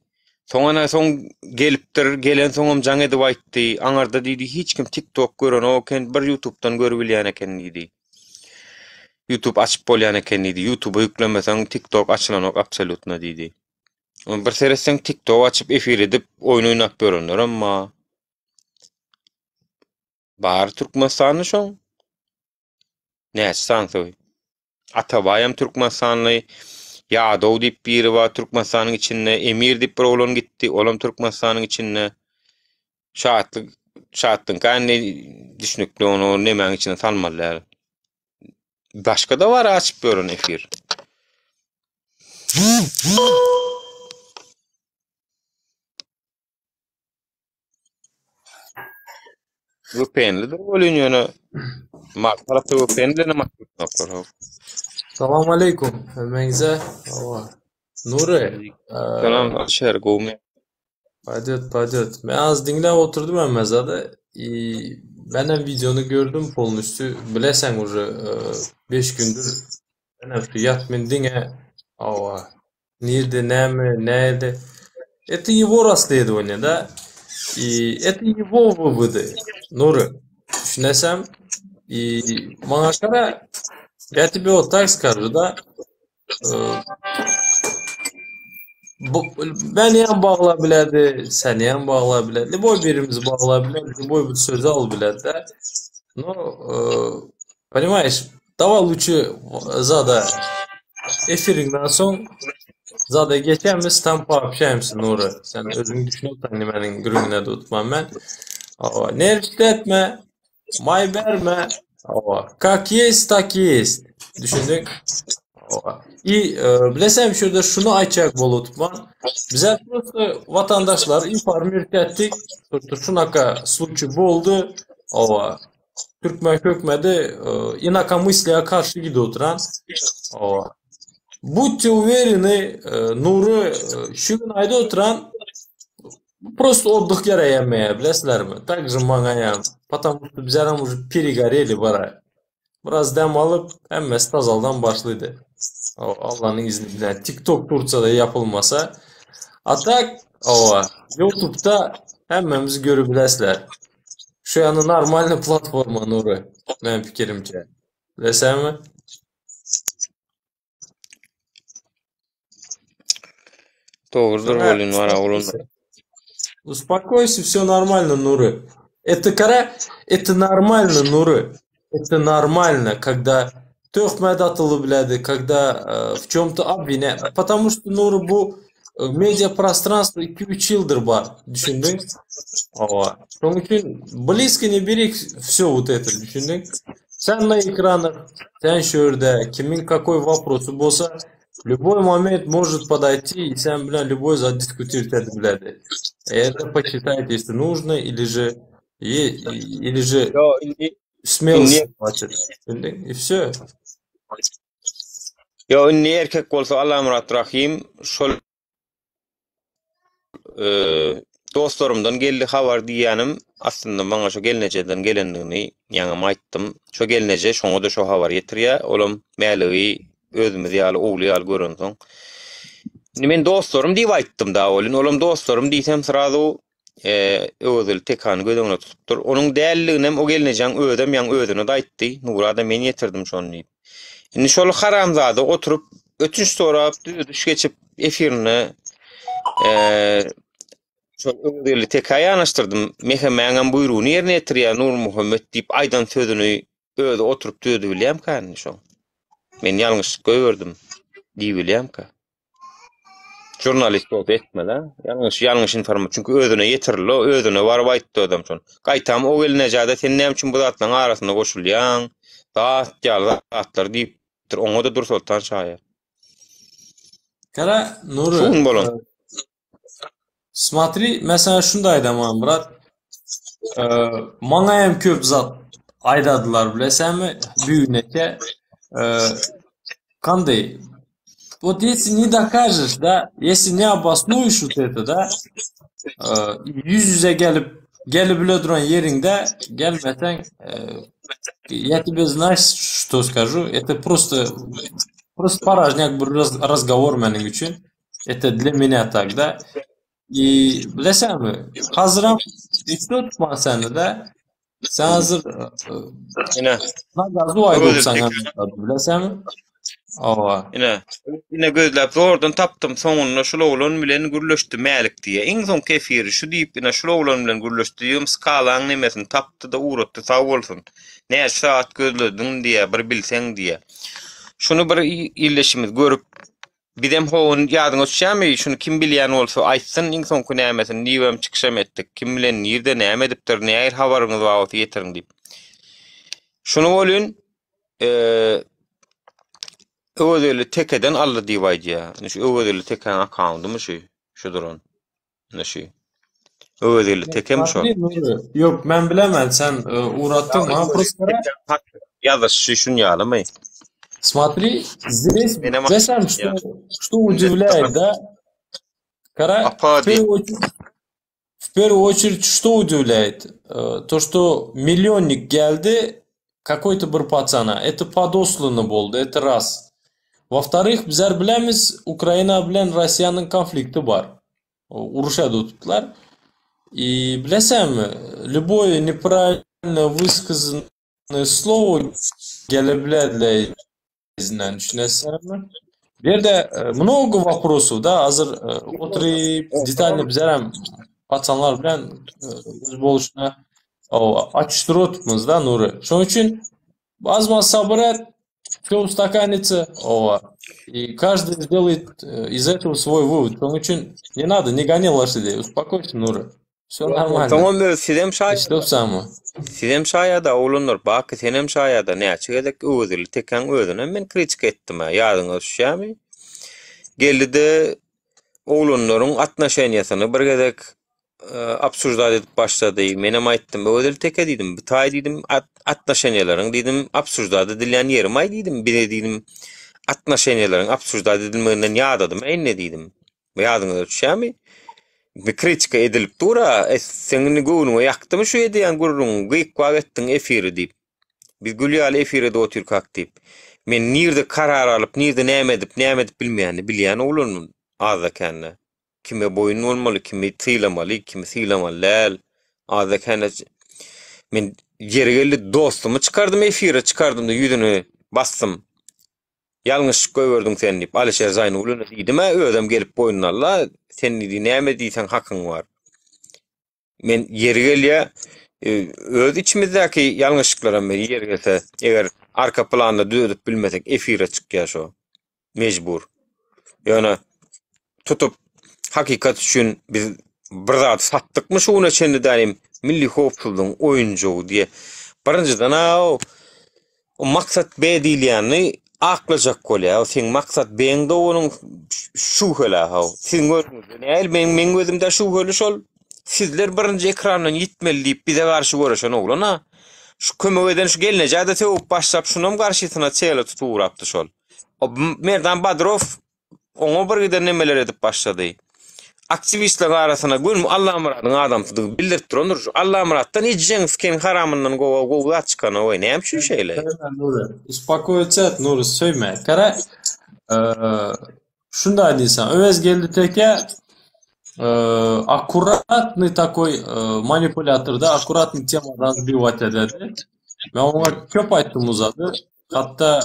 Soň gelipdir, gelen soňam jaň edip aýtdy. Aňarda diýdi hiç kim TikTok gören oken bir YouTube'dan görüp bilýän eken diýdi. YouTube açıp bolýan eken diýdi. YouTube'a ýüklemeseň TikTok açylanok absolutna diýdi. Bir sereseň TikTok açıp efir edip oyun oýnap görenler amma bar Türkmenistany şoň. Näçe sansoy. Atabayam Türkmenistanly, Ýadow diýip biri bar Türkmenistanyň içinde, Emir diýip bir oğlan gitdi, olam Türkmenistanyň içinde. Şatlyň kanny düşünükli onu nemäň içine salmalylar. Başka da var açıp gören efir. Öpenlidir bolýan ýöne. Mak tarapy öpenlene maklar. Salam aleykum. Meňze. Nuri. Salam şer gowme. Padet. Men az dinläp oturdum emmezade. Ben videonu gördüm polun üstü. Bilesen уже 5 gündür. Ben fiyat men dinge. Nerede, näme. Это его расследование, да? И это его выводы. Нуры. Düşünesem, maňa kara, я тебе вот так скажу, да? beni hem bağla biledi, seni hem bağla biledi. Liboy birimizi bağla biledi, Liboy bir sözü al biledi. Ну, понимаешь, давай лучше зада эфириңден соң zada geçemiz tam пообщаемся Nuri. Sen özün düşünüp menin gürüngüne de tutmam ben. Nervletme, may verme. Как есть, так есть. Düşündük. И bilesem şurada şunu ayçak bolu tutman. Bize просто vatandaşlar informiert ettik. Şunaka случай oldu. Türkmen kökmedi inakомыслия karşı gidiyor oturan. Будьте уверены, Nuri şu gün ayda oturan просто отдых yarayamaya bilesizlermi? Также mangayam. Потому что bizlerim уже перегорели bara. Biraz dem alıp hemmesi tazaldan başlıydı. Allah'ın izniyle. TikTok Turca'da yapılmasa. Atak YouTube'da hemmemiz görüp bilesizler. Şu an normal platforma Nuri. Benim fikrimce. Bilesem mi? Doğrudur olun var olun. Успокойся, все нормально, Нуры. Это нормально, Нуры. Это нормально, когда töhmet atılıp biledi, когда в чем-то обвиняют. Потому что Нуры bu медиа пространство 2-3 yıldır var. Düşündün? Onun için близко не бери все вот это. Düşündün? Sen на экранах, sen şurada, kimin какой вопросы болса, в любой момент может подойти и сам любой задискутировать это блядь. Это почитайте, если нужно, или же смело хватит. И все. Ya ünlü erkek olsa Allah'a murat rahim şol dostlarımdan geldi haber diýänim aslında bana şu gelnejeden gelendigini ýa-ni aýtdym. Şu gelneje şoňa da şu haber getirýär. Olam mälewi özümüz ýaly ogly ýaly gören soň. Men dostlarym diýip aýtdym da olun. Olam dostlarym diýsem sırada özül tekan gödüňe tutupdyr. Onuň dälligini hem o gelnejeň ödem ýa özüne de aýtdy. Nurada men ýetirdim şonu diýip. Indi şol haramzada oturup ötünç sorap düş geçip efirini şol öňdeli tekaya anaşdyrdım. Mehemäňem buyrugyny ýerine ýetirýär Nur Muhammed diýip aýdan sözüni öýde oturup düýdi bilýär kany şo. Men ýalňyşlyk gördüm diýip bilýär ka. Jurnalist bolup etmeli. Ýalňyş informasiýa çünki özüne ýetirildi, özüne baryp aýtdy adam şonu. Gaýtam o gelnejade sen näme üçin bu zatlaryň arasyna goşulýan? Zatlar diýip oňa da dur soltan şaýar. Kara Nuri. Şun bolun. Смотри, mesela şunday aýdamam brat. Maňa hem köp zat aýdadylar bilesämi? Büyüneke kanday. Вот если не докажешь, да, если не обоснуешь вот это, да, yüz yüze gelip bile duran yerinde gelmesen, я тебе знаешь, что скажу, это просто порожняк bir разговор mening üçün. Это для меня так, да. И bilesem mi? Hazıram üstü tutma seni de. Sen hazır Ine. Nagazı aýdypsan bilesem mi? Ine gözläp zordan tapdym soňunda şol oglan bilen gürleşdi mälik diýe. Iň soň kefiri şu diýip ine şol oglan bilen gürleşdiýim skalaň nemesini tapdy da uratdy sag bolsun. Näçe saat gözlediň diýe bir bilseň diýe. Şunu bir illeşimiz görüp bidem hoň ýadyňa düşýärmi? Şunu kim bilýän bolsa aýtsyn iň soňky nämesin niwem çykşam etdik. Kim bilen ýerde näme edipdir, näýer habaryňyz wagt ýetiriň diýip. Şunu bolun öwedeli tekeden alla diýip aýdýar. Şu öwedeli teken akandymy şu duran. Näşi? Öwedeli tekem şo. Yok men bilemem sen uğrattın mı? Просто Ýa-da şun ýalymy? Смотри, здесь desem что удивляет, да? Кара, в первую очередь, что удивляет? То, что миллионник geldi, какой-то bir пацана. Это подослано болду, это раз. Во-вторых, bizler bilemiz, Ukraina bilen Russiýanyň konflikti bar. Uruşa tutdular. И bilesem mi? Любое неправильно высказанное слово gelebilirler izinden düşünesem mi? Бerde много вопросов да азыр oturup детально bizler hem patsanlar bilen öz boluşuna açıştırıp otupmuz da Nuri. Şoň üçin azma sabır et, всё устаканится, и каждый сделает из этого свой вывод. Şoň üçin не надо, не гони лошадей, успокойся, Nuri. Всё нормально. Tamam böyle sidem şay. İşte Sidem şayada oğlunlar bak senem şayada ne açık ödül teken ödüne men kritik ettim ha yadına düşämi. Geldi de oğlunların atnaşanyasını bir gedek absurdat edip başladı. Menem aýtdym ödül teke diýdim. Tay diýdim atnaşanyalaryň diýdim absurdat edilen ýerim aý diýdim. Bir diýdim atnaşanyalaryň absurdat edilmegиnden ýadadım. En ne diýdim? Ýadyňa düşämi? Bir kritika edilip dura, senin gönlüňe ýakdymy şu edýän gurrun, gyýkwa etdiň efiri diýip. Biz gülýäli efirde oturkak diýip. Men nirde karar alyp, nirde näme edip bilmeýäni bilýän oglunum azda känne. Kime boyun bolmaly, kimi tylamaly, kimi tylamaly. Azda känne men ýere geldi dostumy çykardym efire çykardym da ýüzüne bastym. Ýalňyş göwürdüň sen diýip Alişer Zaynogluny diýdim, ödem gelip boynuny alla, sen näme diýsen hakyň bar. Men ýere gelýär, öz içimizdäki ýalňyşlyklara men ýere gelse, eger arka planda düzüp bilmesek efire çykýar şo. Mejbur. Ýöne tutup hakikat üçin biz bir zat satdykmy şuna çende därim milli howpsuzlygyň oýunjugy diýe. Birinjiden o maksat B diýilýäni aklajak bolýar. Sen maksat beňde onuň şu hela haw. Siz görüňiz. Men gözümde şu heli şol. Sizler birinji ekrandan gitmeli diýip bize garşy görüşen oglana. Şu kömek eden şu gelneje tewup başlap şunam garşysyna çele tuturapdy şol. O Merdan Badrov oňa bir giden nemeler edip başlady. Aktivistler arasına gün Allah muradyň adamsydygy bildirip durandyr. Allah muratdan ejjeňiz ken haramyndan gowa açykana oý näme şu şeýle. Uspokоиться, Nuri söýme. Kara şunda diýsen, öwes geldi teke аккуратный такой манипуляторда, аккуратный temadan sбивать ededi. Ben ona köp aýtdym uzady. Hatta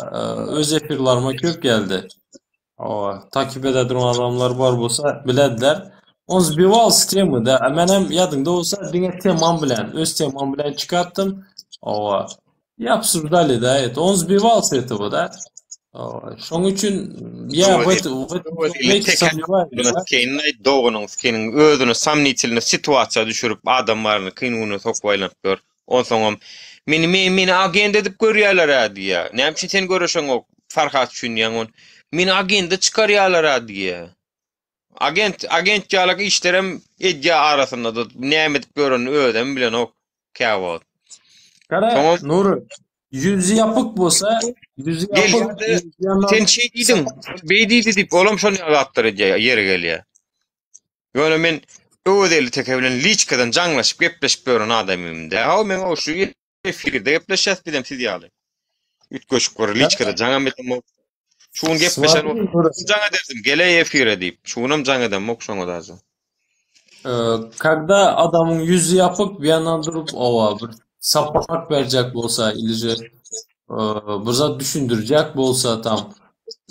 öz efirlarıma köp geldi. Takip ede duran adamlar var bolsa bilediler. On sбивал с темы da. Menem ýadymda bolsa diňe temam bilen, öz temam bilen çykartdym. И обсуждали, да, это. Он сбивал с этого, да. Şoň üçin ýa Kenin özüni samnitilini situasiýa düşürüp adamlaryny kyngyny sokwaýlap gör. Onsoň meni agent edip görýärler diýe. Näme sen görüşeň ok Farhat üçin ýaňon. Meni agent çykarýarlar diýe. Agent ýalyk işlerem edýä arasynda da näme edip göreni ödem bilen ok käwat. Kara Nuri yüzü yapık bolsa yüzü yapık sen şey diýdim beýdi diýip olam şonu ýagatdyr ýere gelýär. Ýöne men öwdeli teke bilen liçkadan jaňlaşyp gepleşip gören adamymda. Ha men o şu efirde gepleşýäs bilen siz ýaly. Ütköşüp gör liçkada jaňa metem ok. Şuň gepleşen jaňa derdim gele efire diýip. Şunam jaňadan ok şoňa dazy. Когда adamın yüzü yapık bir yandan durup bir sapak verecek bolsa ilije bir zat düşündürecek bolsa tam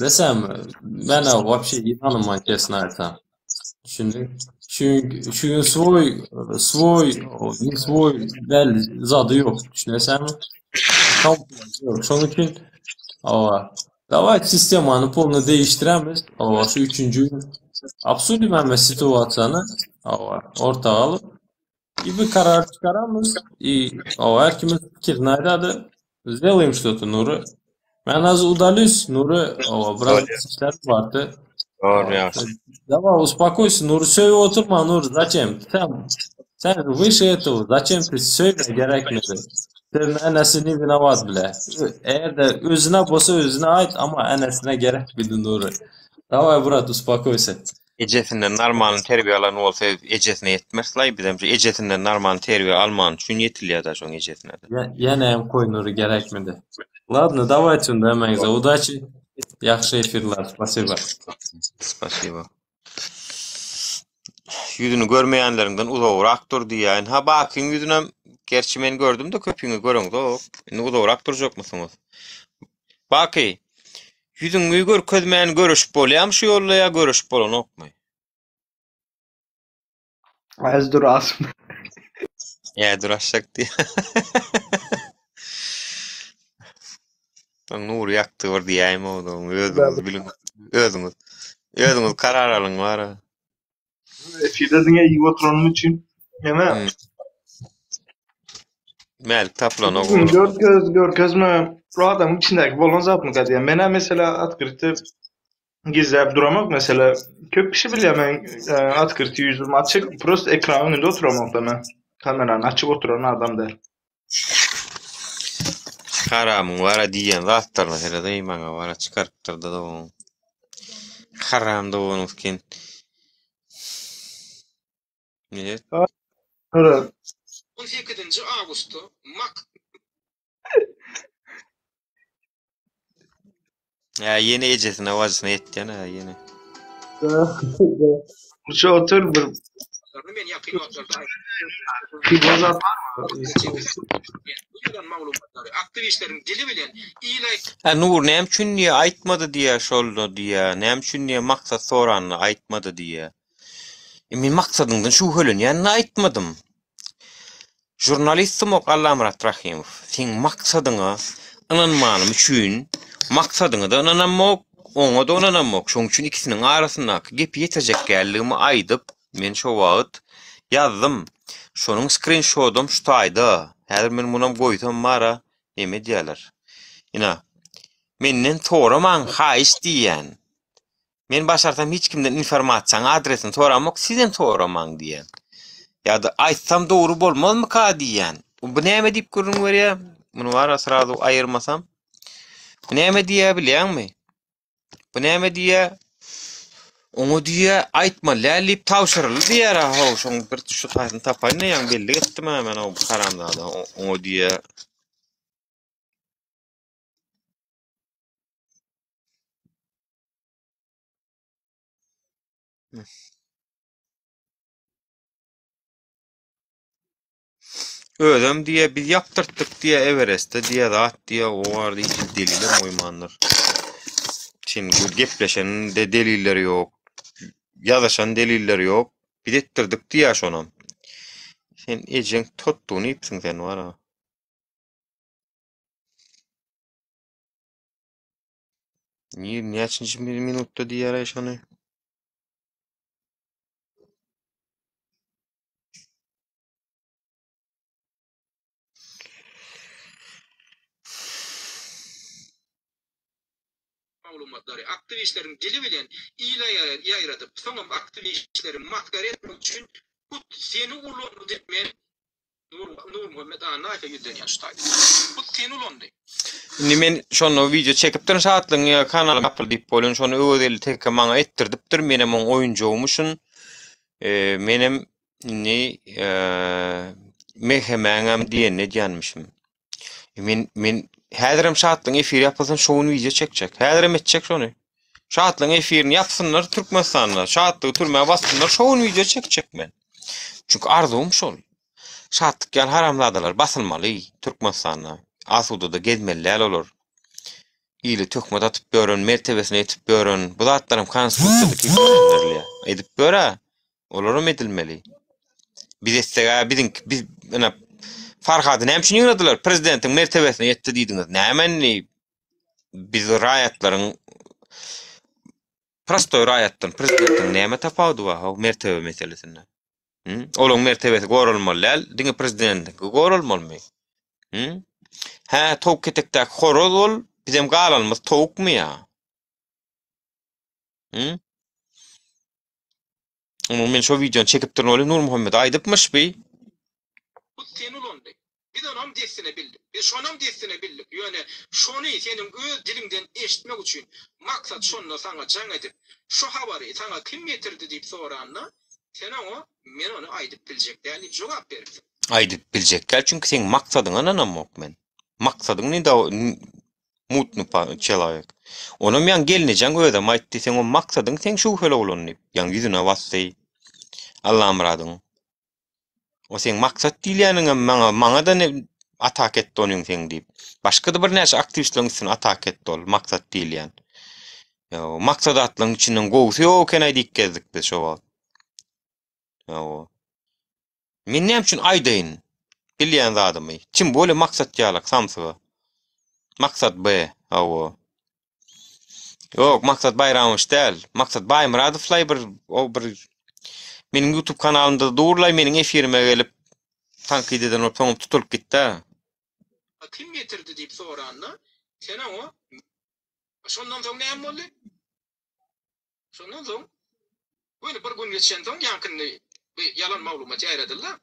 desem ben вообще inanmam kesin aytsam. Çünkü свой del zadı yok. Düşünesem tam yok. Şoň üçin давай системаны полно değiştiremiz. Şu üçüncü absolutmen situasiýany ortaga alıp bir karar çıkaramız. Her kimin fikrini aýdady. Сделаем что-то, Nuri. Ben az удалюсь, Nuri. Biraz işler vardı. Doğru ya. Давай, успокойся, Nuri. Söyle oturma, Nuri. Зачем? Sen выше этого. Зачем ты söyle gerekmedi? Senin enesini vinavat bile. Eğer de özüne bolsa özüne ait ama enesine gerekmedi, Nuri. Давай, брат, успокойся. Ejesinden normal terbiýe alan bolsa ejesine yetmezler. Bizimçe ejesinden normal terbiýe alman üçin yetilýär da şoň ejesine. Ýene hem koy Nuri gerekmedi. Ладно, давайте onda hemeňize удачи. Yaxşı efirler. Спасибо. Спасибо. Yüzünü görmeýänlerinden uzagrak dur diýen. Ha bakyň yüzüne gerçi men gördüm de köpüňi göreň de. Indi uzagrak durjak mısınız? Baky. Yüzüňi görkezmän görüşüp bolýam şu ýolla ýa görüşüp bolanokmy? Az durasın. Ya duraşsak diye. Nur yaktı var diyeyim oğlum. Özünüz bilin. Özünüz karar alın var. Efirde iyi oturanım için. Hemen. Melik taplan o. Görköz mü? O adamın içindeki bolon zat mı kadar? Mena mesela atkırtı gizlep duramak mesela. Köp kişi biliyor ben atkırtı yüzüm açık. Prost ekran önünde oturamak da ben. Kameranın açık oturan adam der. Haramın var diyen zatlarla herhalde imana var çıkarttırdı da o. Haram da onun için. Ne? Öyle. 18 Ağustos Ya yeni ecesine vazisine etti ya yeni. Şu otur bir men yapayım otlarda. bir zat Aktivistlerin dili bilen iyilay Ha Nur nem üçün niye aytmadı diye şoldu diye. Nem üçün niye maksat soranını aytmadı diye. Min maksadından şu hölün yanına aytmadım. Jurnalistim ok Allah'ım Rahimov. Sen maksadına inanmanım üçün maksadına da inanamok, ona da inanamok. Şoň üçin ikisinin arasyndaky gep ýetejek gelligimi aýdyp, men şo wagt yazdım. Şonuň screenshotum şu taýda. Häzir men munam goýsam mara, neme diýerler. Ina, menden soraman haýyş diýen. Men başarsam hiç kimden informasiýa adresini soramok, sizden soraman diýen. Ya da aytsam doğru bolmazmy ka diýen. Bu näme diýip görüň berýär? Muny wara sırada aýyrmasam. Bu näme diýär bilýärmi? Bu näme diýär? Oňa diýär aýtma lälip tawşyrly diýär ha. Şoň bir şu taýyny tapaýyn ýa belli etdim hemen o karamda. Oňa diýär Ödem diye biz yaptırttık diye Everest'te diye rahat diye o vardı hiç deliller moymanlar. Şimdi gepleşenin de delilleri yok. Yazışan delilleri yok. Bir ettirdik diye şonam. Sen ecen tuttuğunu ipsin sen var ha. Niye açıncı minutta diye arayışanı? maglumatları aktivistlerin dili bilen iyilay ýaýradyp, soňam aktivistlerin maskara etmek üçin bu seni ulanyp diýmen Nur Muhammed Anaýa ýüzden ýaşdaý. Bu seni ulandy. Men şonu video çekip durun saatlyň kanal apyl diýip bolan şonu öwdeli teke maňa ettirdipdir. Menem oň oýunjugmuşyn. Menem ne mehemäňem diýen diýenmişim. Men häzirim şatlyň efir ýapasam şonu video çekjek. Häzirim etjek şonu. Şatlyň efirini ýapsynlar Türkmenistanda. Şatlygy türmäge bassynlar şonu video çekjek men. Çünki arzum şol. Şatlyk ýal haramladalar basylmaly Türkmenistanda. Asuda gezmeliler olur. İyili tökmet atıp görün, mertebesine etip görün. Bu zatlarım konstitusiýadaki görünlerli. Edip göre, olurum edilmeli. Biz etsega, biz Farhady näme ýönedirler? Prezidentin mertebesine yetdi diýdiňiz. Näme biz raýatlaryň prostoy raýatdan prezidentin näme tapawdy o mertebe meselesinde? Olaň mertebesi gorulmaly, diňe prezidentlik gorulmaly. Ha, tawuk ketekdäki horoz ol, bizim galanymyz tawukmy ýa? Men şo videony çekip durmaly Nur Muhammed aýdypmyşby? Bu seni ulandy. Biz onam diýsine bildik. Biz şonam diýsine bildik. Ýöne şonu seniň öz diliňden eşitmek üçin maksat şonu saňa jaň edip, şu habary saňa kim getirdi diýip soranna, sen oňa men onu aýdyp biljek däli jogap beripsin. Aýdyp biljekler çünki seň maksadyň ananamok men. Maksadyň ne da mutnu çelaýak. Onu men gelnejem ödem aýtdy sen o maksadyň sen şu höle bolanyp, ýa ýüzüne bassy. Allah'ım radyň. O sen maksat diýleňiň maňa da ne atak etdi onuň sen diýip. Başga da bir näçe aktivistlerin üstüne atak etdi ol maksat diýlen. Ya maksadatlaryň içinden gowsy ýok eken aýdyp gezdik biz şo wagt. Ya men näme üçin aýdaýyn? Bilýän zadymy. Çim böyle maksat ýalak samsyga. Maksat B. Awo. Yok, maksat Bayramoviç däl. Maksat Baýmuradowlay bir meniň YouTube kanalymda durlay meniň efirime gelip tankydeden oturup tutulup gitdi. Kim getirdi diýip soranna, sen o şondan soň näme boldy? Şondan soň böyle bir gün geçen soň ýakyndy yalan maglumat ýaýradylar.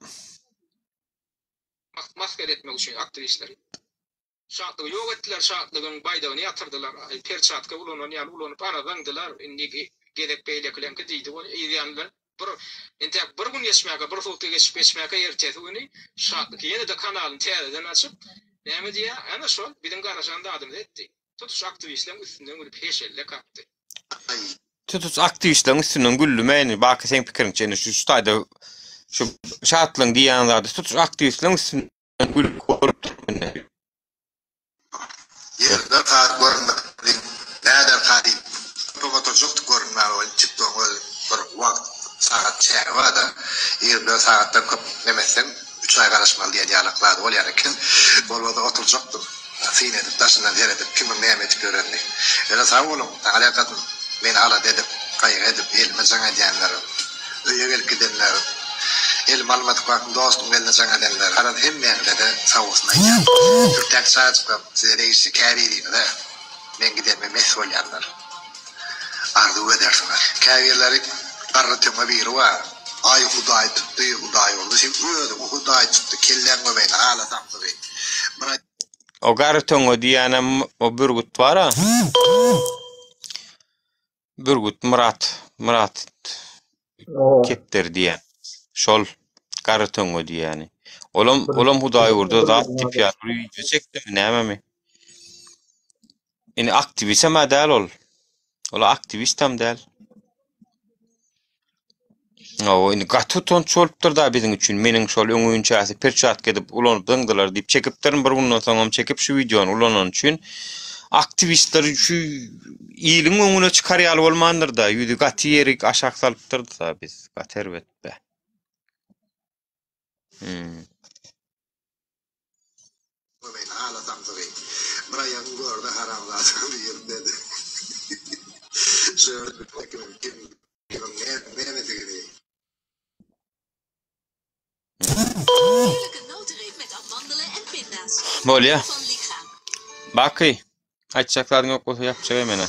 Masker etmek üçin aktivistler. Şartlygy ýok etdiler, şartlygyň baýdagyny ýatyrdylar. Perçatka ulanyp ulanyp aradandylar. Indi gerek beýleklenki diýdi. O ýanlar bir gün geçmäge, bir hafta geçmäge ertesi güni şartlygy ýene de kanalyny täzeden açyp näme diýär? Ana şol biziň garaşanda adam etdi. Tutuş aktivistler üstünden bir peşelle kapdy. Tutuş aktivistler üstünden güllümäni, baky sen pikiriňçe şu staýda şu şartlyň diýenlerde tutuş aktivistler üstünden gül korup durmanda. Yerde saat görünmedi. Näder kadim. Tomato joktu görünmedi. Çıktı bir wagt saat çeýwada. Yerde saatdan köp nemesem 3 ay garaşmaly diýe ýalaklady bolýar eken. Bolbada oturjokdy. Sine edip taşyndan her edip kimim näme etip görendi. Ela sağ bolun. Alaqatyn men ala dedip gaýra edip elime jaňa diýenler. Öýe gelip gidenler. El malumat bakın dostum geldi jaňa denler. Aran hemmeňde de sawusna ýa. Türk saatçy reisi käridi de. Men gideme mesul ýanlar. Ardy edersinler. Kärdileri arratyma bir wa. Ay Hudaý tutdy, Hudaý oldu. Sen öýde Hudaý tutdy. Kelleňe men ala tamdy. O gartyňy diýenem o bürgüt bar ha. Bürgüt Murat Kepter diýen. Şol gartyňy diýeni. Olam Hudaý urda zat tipýar video çekdi näme mi? Ini aktivist hem däl ol. Ola aktivist hem däl. O ini gatuton çolupdyr da biziň üçin. Meniň şol öňüňçäsi perçat gedip ulanyp döňdiler diýip çekipdirin bir günden soňam çekip şu videony ulanan üçin aktivistler şu ýylyň öňüne çykarýaly bolmandyr da ýüdi gaty ýerik aşak salypdyrdy da biz gaterbetbe. Men ala tamdy. Brian gördü haramlatyny diýip dedi. Şöyle kim näme diýdi? Bolýa. Baky. Açaklaryň ýok bolsa ýapjak mene.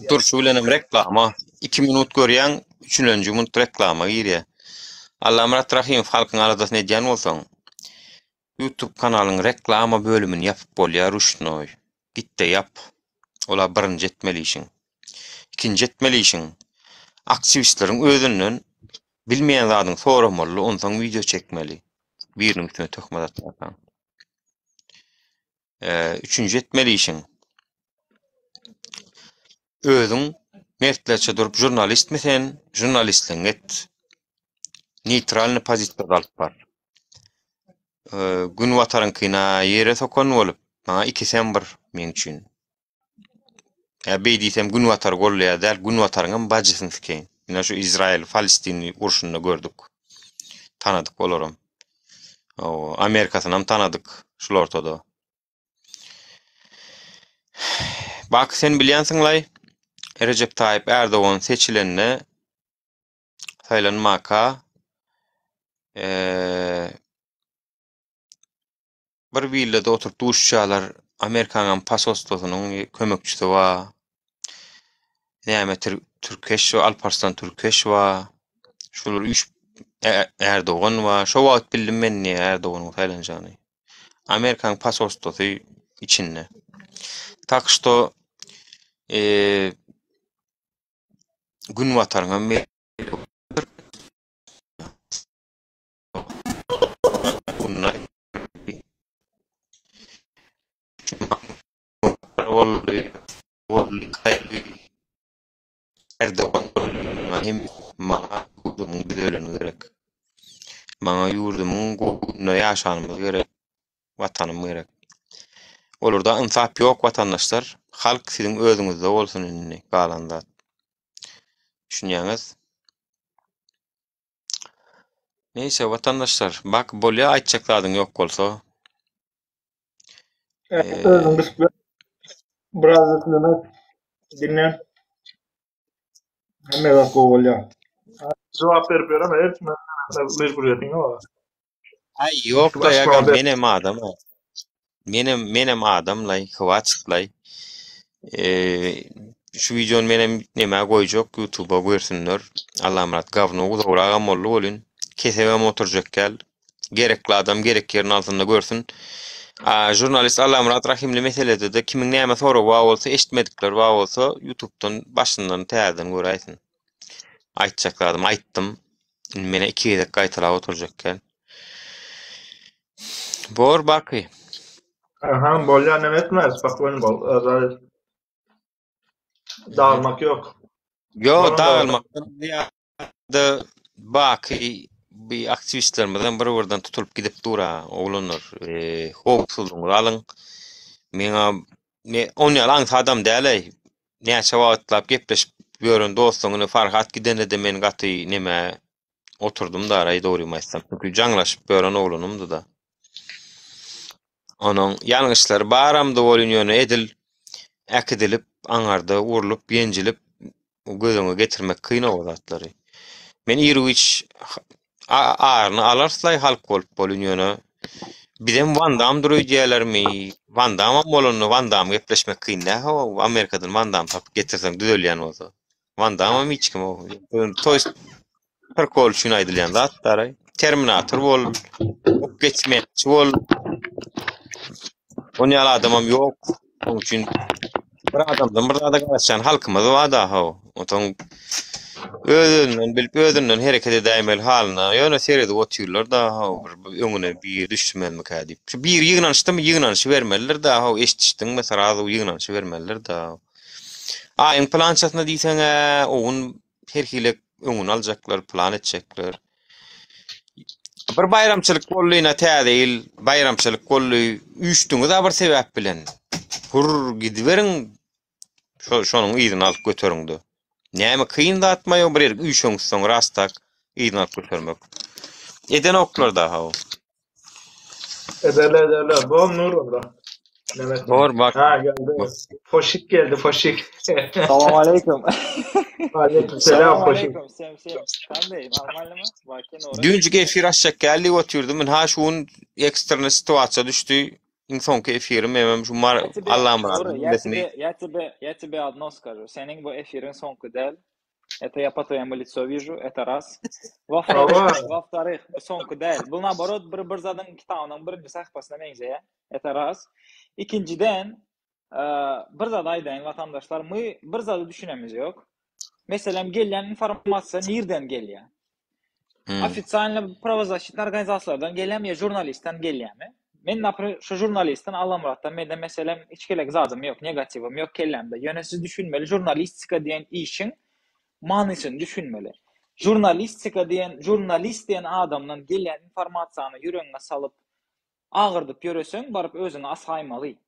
Dur şu bilenem reklama. 2 minut görýän, 3-nji minut reklama girýär. Allahym rahim halkyň arasynda edýän bolsaň, YouTube kanalyň reklama bölümini ýapyp bolýar ruşnoy. Gitde ýap. Ola birinji etmeli işiň. İkinji etmeli işiň. Aktivistleriň özünden bilmeýän zadyň soramaly, ondan video çekmeli. Biriniň üstüne töhmet atmadan. Üçüncü etmeli işiň. Özüň mertlerçe durup jurnalist misen, jurnalistliň et. Neytralny pozisiýada alyp bar. Gün wataryňkyna ýere sokan bolup, maňa 2 sen bir men üçin. Beýdiýsem gün watar golleýar däl, gün wataryň bajysyň sikeň. Ina şu Izrail Palestin urşuny gördük. Tanadyk bolaram. O Amerikasyny hem tanadyk şol ortada. Bak sen bilýänsiňlay, Recep Tayyip Erdoğan seçilenine saylanmaka bir villada oturup duşşalar Amerikanyň pasostosynyň kömekçisi wa näme Türkeş we Alparslan Türkeş wa şolar 3 Erdoğan wa şo wagt bildim men ne Erdoğanyň saylanjany. Amerikanyň pasostosy içinde. Tak что gün wataryň me Erdoğan hem maňa gudumyň giderini gerek. Maňa ýurdumyň guduna ýaşanmy gerek. vatanım gerek. Olurda insaf yok vatandaşlar. Halk sizin özüňizde bolsun inni galanda. Düşünýäňiz? Neyse vatandaşlar, bak bolýa aýtjaklaryň ýok bolsa. Özüm biraz dinle. Hemen bak bolýar. Cevap berip berem, evet, mecburiyetin var. Ay yok da Başka ýa-da haber- menem adam. Menem adamlay, hwaçlay. Şu videonu menem näme goýjak YouTube'a görsünler. Allah marat gawny uzagam boldy bolyn. Kesebem oturjak gel. Gerekli adam gerek yerin altında görsün. Jurnalist Allah marat rahimli meselede de kimin näme soragy bar bolsa, eşitmedikleri bar bolsa YouTube'dan başyndan täzeden göräýsin. Aýtjaklarymy aýtdym. Mene 2 ýerde gaýtalap oturjak gel. Bor baky. Aha, bolýar näme etmez, bak oyun bol. Dağılmak yok. Yo Sonra da- dağılmaktan da baky bir aktivistlerimizden biri buradan tutulup gidip dura oglanlar. Howpsuzlygyny alyň. Meňe on ýalan adam däl. Näçe wagtlap gepleşip ýören dostuňyny Farhat gidende de men gaty näme oturdum da araý dogrumaýsam. Çünki jaňlaşyp ýören oglanymdy da. Onuň ýalňyşlary baramda bolýan ýöne edil, äkidilip, aňarda urulup, ýenjilip gözüňe getirmek kyn owatlary. Men ýürüç ağırını alarslay halk bolup bolýan ýöne. Bizem Van Damme duruy diýerlermi? Van Damme bolany Van Damme gepleşmek kyn näme? Amerikadan Van Damme tapyp getirseň düzelýän bolsa. Van Damme hiç kim o? Toys per kol şunu aýdylýan zatlar. Terminator bol, ok geçmekçi bol. Onu ýaly adamam ýok. Onuň üçin bir adamdan bir adam garaşan halkymyz wada ha. Otaň özünden bilip özünden hereket edämel halyna ýöne serede otyrlar da ha öňüne bir düşmenmek hadip. Şu bir ýygnanşy bermeliler da ha eşitişdiň mesela az ýygnanşy bermeliler da. Aýyň planşatyna diýseň ogun herkile öňüne aljaklar, plan etjekler. Bir bayramçylyk bollyna täzeil, bayramçylyk bolly üýtüňiz bir sebäp bilen. Hur gidiberiň şonuň ýygyny alyp göteriňdi. Näme kyn da atmaýa bir üýşüňiz rastak ýygyny alyp götermek. Eden oklarda ha. Ederler. Bol nur orada. Mehmet. Doğru bak. Ha geldi. Foşik geldi, foşik. Salam aleyküm. Aleykümselam, foşik. Sem. Kanday, normalmi? Bakin ora. Dünkü efir aşak geldi oturdum. Men ha şuun ekstrem situasiýa düşdi. Inson efirim memem şu Allah'ım razı. Я тебе одно скажу. Senin bu efirin sonku del. Это я по твоему лицу вижу, это раз. Во-вторых, sonku del. Bu naborot bir zadın kitabının birinci sayfasına benziyor. Это раз. İkinciden, bir zat aýdaýyn vatandaşlar, my bir zat düşünemiz yok. Mesela gelýän informasiýa nerden gelýär? Ofitsialny pravozащитный organizasiýalardan gelýärmi ýa jurnalistden gelýärmi? Men napry şu jurnalistden Allamuratdan mende meselem hiç gerek zadym yok, negativim yok kellemde. Ýöne siz düşünmeli jurnalistika diýen işin manysyny düşünmeli. Jurnalistika diýen, jurnalist diýen adamdan gelýän informasiýany ýüregiňe salyp ağırdıp ýöreseň, baryp özüňi asaymaly.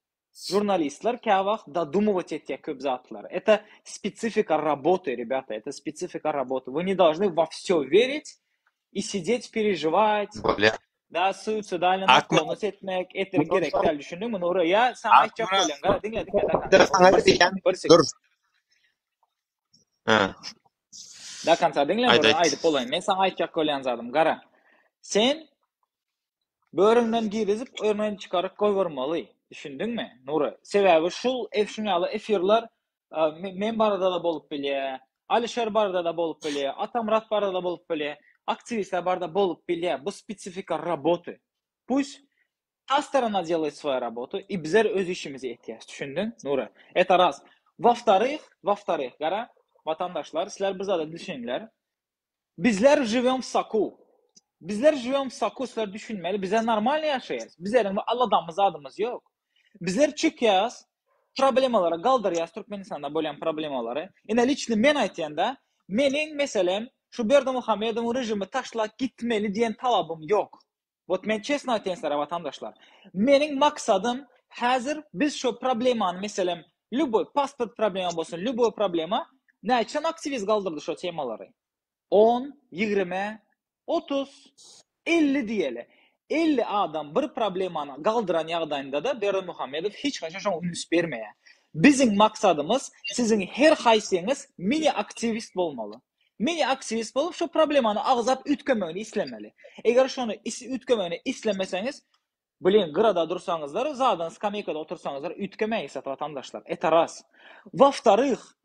Журналистлар кявах додумывать эти köp zatlar. Это специфика работы, ребята, это специфика работы. Вы не должны во все верить и сидеть, переживать. Да, суицидальный наклонность etmek, etmek gerek değil. Düşündün mü Nuri? Ya sen aytjak bolan. Dinle. Dur. Ha. Da kansa dinle Nuri, aydyp bolan. Men sana aytjak bolan zadym. Gara. Sen böreğinden girizip örneğini çıkarıp koyvermaly. Düşündün mü Nuri? Sebebi şul efşunyalı efirler men barada da bolup bilýär. Alişer barada da bolup bilýär. Atamrat barada da bolup bilýär. Aktivistler barada bolup bilýär. Bu spesifika работы. Пусть та сторона делает свою работу, и bizler öz işimizi etýäs. Düşündün Nuri? Это раз. Во-вторых, gara vatandaşlar, sizler bir zada düşünýär. Bizler живем в соку. Bizler живем в соку, sizler düşünmeli. Bizler normal yaşayýarys. Bizlerin Allah'dan adımız yok. Bizler çıkýas, problemalara galdyryas, Türkmenistanda bolan problemalary. Ene liçli men aýtýanda, meniň meselem şu Berdimuhamedov rejimi taşlap gitmeli diýen talabym yok. Bot men çesna aytanslar vatandaşlar. Mening maksadım hazır biz şu problemanı meselem любой pasport problemi bolsun, любой problema näçe aktivist kaldırdı şu temaları. 10, 20, 30, 50 diýeli. 50 adam bir problemany galdyran ýagdaýynda da Berdi Muhammedow hiç gaçan üns bermeýär. Bizim maksadımız sizin her haýsyňyz mini aktivist bolmaly. Mini aktivist bolup şu problemany agzap ütkemäni islemeli. Eger şonu ütkemäni islemeseňiz, bilen gyrada dursaňyzlar, zadan skameyada otursaňyzlar ütkemäýis vatandaşlar. Это раз. Во-вторых,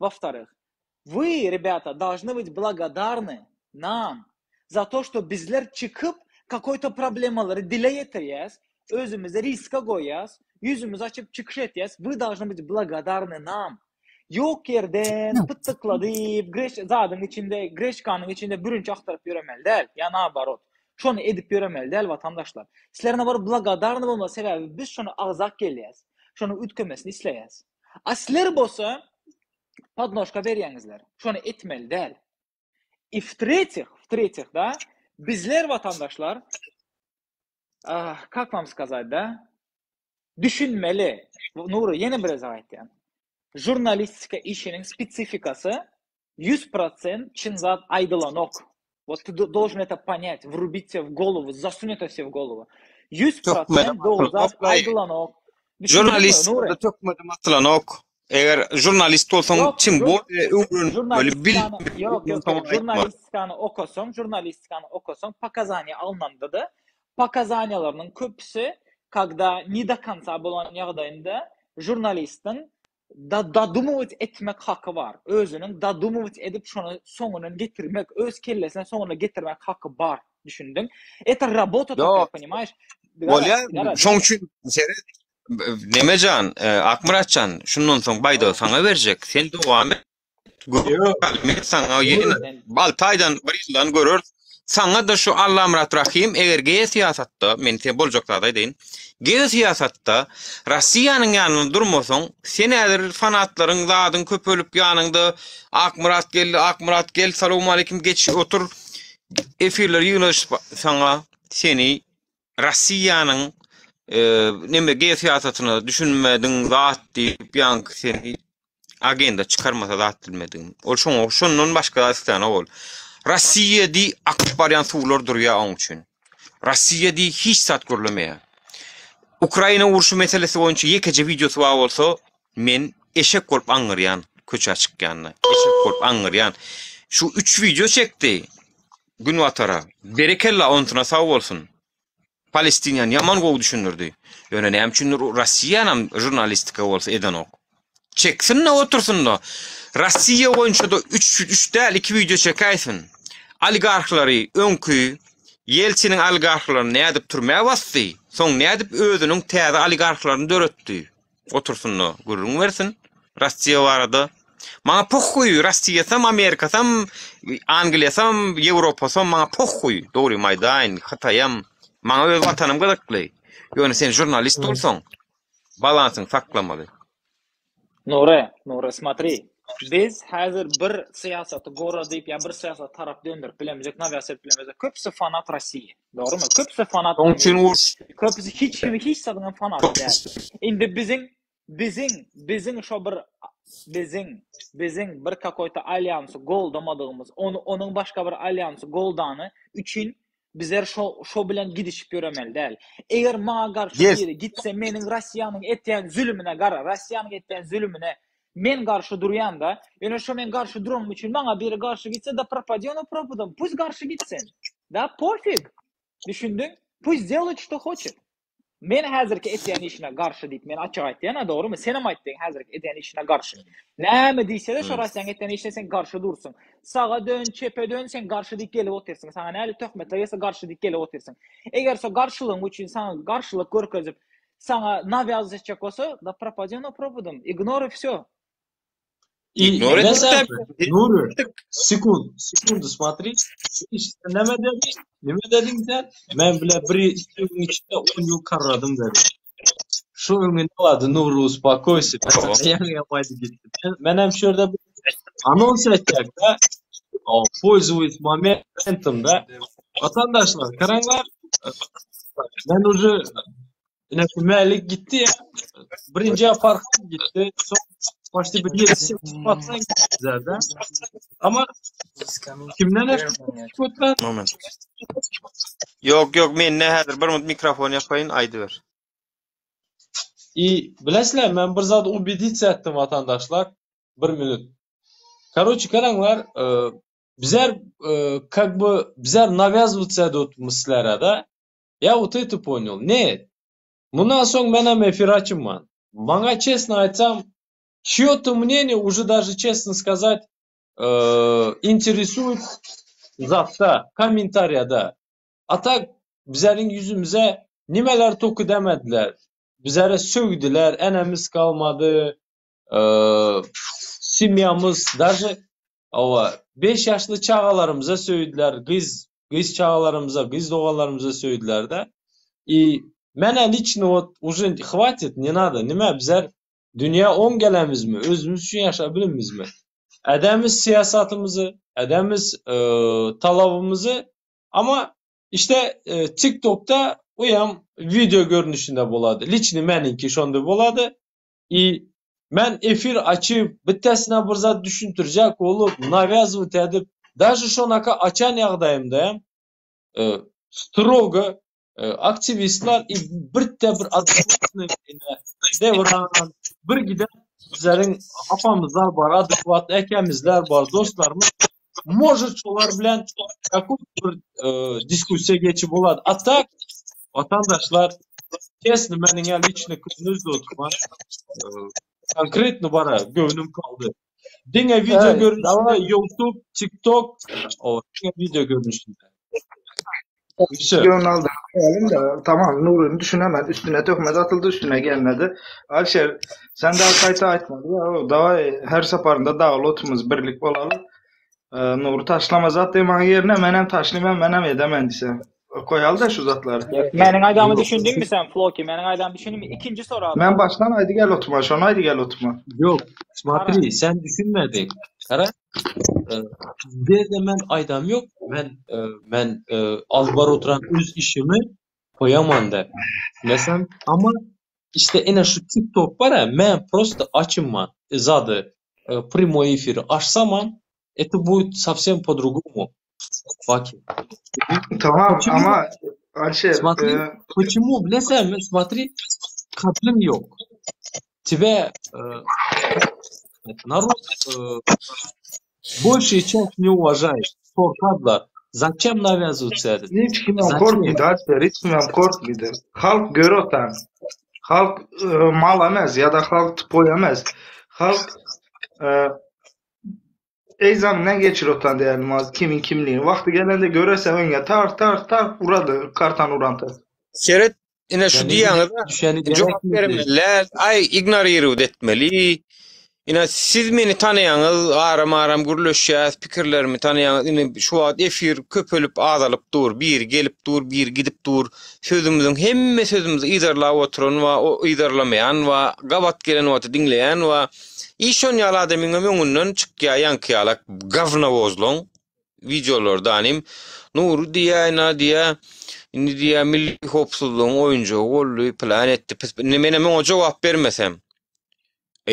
вы, ребята, должны быть благодарны нам за то, что bizler çıkıp какой-то проблемалары dile getirýäs, özümüze riska goýýas, yüzümüz açıp çıkış etýäs. Вы должны быть благодарны нам. Yok yerden pıttıkladyp, zadın içinde, greşkanın içinde bürünç aktarıp yöremel del. Ya nabarot. Şonu edip yöremel del vatandaşlar. Sizlerine var благодарны bolma sebebi biz şonu agzak gelýäs. Şonu ütkömesini isleýäs. Asler bolsa подножка berýäňizler. Şonu etmel del. И в-третьих, да, bizler vatandaşlar, как вам сказать, да, düşünmeli. Nuru yeni bir zaten. Jurnalistika işinin spesifikası 100% çinzat aydılanok. Вот ты должен это понять, врубить себе в голову, засунуть это себе в голову. 100% doğru aydılanok. Jurnalist da tökmedim atlanok. Eğer jurnalist olsan çim bu ömrün böyle bil. Yok. Jurnalistikanı okusan, pakazaniya alınanda da pakazaniyalarının köpüsü, когда не до конца bolan ýagdaýynda jurnalistin dadumuvit etmek hakkı var. Özünün dadumuvit edip şunu sonuna getirmek, öz kellesine sonuna getirmek hakkı var. Düşündün. Это работа такая, понимаешь? Şoň üçin Nemecan, Akmuratcan, şundan soň baýda sana berjek. Sen dowam et. Men sana baltaýdan bir ýyldan görür. Sana da şu Allah'ım Rahim eger ge siyasatda, men sen boljaklarda aýdyn. Ge siyasatda Russiýanyň ýanynda durmasaň, sen ädir fanatlaryň zadyň köpölüp ýanynda Akmurat gel, salamu aleykum geç otur. Efirler ýygynyş sana seni Russiýanyň neme ge siyasatyny düşünmediň zat diýip ýanky seni agenda çıkarmasa zat bilmediň. Ol şondan başga istan ol. Russiýady akbaryan suwlar durýar oň üçin. Russiýady hiç sat görlemeýär. Ukraina uruşu meselesi boýunça ýekeje videosu bar bolsa, men eşek bolup aňyrýan, köçe çykýanyny. Eşek bolup aňyrýan. Şu 3 video çekdi. Gün watara. Berekella ontuna sag bolsun. Palestinian yaman gowy düşünürdi. Ýöne näme üçin Russiýanam jurnalistika bolsa edenok. Çeksinne otursunna. Russiýa boýunça da 3 2 video çekäýsin. Oligarklary öňkü Yelçinin oligarklaryny nädip turmağa bastı. Soň nädip özünüň täze oligarklaryny döretdi. Otursunna, gurrun bersin. Russiýa barada. Maňa pohhuy, Russiýasam, Amerikasam, Angliýasam, Ýewropasam maňa pohhuy. Dogry maýdan, Hataýam. Maňa öz watanym gyzykly. Ýöne sen jurnalist bolsaň, balansyň saklamaly. Nure, смотри. Biz hazır bir siyasatı gora deyip ya bir siyasat taraf döndürüp bilemeyecek, naviyaset bilemeyecek. Köpüsü fanat Russiýa. Doğru mu? Köpüsü fanat. Köpüsü hiç sadıgan fanat değil. Indi bizim şu bizim bir какой-то alyansı goldamadığımız, onun başka bir alyansı goldanı üçün bizler şo bilen gidişip göremeli değil. Eğer mağa karşı biri gitse menin Russiýanyň etýän zulümüne gara, Russiýanyň etýän zulümüne men karşı durýanda, ýöne şo men karşı durum üçin maňa biri karşı gitse da пропадёно пропадом, пусть karşı gitsin. Da пофиг. Düşündün? Пусть делает что хочет. Men häzirki etýän işine karşı diýip men açyk aýtdym, dogrymy? Senem aýtdyň häzirki etýän işine karşı. Näme diýse-de şo Russiýanyň etýän işine sen karşı dursun. Sağa dön, çepe dön, sen karşı diýip gelip otursun. Sana näli töhmet ýa-da karşı diýip gelip otursun. Eger şo karşylygyň üçin sana karşylyk görkezip sana навязывать bolsa, da пропадёно пропадом. Ignore всё. Нуры, секунду, смотри. Nime dedin sen? Men bile bir gün içinde 10 yıl karradım dedi. Şu öňüne aladı Nuru, uspokойся. Yapmaydı gitti. Ben hem şurada anons edecek de пользуясь моментımda vatandaşlar, karanglar Ben ucu Malik gitti ya. Birinci park gitti. Son başta bir 7-8 patsan gitti zaten. Ama kimden ben? Moment. Yok men nähädir bir mikrofon yapayın aydyber. Bilesizler, ben bir zat ubedisiya ettim vatandaşlar. 1 minut. Короче, karanglar, bizler как бы bizler навязываться ediyorduk мыслlara da. Я вот это понял. Нет. Bundan sonra ben hem efir açım. Bana честно айтсам, чьё-то мнение уже даже, честно сказать, интересует zatta, kommentariyada. Atak bizlerin yüzümüze nimeler toku demediler. Bizlere sögdüler, enemiz kalmadı, simyamız, даже 5 yaşlı çağalarımıza söylediler, kız çağalarımıza, kız doğalarımıza söylediler de. Mene лично вот уже хватит, не надо. Nime bizler dünya 10 gelemiz mi? Özümüz için yaşayabiliriz mi? Edemiz siyasatımızı, edemiz talabımızı, ama işte TikTok'ta uyam video görünüşünde boladı. Liçni meninki şonda boladı. Men efir açıp bittesine bir zat düşüntürecek olup навязывать edip даже şonaka açan yağdayımdayım. Strogo aktivistler bir adamını devran bir giden bizlerin apamızlar var, adekvat ekemizler var, dostlarımız. Может, çolar bilen какой-то diskusiya geçip oladı. Atak vatandaşlar kesin menin liçni kızınızda oturman konkretno bara gönlüm kaldı. Dine video görünüşünde YouTube, TikTok, dine video görünüşünde. Gönül aldı. Tamam, Nuri'ni düşünemedi. Üstüne tökmez, atıldı, üstüne gelmedi. Alişer, sen daha kayıta açmadın. Ya, daha her seferinde dağılotumuz birlik olalı. Nuri taşlama zat demen yerine menem taşlayman, menem edemem desem. Koyal da şu zatları. Menin aydamı düşündün mü sen Floki? Menin aydamı düşündün mü? İkinci soru abi. Ben baştan haydi gel oturma. Şuna haydi gel oturma. Yok. Smatri, sen düşünmedin. Kara. Ben aydam yok. Ben albar oturan öz işimi koyamam der. Mesela ama işte en şu TikTok var ya, ben просто açımman. Zadı прямой эфир açsamam, это будет совсем по-другому. Bakın. Tamam Почему? ama Alişer, Смотри, почему? Bilesem, смотри, katılım yok. Тебе народ большая часть не уважает. Korkarlar. Zачем навязываться это? hiç kimden korkmaydı Alişer, hiç kimden korkmaydı. Halk görüyorsan, halk mal emez ya da halk tıpo yemez. Halk egzaminden geçiriyorsan diyelim az kimin kimliğini. Vakti gelende görürse önce tar uradı, kartan urantı. Şeret ine şu diýäňiz jogap bermeliler, ay ignorir etmeli. Ine siz meni tanıyaňyz, aram gürleşýäs, pikirlerimi tanıyaňyz. Ine şu wagt efir köpelip azalyp dur, bir gelip dur, bir gidip dur. Sözümüziň hemme sözümüzi iýdarlap oturan we o iýdarlamayan we gabat gelen wagty dinleýän we işon ýaly adamyň öňünden çykýan ýankyalak gavna bozloň videolar danim Nur diýä indi diýä milli hopsuzlugyň oýunjy boldy plan etdi. Mene o jogap bermesem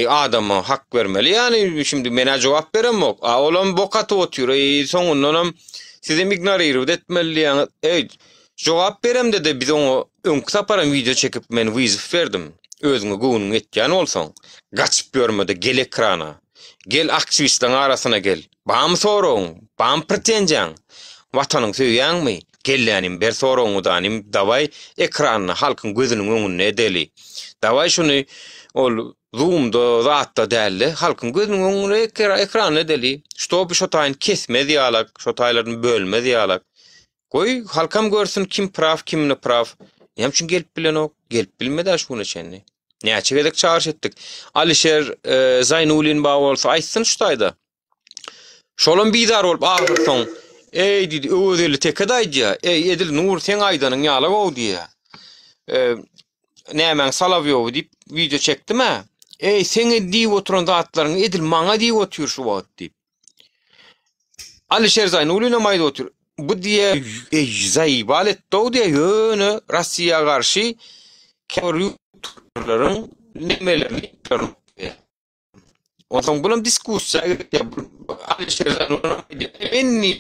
adama hak vermeli. Yani şimdi mene jogap beremok. Olam bokat otur. Soňundan sizem ignorir etmeli. Jogap berem dedi biz onu öňksaparam video çekip men wyzyp berdim. Özüňe göwünüň etýän bolsaň, gaçyp görmedi, gel ekrana. Gel aktivistlaryň arasına gel. Bam soraň, bam pretendiýan. Watanyň söýýänmi? Gellänim ber soraňy danym daway ekranyny halkyň gözüniň öňüne edeli. Daway şunu ol Zoom'da zatda däldi. Halkyň gözüniň öňüne ekranyny edeli. Şoby şotaýyn kesmedi ýalak, şotaýlaryny bölmedi ýalak. Goý halkam görsün kim prav, kim ne prav. Hem çünkü gelip bilen ok, gelip bilmedi şunu çenni. Näçe gedek çağırış etdik. Alişer Zaynulin baý bolsa aýtsyn şutaýda. Şolum bizar bolup agyrsoň, ey dedi, öwdeli tekedaýdy. Ey edil Nur sen aýdanyň ýaly gow diýe. Nämen salaw ýok diýip video çekdim ha. Ey seni diýip oturan zatlaryň edil maňa diýip otur şu wagt diýip. Alişer Zaynulin maýda otur. bu diye zaybal etti o diye yönü Russiya karşı kevorların nemelerini o zaman bunun diskusya ben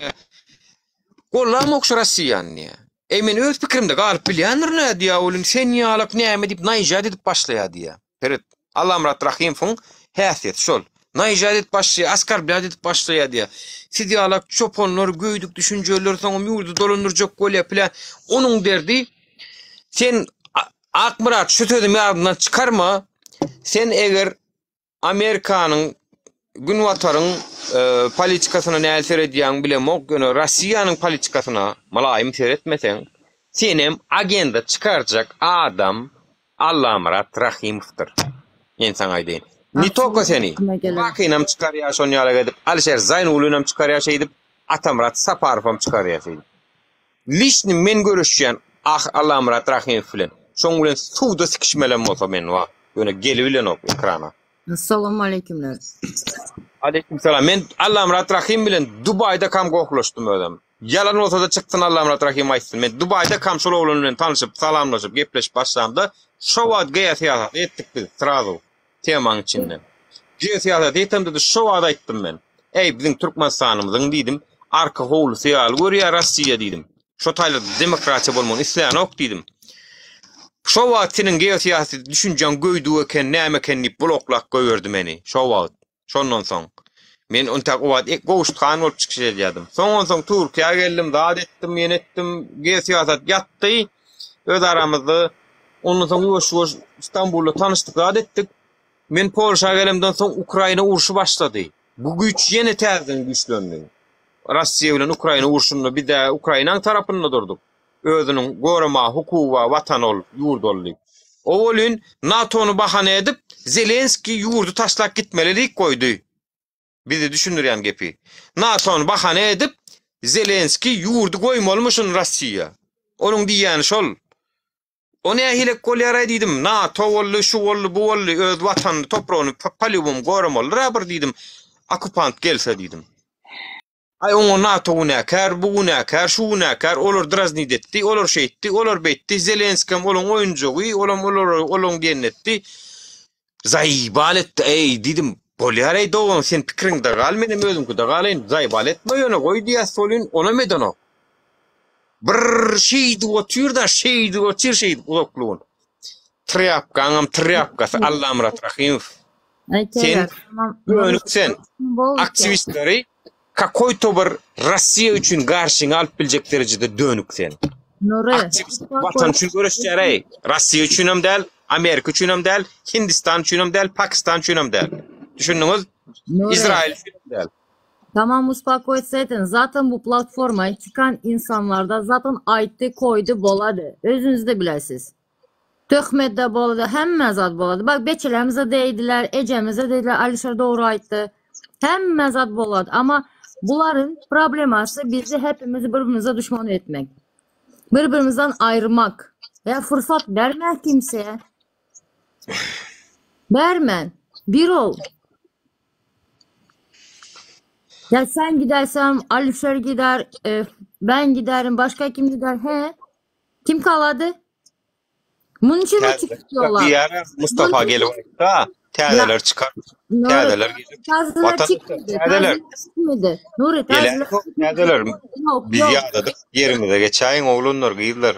kollam okşu Russiyan ya. Men öz pikrimde galyp bilýändir ne diye olun sen ýalyp näme dip naýjat edip başlaýar diye. Peret Allah'ım Rahimfun häsiýet şol. Naýjat edip başlaýar, askar bilýär edip başlaýar diye. Siz ýalyp çoponlar, göýdük düşünjeler soňa ýurdu dolandyrjak bolýar bilen. Onuň derdi sen Akmurat şu sözüm ýadyndan çykarma. Sen eger Amerikanyň günwatarın politikasyna näser edýän bilemok, ýöne Russiýanyň politikasyna malaýym seretmeseň, senem agenda çıkaracak adam Allah'ım Rahimовdur. Men saňa aýdyn. Ni toko seni. Bakynam çıkarýar şonu ýaly edip, Alisher Zaynulynam çıkarýar edip, Atamrat Saparovym çıkarýar edip. Lişni men görüşýän Allah'ım Rahimov bilen. Şoň bilen suwda sikişmelen bolsa men wa. Ýöne gelip bilen ok ekrana. Assalamu aleykumler. Aleykümselam. Men Allah'ım Rahim bilen Dubayda kam goklaşdym özüm. Yalan olsa da çıktın Allah'ım Rahim aýtdym. Men Dubayda kam şol oğlan bilen tanışyp, salamlaşyp, gepleşip başlamda şo wagt geýär etdik biz trazo temaň içinden. Geýär etdim de şo wagt aýtdym men. Ey biziň Türkmenistanymyzyň diýdim, arka howlu syýal görýär Russiýa diýdim. Şo taýda demokratiýa bolmagy isleýän ok diýdim. Şo wagt senin geýär düşünjen göýdüg eken, näme ekenini bloklap goýurdy meni. Şo wagt. Şondan soň men ontak o wagt gowuştgan bolup çykýar edýärdim. Soňdan soň Türkiýe geldim, zat etdim, men etdim, geýär ýatdy. Öz aramyzda ondan soň ýoş-ýoş İstanbulda tanışdyk, zat etdik. Men Polşa gelemden soň Ukraina uruşy başlady. Bu güç ýene täzeden güçlendi. Russiýa bilen Ukraina uruşunda bir de Ukrainanyň tarapynda durduk. Özüniň gorama, hukuka, watan ol, ýurt ol. O bolun NATO'nu bahane edip Zelenski yurdu taşlap gitmelilik koydu. Bizi düşünürýän gepi. NATO'nu bahane edip Zelenski yurdu koymalmışyn Russiýa. Onuň diýýäni şol. O ne hilek kolýar diýdim. NATO bolly, şu bolly, bu bolly, öz watanyny, toprağyny palybum goramal, rabar diýdim. Okupant gelse diýdim. Ay oňa NATO näkär, bu näkär, şu näkär, olar drazni detdi, olar şeýtdi, olar betdi, Zelenski olaň oýunjugy, olaň diýenetdi. Zaybal etdi, ey diýdim. Bolýar ey dogum, sen pikiriňde gal, menem özümkide galyn, zaybal etme ýöne goý diýär solyn, ona meden ok. Bir şeýdi otyr da şeýdi otyr şeýdi ulukluğun. Triyapka, aňam triyapkasy Allah'ım Rahimov. Sen sen aktivistleri kakoýto bir Russiýa üçin garşyňa alyp biljek derejede dönük sen. Watan üçin görüşýär ey. Russiýa üçin hem däl, Amerika üçin hem däl, Hindistan üçin hem däl, Pakistan üçin hem däl. Düşündiňiz? İsrail üçin hem däl. Tamam, uspokойтся edin. Zaten bu platformaya çıkan insanlarda zaten aýtdy, koydu, boladı. Özünüz de bilesiz. Töhmetde boladı, hemme zat boladı. Bak beçelerimize değdiler, ecemize değdiler, Alisher doğru aýtdy. Hemme zat boladı. Ama bunların probleması bizi hepimizi birbirimize düşman etmek. Birbirimizden ayırmak. Ya fırsat verme kimseye. Vermen. Bir ol. Ya sen gidersem Alisher gider, ben giderim, başka kim gider? He? Kim kaladı? Bunun için mi çıkıyorlar? Bir ara Mustafa gelip da täzeler çıkar. Täzeler gelir. Täzeler çıkmadı. Nuri täzeler. Biz ýadadyk. Yerimize geçäýin oğlunlar gyýdylar.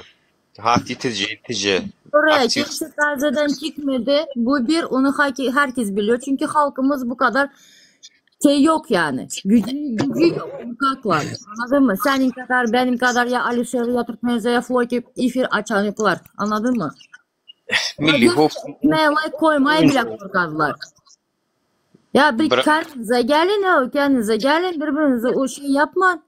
Hafitice. Oraya kimse täzeden çıkmadı. Bu bir, onu herkes biliyor. Çünkü halkımız bu kadar şey yok yani. Gücü yok. Var. Anladın mı? Senin kadar, benim kadar ya Alisher'i yatırtmayız ya Floki ifir açanıklar. Anladın mı? Milli hop. Like koymaya bile korkarlar. Ya bir kendinize gelin, kendinize gelin, birbirinize o şey yapma.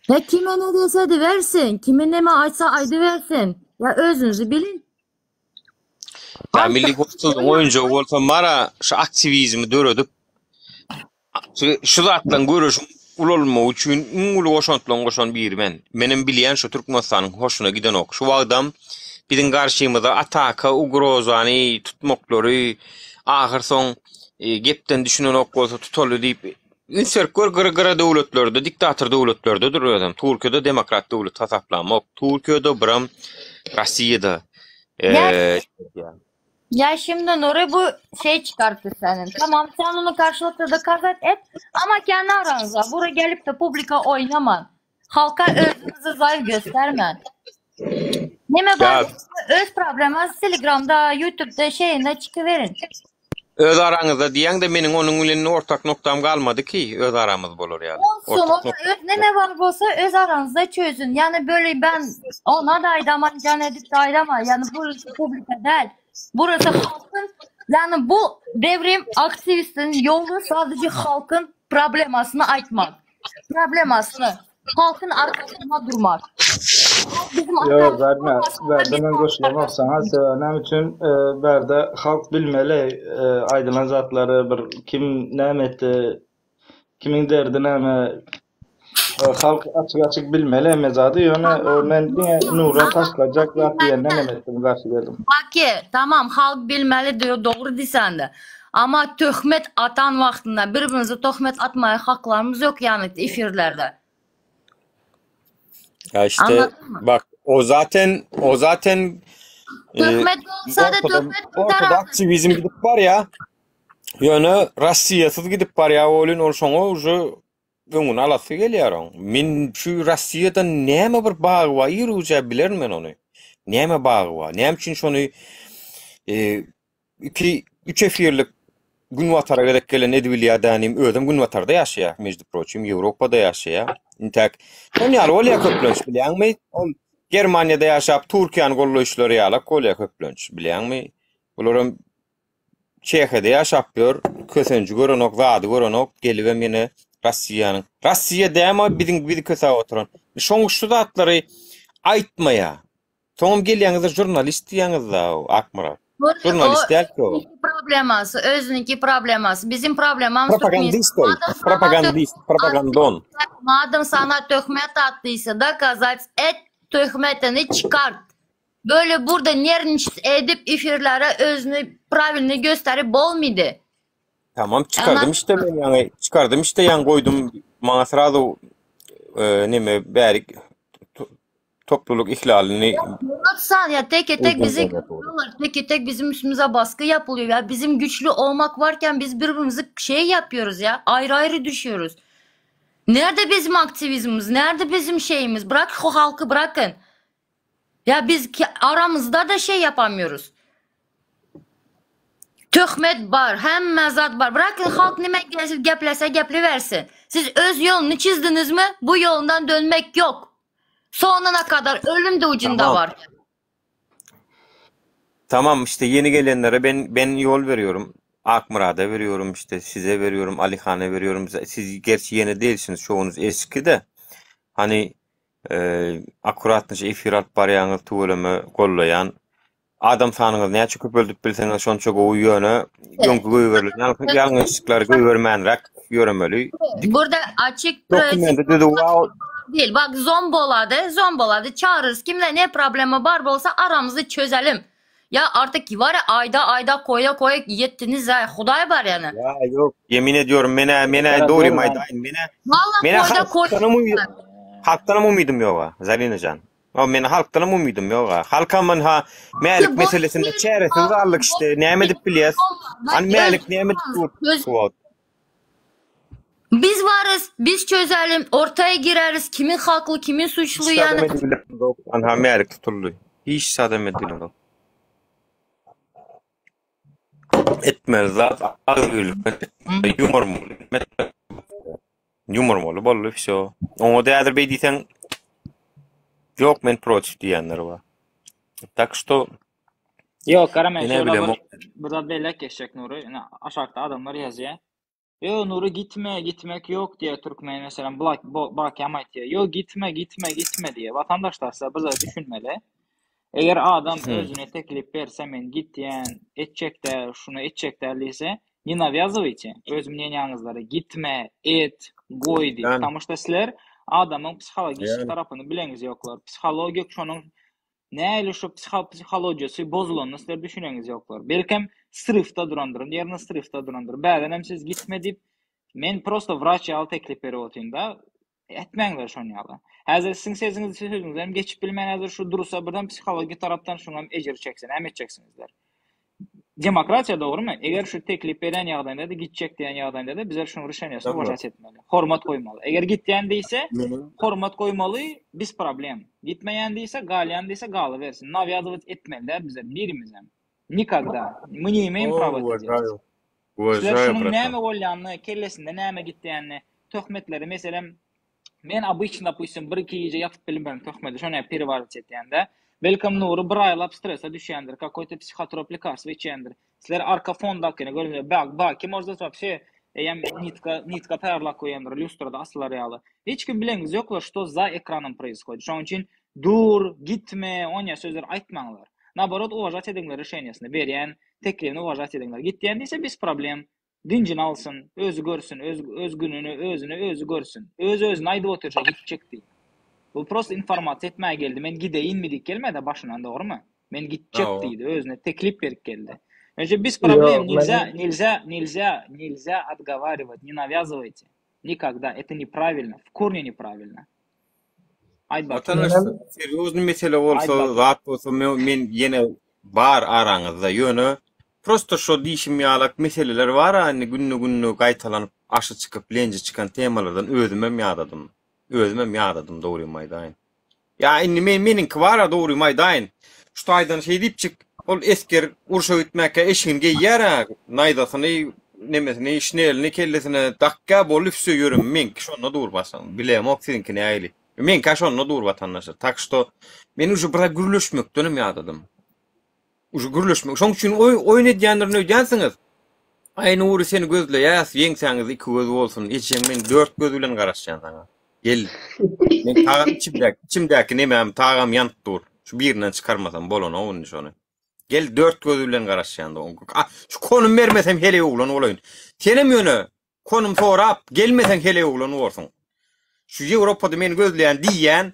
Ya kime ne dese de versin. Kime ne mi açsa aydı versin. Ya özünüzü bilin. Ya milli hopsuz oyuncu olsa mara şu aktivizmi dörödüp şu zatdan görüş ulolma üçün ulu goşan bir menem bilýän şu Türkmenistanyň hoşuna giden ok. Şu adam biziň garşymyza ataka, ugrozany tutmaklary ahir soň gepden düşünen ok bolsa tutuldy diýip Ünserkör gıra döwletlerde, diktator döwletlerde dur adam. Türkiýede demokrat döwlet tasaplanmak, Türkiýede biram Rossiýada. Ya şimdi Nuri bu şey çıkarttı senin. Tamam sen onu karşılıklı da kazat et ama kendi aranızda. Buraya gelip de publika oynaman. Halka özünüzü zayıf göstermen. Neme var? Öz problemi Telegram'da, YouTube'da şeyinde çıkıverin. Öz aranızda diýen de meniň onuň bilen ortak noktam galmady ki, öz aramyz bolar ýaly. Olsun, neme var bolsa öz aranızda çözün. Yani böyle ben ona da aydama, can edip de aydama. Yani burası publika değil. Burası halkın, yani bu devrim aktivistin yolu sadece halkın problemasını aytmak. Problemasını, halkın arkasında durmak. Yok, verdim ben koşulamak sana. Sevenem için berde halk bilmeli aydınlan zatları, bir kim nämetdi, kimin derdi näme, halk açık bilmeli mezadi yöne men nura taşlacak zat diýenden nämetdim garşy geldim. Baki, tamam halk bilmeli diyor, doğru diýsen de. Ama töhmet atan vaxtında birbirimize töhmet atmaya haklarımız yok yani efirlerde. Ya işte bak o zaten töhmet olsa da töhmet ortada aktivizm gidip var ya. Yani Rossiýasız gidip var ya olun olşoňa uje öňüne alasy gelýär. Men şu Rossiýada näme bir bagy bar ýürüje bilermen onu. Näme bagy bar? Näme üçin şonu 2-3 efirlik Günwatara gerek gelen edbilýär danym özüm Günwatarda ýaşaýar, mejdi proçym Ýewropada ýaşaýar. Intak onu ýaly bolýar köplenç bilýärmi? Ol Germaniýada ýaşap Türkiýanyň gollaşlary ýaly bolýar köplenç bilýärmi? Olaram Çehyada ýaşap ber, kösenji görenok, wady görenok gelip meni Rossiýanyň. Rossiýa däme bir köse oturan. Şoňuşda atlary aýtmaýa. Soňam gelýäňizde jurnalist diýäňiz da Akmara. Jurnalist däl ki o. Probleması, özünki probleması. Bizim problemamız propagandon. Madem sana töhmet attıysa da kazat et, töhmetini çıkart. Böyle burada nerniç edip efirlere özünü pravilini gösterip bolmydy. Tamam çıkardım işte ben yani çıkardım işte yan koydum bana sırada neme berik topluluk ihlalini Muratsan ya tek bizim üstümüze baskı yapılıyor ya. Bizim güçlü olmak varken biz birbirimizi şey yapıyoruz ya. Ayrı ayrı düşüyoruz. Nerede bizim aktivizmimiz? Nerede bizim şeyimiz? Bırak o halkı bırakın. Ya biz aramızda da şey yapamıyoruz. Töhmet var, hem mezat var. Bırakın halk nime geplese gepli Siz öz yolunu çizdiniz mi? Bu yolundan dönmek yok. Sonuna kadar ölüm de ucunda var. Tamam işte yeni gelenlere ben yol veriyorum. Akmura'da veriyorum işte size veriyorum, Alihan'a veriyorum. Siz gerçi yeni değilsiniz, çoğunuz eski de. Hani akuratnıca efirat baryanı tuğulemi kollayan adam sanığız näçe köp öldüp bilseňiz şonça goýuýany ýöňkü goýuberler ýalňyşlyklar goýbermänrek ýöremeli. Burada açık değil. Bak zomboladı çağırırız. Kimle ne problemi var bolsa aramızı çözelim. Ya artık var ya ayda koya yettiniz ha. Huday var yani. Ya yok yemin ediyorum mene doğru maydayın mene halktan umidum yok Zalinacan. O men halktan umidum yok. Halkamın ha melik meselesinde çaresiz aldık işte. Näme dip bilýäs? Hani melik näme dip Biz varız, biz çözelim, ortaya gireriz. Kimin haklı, kimin suçlu yani. Anha melik tutuldu. Hiç sadem edilir o. Etmez zat ağırlık. Yumor molu bollu şo. Onu da adır beydiysen yok men proç diyenler var. Tak što Yok Karamen burada belli geçecek Nuri. Yani aşağıda adamlar yazıyor. Yo Nuri gitmek yok diye Türkmen mesela bak yamayt diye. Yo gitme diye. Vatandaşlarsa bize düşünmeli. Eğer adam özüne teklif verse men git diyen şunu edecek derliyse не навязывайте. Öz мнениянızları gitme, et, goy diye. Потому что sizler adamın psikolojik tarafını bileniz yoklar. Psikologik şunun näle şu psikolojisi bozulanını sizler düşüneniz yoklar. Belki sırıfta durandırın, yerine sırıfta durandırın. Bäden hem siz gitme dip Men prosto wraç ýaly teklip berip otyryn da, etmeňler şonu ýaly. Häzir sizin sözüňizden geçip bilmän häzir şu durusa birden psikologik tarapdan şoňam ejir çeksen, hem etjeksinizler. Demokratiya dogrymy? Eger şu teklip beren ýagdaýynda da gitjek diýen ýagdaýynda da bizler şoň reşenýasyny wajat etmeli. Hormat goýmaly. Eger gitýän diýse, hormat goýmaly, biz problem. Gitmeýän diýse, galýan diýse galy bersin. Nawyazowat etmeliler bizler birimiz hem. Nikagda. Мы не имеем права это делать. Уважаю, брат. Näme bolýanly, kellesinde näme gitdiýänni, töhmetleri meselem men обычно, допустим, 1-2 ýyja ýatyp bilmem töhmeti, şonu переварить etýände, belkim Nuri bir aýlap stresa düşýändir, какой-то психотроп лекарство içýändir. Sizler arka fondakine görünýär, bak, kim orada вообще, nitka taýarlap goýandyr, lustrada aslar ýaly. Hiç kim bileňiz ýoklar, что за экраном происходит. Şoň üçin dur, gitme, oňa sözler aýtmaňlar. Naborot уважать edingler reşenýasyny berýän, teklifini уважать edingler. Gitdiýän diýse biz problem. Dincini alsın, özü görsün, öz gününü, özü görsün. Özüni aýdyp otursa gitjekdi. Bu prosto informasiýa etmäge geldi. Men gideýin mi diýip gelmedi başyndan, dogrymy? Men gitjek diýdi, özüne teklip berip geldi. Önce biz problem нельзя отговаривать, не навязывайте. Никогда. Это неправильно, в корне неправильно. Vatandaşlar, serýozny mesele bolsa, zat bolsa men ýene bar araňyzda ýöne prosto şo diýişim ýalak meseleler bar, hani günni gaýtalanyp aşy çykyp lenji çykan temalardan özümem ýadadım dogry maýdaýyn. Ya indi meninki bara dogry maýdaýyn. Şu aýdan şey diýip çyk, ol esker urşa gitmäke eşiňge ýara, naýdasyny nemesini işnelini kellesine dakka bolup söýürüm men şonu durbasan. Bilem ok sizinkini aýly. Men kaşonno dur vatandaşlar. Tak što men uje bir gürleşmek dönem ýadadım. Uje gürleşmek. Şoň üçin oýun edýänlerini öýdänsiňiz. Aýny ury seni gözleýäs, ýeňsäňiz 2 göz bolsun. Eçeň men 4 göz bilen garaşjan saňa. Gel. Men tagam içimdäki nemem tagam ýanyp dur. Şu birinden çykarmasam bolan oňun şonu. Gel 4 göz bilen garaşjan da. Şu konum bermesem hele oglan olaýyn. Senem ýöne konum sorap gelmesen hele oglan bolsun. Şu Ýewropada meni gözleýän diýen,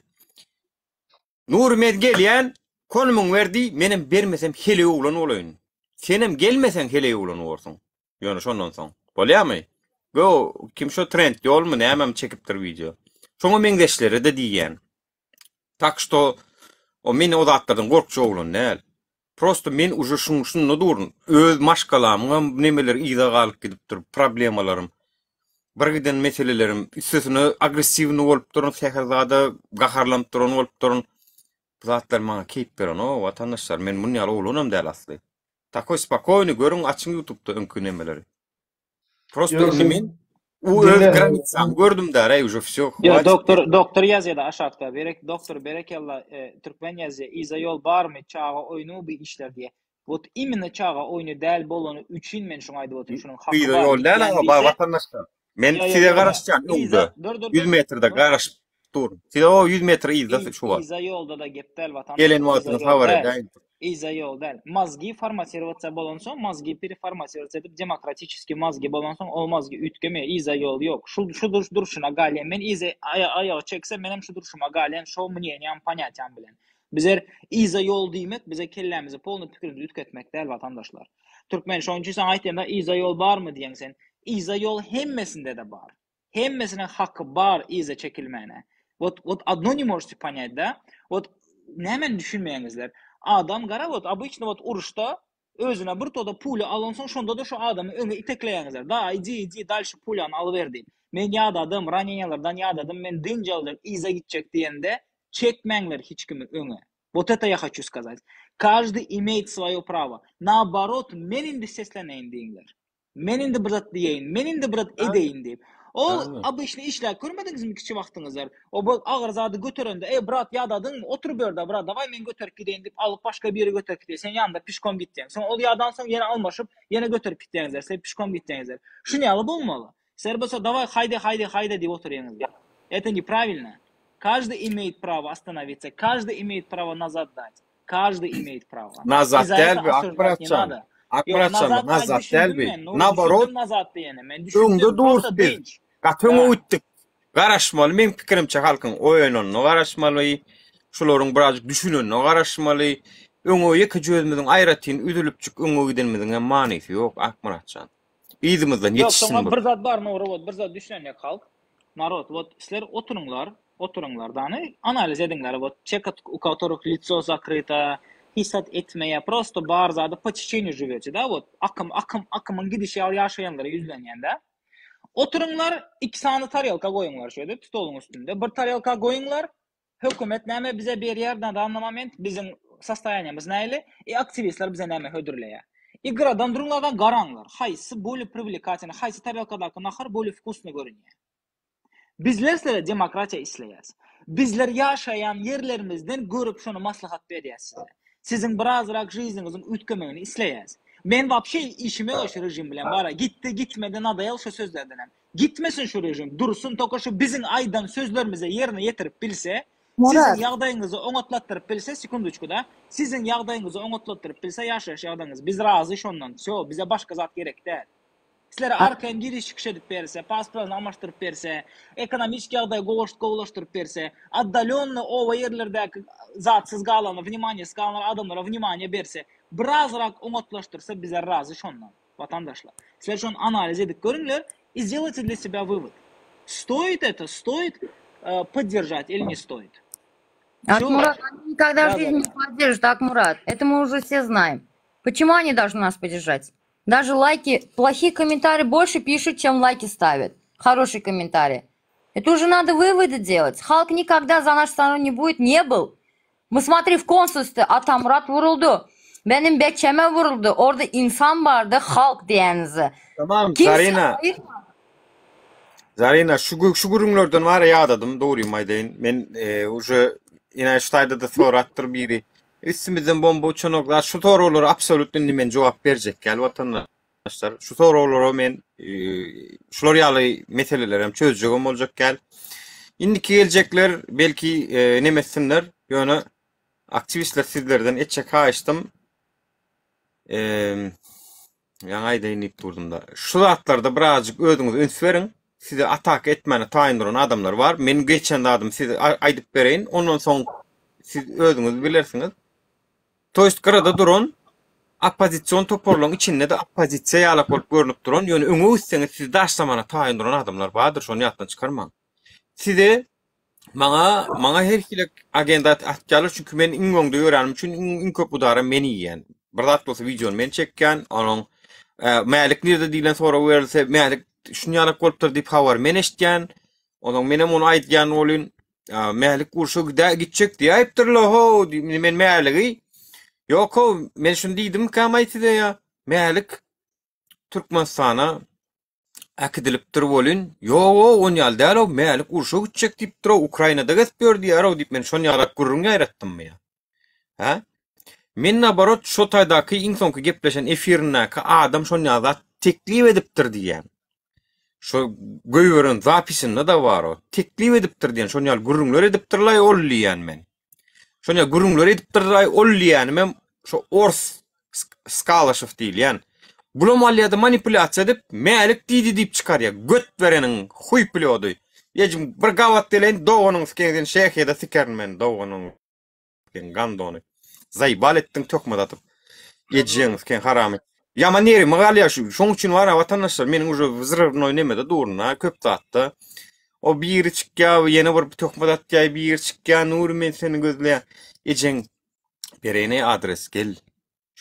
Nurmed gelýän, konumyň berdi, menem bermesem hele oglan olaýyn. Senem gelmesen hele oglan bolsun. Ýöne şondan soň. Bolýarmy? Go, kim şo trend ýolmy, näme çekipdir video. Şoňa meňdeşleri de diýen. Tak što o meni o zatlardan gorkçy oglan näl. Prosto men uje şunu durun. Öz maşgalamyň nemeler ýyda galyp gidipdir, problemalarym. Birgiden meselelerim, üstesine agressivni bolup durun, seherzada gaharlanıp durun, bolup durun. Bu zatlar maňa keyip beren, o vatandaşlar, men bunu ýaly oglunam däl asly. Takoy spakoyny görüň, açyň YouTube'da öňkü nemeleri. Prosto men öz granitsam gördüm da, uje всё. Ya doktor ýazýarda aşakda, doktor berekella türkmen ýazýar, iza ýol barmy, çağa oýnu bir işler diye. Bot imенно çağa oýnu däl bolany üçin men şoňa aýdyp otyryn, şonuň haky bar. Iza ýol däl, vatandaşlar. Men size garaşcan öňde 100 metrede garaşyp dur. Size o 100 metre izle şu var. Iza ýolda da gepdel vatandaş. Gelen wagtda favor edäň. Iza ýolda. Mazgi farmasirowatsa bolansoň, mazgi perifarmasirowatsa edip demokratiçiski mazgi bolansoň, o mazgi ütkeme iza ýol ýok. Şu duruşuna galyen men iza ayağı çeksem menem şu duruşuma galyen şo mnyýem panyatýam bilen. Bizler iza ýol diýmek, bize kellemizi polny pikirimizi ütketmek däl vatandaşlar. Türkmen şoň üçin sen aýtýanda iza ýol barmy diýen sen. İza yol hemmesinde de var. Hemmesine hakkı var iza çekilmene. Вот одно не можете понять, да? Вот hemen düşünmeýäňizler. Adam gara обычно uruşda özüne bir toda puli alınsan şonda da şu adamı öňe itekleýäňizler. Da idi dalşy pulyany alyberdi. Men ýadadım, ranenýalardan ýadadım, men dinjaldyr iza gitjek diýende çekmeňler hiç kimi öňe. Вот это я хочу сказать. Каждый имеет своё право. Наоборот, men indi seslenýän diýinler. Men indi birat diýeýin, men indi birat edeýin diýip. O обычно işler görmediňizmi kiçi wagtyňyzda? O bu agyr zady göterende, brat ýadadyň, otur berde brat, dawai men göterip gideýin diýip alyp başga bir ýere göterip gitdi. Sen ýanynda pişkom gitdiň. Soň ol ýadan soň ýene almaşyp, ýene göterip gitdiňizler, sen pişkom gitdiňizler. Şunu ýaly bolmaly. Sen bolsa dawai haydi diýip oturýaňyzlar. Это неправильно. Каждый имеет право остановиться, каждый имеет право назад дать. Каждый имеет право. Назад дäl we akbaratçan. Nazat dälbi. Nabarot öňde durdy. Gatyňy ütdik. Garaşmaly, men pikirimçe halkyň oýanyny garaşmaly, şolaryň biraz düşüneni garaşmaly. Öňe iki gözümiň aýratyn üzülüp çyk öňe gidenmiň maňysy ýok akbaratçan. İzimizden Yok, yetişsin sonra bu. bir zat var nuru, bir zat düşünen halk. Narod, вот sizler oturunglar dany analiz edingler. Вот человек, у которых лицо закрыто, hissat etmeye, просто бар зады по течению живете, да, вот akımın gidişi yaşayanlara yüzlenýände. Oturunglar 2 sany tarelka goýuňlar şöyle stolun üstünde. Bir tarelka goýuňlar. Hökümet näme bize berýär da anlamament bizim состояниябыз näle? Aktivistler bize näme hödürleýär. Иградан durunglardan garanlar. Haýsy boly привлекательный, haýsy tarelkadaky nahar boly вкусny görünýär. Bizler sizlere demokratiya isleýäs. Bizler yaşayan yerlerimizden görüp şonu maslahat berýäs. Sizin birazrak жизньiňiziň ütkemeğini isleýäs. Men wapşe işime şu rejim bilen bara gitti gitmedi nadayal şu sözlerden hem. Gitmesin şu rejim, dursun toka şu bizim aydan sözlerimize yerine yetirip bilse, sizin ýagdaýyňyzy oňatlatdyryp bilse, sekunduçkuda, sizin ýagdaýyňyzy oňatlatdyryp bilse ýaşaýaş ýagdaýyňyz. Biz razy şondan. Şo, bize başga zat gerek däl. Sizlere arkadan giriş çıkış edip berse, pasportunu almaştırıp berse, ekonomik ýagdaý gowaşdyryp berse, отдалённо o yerlerdäki zatsız galanlar, внимание galanlar adamlara внимание berse, birazrak oňatlaşdyrsa bize razy şondan, vatandaşlar. Sizler şonu analiz edip görüňler и сделайте для себя вывод. Стоит это, стоит поддержать или не стоит? Акмурат, они никогда в жизни не поддержат, Акмурат. Это мы уже все знаем. Почему они должны нас поддержать? Даже лайки, плохие комментарии больше пишут, чем лайки ставят. Хорошие комментарии. Это уже надо выводы делать. Халк никогда за нашу страну не будет, не был. Мы смотри в консульстве, Атамурат vuruldu. Benim bekçeme vuruldu. Orada insan vardı, halk diyenizi. Tamam, Zarina, şu gurumlardan var ya adadım, doğruyum aydayn. Men уже inançtayda da sorattır biri. İsmimizden bomba uçanoklar, şu sorulara absolutly men cevap verecek gel vatandaşlar. Şu sorulara men şular ýaly meseleler hem çözjegim boljak gel. Indiki gelecekler belki nemesinler. Ýöne aktivistler sizlerden etçek haýşdym. Ýaňa inip durdum da. Şu zatlarda birazjyk özüňiz öns berin. Size atak etmeni taýyndyran adamlar var. Men geçen adam size aýdyp bereýin. Ondan soň siz özüňiz bilersiňiz. Toýst gyrada duran opozisiýon toparlaryň içinde de opozisiýa ýalak bolup görünüp duran, ýöne öňe üstseňiz siz daşlamana taýyndyran adamlar bardyr, şonu ýatdan çykarmaň. Size maňa her hilek agenda atjalyr, çünki men iň öňde ýöränim üçin iň köp udara meni ýen. Bir zat bolsa wideony men çekken, onuň mälik nerede diýilen sora berilse, mälik şunu ýalak bolupdyr diýip habar men eşitgen. Onuň menem onu aýtgan bolyn, mälik gurşa gitjek diýipdirler ho, men mäligi. Ýok, men şunu diýdim ki aýtdy ýa, mälik Türkmenistana akdilipdir bolyn. Ýok, on ýal däl, mälik gurşa gitjek diýipdir, Ukrainada geçip berdi ýa, diýip men şonu ýalak gurrun ýaratdym ýa. Ha? Men nabarot şo taýdaky iň soňky gepleşen efirindäki adam şonu ýaly teklip edipdir diýen. Şo göýbörün zapisinde da bar o. Teklip edipdir diýen, şonu ýaly gurrunlar edipdirler olýan men. Şonu ýaly gurrunlar edipdirler olýan men şo ors skalaşyf diýilýän. Globalýada manipulasiýa edip, mälik diýdi diýip çykarýar. Göt bereniň huy pilody. Ýejim bir gawat delen doganyň skenden şähede sikern men doganyň gandony. Zaybal ettin tökmedi atıp. Yediğiniz ken haramy. Yaman neri magalya şu. Şoň üçin var vatandaşlar meniň уже vzrывно oýnamada durna köp zatda. O bir çykýa ýene bir tökmedi atýa bir çykýa nur men seni gözleýän. Ejeň berene adres gel.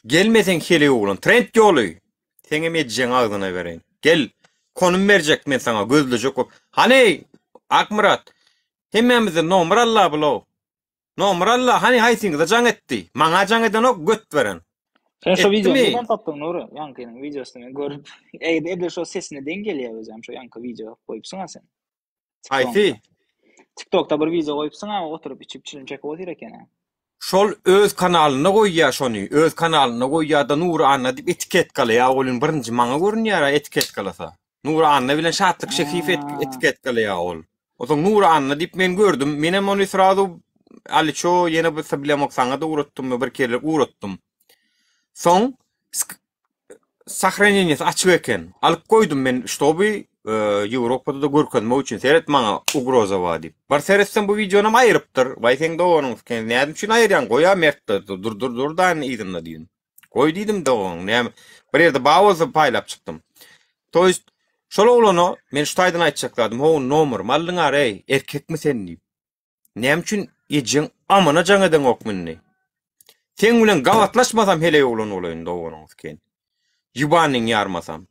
Gelmeseň hele oglan trend ýoly. Seňe medjeň agdyna bereň. Gel. Konum berjek men sana gözlejek. Hani Akmurat. Hemmemize nomer Allah bilaw. Nomeralla hani haýsyňyza jaň etdi. Maňa jaň eden ok göt beren. Sen şu videoyu neden tapdın Nuri? Yankynyň videosunu görüp, eýde şu sesini dengelýär özüm şu yanky video goýupsyň sen. Haýsy? TikTokda bir video goýupsyň, oturup içip çilim çekip otyr eken. Şol öz kanalyna goýýar şonu, öz kanalyna goýýar da Nur Anna diýip etiket galýar, olun birinji maňa görünýär etiket galasa. Nur Anna bilen şatlyk şehif etiket galýar ol. Ozoň Nur Anna diýip men gördüm, menem onu sırada Aliço yine bir sablemak sana da uğrattım bir kere uğrattım. Son sahraniyesi açık eken. Alıp koydum ben ştobi Avrupa'da da görkezmek için seyret bana ugroza vadi. Bar seyretsem bu videonu ayırıptır. Vaysen de onun ne adım için ayıran koya merttir. Dur da idimle diyin. Koy dedim de onun. Bir yerde bağızı paylap çıktım. Toýst şol oglany men şu taýdan aýtjaklarym. Ho nomer mallyň ey, erkekmi sen diýip. Näme üçin ejeň amana jaňadan okmynny? Sen bilen gawatlaşmasam hele oglan olaýyn doganyňyz ken. Ýubanyň ýarmasam.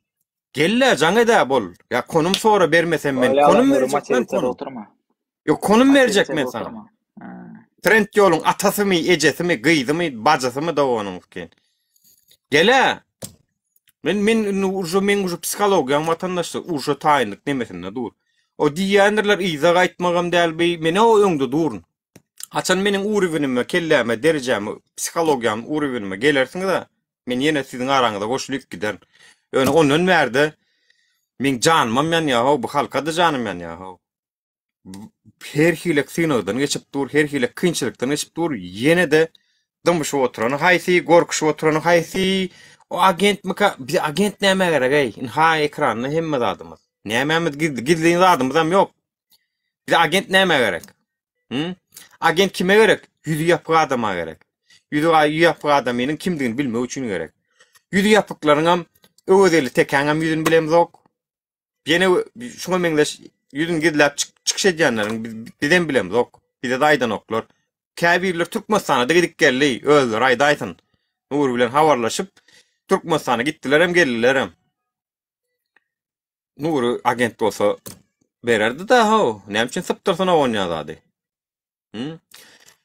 Gelle jaňada bol. Ya konum sonra bermesem men konum berjekmen oturma. Yok konum berjek men sana. Trend ýoluň atasymy, ejesimi, gyýdymy, bajasymy doganyňyz ken. Gele Men ujo psikologiyam vatandaşlar ujo taýyndyk nemesinde dur. O diýenler iza gaýtmagam däl bi meni o öňde durun. Haçan meniň urywinime, kelleme, derejeme, psikologiyam urywinime gelersiňiz da men ýene siziň araňyzda goşulyp gider. Öňe onuň berde men janmam men ýa bu halka da janım men ýa. Her hilek synowdan geçip dur, her hilek kynçylykdan geçip dur, ýene de dymşy oturany haýsy, gorkuşy oturany haýsy. O agent bir agent näme gerek ey? Ha ekranyny hemme zadymyz. Näme'miz gizli zadymyz hem ýok. Bir agent näme gerek? Agent kime gerek? Ýüzü ýapyk adama gerek. Ýüzü ýapyk adamynyň kimdigini bilmek üçin gerek. Ýüzü ýapyklaryňam öwedeli tekäňem ýüzüni bilemizok. Ýene şoňa meňleş ýüzüni gizläp çykyş edýänleriň bizden bilemizok. Bize de aýdan oklar. Käbirler Türkmenistana da gidip geldi. Özler aýda aýtyn. Nur bilen habarlaşyp Türkmenistan'a gittiler hem geldiler hem. Nuru agent olsa bererdi da ha. Näme üçin sypdyrsana oňýardy?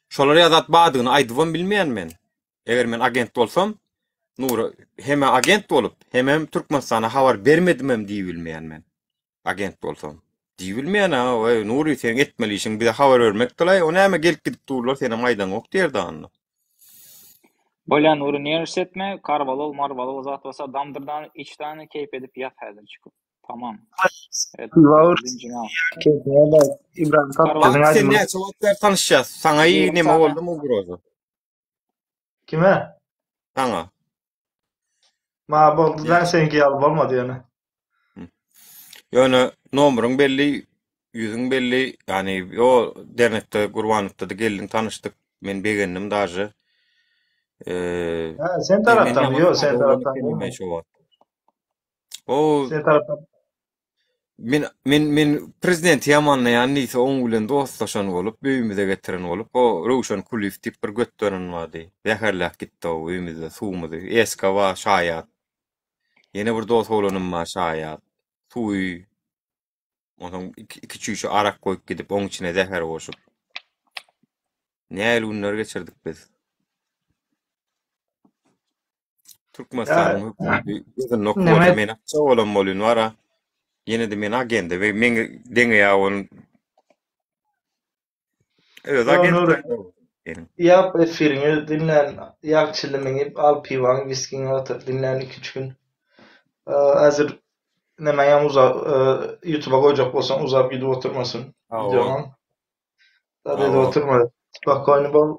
Şolar ýazat badygyny aýdywam bilmeýän men. Eger men agent bolsam, Nuru hem agent bolup, hem Türkmenistan'a habar bermedim hem diýip bilmeýän men. Agent bolsam. Diýip bilmeýän ha, Nuru sen etmelisin, bir habar bermek dilay, o näme gelip gidip durlar, seni maýdan ok derdi anny. Bolan uru nersetme, karvalol, marvalol zat olsa damdırdan içtani keyip edip yat häzir çıkıp. Tamam. Evet. İbrahim sen ne çawaplar tanışýas? Saňa näme boldy mu grozo? Kime? Saňa. Ma boldy da senki ýaly bolmady ýöne. Ýöne nomeryň belli, ýüzüň belli, ýani o dernekde Gurbanowda da geldin tanışdyk. Men begendim daşy. Sen taraftan yok, sen taraftan. O sen taraftan. Men prezident ýamanlaýan ýa-ni oň bilen dostlaşan bolup, beýimize getiren bolup, o Rowşan Kuliýew diýip bir götüren wady. Ýaharlak gitdi o beýimize suwmyzy. Eska wa şaýat. Ýene bir dost bolanym ma şaýat. Suwy. Onuň iki çüýşi arak goýup gidip oň içine zäher goşup. Näle günler geçirdik biz. Türkmenistan'ın hükümeti nokta men akça olan bolun wara. Ýene de men agende we men deňe ýa-on agent. Ýap efirini dinlen, ýagçylygyny al piwaň, wiskiňi otur dinlen 2-3 gün. Hazır nämeýem uzak YouTube'a goýjak bolsaň uzap gidip oturmasyn. Videoň. Tabii oturma. Spokojny bol.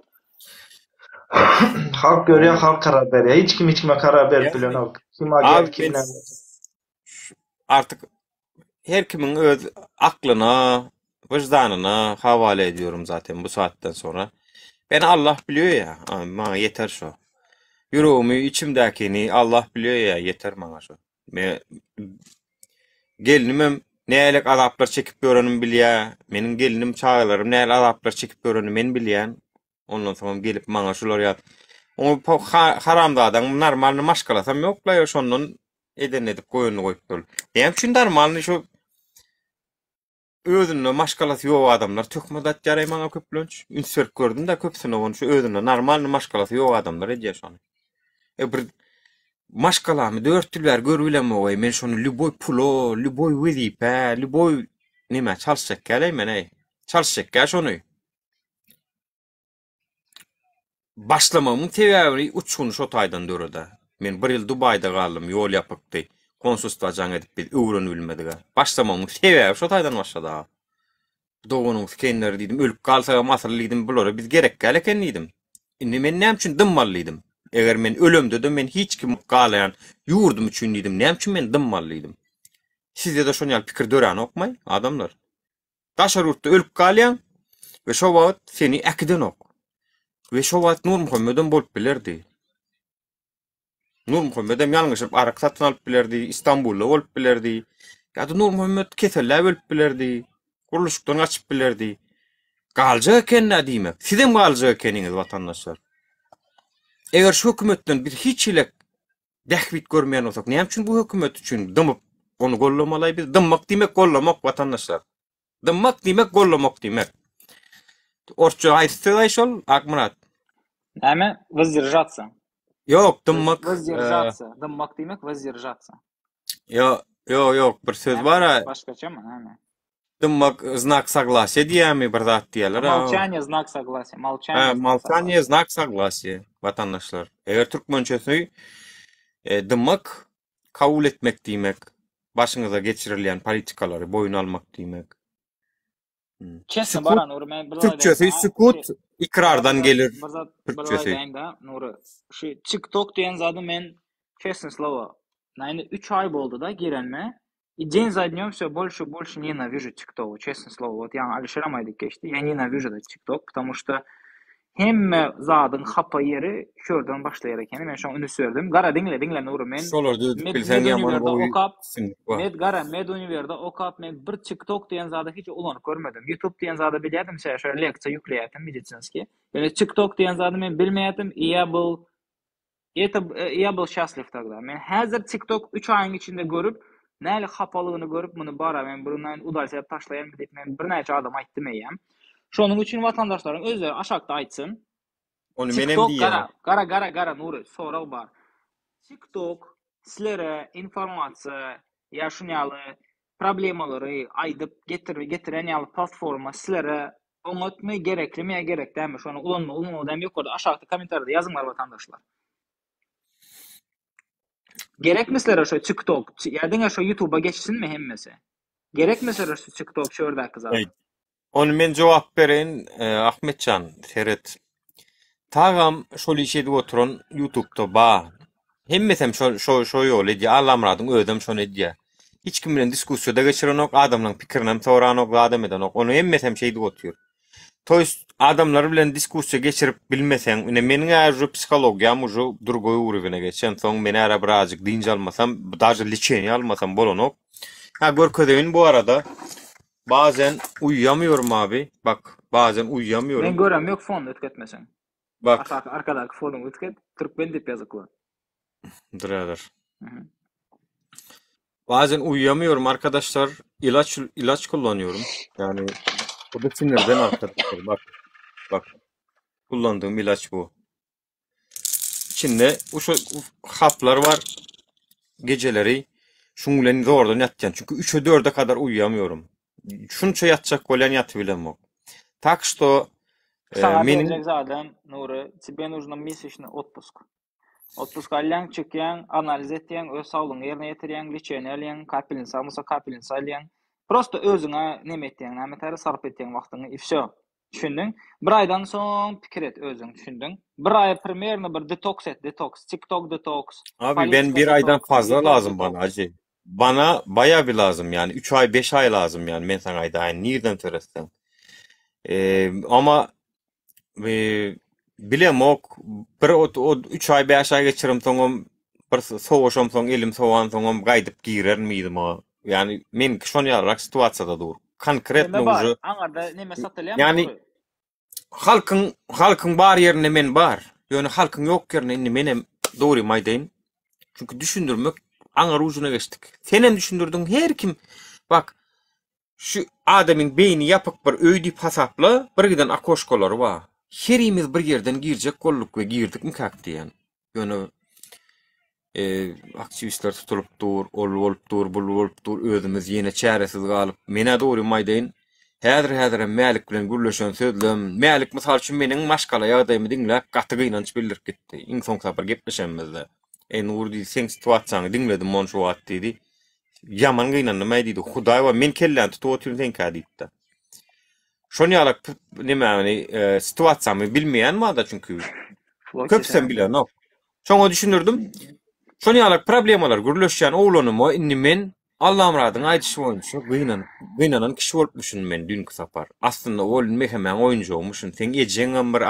Halk görýän halk karar berýär. Hiç kime karar berip bilenok. Kim agent kimden? Artık her kimin öz aklyna, wyjdanyna hawale ediyorum zaten bu saatten sonra. Ben Allah biliyor ya, bana yeter şu. Yüreğimi, içimdekini Allah biliyor ya, yeter bana şu. Gelinimim nälik azaplar çekip görenim bilýär. Meniň gelinim çağlarym nälik azaplar çekip görenim men bilýän. Ondan sonra gelip bana şular ýat. O haramda adam normalny maşgalasam ýokla ýa şondan eden edip goýuny goýup dur. Näme üçin normalny şu özüne maşgalasy ýok adamlar tökmedat ýaray maňa köplenç. Insert gördüm da köpsüne onu şu özüne normalny maşgalasy ýok adamlar edýär şonu. Bir maşgalamy 4 ýyllar görülemi oý men şonu lüboy pulo, lüboy wezipe, lüboy näme çalşak gelýmen ey. Çalşak gel şonu. Başlamamın tebebi uçunu şo taýdan dörede. Men 1 ýyl Dubaýda galym, ýol ýapykdy. Konsulstwa jaň edip bir öwreni bilmedik. Başlamamın tebebi şo taýdan başlady. Doganyň kenleri diýdim, ölüp galsa masal diýdim, bulary biz gerek geleken diýdim. Indi men näme üçin dymmallyydym? Eger men ölemde de men hiç kim galayan ýurdum üçin diýdim. Näme üçin men dymmallyydym? Sizde de şoňal pikir dören okmay adamlar. Taşar ýurtda ölüp galýan we şo wagt seni äkiden ok. Ve şo wagt Nur Muhammed'in bolup bilerdi. Nur Muhammed'em ýalňyşyp arak satyn alyp bilerdi, İstanbulda bolup bilerdi. Ýa-da Nur Muhammed keselle bolup bilerdi. Guruluşykdan açyp bilerdi. Galjak eken nädimek? Sizem galjak ekeniňiz watandaşlar. Eger şu hökümetden bir hiç ilek dähwit görmeýän bolsak, näme üçin bu hökümet üçin dymyp onu gollamaly biz? Dymmak diýmek gollamak watandaşlar. Dymmak diýmek gollamak diýmek. Orçça aýtdy şol Akmurat. Näme? Воздержаться. Yok, dymmak. Воздержаться. Dymmak demek воздержаться. Yok, bir söz var ha. Başkaça mı? Näme? Dymmak znak согласия diýämi bir zat diýerler. Молчание знак согласия. Молчание znak согласия watandaşlar. Eger türkmençesi dymmak kabul etmek diýmek. Başyňyza geçirilýän politikalary boyun almak diýmek. Çesne baran Nuri, men bir Türkçesi sukut ikrardan gelir. Türkçesi. Nuri, şu TikTok diyen zadı men честное слово, наверное, 3 ay oldu da girenme. И день за днем все больше и больше ненавижу TikTok, честное слово. Вот я Алишер'e aydık geçti. Я ненавижу da TikTok, потому что hemme zadın hapa yeri şuradan başlayarak yani ben şu an ünü sürdüm. Gara dinle Nuri men. Bilsen yaman oy. Med Univer'da okap men bir TikTok diyen zada hiç ulanıp görmedim. YouTube diyen zada bilýärdim, şöyle lekçe ýükleýärdim medicinski. Yani TikTok diyen zada men bilmeýärdim. Я был счастлив тогда. Men häzir TikTok 3 ayın içinde görüp näle hapalygyny görüp muny bara men burundan udalsaýap taşlaýan diýip men bir näçe adam aýtdym eýem. Şonuň üçin watandaşlaryň özleri aşakda aýtsyn. Onu menem diýýär. Gara Nuri, soraw bar. TikTok sizlere informasiýa, ýaşunýaly problemalary aýdyp getiren ýaly platforma sizlere oňatmy gereklimi ýa gerek dämi? Şonu ulanma dämi ýokary aşakda kommentarda ýazyňlar watandaşlar. Gerekmi sizlere şu TikTok, ýa-da şu YouTube'a geçsinmi hemmesi? Gerekmi sizlere şu TikTok şördäki zat? Onu men jogap bereň Ahmetcan Seret. Tagam şol işe edip oturan YouTube'da ba. Hemmesem şo ýol edýär. Allamradyň özüm şonu edýär. Hiç kim bilen diskussiýada geçirenok, adamlaryň pikirini soranok, adam edenok. Onu hemmesem şey edip otur. Toýst adamlar bilen diskussiýa geçirip bilmeseň, meniň äjü psihologiýam uju durgoý urwine geçen soň meni ara birazjyk dinç almasam, daşy liçeni almasam bolanok. Görkezegin bu arada bazen uyuyamıyorum abi. Bak, bazen uyuyamıyorum. Men görem yok fon ötketmesen. Bak. Arkadaki fonu ötket, Türkmen dip yazıklar. Duradır. Bazen uyuyamıyorum arkadaşlar. İlaç kullanıyorum. Yani bu da sinirden arkadaşlar. Bak. Kullandığım ilaç bu. İçinde şu haplar var. Geceleri şunlen zordan yatacağım. Çünkü 3'e 4'e kadar uyuyamıyorum. Şunça yatacak bolan yatıbilem yok. Так что menin zaten Nuri, тебе нужно месячный отпуск. Отпуск alyan, çekýän, analiz etýän, öz saglygyny ýerine ýetirýän, liçeni alýan, kapelins almasa kapelins alýan. Prosto özüňe neme etýän, näme sarf etýän wagtyňy и всё. Düşündün? Bir aydan soň pikir et özüň, düşündün? Bir ay primärno bir detoks et, TikTok detoks. Abi ben bir aydan fazla lazım bana acı. Bana bayağı bir lazım yani 3 ay 5 ay lazım yani men sana ayda nereden töresen. Ama bilem ok bir o 3 ay 5 ay geçirim soňam bir soğuşam soň elim soğan soňam gaýdyp girer miýdim o. Yani men şonu ýararak situasiýada dur. Konkretno uju. Aňarda neme satylýan? Yani halkyň bar ýerine men bar. Ýöne halkyň ýok ýerine menem dogry maýdaýyn. Çünkü düşündürmek aňar ujuna geçdik. Senem düşündürdüň her kim bak şu adamyň beyni ýapyk bir öýdip hasapla bir giden akoşkolary bar. Herimiz bir yerden girjek golluk we girdik mi kak diýen. Ýöne aktivistler tutulup dur, ol bolup dur, bul bolup dur, özümiz ýene çäresiz galyp mene dogry maýdaýyn. Häzir mälik bilen gürleşen sözlem. Mälik mysal üçin meniň maşgala ýagdaýymy diňläp gaty gynanç bildirip gitdi. Iň soňra bir gepleşenmizde. Nurdi sen situasiýany dinledim mon şu wagt dedi. Yaman gynanma diýdi. Hudaý we men kellen tutup oturup sen ka diýdi. Şonu ýalak näme situasiýamy bilmeýän mada çünkü. Köpsen bilen ok. Şoňa düşünürdim. Şonu ýalak problemalar gürleşýän oglanymy inni men Allamradyň aýdyşy boýunça gynanan kişi bolup düşündüm men dünki sapar. Aslında ol mehemen oýunjymyşyn sen ejeňem bir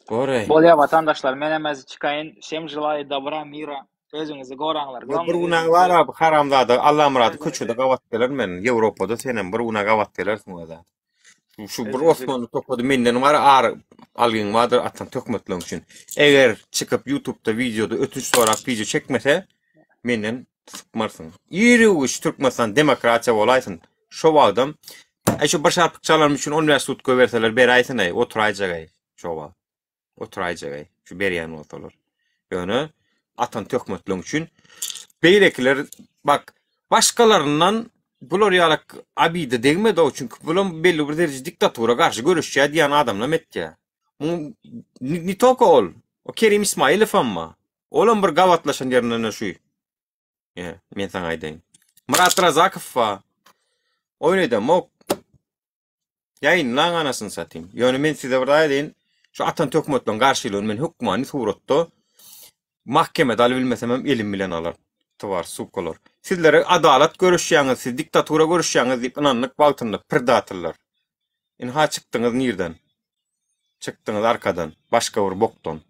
Goray. Bolya vatandaşlar, men emez çıkayın. Şem jılay dabra mira. Özüňizi goraňlar. Bir una var abi haramzada Allah muradı köçüde gavatdeler men Ýewropada senen bir una gavatdeler suňada. Şu bir Osmanlı topladı menden var ar algyň wadyr atan tökmetleň üçin. Eger çıkıp YouTube'da videoda ötüş sorak video çekmese menden sıkmarsyň. Ýeri uç Türkmenistan demokratiýa bolaýsyn. Şo adam şu bir şarpyk çalarm üçin universitet göberseler ber aýsyn oturaýjak şo wag. Oturaýjak şu berýän bolsalar. Ýöne atan tökmetleň üçin beýlekiler bak başkalarından bular ýalak abide degmedi o çünkü bular belli bir derece diktatura karşı görüşýär diýen adamla metýär. Ni toko ol. O Kerim İsmailov amma. Olam bir gavatlaşan ýerine şu. Men saňa aýdaýyn. Murat Razakov wa oýnadam ok. Ýaýynlaň anasyny satayım. Ýöne men size bir aýdaýyn. Şu atan tökmetleň garşylygyny men hukmany suratda mahkemede alabilmesem hem elim bilen alar. Var sukolar. Sizlere adalet görüşýäňiz, siz diktatura görüşýäňiz diýip inanlyk bagtynda pirdatyrlar. Ha çıkdyňyz nirden? Çıkdyňyz arkadan, başga bir bokdan.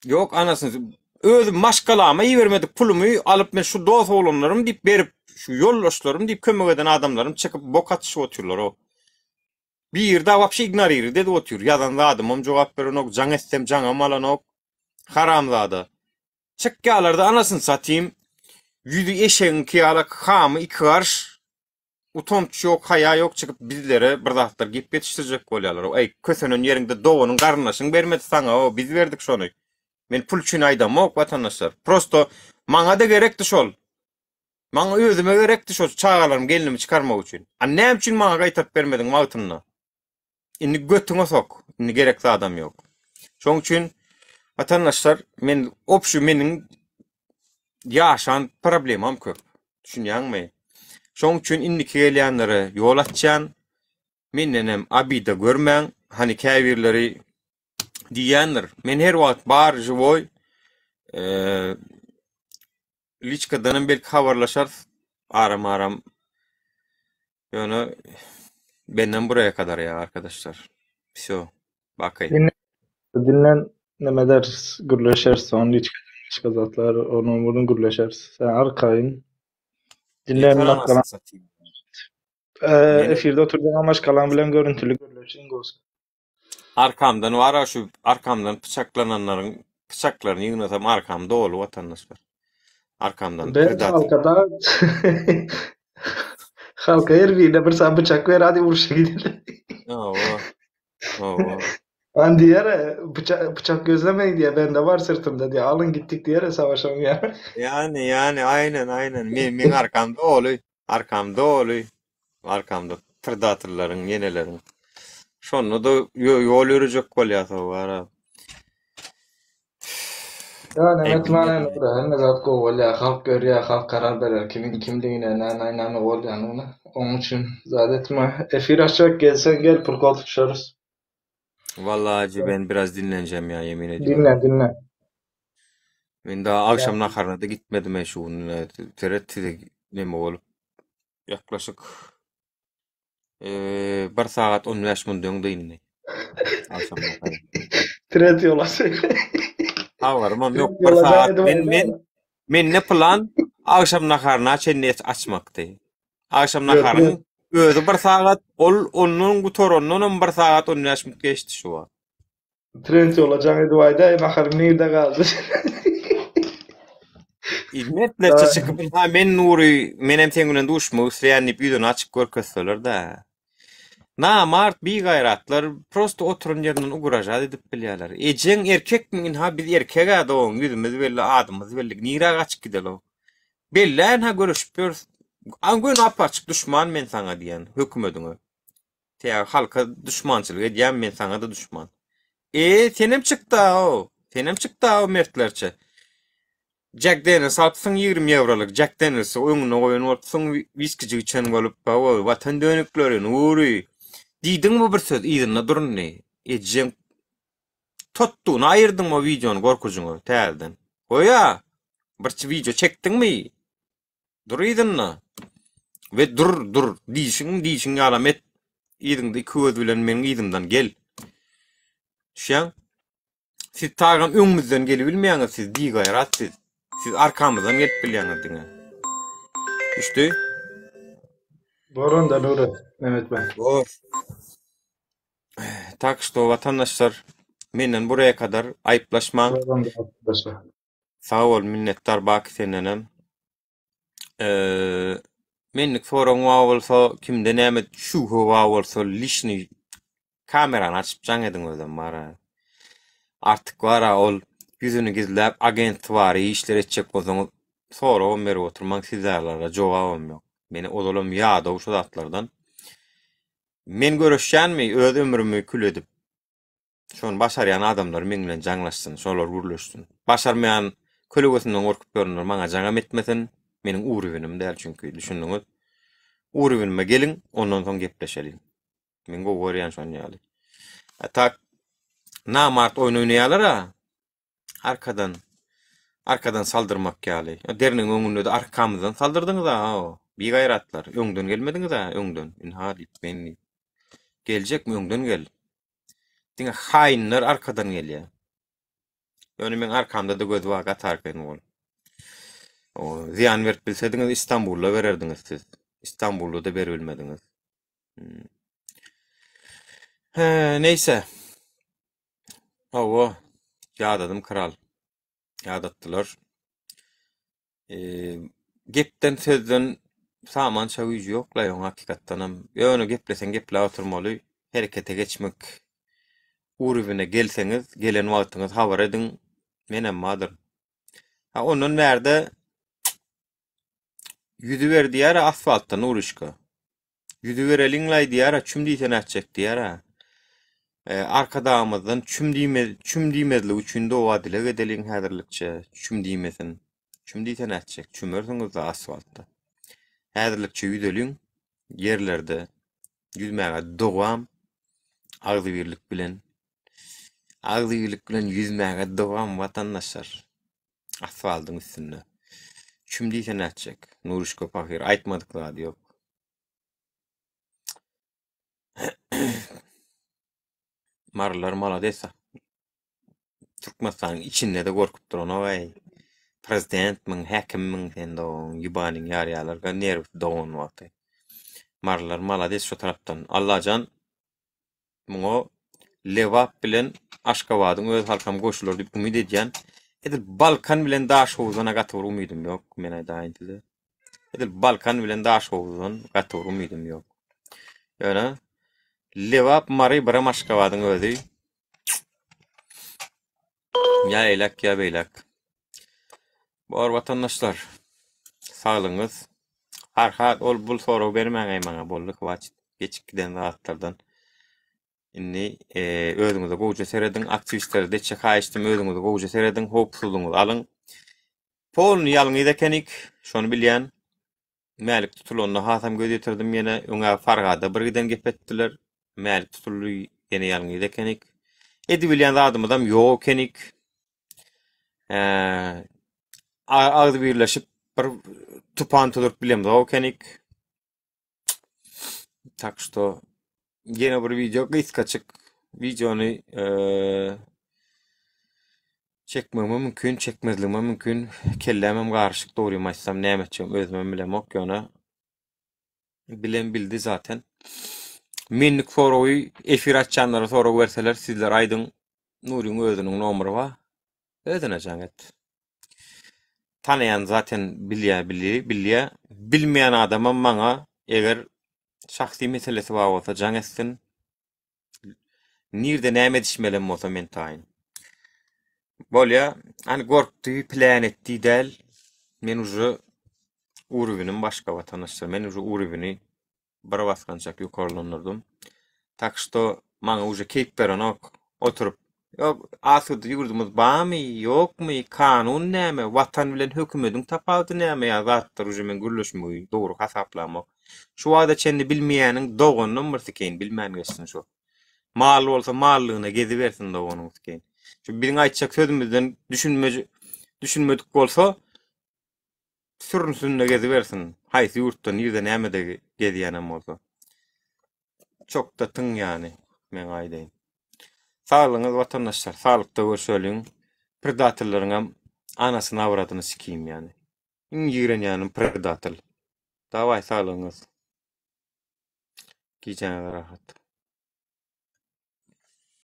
Yok anasyny özüm maşgalama ýermedik pulumy alyp men şu dost oğlanlarym diýip berip, şu ýoldaşlarym diýip kömek eden adamlarym çıkıp bok atyşyp oturýarlar o. Bir yerde vapşi ignorir dedi otur. Yadan da adamım cevap veren ok. Can estem can amalan ok. Haramzada. Çıkkalarda anasını satayım. Yüzü eşeğin kıyalak hamı iki karş. Utomç yok, haya yok çıkıp bizlere bırdahtlar giyip yetiştirecek kolyalar. Ey kösünün yerinde doğunun karnılaşın vermedi sana o. Biz verdik şonu. Men pulçun aydam ok vatandaşlar. Prosto mana da gerekti şol. Mana özüme gerekti şol. Çağalarım gelinimi çıkarmak için. Annem için mana gaytat vermedin mağtınla. Inni götüňe sok. Inni gerekli adam yok. Şoň üçin vatandaşlar men opşu meniň ýaşan problemim köp. Düşünýärmi? Şoň üçin inniki gelýänlere ýol açýan, mendenem abide görmäň, hani käbirleri diýenler. Men her wagt bar żywoy liçkadan belki habarlaşar aram. Ýöne benden buraya kadar ya arkadaşlar. Всё. Bakayım. Dinlen nemeler gürleşerse onun hiç kazatlar onun bunun gürleşerse sen arkayın. Dinlen bakkalan. Efirde oturduğun amaç kalan bilen görüntülü gürleşin goz. Arkamdan var şu arkamdan bıçaklananların bıçaklarını yığınasam arkamda ol vatandaşlar. Arkamdan. Ben halkada halka yerine bir sen bıçak ver hadi vuruşa gidelim. Ben diğer bıçak gözlemeyin diye bende var sırtımda diye alın gittik diye savaşalım ya. Yani aynen. Men arkamda oluy. Arkamda predatorların, yenelerin. Şonu da yol yürüyecek bolýar var. Yani metlanen hem zat goýlar, halk görýär, halk karar berer kimin kimligine näme bolýanyny. Onun için zadetme efir açak gelsen gel pulkot tutuşarız. Vallahi ben biraz dinleneceğim ya yemin ediyorum. Dinle. Ben daha akşam naharına da gitmedim şu tereddüde neme olup yaklaşık 1 saat 15 min döňde akşam naharına. Tret yolası. Havarmam yok 1 saat men ne plan akşam naharına çennet açmakdy. Akşam naharın özü 1 saat onun bu toronun 1 saat 15 min geçti şu an. Trent olacak edi vayda nahar nerede kaldı? İlmetlerçe çıkıp ha men nuri menem teňünden duşma üstleýänip ýüzüni açyp görkezseler da. Namart bir gayratlar prosto oturun ýerinden uguraja edip bilýärler. Ejeň erkekmiň ha biz erkek adam ýüzümüz belli adamymyz belli nira gaçyp gideler. Bellen ha görüşüp Angün apaçık düşman men sana diýen hökümetiňe. Teýär halka düşmançylyk edýän men sana da düşman. Senem çıktı o mertlerçe. Jack Daniels alpsyň 20 eurolyk Jack Daniels öňüne goýan bolsaň wiskici içen bolup bawa watan dönükleri nuri. Diýdiňmi bir söz ýerine durny. Ejeň tuttuň aýyrdyňmy videonu gorkujuňy täzelden. Goýa bir video çekdiňmi? Durýdynmy? Ve dur diýişiň alamet ýerinde köz bilen meniň ýerimden gel. Şeň siz tagam öňümizden gelip bilmeýäňiz, siz diýgaýrat siz. Siz arkamızdan gelip bilýäňiz diňe. İşte Boran da Nuri, Mehmet ben. tak što vatandaşlar menden buraya kadar ayıplaşman. Boran da arkadaşlar. Sağ ol, minnettar baki senenem. Menlik soran wa bolsa kimde näme şu wa bolsa lişni kamerany açyp jaň edin özüm mara. Artık wara ol yüzünü gizläp agent wary işler etjek bolsaňyz sonra o mer oturmak sizlerlere jogabym ýok. Meni odalam ýa-da şu zatlardan. Men görüşýänmi öz ömrümi kül edip şonu başarýan adamlar men bilen jaňlaşsyn, şolar gürleşsin. Başarmayan kölegesinden gorkup görünür, maňa jaňam etmesin. Meniň uruwynym däl çünki düşündiňiz. Uruwynma gelin, ondan soň gepleşelim. Men go görýän şonu ýaly. Tak namart oýun oýnaýarlar ha. Arkadan saldırmak ýaly. Deriniň öňünde de arkamyzdan saldyrdyňyz ha. Bir gayratlar. Öňden gelmediňiz ha, öňden. İnha diýip men geljekmi öňden gel. Diňe haýynlar arkadan gelýär. Ýöne men arkamda da göz wa gatarken bol. O ziyan berip bilsediňiz İstanbulda bererdiňiz siz. İstanbulda da berilmediňiz. Neyse. Awa ýadadım kral. Ýadatdylar. Gepden sözden saman çawyjy ýoklaýan hakykatdanam. Ýöne gepleseň geplä oturmaly, herekete geçmek. Uruwyna gelseňiz, gelen wagtyňyz habar ediň. Menem madyr. Ha onun berde yüzü verdi yara asfalttan uruşka. Yüzü vereliňlay diýara çüm diýsen atjak diýara. Arkadağımızdan çüm diýmezli üçünde owa dile gedeliň häzirlikçe çüm diýmesin. Çüm diýsen atjak, çümersiňiz da asfaltda. Häzirlikçe yüzeliň yerlerde yüzmäge dogam agzy birlik bilen yüzmäge dogam vatandaşlar. Asfaltyň üstünde. Çüm diýsen atjak. Nuruşka pahyr aýtmadyklar ýok. Marlar maladesa. Türkmenistan içinde de gorkup duran oy. Prezidentmiň, häkimmiň sende o ýubanyň ýarýalarga nerw dogan wagty. Marlar malades şu tarapdan. Allajan muňa lewap bilen Aşgabatyň öz halkam goşulur diýip umyt edýän. Edil Balkan bilen daş howuzuna gatyr umydym ýok. Men aýdaýyn size. Edil Balkan bilen daş howuzuna gatyr umydym ýok. Ýöne lewap mary bir Aşgabatyň özi. Ya elak ya beylak. Bar vatandaşlar, sağlygyňyz. Harhat ol bul soraw bermäňe maňa boldy wagt geçip giden zatlardan. Inni özüňize goýja serediň, aktivistler deçe haýyşdym özüňize goýja serediň, hopsuzlygyňyzy alyň. Polny ýalyňyz ekenik, şonu bilýän. Mälik tutulanda hasam göz ýetirdim ýene öňe fargada bir giden gep etdiler. Mälik tutuldy ýene ýalyňyz ekenik. Edi bilýän adamydam ýok ekenik. Agdy birleşip bir tupan tutup bilemdi o ekenik. Tak što yine bir video kıskaçık videonu çekmeme mümkün, çekmezlime mümkün. Kellemem karışık doğruyum açsam näme etjem özümem bilem ok ýöne. Bilen bildi zaten. Menlik sorawy efir açanlara soraw berseler sizler aýdyň Nuryň özüniň nomary wa özüne jaň et. Tanıyan zaten bilýär. Bilmeýän adamam maňa eger şahsy meselesi var bolsa jaň etsin. Nirde näme dişmelem bolsa men taýyn. Bolýa, hani gorkdy, plan etdi däl. Men uje uruwynym başga vatandaşlar. Men uje uruwyny bir basgançak ýokarlandyrdym. Tak što maňa uje keyp beren ok. Oturup yok asydy ýurdumyz barmy, ýokmy, kanun näme, watan bilen hökümetiň tapaty näme ýa zatlar uje men gürleşmegi, dogry hasaplamak. Şu wagtda çenli bilmeýäniň doganyny birsiken bilmän geçsin şu. Mal bolsa mallygyna gezibersin doganyň sken. Şu biriň aýtjak sözümizden düşünmedik bolsa sürünsünde geziversin. Haýsy ýurtda nirde näme-de gezýänem bolsa. Çok da tyň ýani men aýdaýyn. Sağlygyňyz watandaşlar, sağlykda görşeliň. Predatorlaryňam anasyny awradyny sikýim ýani. Iň ýigren ýani predator. Daway sağlygyňyz. Gijana rahat.